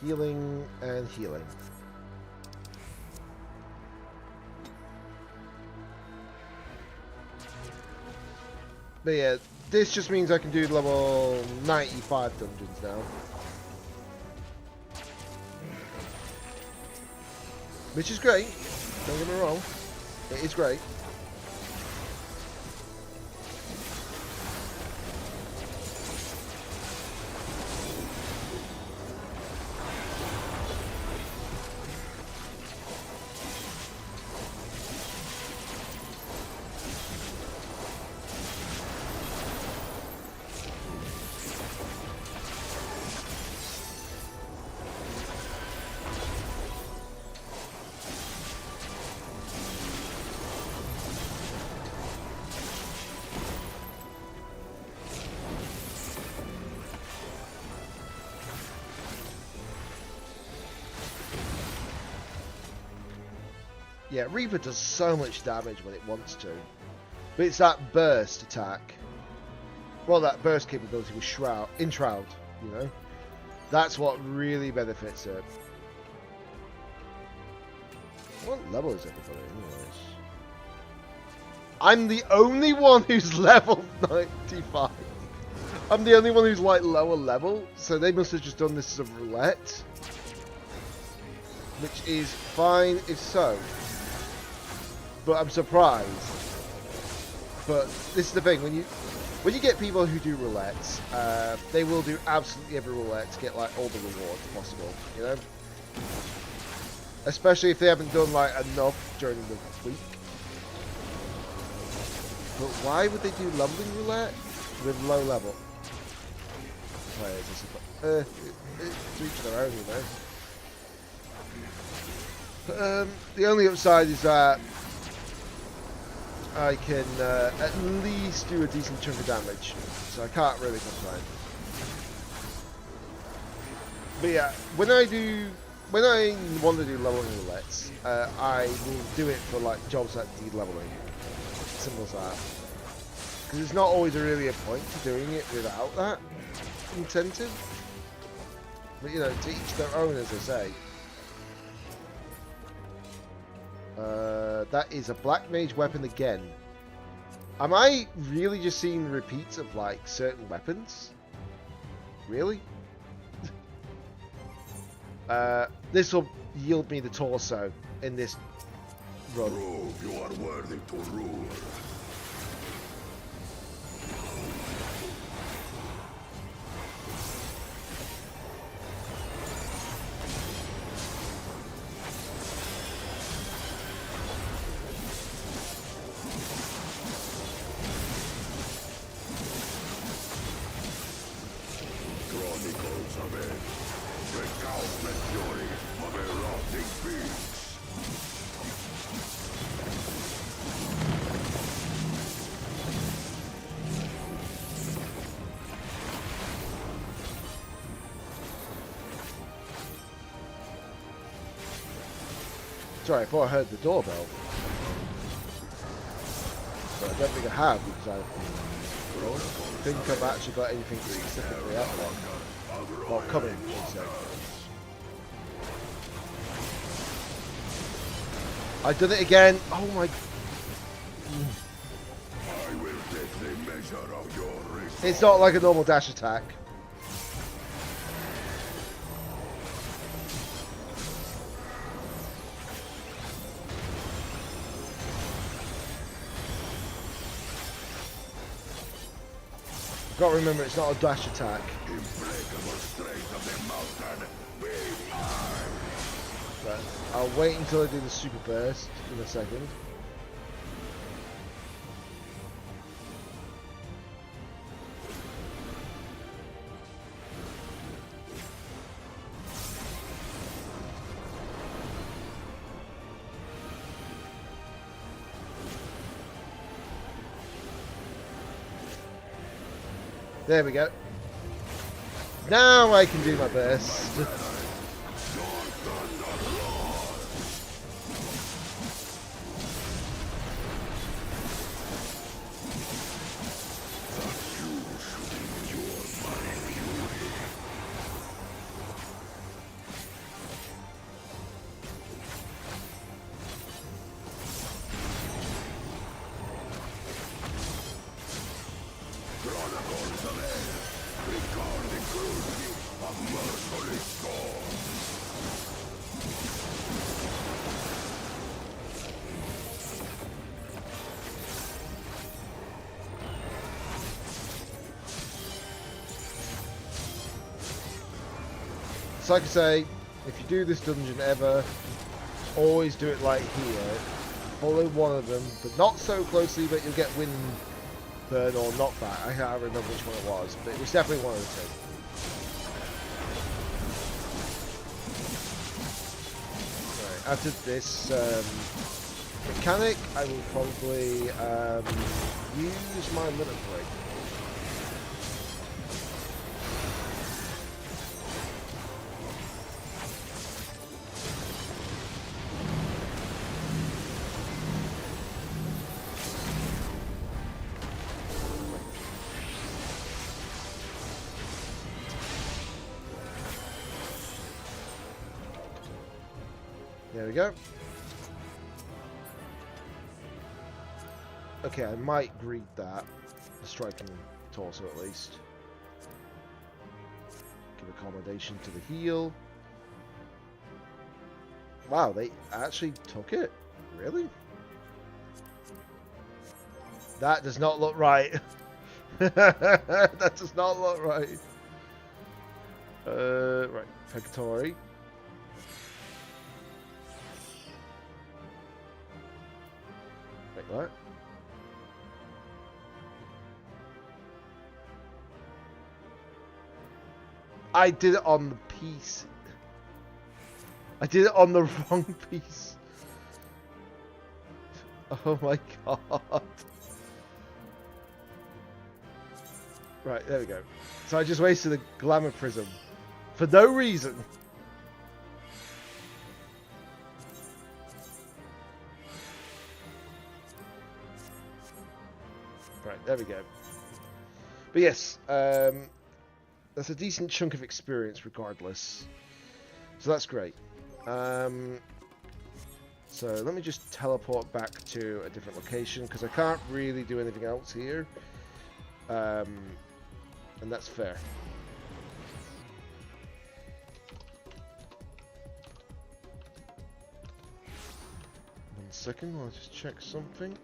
Healing and healing. But yeah, this just means I can do level 95 dungeons now. Which is great, don't get me wrong, it is great. Yeah, Reaper does so much damage when it wants to. But it's that burst attack. Well, that burst capability with Shroud, in Shroud, you know? That's what really benefits it. What level is everybody anyways? I'm the only one who's level 95. I'm the only one who's like lower level, so they must have just done this as a roulette. Which is fine if so. But I'm surprised. But this is the thing, when you get people who do roulettes, they will do absolutely every roulette to get like all the rewards possible, you know? Especially if they haven't done like enough during the week. But why would they do leveling roulette with low level players? To each their own, you know? The only upside is that I can at least do a decent chunk of damage, so I can't really complain. But yeah, when I want to do leveling roulettes, I will do it for like jobs that need leveling. Simple as that. Because there's not always really a point to doing it without that incentive. But you know, to each their own, as I say. That is a black mage weapon again. Am I really just seeing repeats of like certain weapons? Really? This will yield me the torso in this run. Prove you are worthy to rule. Chronicles of it. Recount the fury of a rotting beast. Sorry, I thought I heard the doorbell. But I don't think I have because I don't think I've actually got anything specifically out there. Well, coming, should say. I've done it again. Oh my. I will take the measure of your resource. It's not like a normal dash attack. Got to remember, it's not a dash attack. Implacable strength of the mountain, be mine. But I'll wait until I do the super burst in a second. There we go. Now I can do my best. So like I say, if you do this dungeon ever, always do it like here. Follow one of them, but not so closely that you'll get wind burn or knockback. I can't remember which one it was, but it was definitely one of the two. Right, after this mechanic, I will probably use my limit break. There we go. Okay, I might greet that. Striking torso at least. Give accommodation to the heel. Wow, they actually took it? Really? That does not look right. That does not look right. Right, Peccatori. Wait, what? I did it on the piece. I did it on the wrong piece. Oh my god. Right, there we go. So I just wasted a glamour prism. For no reason. Right, there we go. But yes, that's a decent chunk of experience regardless. So that's great. So let me just teleport back to a different location because I can't really do anything else here. And that's fair. One second, I'll just check something.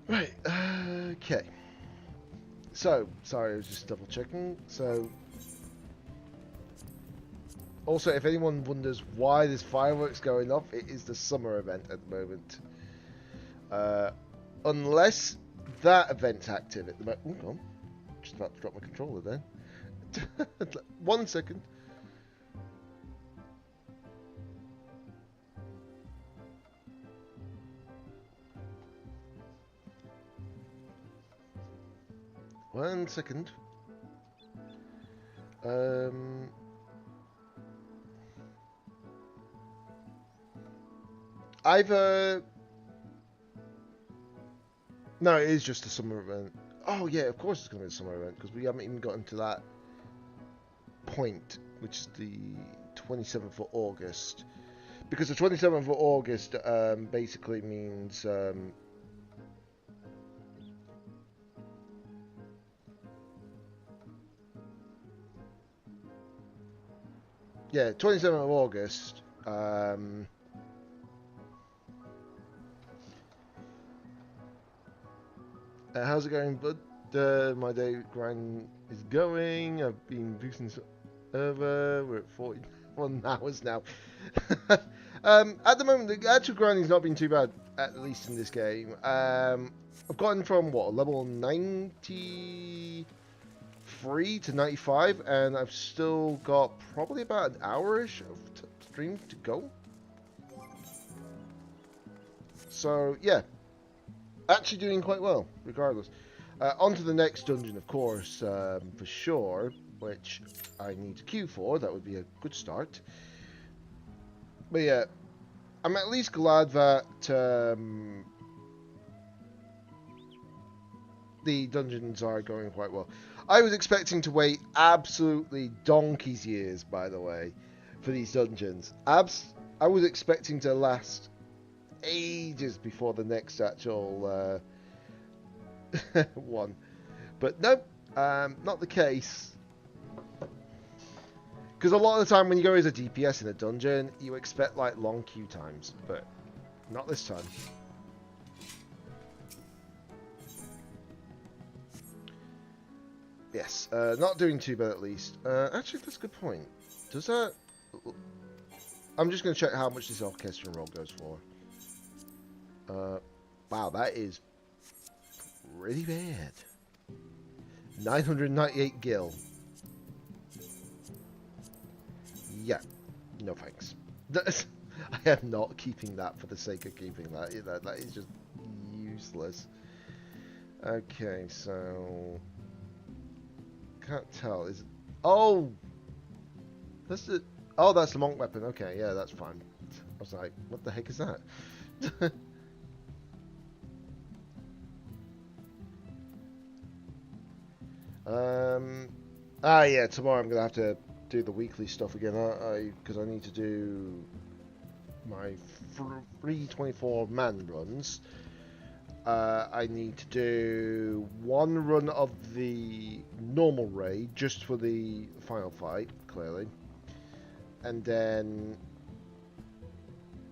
Right, okay. So, sorry, I was just double checking. So, also, if anyone wonders why there's fireworks going off, it is the summer event at the moment. Unless that event's active at the moment. Oh, God. Just about to drop my controller then. 1 second. One second. Either... No, it is just a summer event. Oh yeah, of course it's going to be a summer event, because we haven't even gotten to that point, which is the 27th of August. Because the 27th of August basically means... yeah, 27th of August. How's it going, bud? My day grind is going. I've been boosting over. We're at 41 hours now. At the moment, the actual grinding's not been too bad, at least in this game. I've gotten from, what, level 93 to 95, and I've still got probably about an hour-ish of stream to go. So, yeah. Actually doing quite well, regardless. On to the next dungeon, of course, for sure, which I need to queue for. That would be a good start. But yeah, I'm at least glad that the dungeons are going quite well. I was expecting to wait absolutely donkey's years, by the way, for these dungeons. I was expecting to last ages before the next actual one, but nope, not the case. Because a lot of the time when you go as a DPS in a dungeon, you expect like long queue times, but not this time. Yes, not doing too bad at least. Actually, that's a good point. Does that... I'm just going to check how much this orchestral roll goes for. Wow, that is pretty bad. 998 gil. Yeah, no thanks. I am not keeping that for the sake of keeping that. That is just useless. Okay, so can't tell. Is oh, that's the that's the monk weapon. Okay, yeah, that's fine. I was like, what the heck is that? Yeah, tomorrow I'm gonna have to do the weekly stuff again, because I need to do my free 24-man runs. I need to do one run of the normal raid just for the final fight, clearly, and then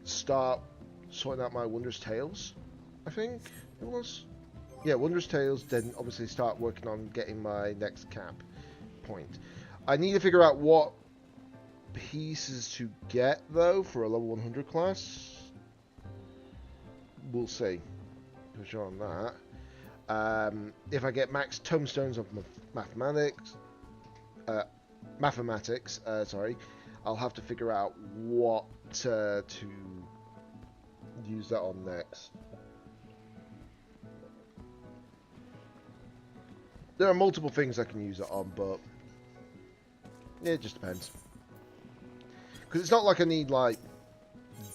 start sorting out my Wondrous Tales, I think it was. Yeah, Wondrous Tales, then obviously start working on getting my next cap point. I need to figure out what pieces to get, though, for a level 100 class. We'll see. For sure on that. If I get max tomestones of mathematics, sorry, I'll have to figure out what to use that on next. There are multiple things I can use it on, but it just depends. Because it's not like I need, like,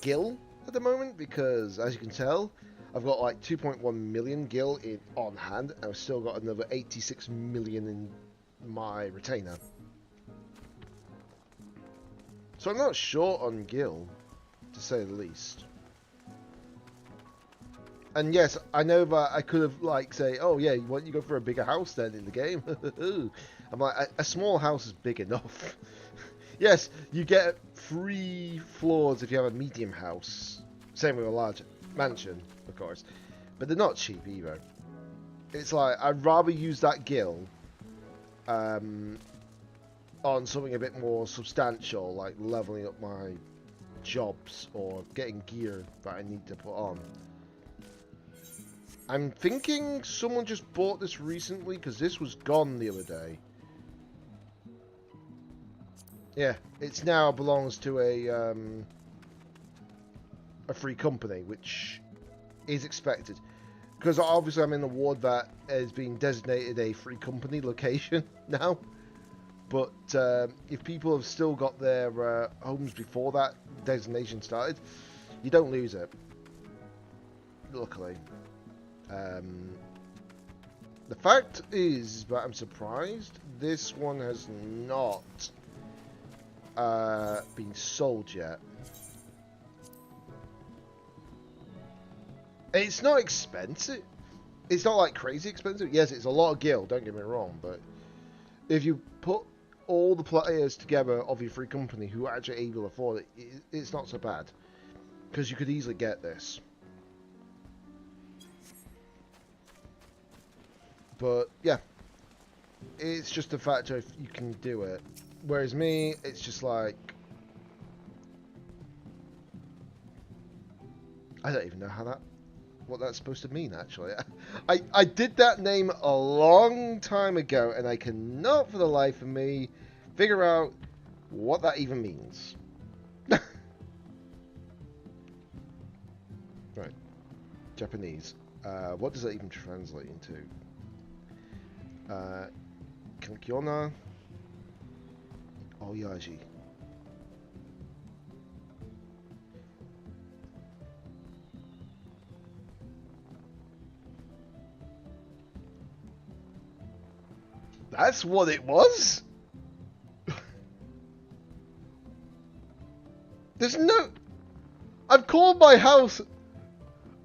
gil at the moment, because, as you can tell, I've got, like, 2.1 million gil on hand, and I've still got another 86 million in my retainer. So I'm not short on gil, to say the least. And yes, I know that I could have, like, say, oh yeah, why don't you go for a bigger house then in the game? I'm like, a small house is big enough. Yes, you get 3 floors if you have a medium house. Same with a large mansion, of course. but they're not cheap either. It's like, I'd rather use that gil on something a bit more substantial, like leveling up my jobs or getting gear that I need to put on. I'm thinking someone just bought this recently, because this was gone the other day. Yeah, it's now belongs to a free company, which is expected. Because obviously I'm in the ward that has been designated a free company location now. But if people have still got their homes before that designation started, you don't lose it. Luckily. The fact is that I'm surprised this one has not been sold yet. It's not expensive. It's not like crazy expensive. Yes, it's a lot of gil, don't get me wrong, but if you put all the players together of your free company who are actually able to afford it, it's not so bad. Because you could easily get this. But, yeah. It's just a factor if you can do it. Whereas me, it's just like... I don't even know how what that's supposed to mean, actually. I did that name a long time ago, and I cannot for the life of me figure out what that even means. Right. Japanese. What does that even translate into? Kankyona Oyaji. That's what it was? There's no... I've called my house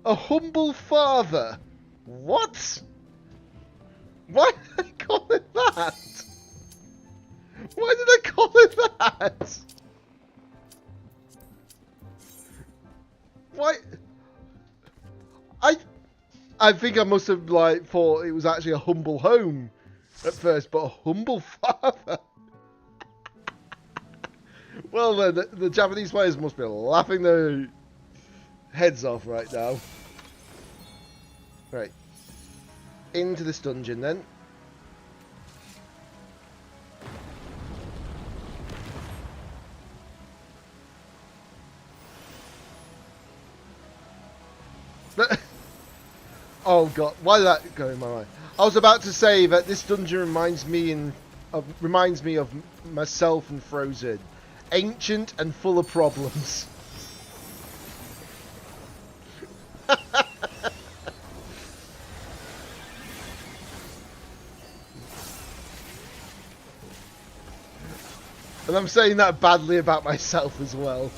a humble father. What? Why did I call it that? Why did I call it that? Why? I think I must have like thought it was actually a humble home at first, but a humble father. Well, then the Japanese players must be laughing their heads off right now. Right. Into this dungeon then. Oh god, why did that go in my mind? I was about to say that this dungeon reminds me of myself and Frozen. Ancient and full of problems. And I'm saying that badly about myself as well.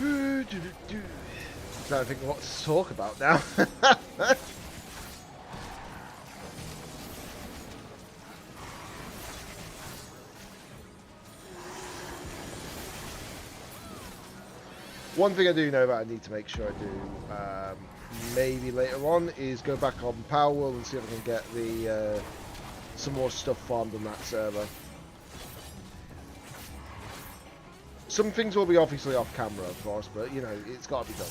Trying to think of what to talk about now. One thing I do know that I need to make sure I do, maybe later on, is go back on Palworld and see if I can get the some more stuff farmed on that server. Some things will be obviously off camera, of course, but you know, it's got to be done.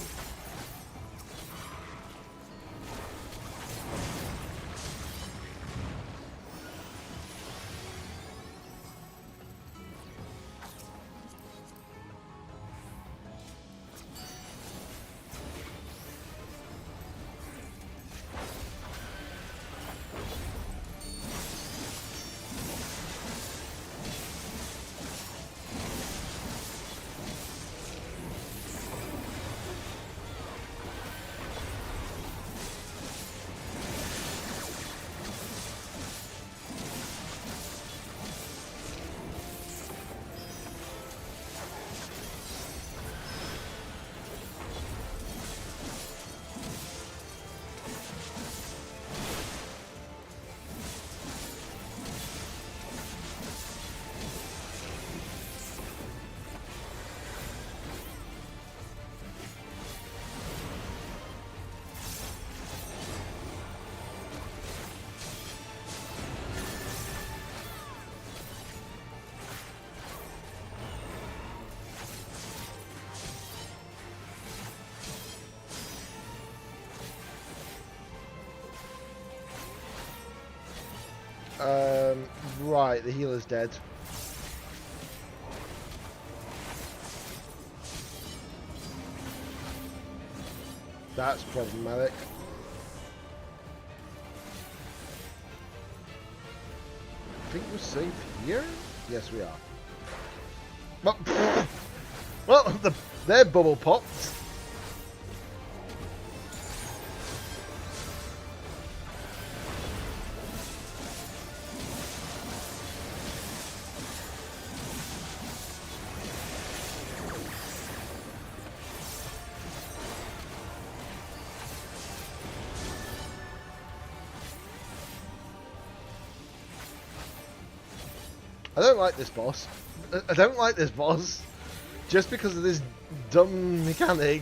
Right, the healer's dead. That's problematic. I think we're safe here? Yes, we are. Well, they're bubble popped. I don't like this boss. I don't like this boss. Just because of this dumb mechanic.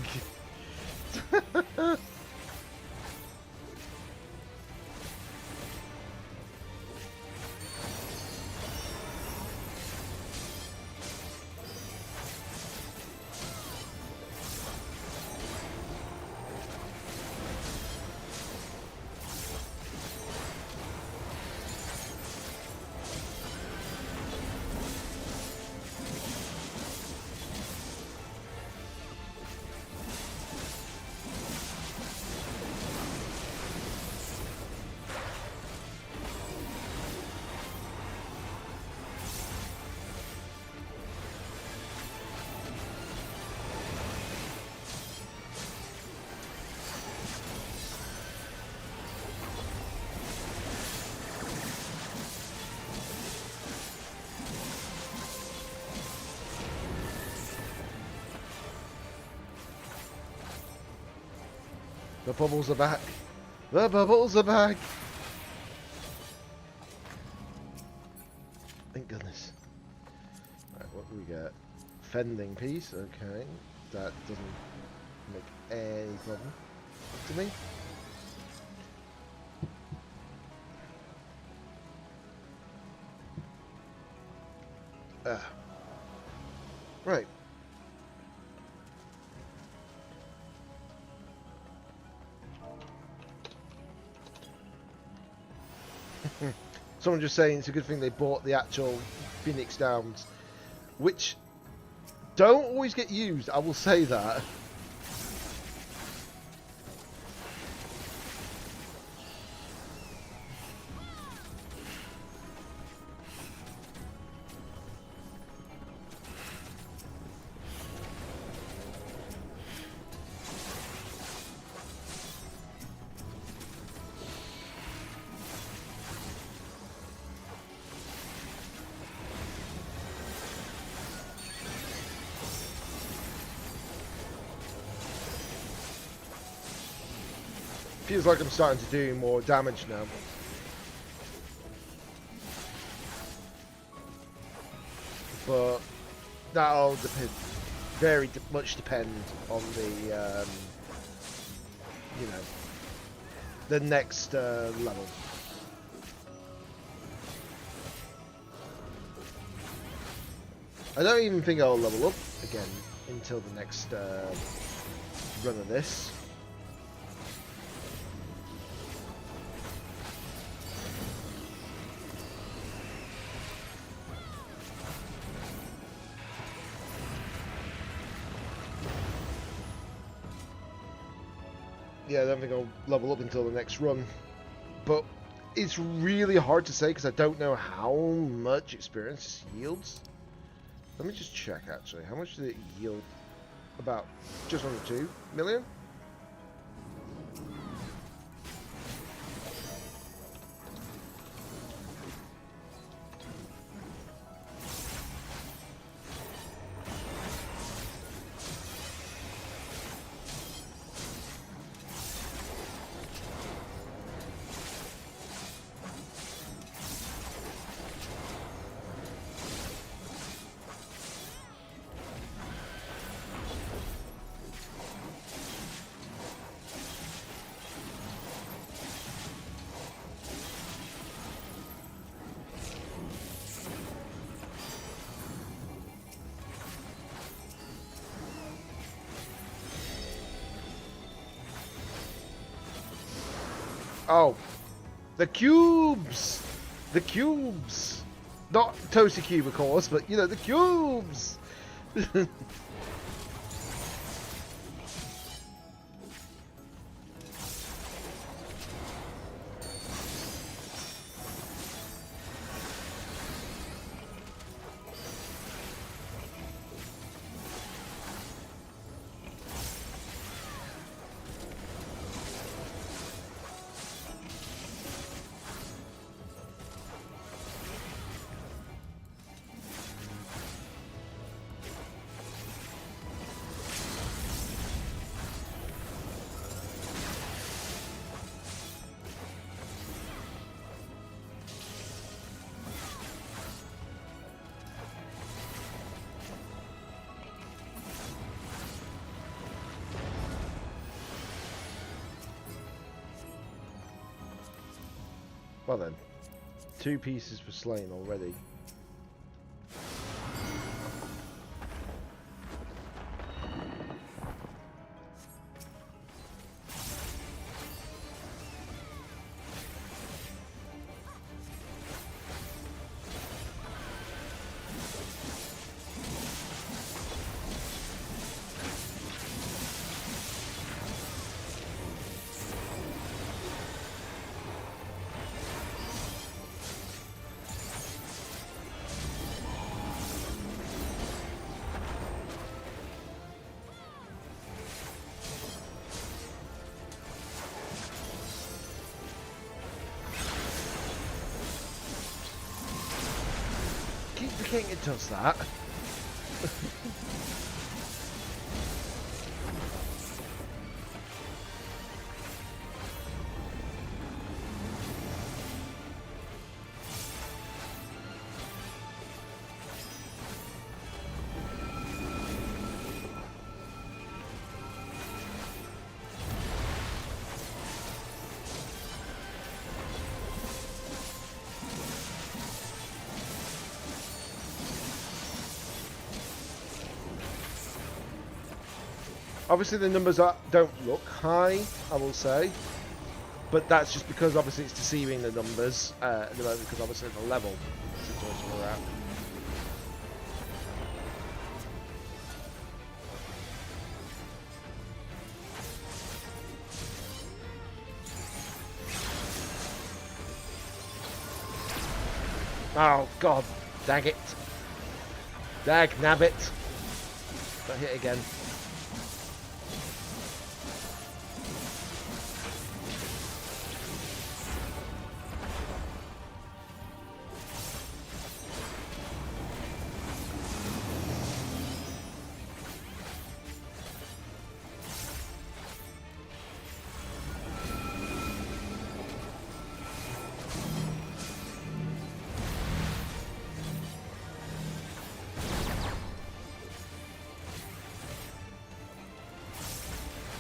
The bubbles are back. The bubbles are back. Thank goodness. Right, what do we get? Fending piece. Okay, that doesn't make any problem to me. Right. Someone just saying it's a good thing they bought the actual Phoenix Downs, which don't always get used, I will say that. Feels like I'm starting to do more damage now. But that'll very much depend on the, you know, the next level. I don't even think I'll level up again until the next run of this. Yeah, I don't think I'll level up until the next run. But it's really hard to say because I don't know how much experience this yields. Let me just check actually. How much did it yield? About just under 2 million? Oh, the cubes! The cubes! Not Toasty Cube, of course, but, you know, the cubes! Well then, 2 pieces were slain already. Keep forgetting it does that. Obviously the numbers don't look high, I will say, but that's just because obviously it's deceiving the numbers at the moment because obviously the level situation we're at. Oh god, dag it. Dag nabbit. Got hit again.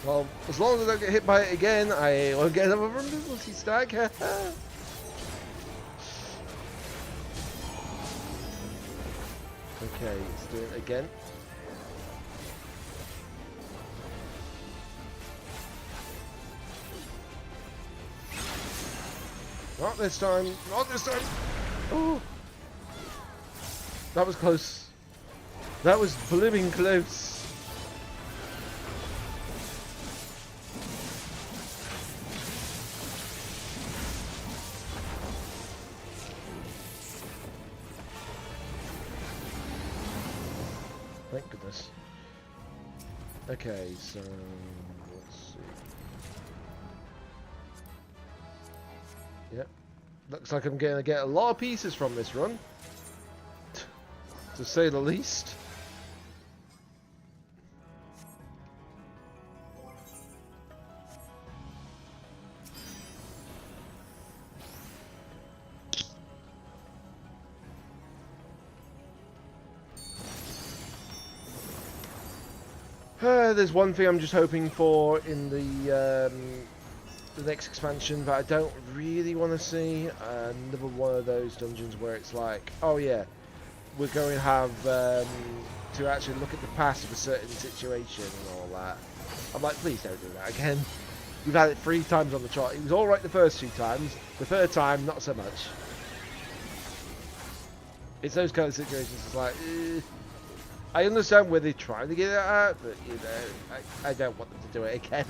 Well, as long as I don't get hit by it again, I won't get another invisibility stack. Okay, let's do it again. Not this time. Not this time. Oh, that was close. That was blooming close. Thank goodness. Okay, so let's see. Yep. Looks like I'm going to get a lot of pieces from this run, to say the least. There's one thing I'm just hoping for in the next expansion that I don't really want to see. Another one of those dungeons where it's like, oh yeah, we're going to have to actually look at the past of a certain situation and all that. I'm like, please don't do that again. We've had it 3 times on the trot. It was alright the first 2 times. The 3rd time, not so much. It's those kind of situations. It's like, I understand where they're trying to get it at, but you know, I don't want them to do it again.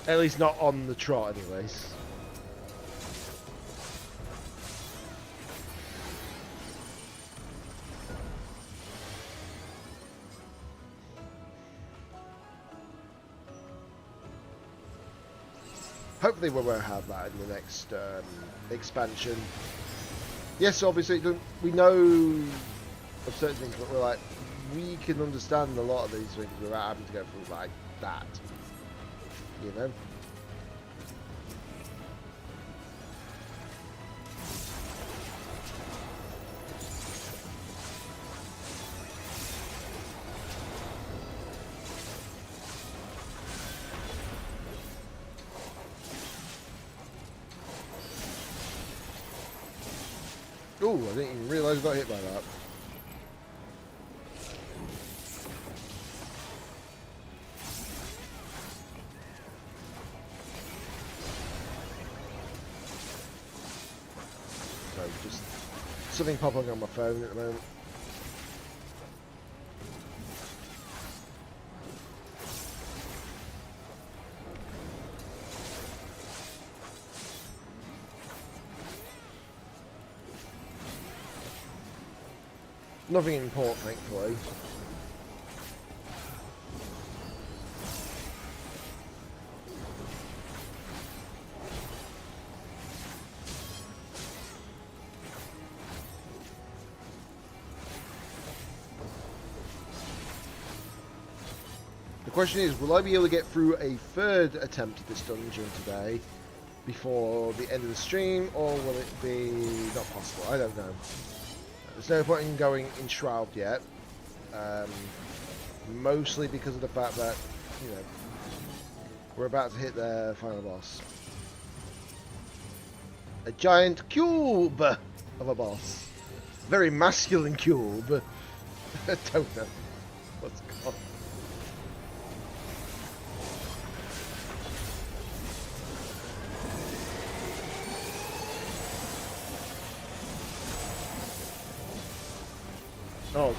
At least not on the trot, anyways. Hopefully we won't have that in the next expansion. Yes, obviously we know of certain things, but we're like, we can understand a lot of these things without having to go through like that. You know? Oh, I didn't even realise I got hit by that. So, just something popping on my phone at the moment. Nothing important, thankfully. The question is, will I be able to get through a 3rd attempt at this dungeon today before the end of the stream, or will it be not possible? I don't know. There's no point in going enshrouded yet, mostly because of the fact that, you know, we're about to hit the final boss. A giant cube of a boss. Very masculine cube. I don't know what's going on. Oh.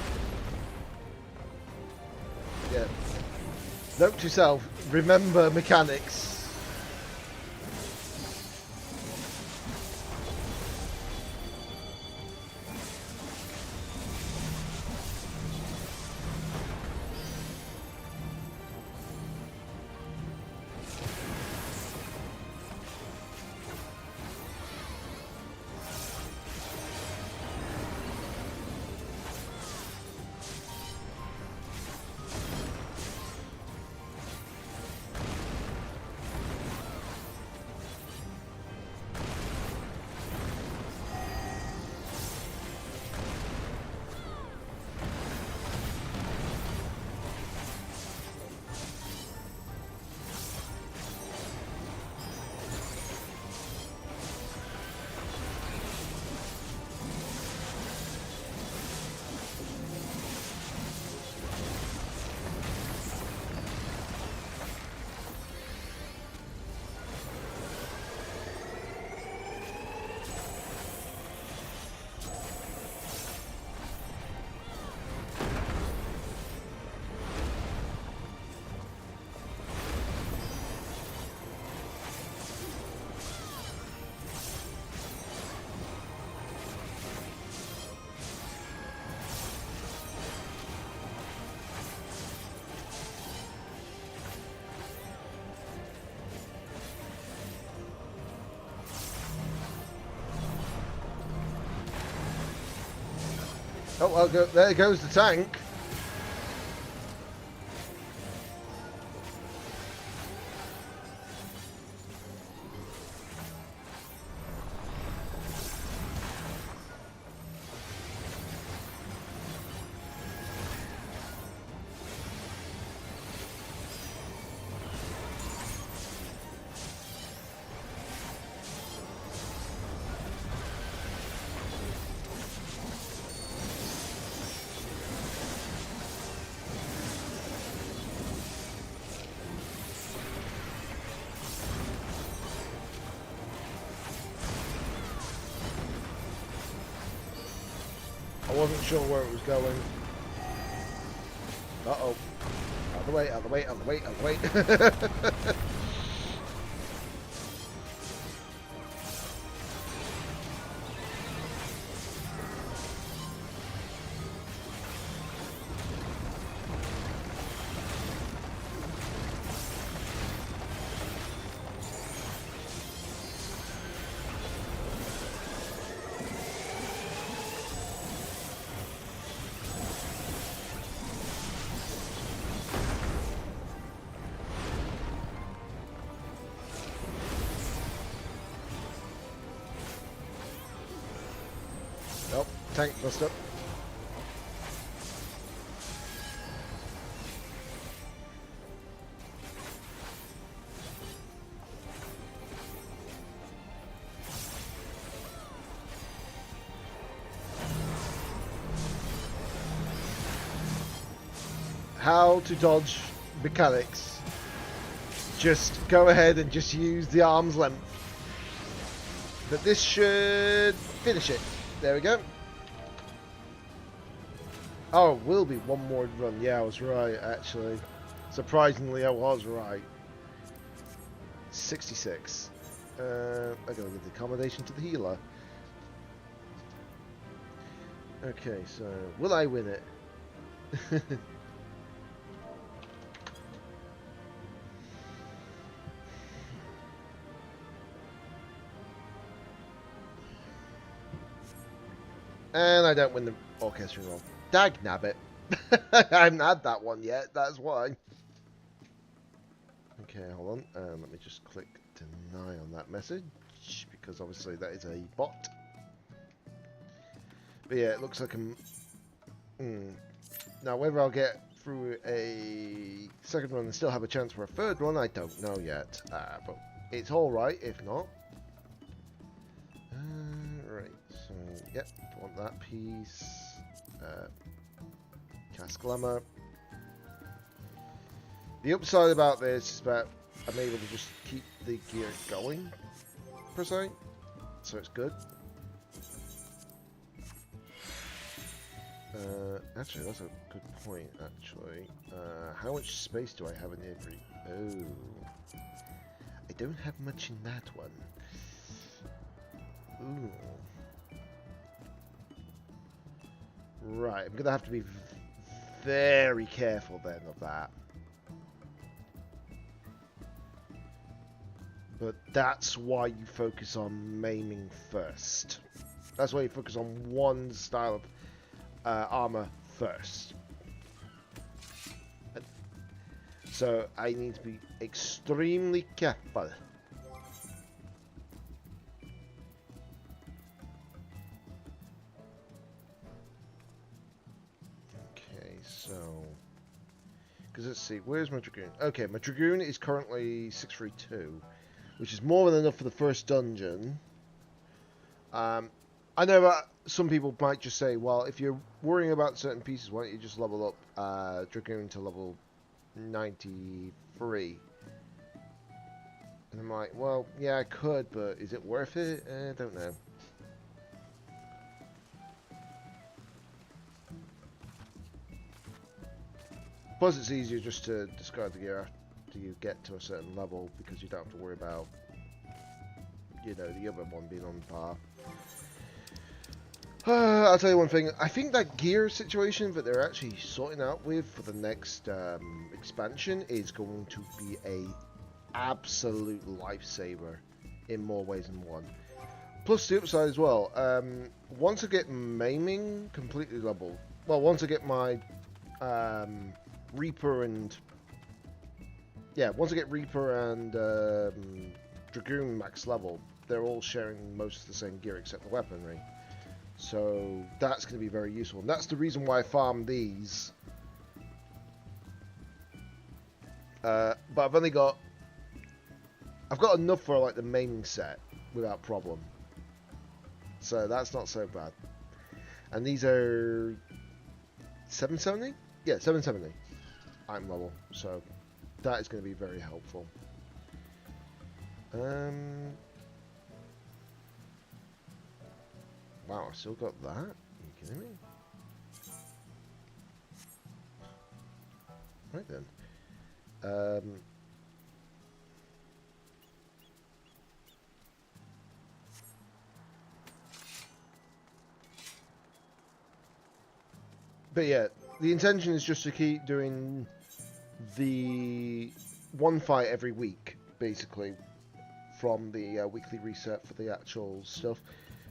Yeah. Note to self, remember mechanics. Oh, well, there goes the tank. I wasn't sure where it was going. Uh-oh. Out of the way, out of the way, out of the way, out of the way. Nope, tank bust up. How to dodge mechanics. Just go ahead and just use the arm's length. But this should finish it. There we go. Oh, it will be one more run. Yeah, I was right, actually. Surprisingly, I was right. 66. I gotta give the accommodation to the healer. Okay, so will I win it? And I don't win the orchestra roll. Dag nabbit. I haven't had that one yet, that's why. Okay, hold on. Let me just click deny on that message, because obviously that is a bot. But yeah, it looks like I'm... Now, whether I'll get through a second run and still have a chance for a third run, I don't know yet. But it's alright if not. Right, so, yep, want that piece. Cast Glamour. The upside about this is that I'm able to just keep the gear going, per se. So it's good. Actually, that's a good point, actually. How much space do I have in every... Oh. I don't have much in that one. Ooh. Right, I'm going to have to be very careful then of that. But that's why you focus on maiming first. That's why you focus on one style of armor first. So I need to be extremely careful. Okay, so because let's see, where's my Dragoon? Okay, my Dragoon is currently 632, which is more than enough for the first dungeon. I know that some people might just say, well, if you're worrying about certain pieces, why don't you just level up Dragoon to level 93? And I'm like, well, yeah, I could, but is it worth it? I don't know. Plus, it's easier just to discard the gear after you get to a certain level, because you don't have to worry about, you know, the other one being on par. I'll tell you one thing. I think that gear situation that they're actually sorting out with for the next expansion is going to be a absolute lifesaver in more ways than one. plus the upside as well. Once I get maiming completely leveled, well, once I get my Reaper and once I get Reaper and Dragoon max level, they're all sharing most of the same gear except the weaponry. So that's going to be very useful. And that's the reason why I farm these. But I've got enough for like the maiming set without problem. So that's not so bad. And these are 770? Yeah, 770 item level. So that is going to be very helpful. Wow, I still got that? Are you kidding me? Right then. But yeah, the intention is just to keep doing the one fight every week, basically, from the weekly reset for the actual stuff.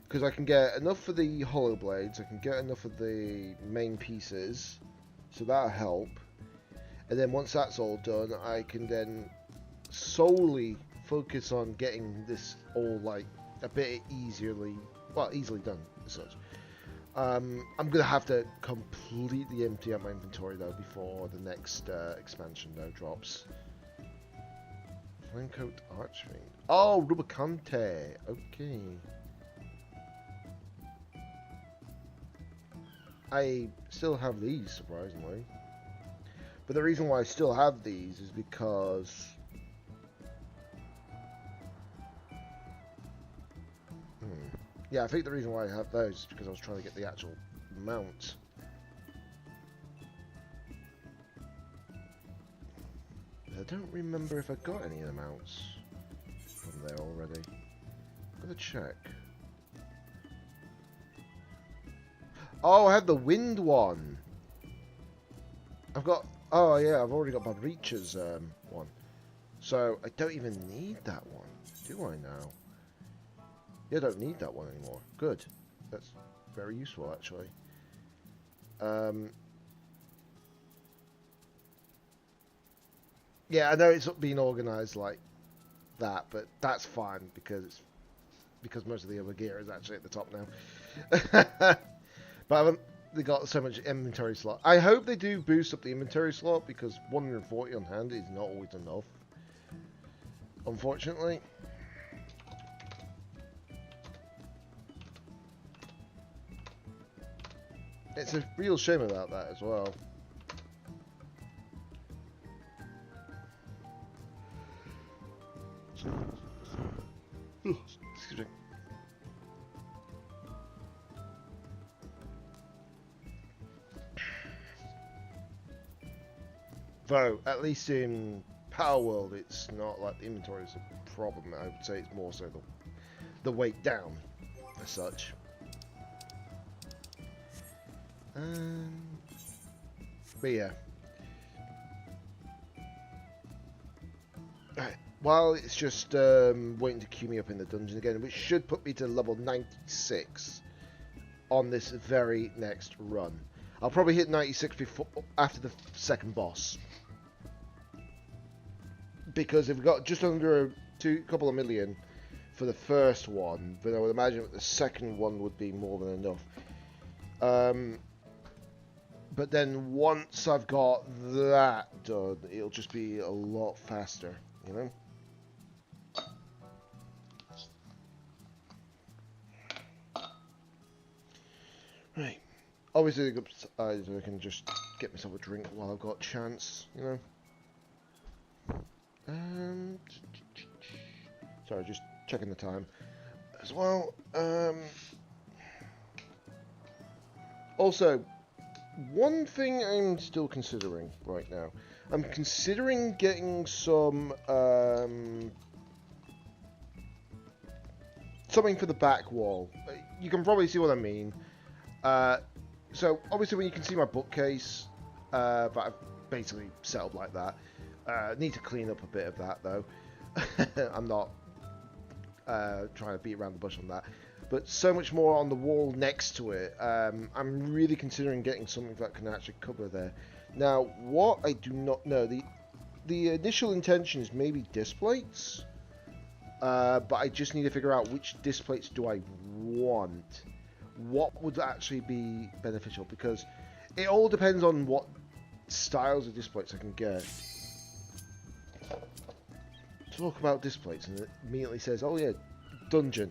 Because I can get enough for the hollow blades, I can get enough of the main pieces, so that'll help. And then once that's all done, I can then solely focus on getting this all like a bit easily done as such. I'm gonna have to completely empty out my inventory though before the next expansion though drops. Flamecoat Archfiend. Oh, Rubicante. Okay. I still have these, surprisingly. But the reason why I still have these is because... Yeah, I think the reason why I have those is because I was trying to get the actual mount. I don't remember if I got any of the mounts from there already. I'm gonna check. Oh, I have the wind one. I've got... Oh, yeah, I've already got my Reacher's one. So, I don't even need that one. Do I now? Yeah, I don't need that one anymore. Good. That's very useful, actually. Yeah, I know it's being organised like that, but that's fine because most of the other gear is actually at the top now. But I haven't got so much inventory slot. I hope they do boost up the inventory slot because 140 on hand is not always enough. Unfortunately. It's a real shame about that as well. Excuse me. Though, at least in Palworld, it's not like the inventory is a problem. I would say it's more so the weight down, as such. But yeah. Right. While it's just waiting to queue me up in the dungeon again, which should put me to level 96 on this very next run. I'll probably hit 96 after the second boss. Because if we've got just under a couple of million for the first one, then I would imagine that the second one would be more than enough. But then once I've got that done, it'll just be a lot faster, you know? Right. Obviously, the good side is I can just get myself a drink while I've got a chance, you know? Sorry, just checking the time as well. Also, one thing I'm still considering right now. I'm considering getting some something for the back wall. You can probably see what I mean. So obviously when you can see my bookcase, but I've basically set up like that. Need to clean up a bit of that though. I'm not trying to beat around the bush on that. But so much more on the wall next to it. I'm really considering getting something that can actually cover there. Now, what I do not know, the initial intention is maybe disc plates. But I just need to figure out which disc plates do I want. What would actually be beneficial? Because it all depends on what styles of disc plates I can get. Talk about disc plates and it immediately says, oh yeah, dungeon.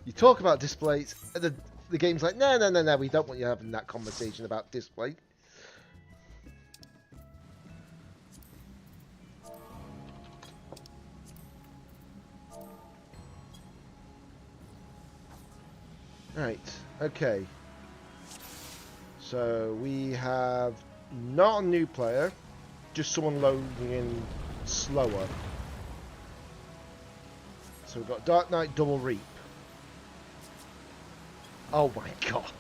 You talk about disc plates and the game's like, no, we don't want you having that conversation about disc plate. Right, okay. So we have not a new player, just someone loading in slower. So we've got Dark Knight Double Reap. Oh my god.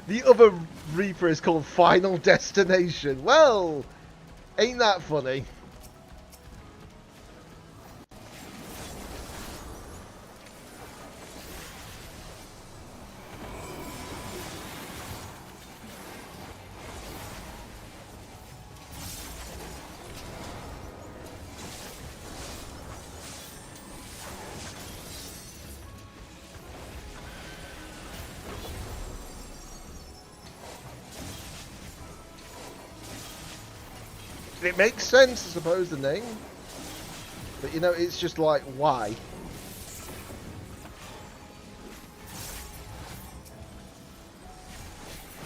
The other Reaper is called Final Destination. Well, ain't that funny? It makes sense, I suppose, the name. But, you know, it's just like, why?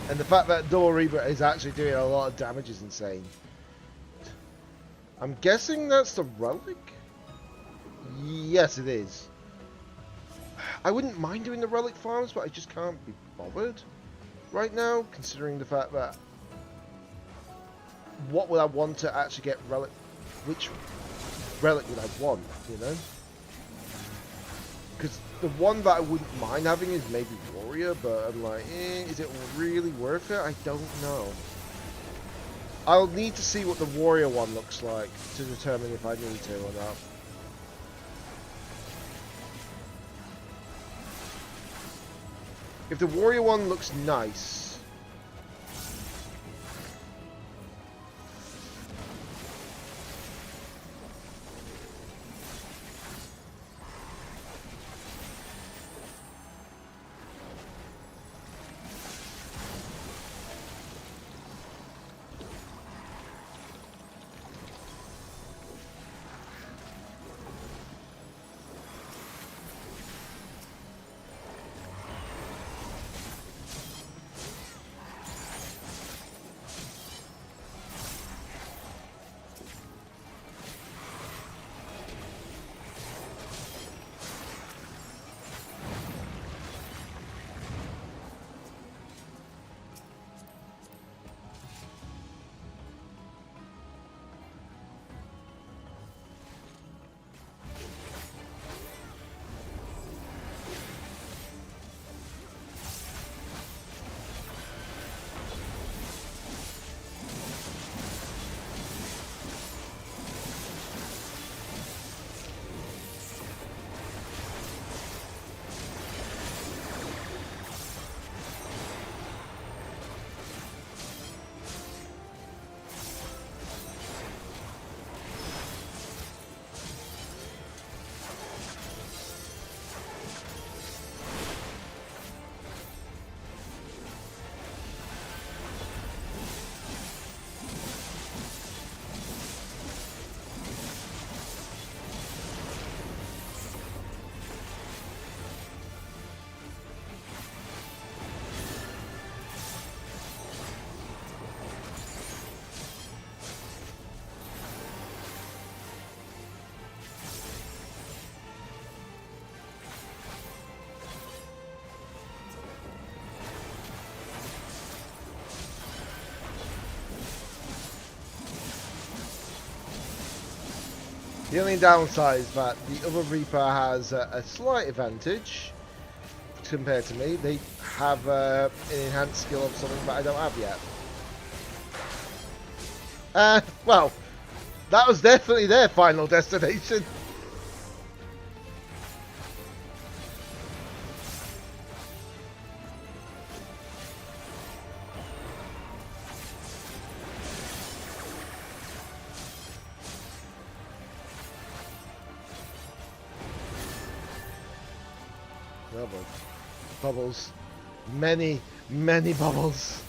And the fact that Double Reaper is actually doing a lot of damage is insane. I'm guessing that's the relic? Yes, it is. I wouldn't mind doing the relic farms, but I just can't be bothered right now, considering the fact that what would I want to actually get relic? Which relic would I want, you know? Because the one that I wouldn't mind having is maybe Warrior, but I'm like, is it really worth it? I don't know. I'll need to see what the Warrior one looks like to determine if I need to or not. If the Warrior one looks nice, the only downside is that the other Reaper has a slight advantage compared to me. They have an enhanced skill of something that I don't have yet. Well, That was definitely their final destination. Oh boy. Bubbles. Many, many bubbles.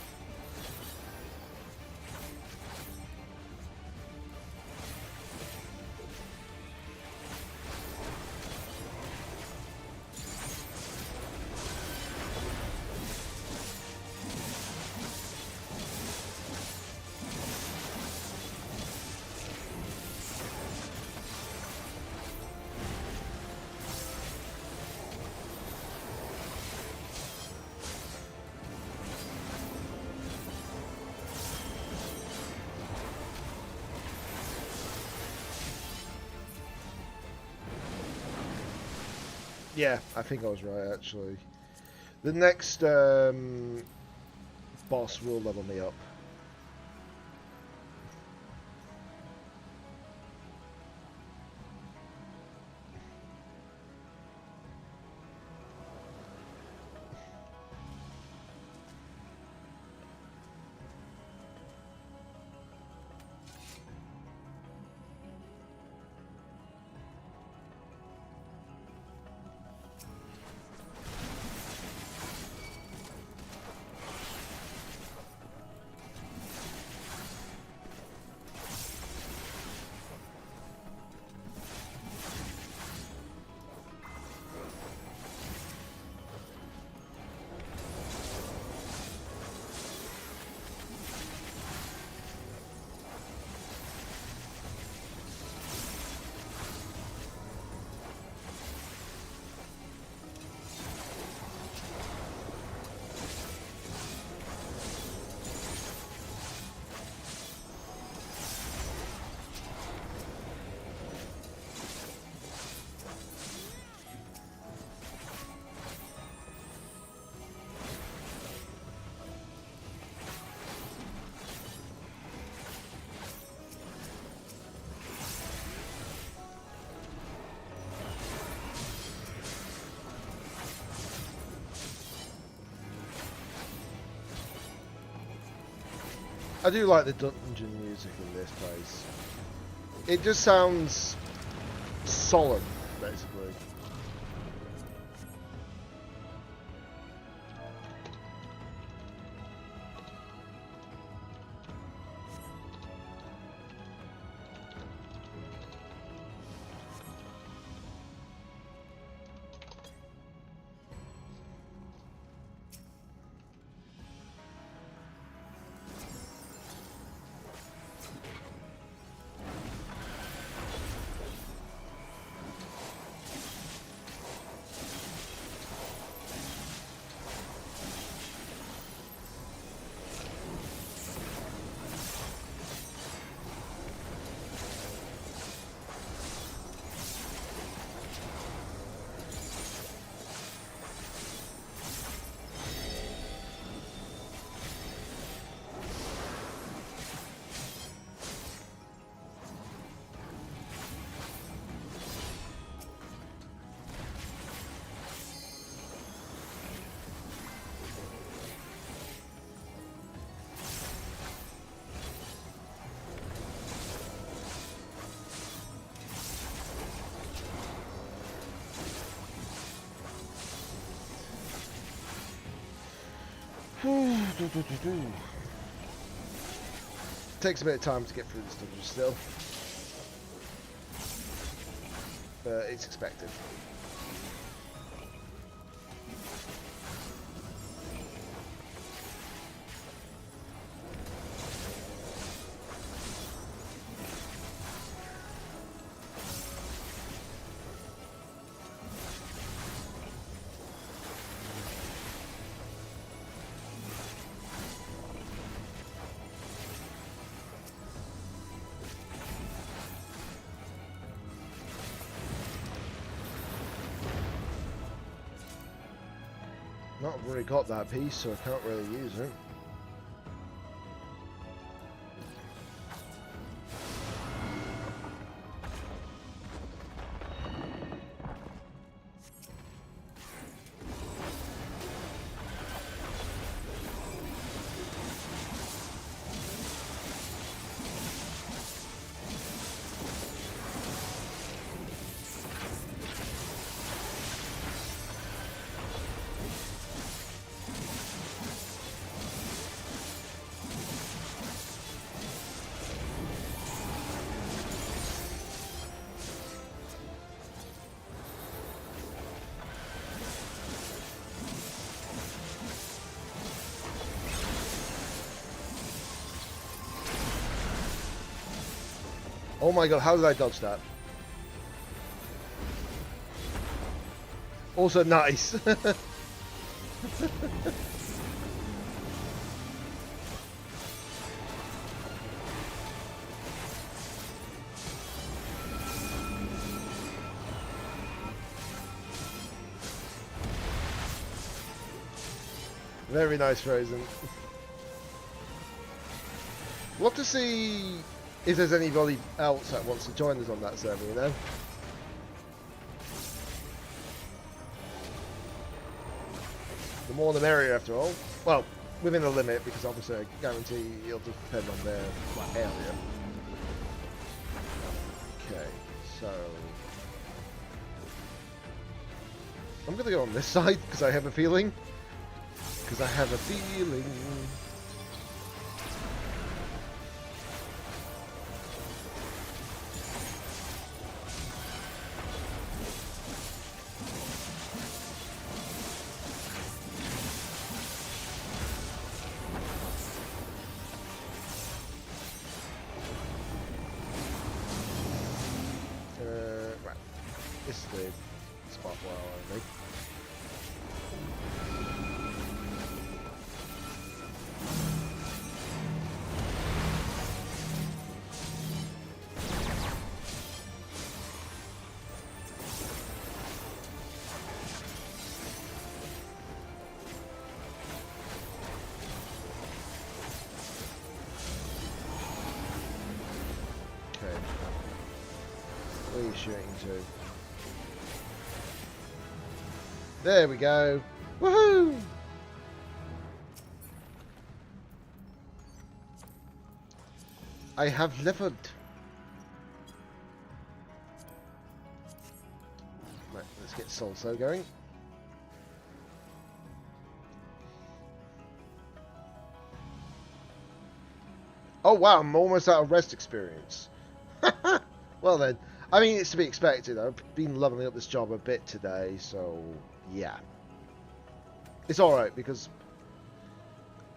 Yeah, I think I was right actually. The next boss will level me up. I do like the dungeon music in this place. It just sounds solemn, basically. Takes a bit of time to get through this dungeon still, but it's expected. Not really got that piece, so I can't really use it. Oh my god, how did I dodge that? Also nice. Very nice, Frozen. We'll have to see if there's anybody else that wants to join us on that server, you know? The more the merrier, after all. Well, within a limit, because obviously I guarantee it'll just depend on their area. Okay, so... I'm gonna go on this side, because I have a feeling. Because I have a feeling... right. This is the spot where I think. Okay. Where are you shooting to? There we go. Woohoo! I have leveled. Right, let's get Salso going. Oh wow, I'm almost out of rest experience. Well then, I mean it's to be expected. I've been leveling up this job a bit today, so yeah. It's alright because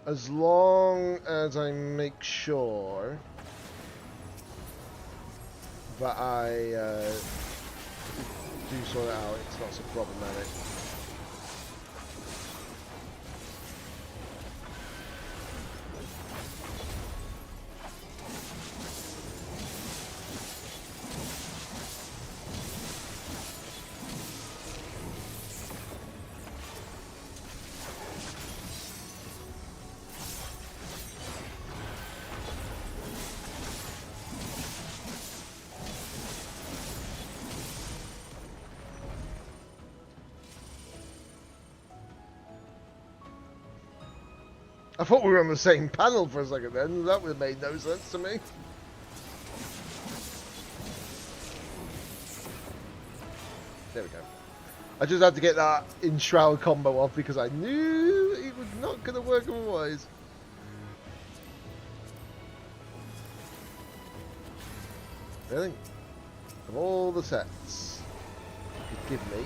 as long as I make sure that I do sort it out, it's not so problematic. I thought we were on the same panel for a second then. That would have made no sense to me. There we go. I just had to get that Enshroud combo off because I knew it was not going to work otherwise. Really? Of all the sets you could give me,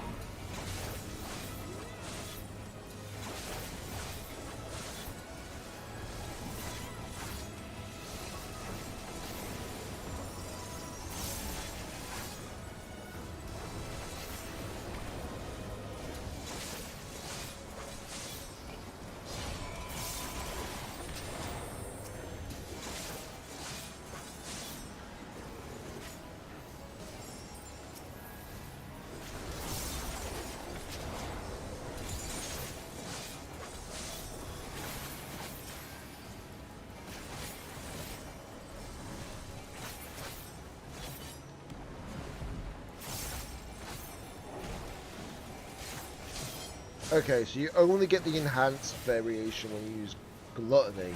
okay, so you only get the enhanced variation when you use Gluttony.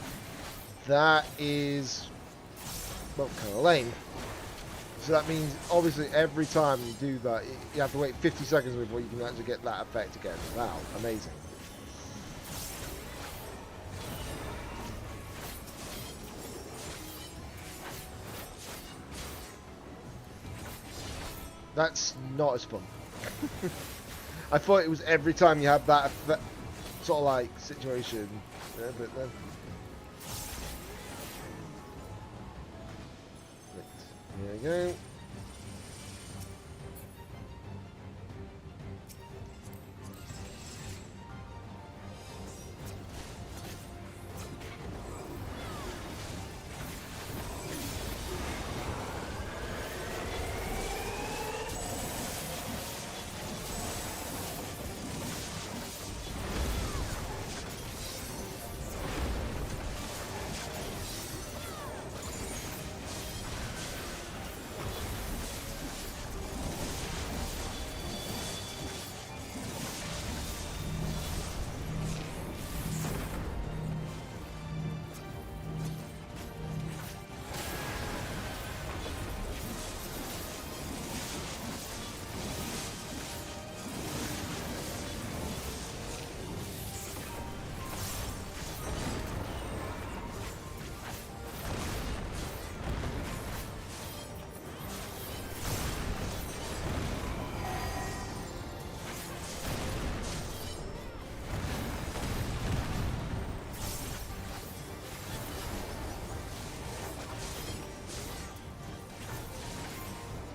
That is, well, kind of lame. So that means, obviously, every time you do that, you have to wait 50 seconds before you can actually get that effect again. Wow, amazing. That's not as fun. I thought it was every time you have that sort of like situation, yeah, but then. Here we go.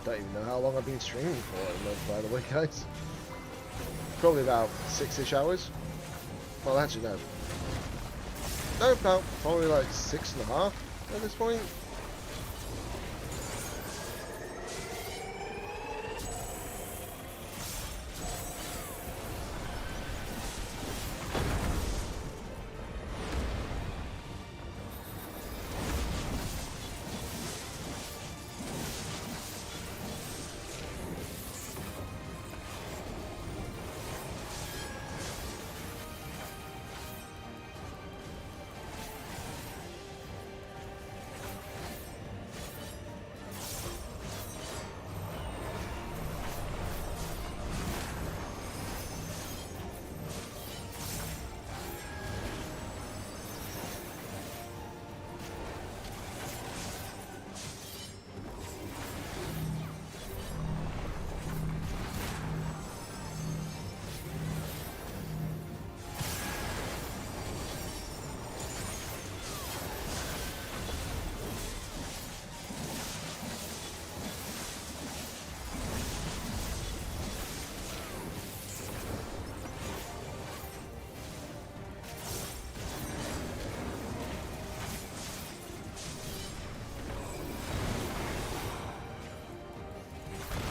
Don't even know how long I've been streaming for at the moment, by the way, guys. Probably about 6-ish hours. Well, actually, no. No, about probably like 6.5 at this point.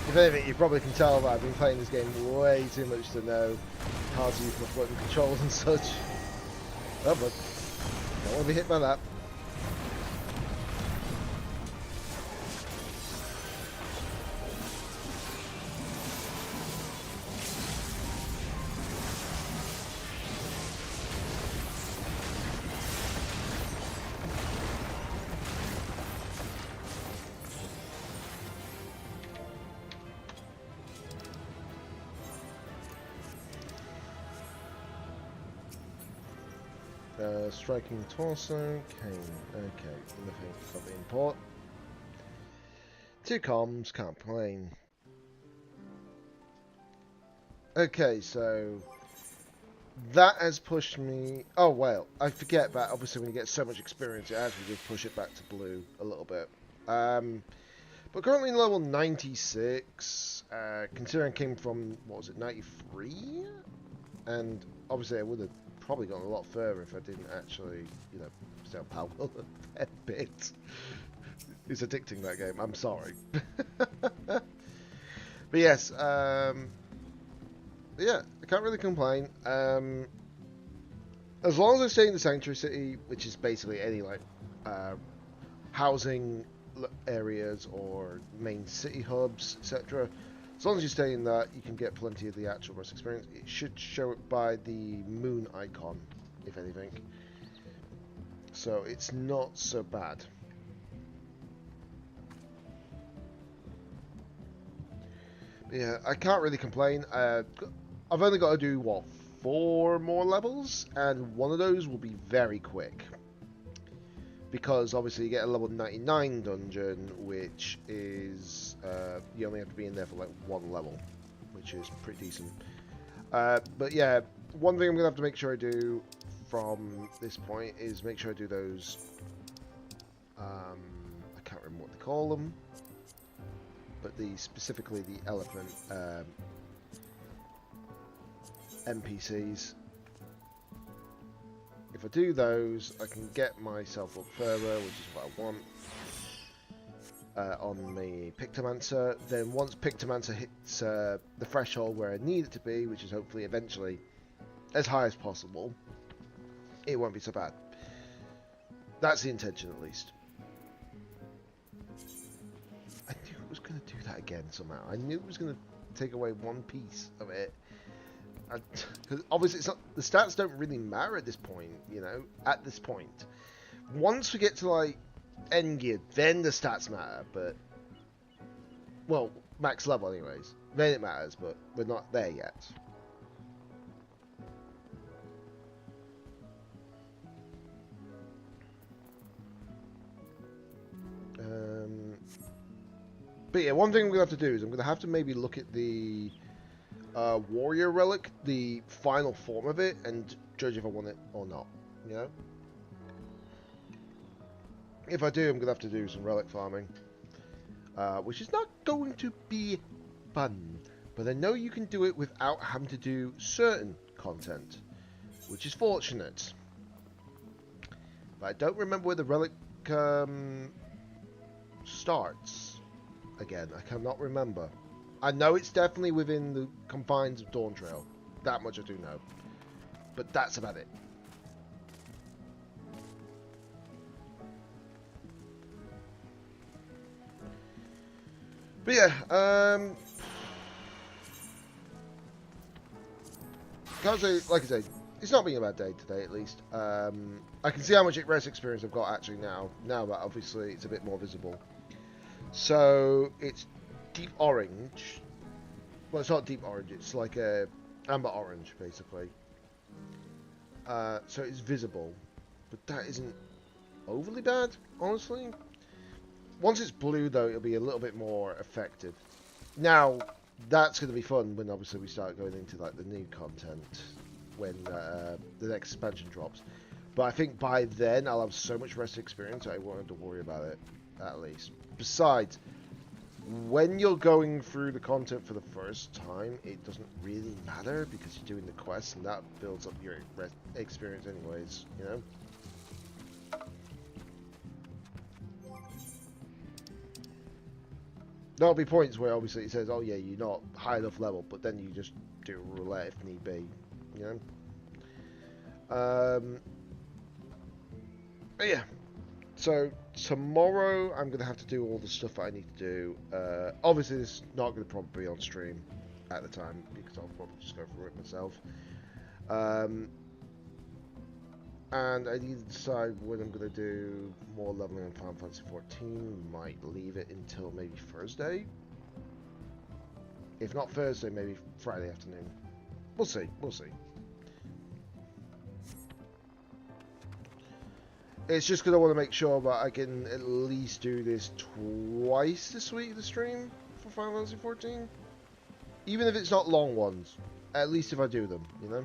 If anything, you probably can tell that I've been playing this game way too much to know how to use my floating controls and such. Oh, but don't want to be hit by that. Striking torso, cane. Okay, nothing of import. 2 comms, can't plane. Okay, so that has pushed me. Oh well, I forget that obviously when you get so much experience, it actually does push it back to blue a little bit. But currently in level 96, considering I came from what was it, 93, and obviously I would have probably gotten a lot further if I didn't actually, you know, sell Palworld a bit. It's addicting, that game. I'm sorry. But yes, yeah, I can't really complain. As long as I stay in the Sanctuary City, which is basically any like housing areas or main city hubs, etc. As long as you stay in that, you can get plenty of the actual rest experience. It should show it by the moon icon, if anything. So it's not so bad. But yeah, I can't really complain. I've only got to do, what, 4 more levels? And one of those will be very quick. Because obviously you get a level 99 dungeon, which is, you only have to be in there for like 1 level, which is pretty decent. But yeah, one thing I'm going to have to make sure I do from this point is make sure I do those, I can't remember what they call them. but specifically the elephant NPCs. If I do those, I can get myself up further, which is what I want. On the Pictomancer. Then once Pictomancer hits the threshold where I need it to be, which is hopefully eventually as high as possible, it won't be so bad. That's the intention, at least. I knew it was going to do that again somehow. I knew it was going to take away one piece of it. Because obviously it's not, the stats don't really matter at this point, you know, at this point. Once we get to like end gear, then the stats matter, but well, max level anyways, then it matters, but we're not there yet. But yeah, one thing we're going to have to do is I'm going to have to maybe look at the warrior relic, the final form of it, and judge if I want it or not, you know? If I do, I'm going to have to do some relic farming, which is not going to be fun, but I know you can do it without having to do certain content, which is fortunate. But I don't remember where the relic starts. Again, I cannot remember. I know it's definitely within the confines of Dawn Trail. That much I do know. But that's about it. But yeah, can't say, like I say, it's not been a bad day today at least. I can see how much rest experience I've got actually now that obviously it's a bit more visible. So it's deep orange. Well, it's not deep orange, it's like a amber orange basically. So it's visible, but that isn't overly bad, honestly. Once it's blue though, it'll be a little bit more effective. Now, that's going to be fun when obviously we start going into like the new content when the next expansion drops. But I think by then I'll have so much rest experience I won't have to worry about it, at least. Besides, when you're going through the content for the first time, it doesn't really matter because you're doing the quests and that builds up your rest experience anyways, you know? There'll be points where obviously it says, oh yeah, you're not high enough level, but then you just do roulette if need be, you know? But yeah, so tomorrow I'm going to have to do all the stuff that I need to do. Obviously this is not going to probably be on stream at the time because I'll probably just go through it myself. And I need to decide when I'm going to do more leveling in Final Fantasy XIV. Might leave it until maybe Thursday. If not Thursday, maybe Friday afternoon. We'll see, we'll see. It's just because I want to make sure that I can at least do this twice this week, the stream for Final Fantasy XIV. Even if it's not long ones, at least if I do them, you know?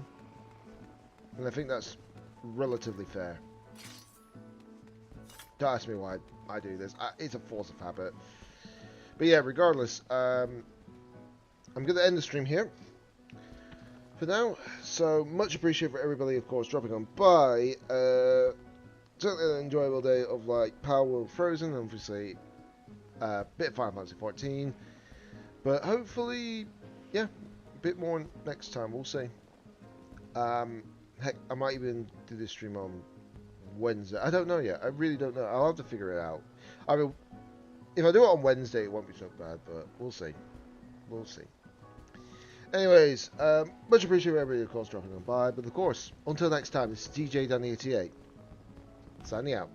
And I think that's relatively fair. Don't ask me why I do this. It's a force of habit. But yeah, regardless, I'm going to end the stream here for now. So much appreciated for everybody, of course, dropping on by. Certainly an enjoyable day of like Palworld Frozen, obviously a bit of Final Fantasy XIV, but hopefully, yeah, a bit more next time. We'll see. Heck, I might even do this stream on Wednesday. I don't know yet. I really don't know. I'll have to figure it out. I mean, if I do it on Wednesday, it won't be so bad, but we'll see. We'll see. Anyways, much appreciated everybody, of course, dropping on by. But of course, until next time, this is DJ Danny88. Signing out.